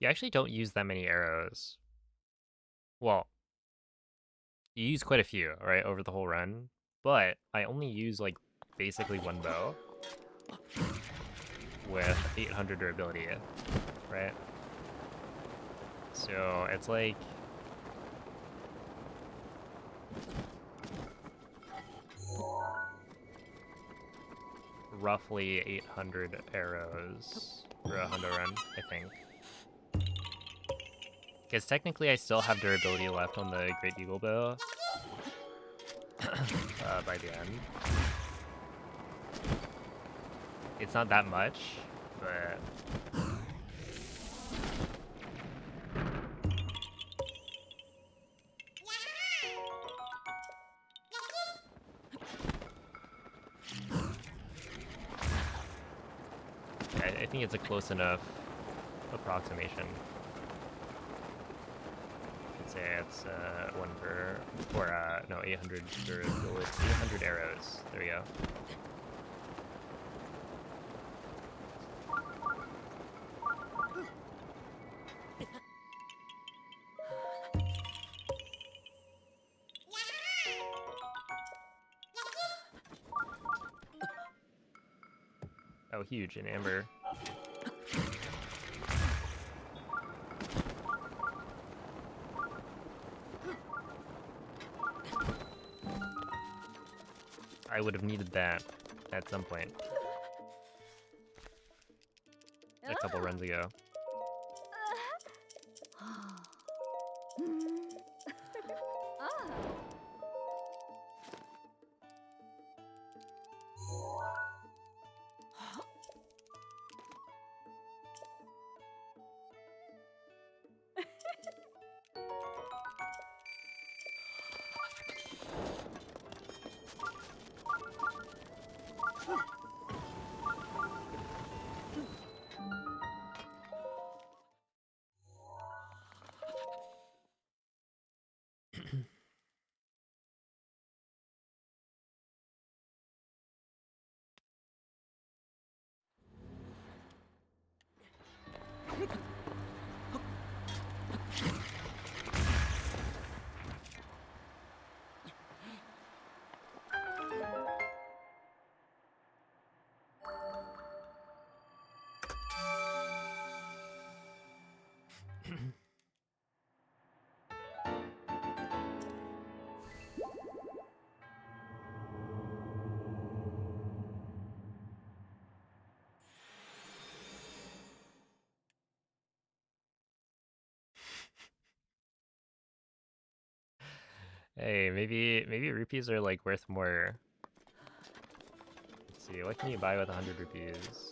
You actually don't use that many arrows. Well, you use quite a few, right, over the whole run, but I only use, like, basically one bow with 800 durability, right? So it's like roughly 800 arrows for a hundo run, I think. Because technically I still have durability left on the Great Eagle Bow, by the end. It's not that much, but I think it's a close enough approximation. I'd say it's 1 per, or no, 800 per bullet, 800 arrows. There we go. Oh, huge, an amber. I would have needed that at some point. A couple runs ago. Hey, maybe rupees are like worth more. Let's see, what can you buy with 100 rupees?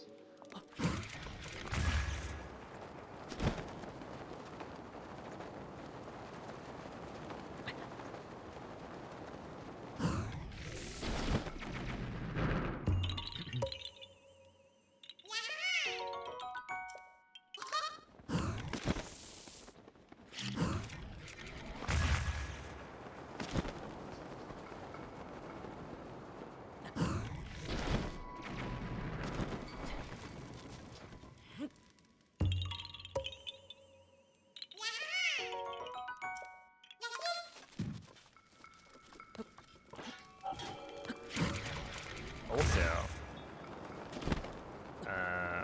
Also,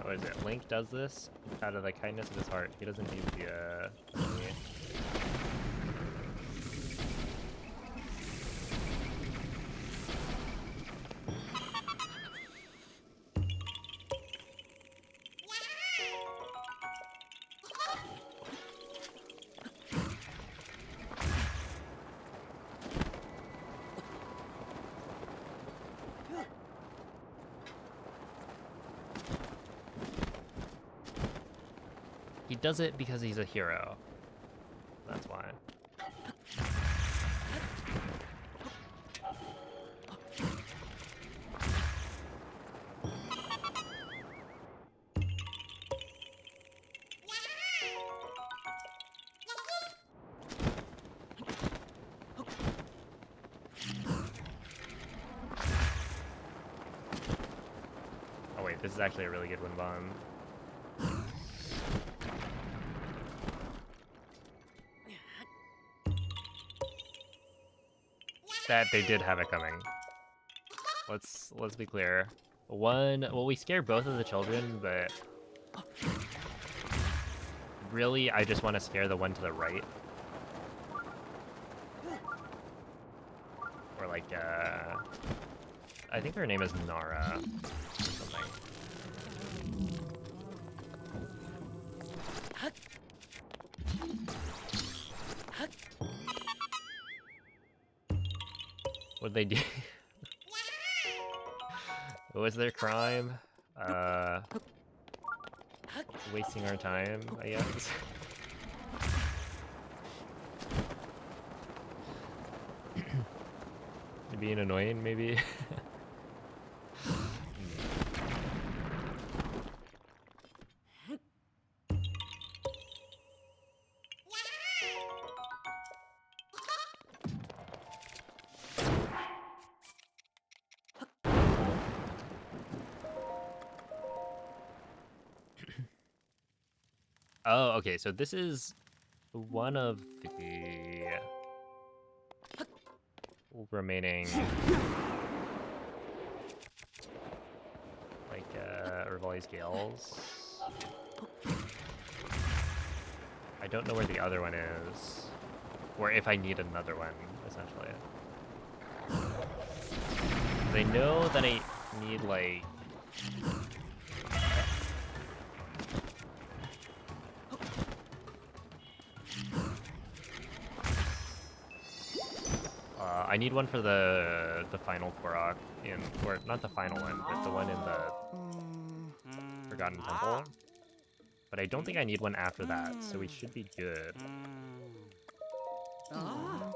what is it? Link does this out of the kindness of his heart. He doesn't need the money. He does it because he's a hero. That's why. Oh wait, this is actually a really good wind bomb. That they did have it coming. Let's be clear. Well, we scare both of the children, but really, I just want to scare the one to the right. Or like, I think her name is Nara or something. What'd they do? What was their crime? Wasting our time, I guess. Being annoying, maybe? Oh, okay, so this is one of the remaining like Rivali's Gales. I don't know where the other one is, or if I need another one, essentially. 'Cause I know that I need like I need one for the final Korok in, or not the final one, but the one in the Forgotten Temple. But I don't think I need one after that, so we should be good. Ah.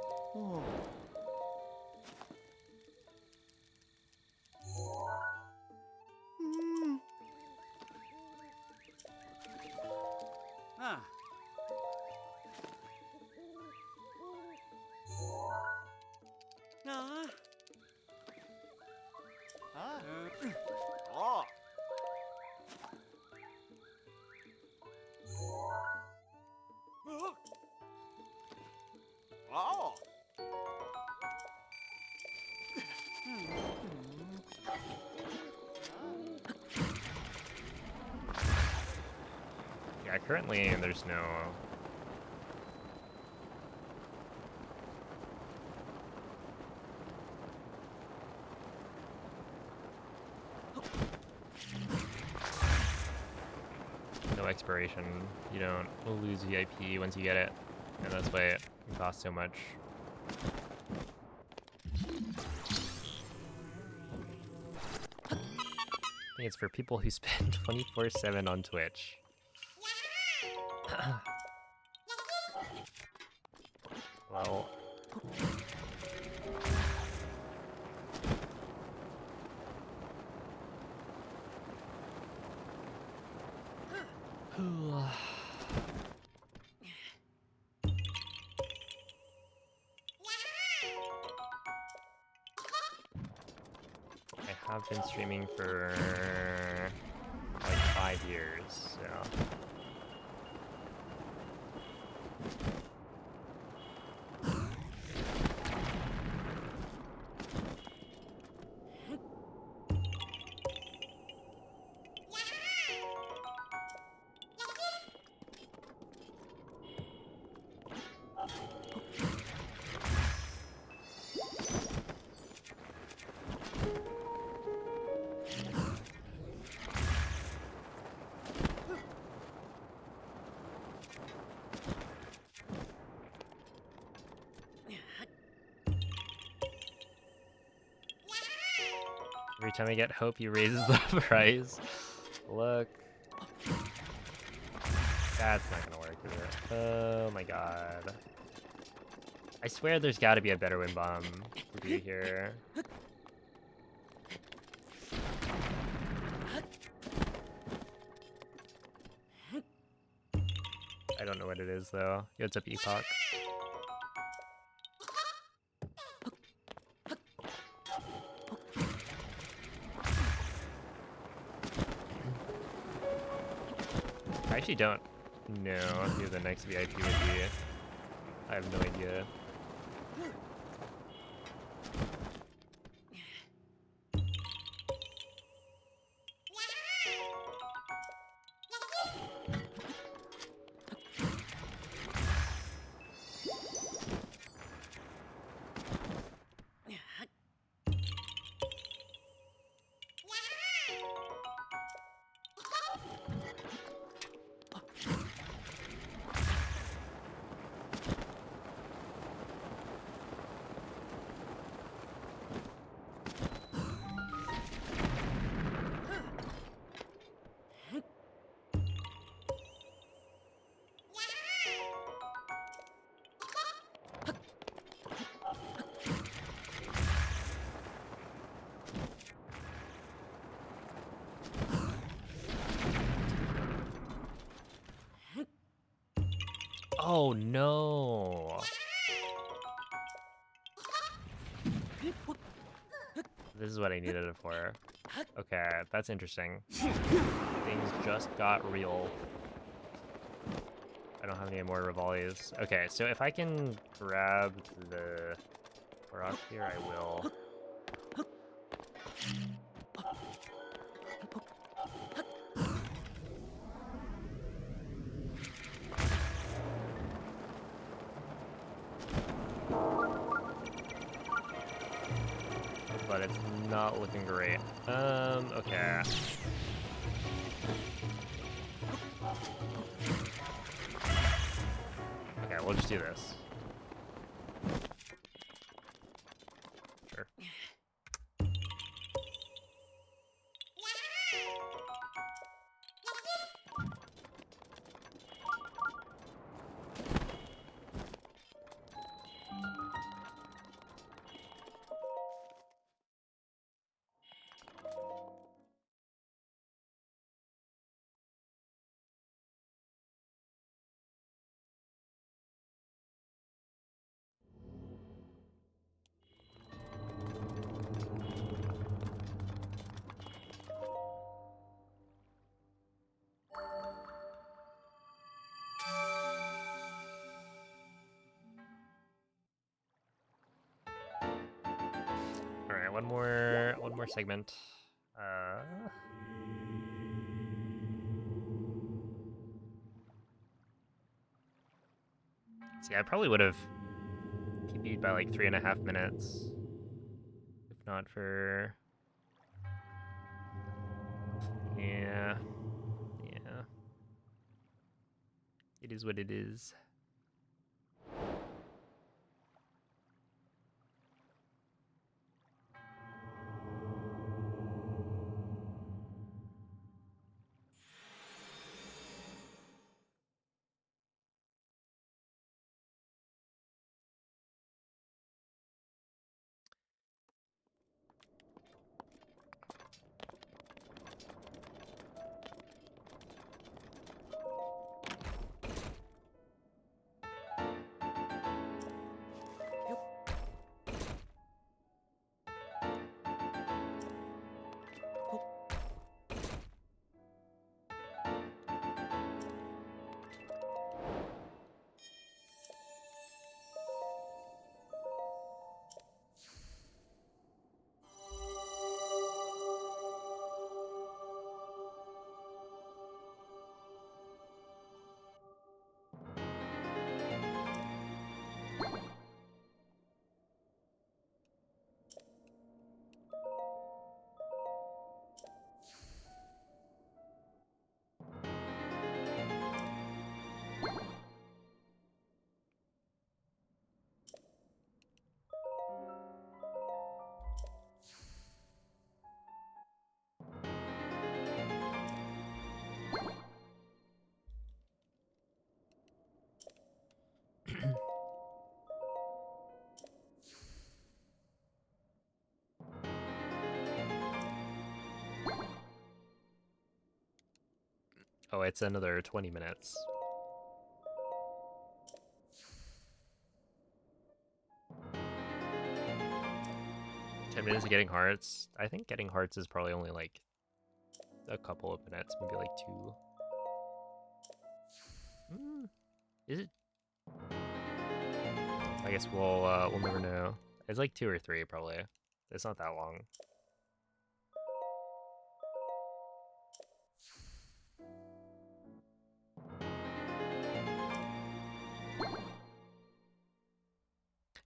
Ah. Ah. Ah. Oh. Oh. Yeah, currently there's no... no expiration. You don't lose VIP once you get it, and that's why it costs so much. I think it's for people who spend 24/7 on Twitch. Well... I have been streaming for like 5 years, so... Every time I get hope, he raises the price. Look. That's not gonna work, is it? Oh my god. I swear there's gotta be a better wind bomb to do here. I don't know what it is though. Yo, what's up, Epoch? I actually don't know who the next VIP would be. I have no idea. Oh no! This is what I needed it for. Okay, that's interesting. Things just got real. I don't have any more Rivali's. Okay, so if I can grab the rock here, I will. But it's not looking great. Okay. Okay, we'll just do this. Sure. All right, one more segment. See, I probably would have PB'd by like 3.5 minutes, if not for. Yeah, yeah. It is what it is. Oh, it's another 20 minutes. Ten minutes of getting hearts. I think getting hearts is probably only like a couple of minutes, maybe like 2. Is it? I guess we'll never know. It's like 2 or 3 probably. It's not that long.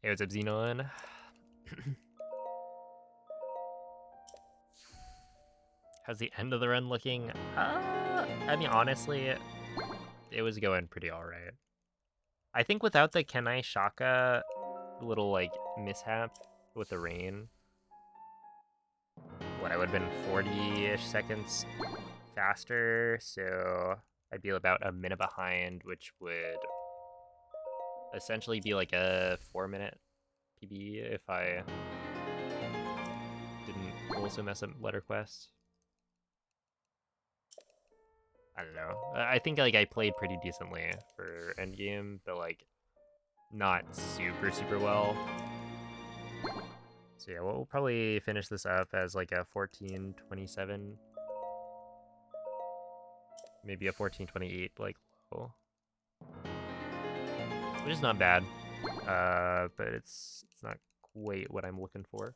Hey, what's up, Xenon? How's the end of the run looking? I mean, honestly, it was going pretty alright. I think without the Kenai Shaka little, like, mishap with the rain, what, I would have been 40-ish seconds faster, so I'd be about a minute behind, which would essentially be like a 4-minute PB if I didn't also mess up letter quest. I don't know. I think like I played pretty decently for endgame, but like not super well. So yeah, we'll probably finish this up as like a 1427, maybe a 1428 like low, which is not bad. But it's not quite what I'm looking for.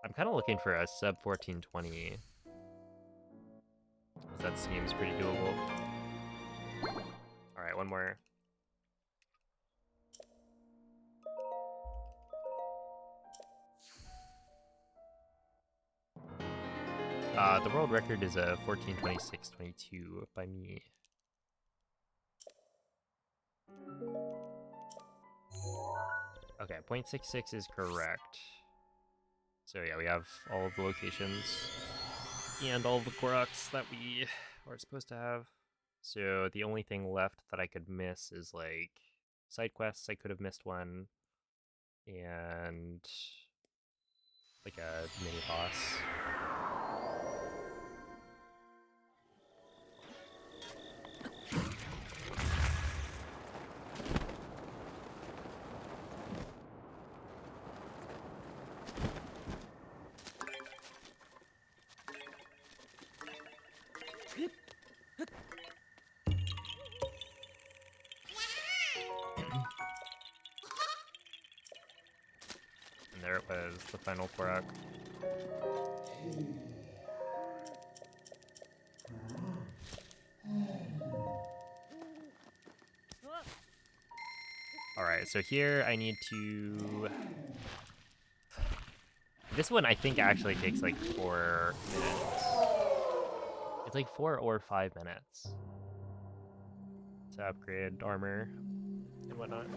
I'm kind of looking for a sub 1420. That seems pretty doable. All right, one more. The world record is a 14:26:22 by me. Okay, 0.66 is correct. So yeah, we have all of the locations and all of the Koroks that we are supposed to have. So the only thing left that I could miss is like side quests. I could have missed one, and like a mini boss. And there it was, the final Korok. Alright, so here I need to... This one I think actually takes like 4 minutes. It's like 4 or 5 minutes to upgrade armor and whatnot.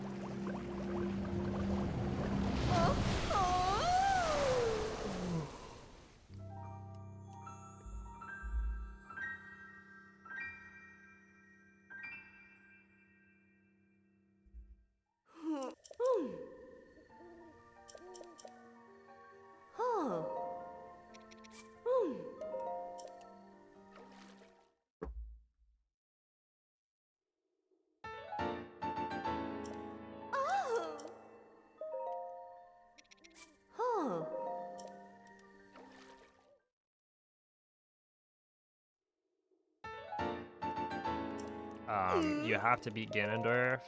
You have to beat Ganondorf,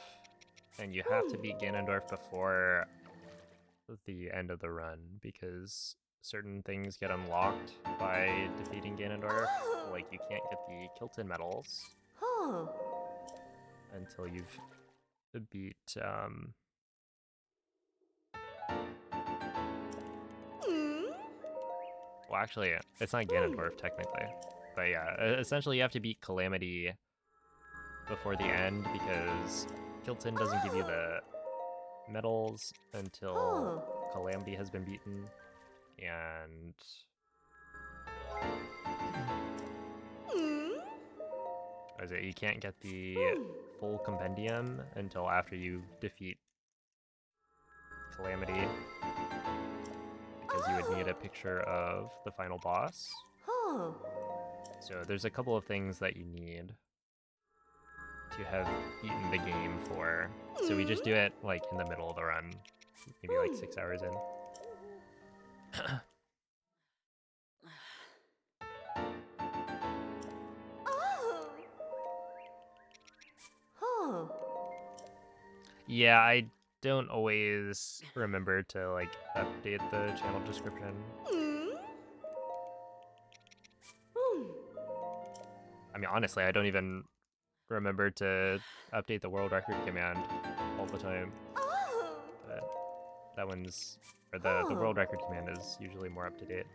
and you have to beat Ganondorf before the end of the run, because certain things get unlocked by defeating Ganondorf. Like, you can't get the Kilton medals until you've beat, well, actually, it's not Ganondorf, technically. But yeah, essentially you have to beat Calamity before the end, because Kilton doesn't give you the medals until Calamity has been beaten, and what is it? You can't get the full compendium until after you defeat Calamity, because you would need a picture of the final boss. So there's a couple of things that you need to have beaten the game for. So we just do it like in the middle of the run, maybe like 6 hours in. Yeah, I don't always remember to like update the channel description. I mean, honestly, I don't even remember to update the world record command all the time. But that one's, or the world record command is usually more up to date.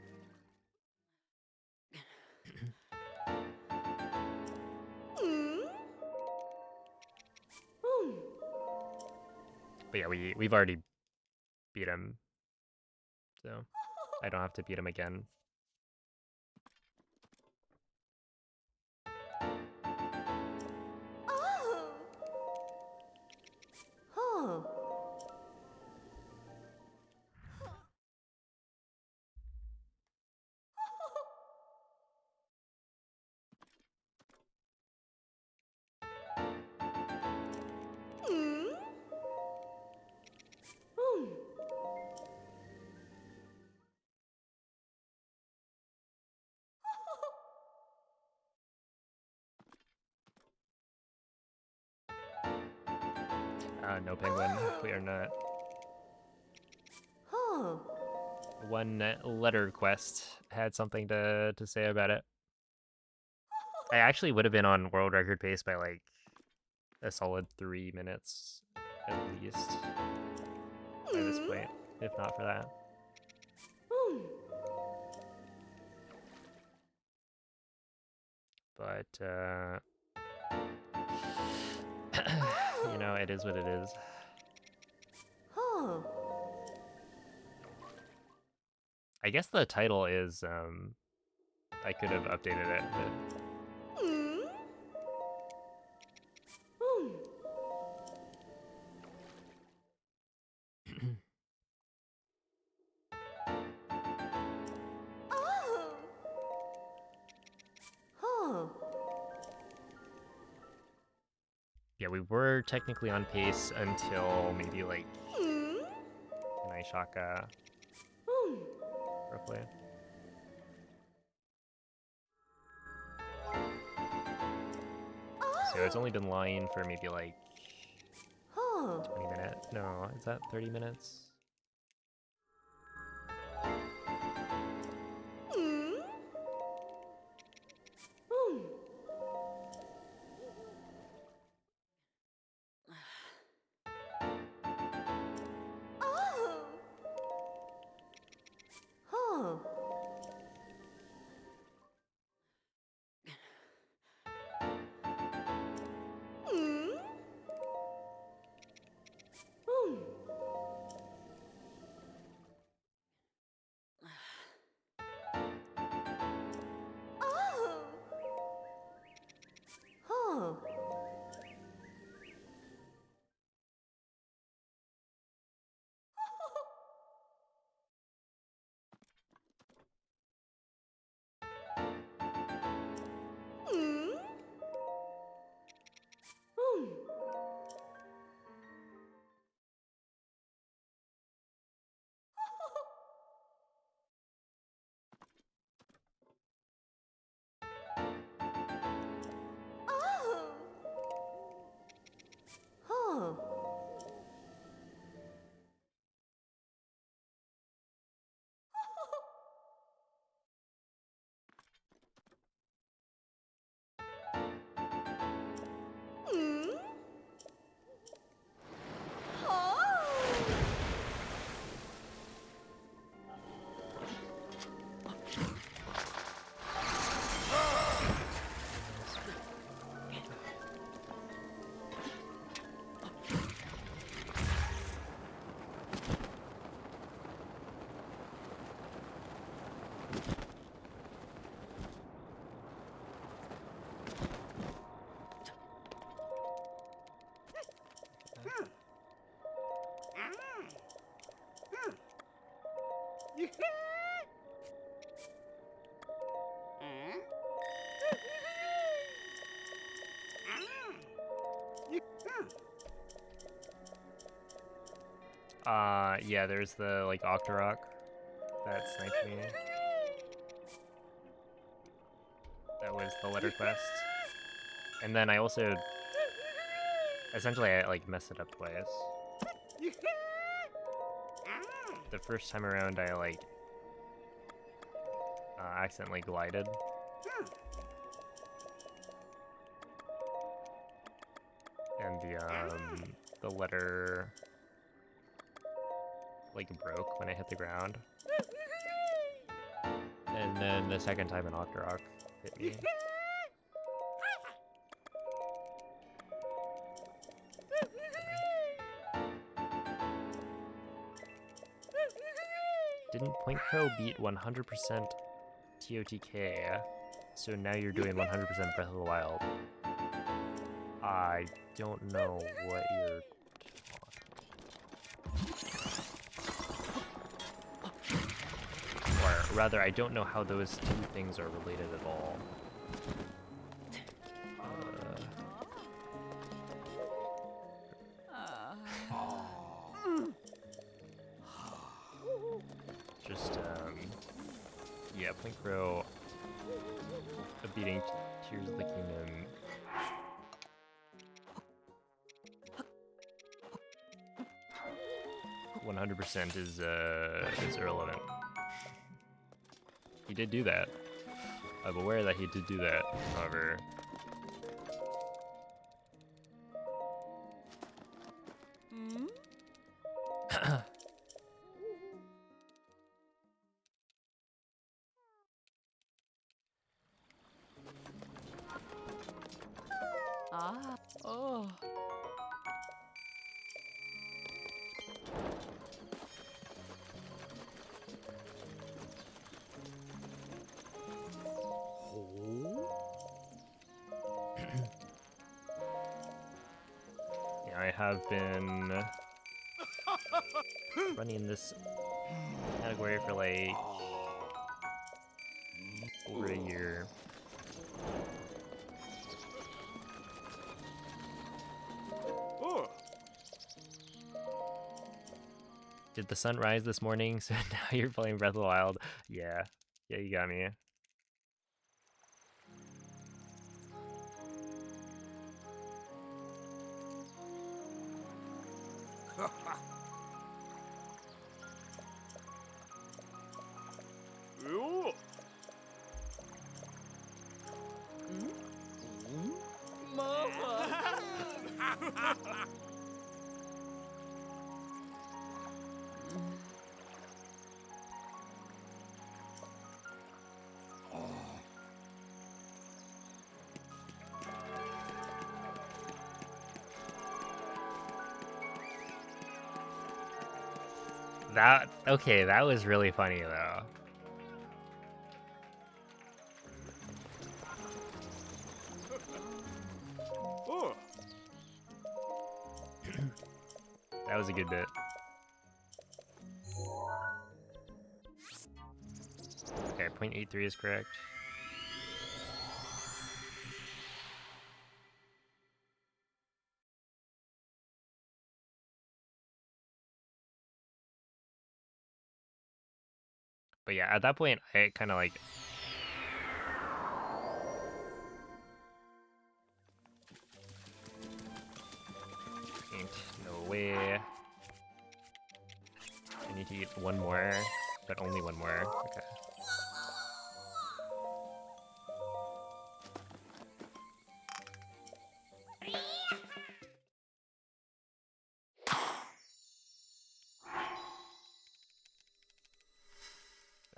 But yeah, we've already beat him, so I don't have to beat him again. No penguin. We are not. Oh. One letter quest had something to say about it. I actually would have been on world record pace by like a solid 3 minutes at least by this point, if not for that. But you know, it is what it is. Oh. I guess the title is I could have updated it, but Oh. yeah, we were technically on pace until maybe like Naishaka, roughly. So it's only been lying for maybe like 20 minutes. No, is that 30 minutes? Oh. Oh. Oh. Yeah, there's the like Octorok that sniped me. That was the letter quest. And then I also essentially I like messed it up twice. The first time around I like accidentally glided. And the letter like broke when I hit the ground. And then the second time an Octorok hit me. Didn't Point Crow beat 100% TOTK? So now you're doing 100% Breath of the Wild. I don't know what you're talking. Or rather, I don't know how those two things are related at all. Just, yeah, Point Crow beating Tears of the Kingdom 100% is irrelevant. He did do that. I'm aware that he did do that, however. Hmm? Ah. Oh. Yeah, I have been running this category for like over a year. Oh. Did the sun rise this morning? So now you're playing Breath of the Wild. Yeah. Yeah, you got me. Ooh. Mama. Okay, that was really funny though. Oh. That was a good bit. Okay, 0.83 is correct. But yeah, at that point, I kind of like... Ain't no way. I need to eat one more, but only one more. Okay.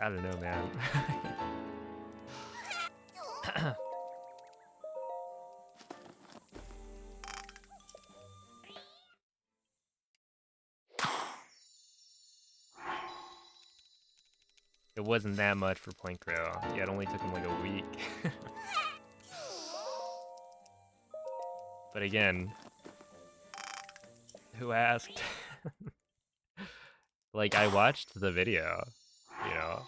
I don't know, man. It wasn't that much for Point Crow. Yeah, it only took him like a week. But again, who asked? Like, I watched the video, you know?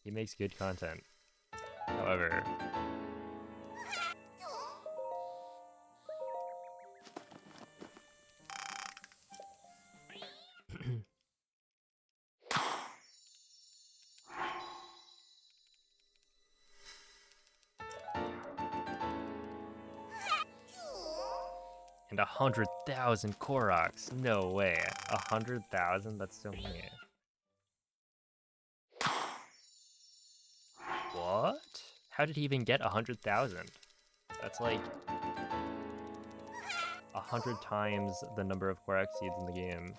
He makes good content. However... And 100,000 Koroks. No way. 100,000? That's so many. What? How did he even get 100,000? That's like 100 times the number of Korok seeds in the game.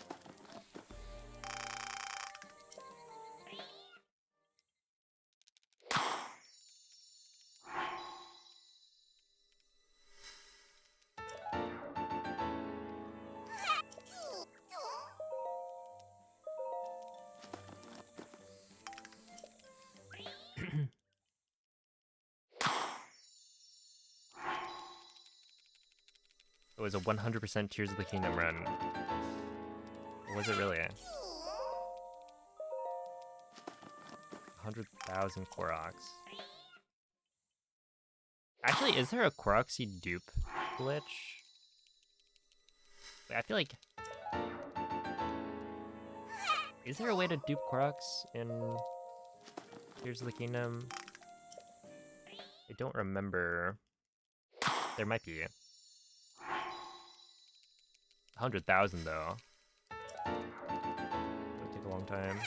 It was a 100% Tears of the Kingdom run. Or was it really? 100,000 Koroks. Actually, is there a Korok seed dupe glitch? Wait, I feel like... Is there a way to dupe Koroks in Tears of the Kingdom? I don't remember. There might be. 100,000 though. It'll take a long time.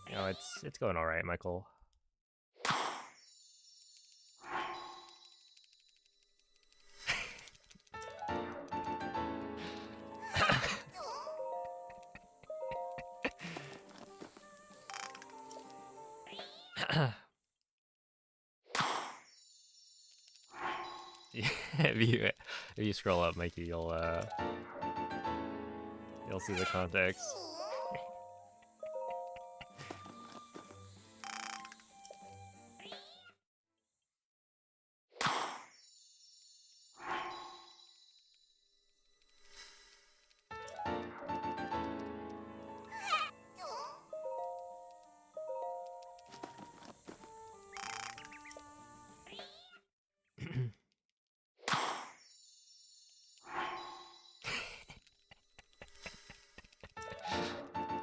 You know, it's going all right, Michael. If you scroll up, Mikey, you'll see the context.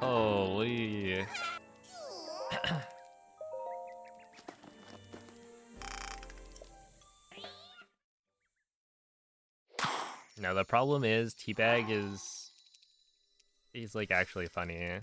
Holy. Now the problem is Teabag he's like actually funny.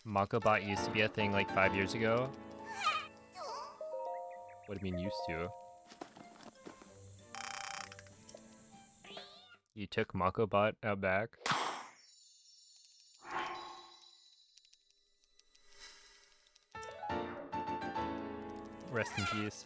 Makobot used to be a thing like 5 years ago. What do you mean used to? You took Makobot out back? Rest in peace.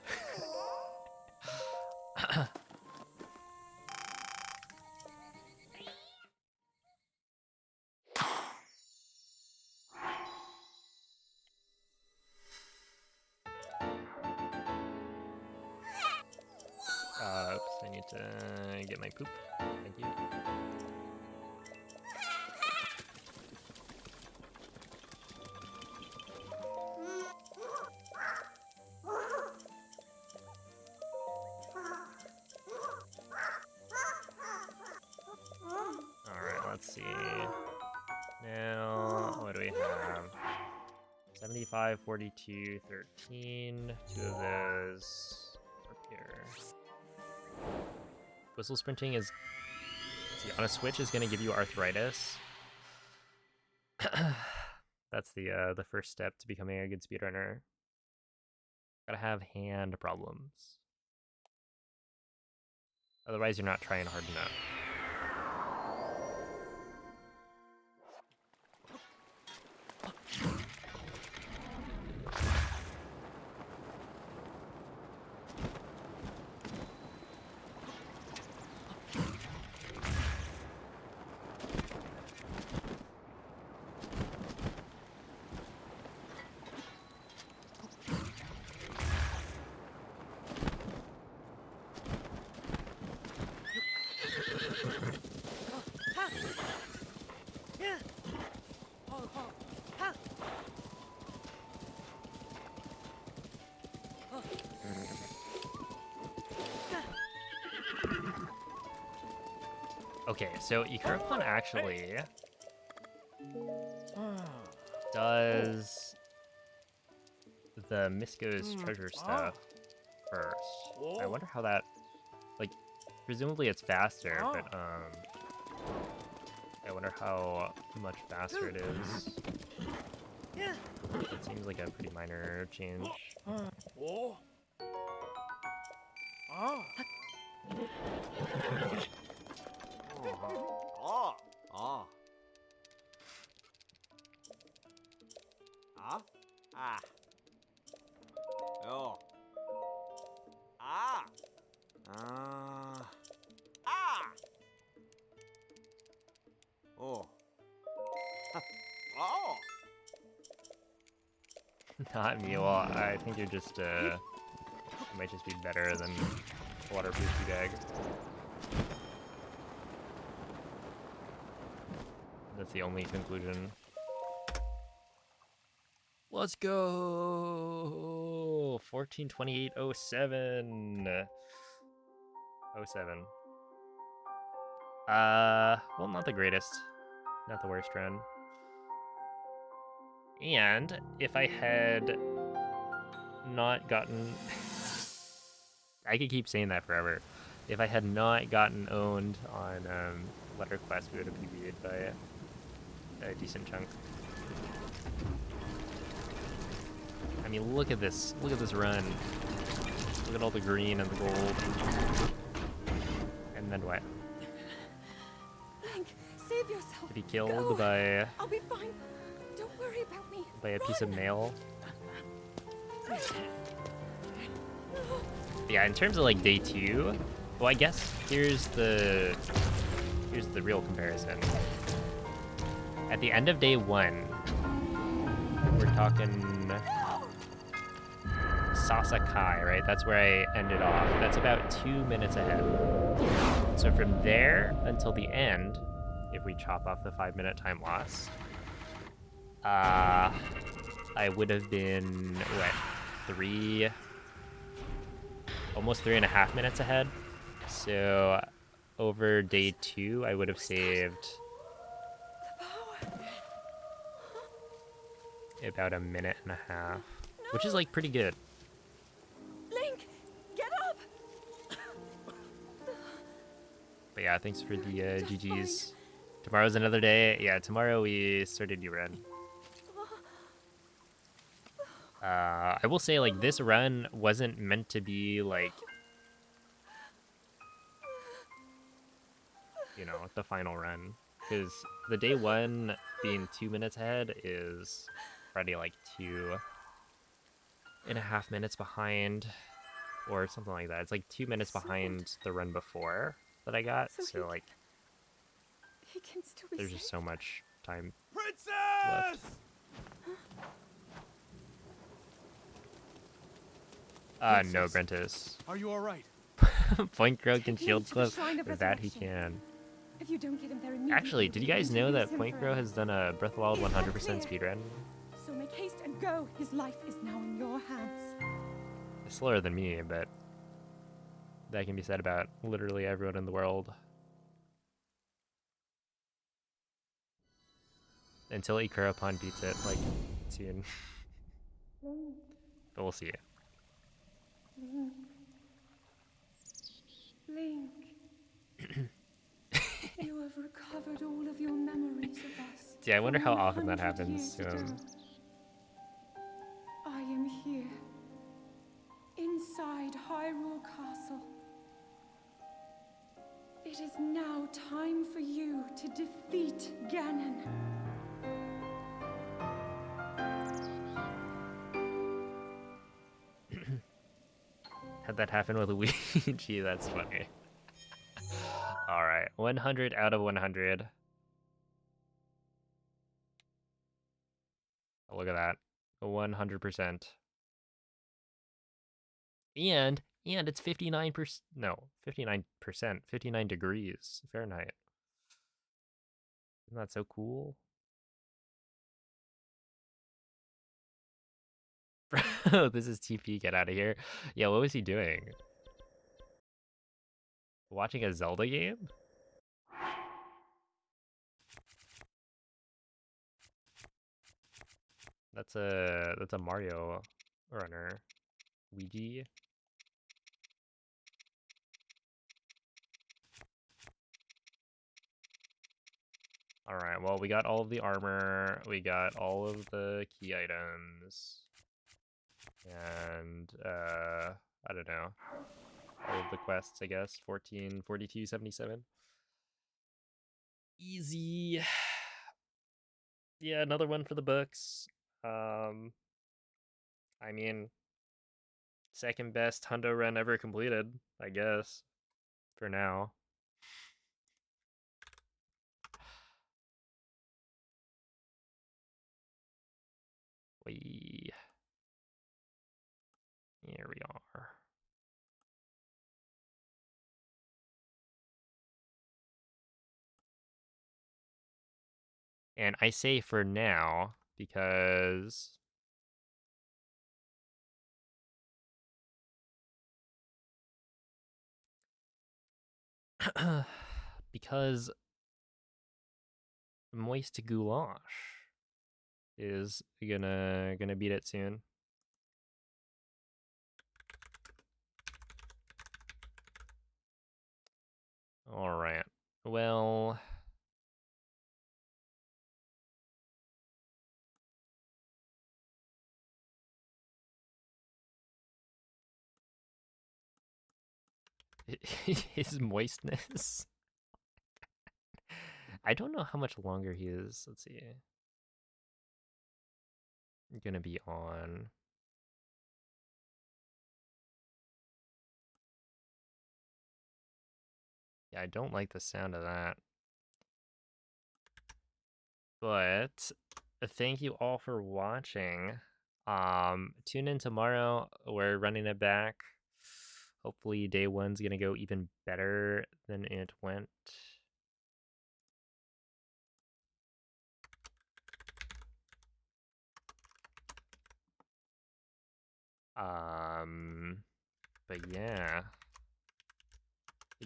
Oops, I need to get my poop. Thank you. Alright, let's see. Now, what do we have? 75, 42, 13. Two of those up here. Whistle sprinting is, see, on a Switch is going to give you arthritis. That's the first step to becoming a good speedrunner. Gotta have hand problems. Otherwise, you're not trying hard enough. Okay, so Ikurapon actually does the Misko's treasure stuff first. I wonder how that, like, presumably it's faster, but I wonder how much faster it is. It seems like a pretty minor change. Oh. Not me. Well, I think you're just you might just be better than waterproof bag. That's the only conclusion. Let's go. 142807. 07. Well, not the greatest, not the worst run. And if I had not gotten I could keep saying that forever. If I had not gotten owned on Letter Quest, we would have PB'd by a decent chunk. I mean, look at this. Look at this run. Look at all the green and the gold. And then what? Link, save yourself. Get killed Go. by I'll be fine. Don't worry about me. by a piece of Run. mail. Yeah, in terms of like day 2, well, I guess here's the real comparison. At the end of day 1, we're talking Sasakai, right? That's where I ended off. That's about 2 minutes ahead. So from there until the end, if we chop off the 5-minute time loss, I would have been, what, almost 3.5 minutes ahead. So over day 2, I would have saved about 1.5 minutes, which is like pretty good. Link, get up. But yeah, thanks for the Just GGs. Tomorrow's another day. Yeah, tomorrow we started new run. I will say, like, this run wasn't meant to be, like, you know, the final run. Because the day 1 being 2 minutes ahead is already, like, 2.5 minutes behind, or something like that. It's like 2 minutes behind the run before that I got. So like, He can still be there's saved. just so much time Princess! left. No, Brentis. Are you all right? Point Crow can Take shield Link to the clip. Shrine of That he Resurrection. can. If you don't get him there immediately, Actually, did you guys you're know going that to lose Point him Crow forever. has done a Breath of the Wild Is that 100% clear? speedrun? So make haste and go. His life is now in your hands. It's slower than me, but that can be said about literally everyone in the world. Until Ikurapon beats it, like, soon. But we'll see. Link. You have recovered all of your memories of us. Yeah, I wonder from how often that 100 happens years to him. ago. I am here, inside Hyrule Castle. It is now time for you to defeat Ganon. Had that happen with Luigi, that's funny. Alright, 100 out of 100. Oh, look at that. 100%. And it's 59%, no, 59%, 59 degrees Fahrenheit. Isn't that so cool? Bro, this is TP, get out of here. Yeah, what was he doing? Watching a Zelda game? That's a Mario runner. Ouija. Alright, well, we got all of the armor, we got all of the key items, and, I don't know, all of the quests, I guess, 14, 42, 77. Easy. Yeah, another one for the books. I mean, second best hundo run ever completed, I guess, for now. We Here we are. And I say for now because because moist goulash is gonna beat it soon. All right. Well, his moistness. I don't know how much longer he is. Let's see. Gonna be on. Yeah, I don't like the sound of that. But thank you all for watching. Tune in tomorrow. We're running it back. Hopefully day one's gonna go even better than it went. But yeah.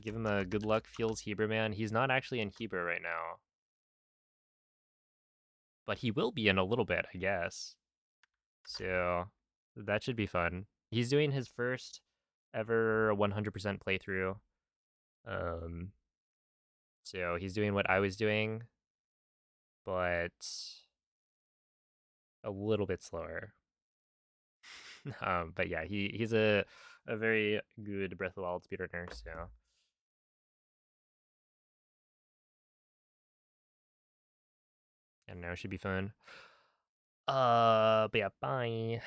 Give him a good luck feels Heber man. He's not actually in Heber right now. But he will be in a little bit, I guess. So that should be fun. He's doing his first ever 100% playthrough. So he's doing what I was doing, but a little bit slower. But yeah, he's a very good Breath of the Wild speedrunner, so I don't know, it should be fun. But yeah, bye.